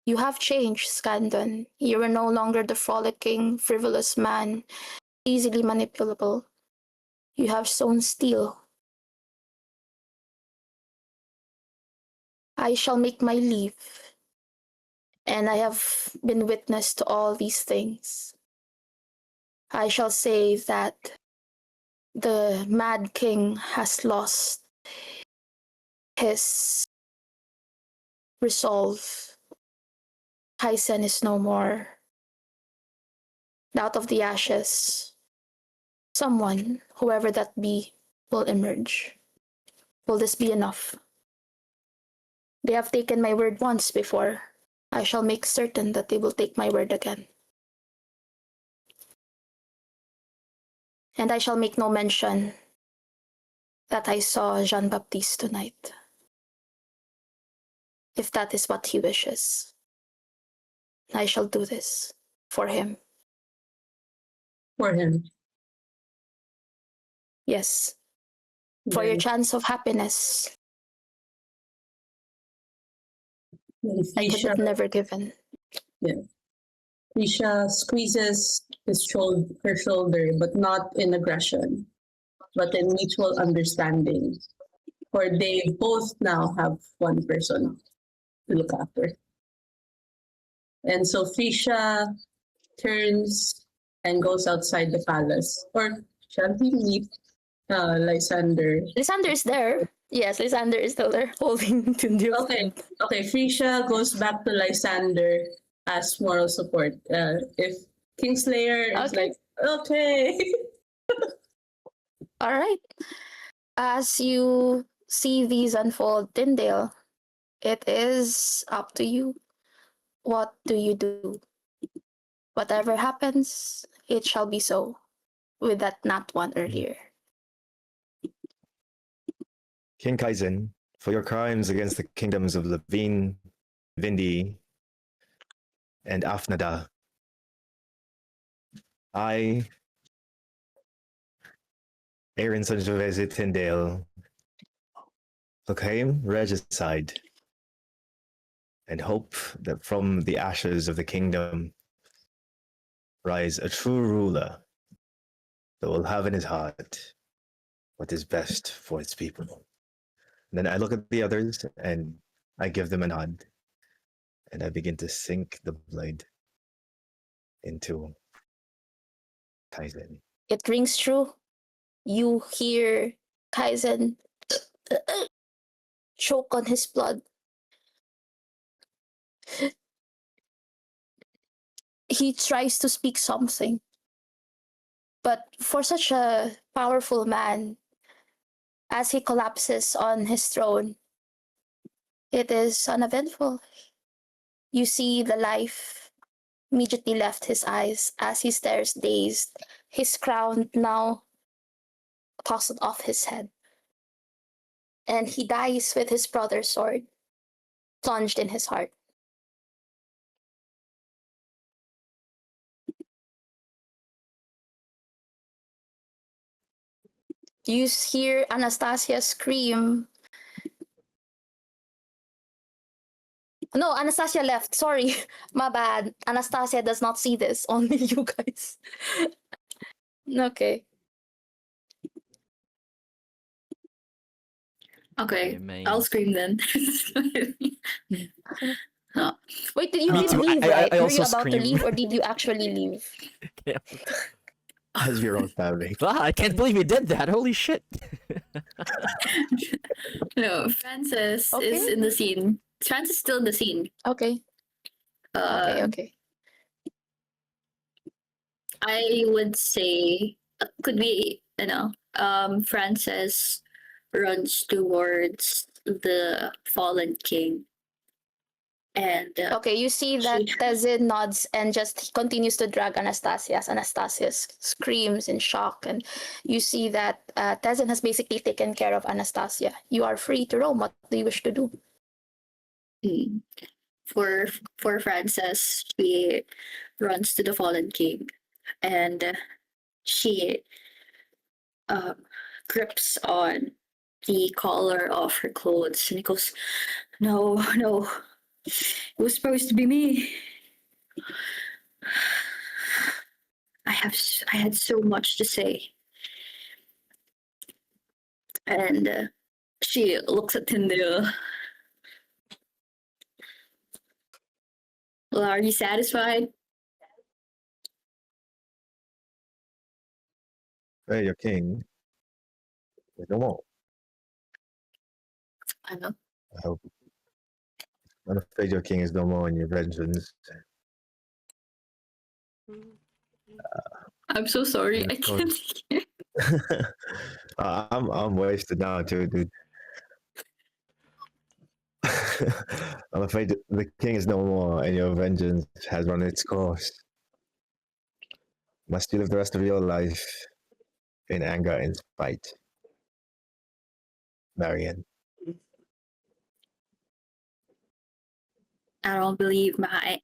You have changed, Scandon. You are no longer the frolicking, frivolous man, easily manipulable. You have sown steel. I shall make my leave, and I have been witness to all these things. I shall say that the Mad King has lost his resolve. Hysen is no more. Out of the ashes, someone, whoever that be, will emerge. Will this be enough? They have taken my word once before. I shall make certain that they will take my word again. And I shall make no mention that I saw Jean-Baptiste tonight. If that is what he wishes, I shall do this for him. For him. Yes, for your chance of happiness, I could have never given. Risha squeezes her shoulder, but not in aggression, but in mutual understanding. For they both now have one person to look after. And so Frisha turns and goes outside the palace. Or shall we meet Lysander? Lysander is there. Yes, Lysander is still there holding Tundio. Okay, Frisha goes back to Lysander as moral support. If Kingslayer is Okay. like, okay. All right. As you see these unfold, Tyndale, it is up to you. What do you do? Whatever happens, it shall be so. With that nat one earlier. King Kaizen, for your crimes against the kingdoms of Levine, Vindi, and Afnada, I, Aaron Sangiovese Tyndale, proclaim regicide and hope that from the ashes of the kingdom rise a true ruler that will have in his heart what is best for its people. And then I look at the others and I give them a nod and I begin to sink the blade into Kaizen. It rings true. You hear Kaizen choke on his blood. He tries to speak something. But for such a powerful man, as he collapses on his throne, it is uneventful. You see the life immediately left his eyes as he stares dazed, his crown now tossed off his head. And he dies with his brother's sword plunged in his heart. You hear Anastasia scream. No, Anastasia left. Sorry, my bad. Anastasia does not see this. Only you guys. Okay. Okay, May- I'll scream then. No. Wait, you Me did too. leave, I right? Were also you about to scream. leave, or did you actually leave? As your own family. Wow, I can't believe you did that. Holy shit. No, Francis Okay. is in the scene. Francis is still in the scene. Okay. Okay. I would say could be, Francis runs towards the fallen king. And Okay, you see that she- Tezin nods and just continues to drag Anastasia as Anastasia screams in shock. And you see that Tezin has basically taken care of Anastasia. You are free to roam. What do you wish to do? for Frances, she runs to the fallen king, and she grips on the collar of her clothes, and he goes, "No, no, it was supposed to be me. I had so much to say." And she looks at Tyndale. Well, are you satisfied? Hey, your king is no more. Ano? I hope. I'm afraid your king is no more, and your vengeance. I'm so sorry. Yeah, I of course. can't hear. I'm wasted now too, dude. I'm afraid the king is no more, and your vengeance has run its course. Must you live the rest of your life in anger and spite, Marion? I don't believe my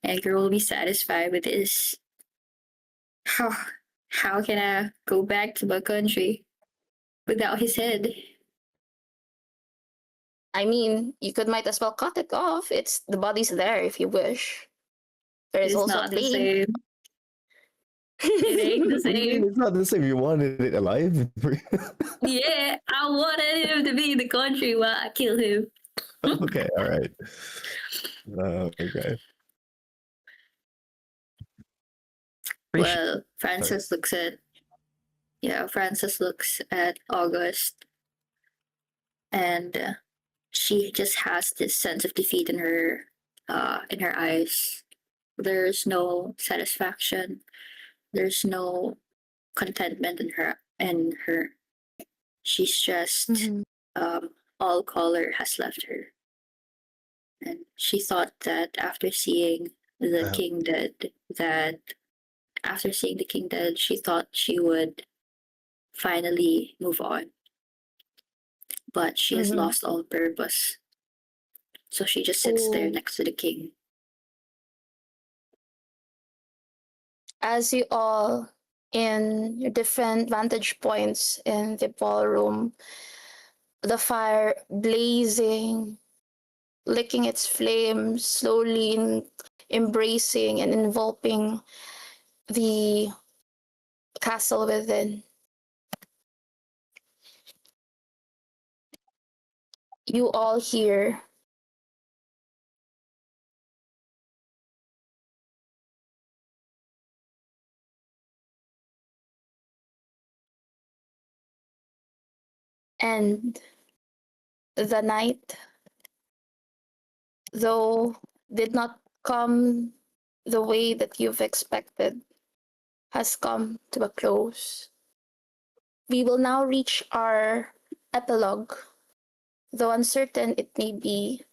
Edgar will be satisfied with this. How how can I go back to my country without his head? I mean, you could might as well cut it off. It's the body's there if you wish. There is It's also a not the plane. same. It ain't the What do you mean same. it's not the same? You wanted it alive? Yeah, I wanted him to be in the country while I kill him. Okay, all right. Okay. Well, Francis looks at August, and she just has this sense of defeat in her eyes. There's no satisfaction. There's no contentment in her. She's just Mhm. all color has left her, and she thought that Uh, that after seeing the king dead, she thought she would finally move on, but she has Mhm. lost all purpose. So she just sits there Oh. next to the king. As you all in your different vantage points in the ballroom, the fire blazing, licking its flames, slowly embracing and enveloping the castle within. You all hear and the night, though did not come the way that you've expected, has come to a close. We will now reach our epilogue, though uncertain it may be.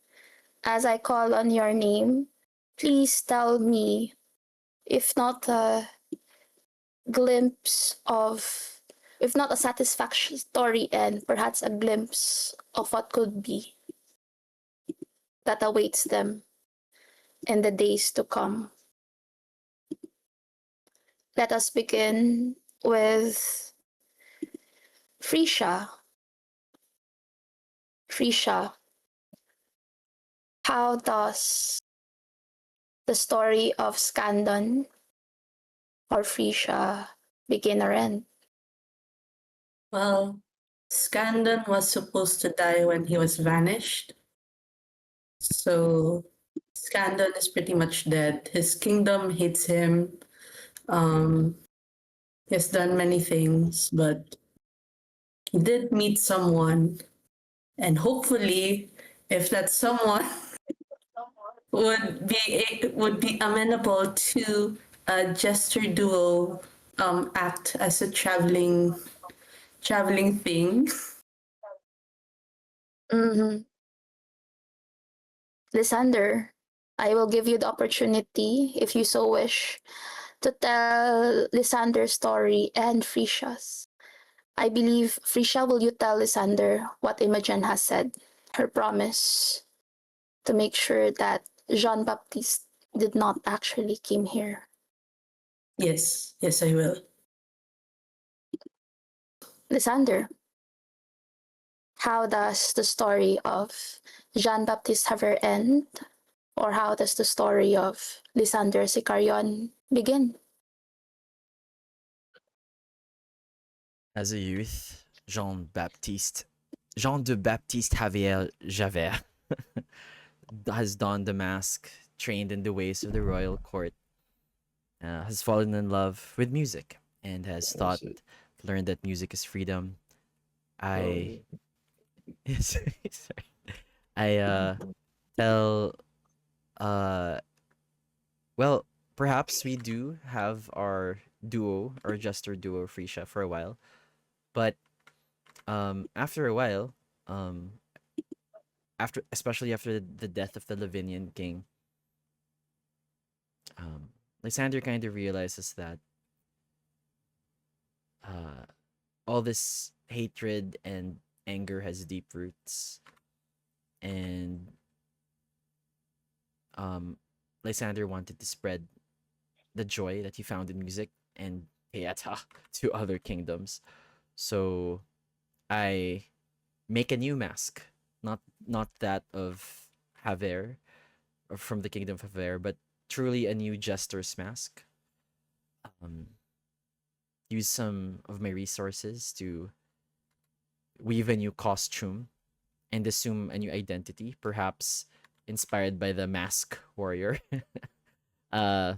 As I call on your name, please tell me, if not a glimpse of, if not a satisfactory end, perhaps a glimpse of what could be that awaits them in the days to come. Let us begin with Frisha. Frisha, how does the story of Scandon or Frisha begin or end? Well, Scandon was supposed to die when he was vanished. So Scandon is pretty much dead. His kingdom hates him. Um, he has done many things, but he did meet someone. And hopefully, if that someone would be amenable to a gesture duo act as a traveling thing. Mm-hmm. Lysander, I will give you the opportunity, if you so wish, to tell Lysander's story and Frisha's. I believe Frisha, will you tell Lysander what Imogen has said, her promise to make sure that Jean Baptiste did not actually came here? Yes, I will. Lysander, how does the story of Jean Baptiste have her end? Or how does the story of Lysander Sicarion begin? As a youth, Jean de Baptiste Javier Javert has donned the mask, trained in the ways of the royal court, has fallen in love with music, and has I thought, see. learned that music is freedom. I Um, sorry. I tell uh well, perhaps we do have our duo or jester duo Frisha for a while, but after a while, um after especially after the death of the Lavinian king, Lysander kind of realizes that uh all this hatred and anger has deep roots, and um Lysander wanted to spread the joy that he found in music and theater to other kingdoms. So I make a new mask, not that of Haver or from the kingdom of Haver, but truly a new jester's mask. Um, use some of my resources to weave a new costume and assume a new identity, perhaps inspired by the mask warrior. uh,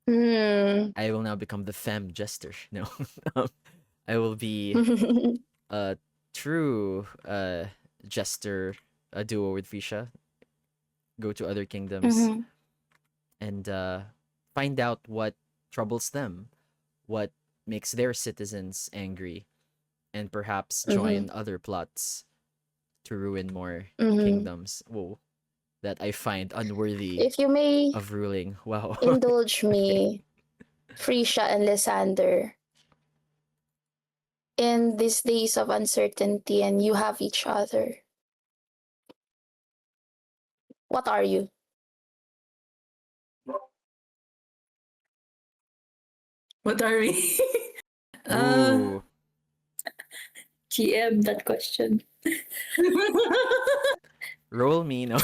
Hmm. I will now become the femme jester. No, um, I will be a true jester, a duo with Fisha, go to other kingdoms Mhm. and find out what troubles them, what makes their citizens angry, and perhaps Mhm. join other plots to ruin more Mhm. kingdoms. Whoa, that I find unworthy If you may of ruling. Wow. indulge me, Frisha and Lysander, in these days of uncertainty and you have each other, what are you? What are we? uh, Ooh, GM that question. roll me, no.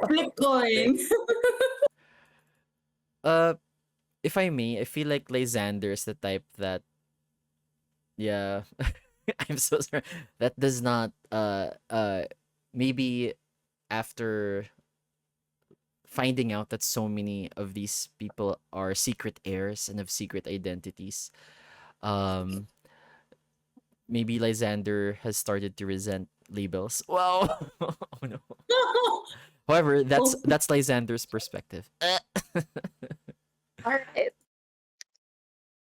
Flip coin. uh, if I may, I feel like Lysander is the type that, yeah, I'm so sorry. That does not maybe after finding out that so many of these people are secret heirs and have secret identities, um maybe Lysander has started to resent labels. Wow. Oh no. However, Oh, that's Lysander's perspective. All right.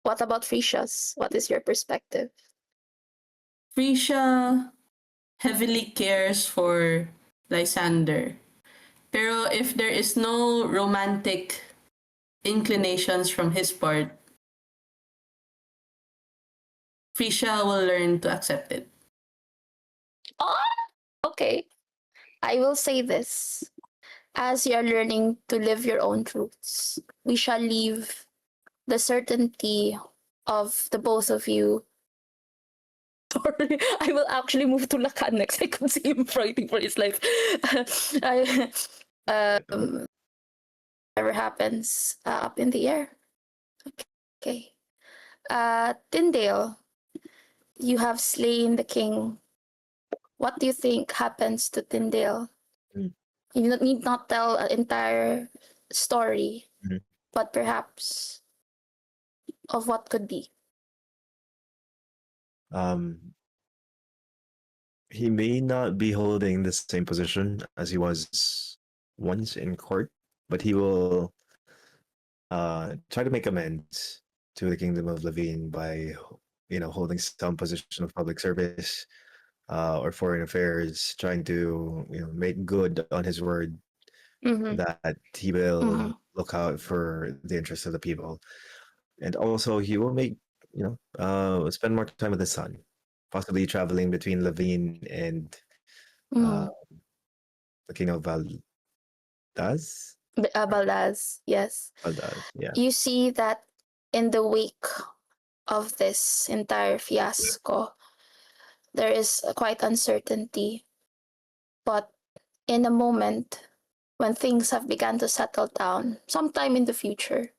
What about Frisha's? What is your perspective? Frisha heavily cares for Lysander. Pero if there is no romantic inclinations from his part, Frisha will learn to accept it. Oh, okay. I will say this. As you are learning to live your own truths, we shall leave the certainty of the both of you. Sorry, I will actually move to Lakan next. I could see him fighting for his life. I, um, whatever happens up in the air. Okay. Tyndale, you have slain the king. What do you think happens to Tyndale? Mm. You need not tell an entire story, Mhm. but perhaps of what could be. Um, he may not be holding the same position as he was once in court, but he will try to make amends to the Kingdom of Levine by, holding some position of public service or foreign affairs, trying to, make good on his word Mm-hmm. that he will Mm-hmm. look out for the interests of the people. And also he will make, spend more time with his son, possibly traveling between Levine and uh, Mm-hmm. the King of Valdaz. Balaz, yes. Valdaz, yeah. You see that in the wake of this entire fiasco, there is quite uncertainty. But in a moment when things have begun to settle down, sometime in the future,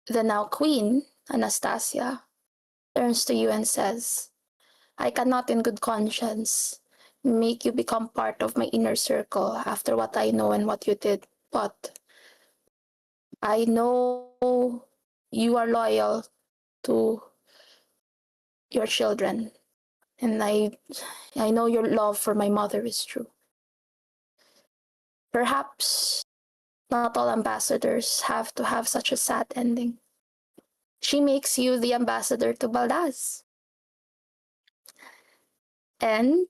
the now queen, Anastasia, turns to you and says, I cannot in good conscience make you become part of my inner circle after what I know and what you did, but I know you are loyal to your children, and I know your love for my mother is true. Perhaps not all ambassadors have to have such a sad ending. She makes you the ambassador to Baldas. And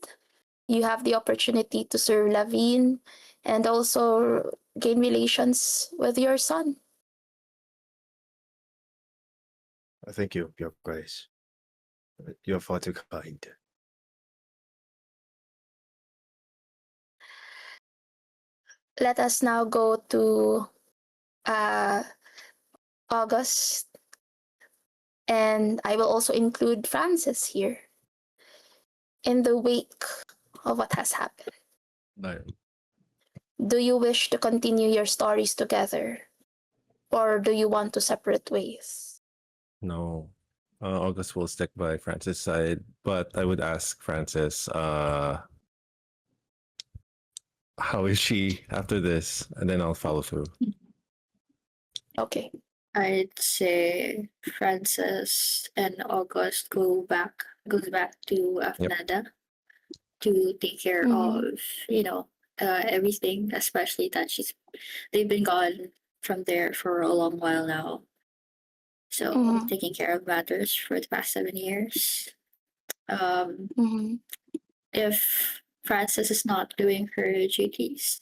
you have the opportunity to serve Lavine and also gain relations with your son. Thank you, Your Grace. You're far too kind. Let us now go to August, and I will also include Francis here in the wake of what has happened. No. Do you wish to continue your stories together, or do you want to separate ways? No. August will stick by Francis' side, but I would ask Francis, how is she after this? And then I'll follow through. Okay. I'd say Francis and August goes back to Afnada to take care of, everything, especially that they've been gone from there for a long while now. So taking care of matters for the past 7 years. If Frances is not doing her duties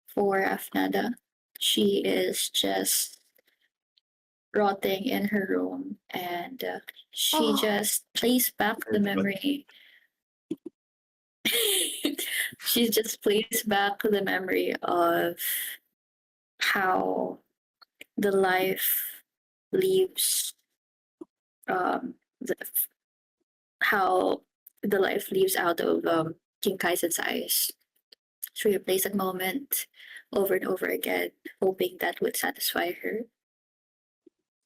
for Afnada, she is just rotting in her room, and she just plays back the memory. She just plays back the memory of how the life leaves the, how the life leaves out of King Kaisen's eyes. She replays that moment over and over again, hoping that would satisfy her,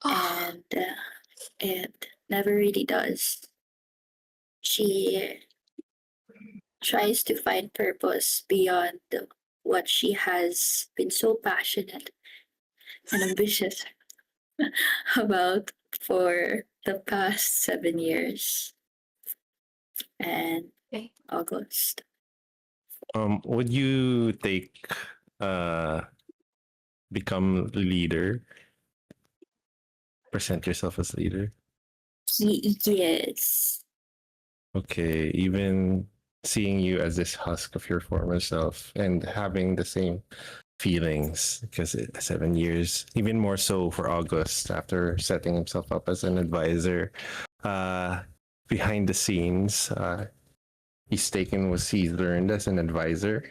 and it never really does. She tries to find purpose beyond what she has been so passionate and ambitious about for the past 7 years. And Okay. August. Would you take become leader? Present yourself as leader? Yes. Okay, even seeing you as this husk of your former self and having the same feelings, because 7 years, even more so for August after setting himself up as an advisor. Behind the scenes, he's taken what he's learned as an advisor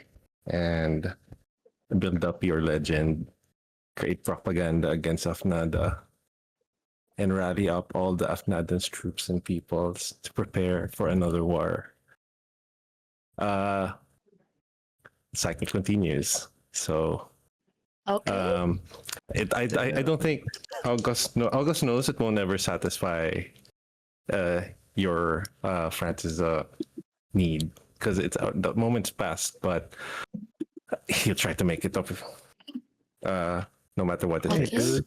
and build up your legend, create propaganda against Afnada, and rally up all the Afnadan's troops and peoples to prepare for another war. The cycle continues. So Okay. I don't think August knows it will never satisfy your Francis need, because it's the moment's passed, but he'll try to make it up no matter what it Okay. takes.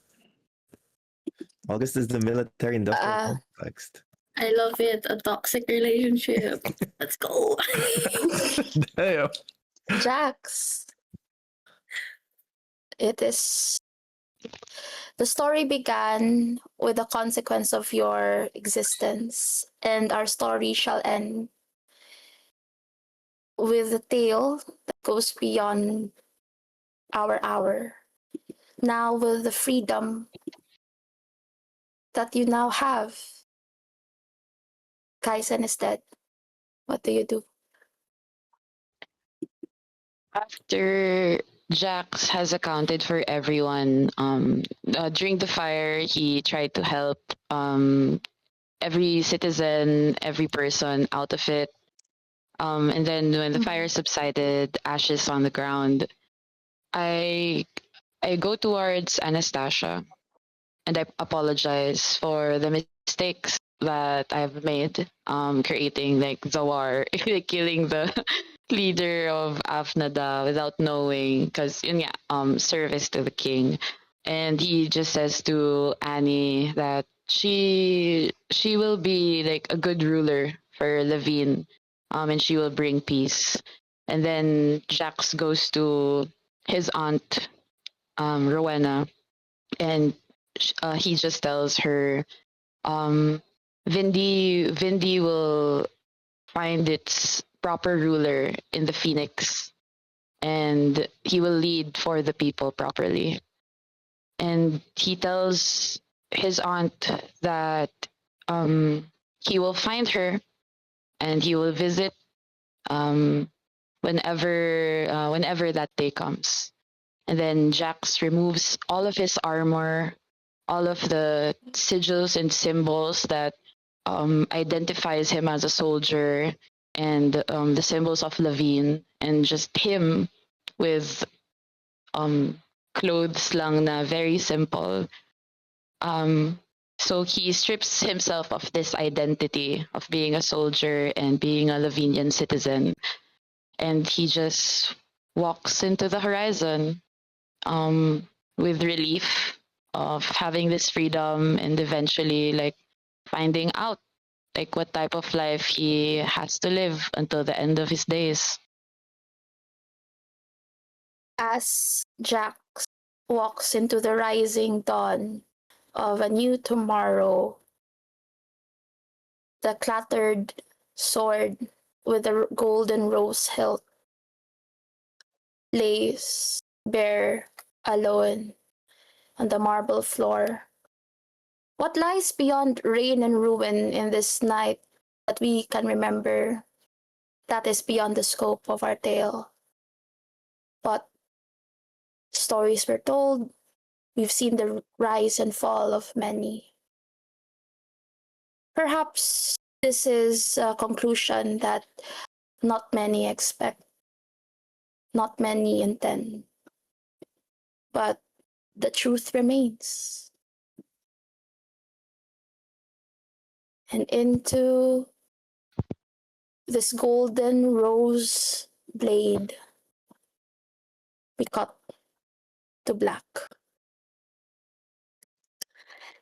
August is the military industrial complex. I love it. A toxic relationship. Let's go. Damn. Jax. It is. The story began with the consequence of your existence, and our story shall end with a tale that goes beyond our hour. Now, with the freedom that you now have, Kaisen is dead. What do you do? After Jax has accounted for everyone, during the fire, he tried to help every citizen, every person out of it. And then when the fire subsided, ashes on the ground, I go towards Anastasia and I apologize for the mistakes that I've made, creating like the war, like killing the leader of Afnada without knowing, because service to the king. and he just says to Annie that she will be like a good ruler for Levine, and she will bring peace. And then Jax goes to his aunt, Rowena, and he just tells her, Vindy will find its proper ruler in the Phoenix, and he will lead for the people properly. And he tells his aunt that he will find her and he will visit um, whenever that day comes. And then Jax removes all of his armor, all of the sigils and symbols that identifies him as a soldier, and the symbols of Levine, and just him with clothes lang na very simple. So he strips himself of this identity of being a soldier and being a Lavinian citizen, and he just walks into the horizon with relief of having this freedom and eventually like finding out like what type of life he has to live until the end of his days. As Jack walks into the rising dawn of a new tomorrow, the clattered sword with a golden rose hilt lays bare alone on the marble floor. What lies beyond rain and ruin in this night that we can remember, that is beyond the scope of our tale. But stories were told, we've seen the rise and fall of many. Perhaps this is a conclusion that not many expect, not many intend, but the truth remains. And into this golden rose blade, we cut to black.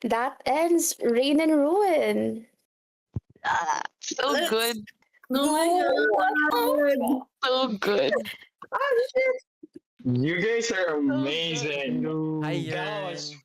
That ends Rain and Ruin. So good. Oh So good. shit! You guys are amazing. Hi, That was Yearn.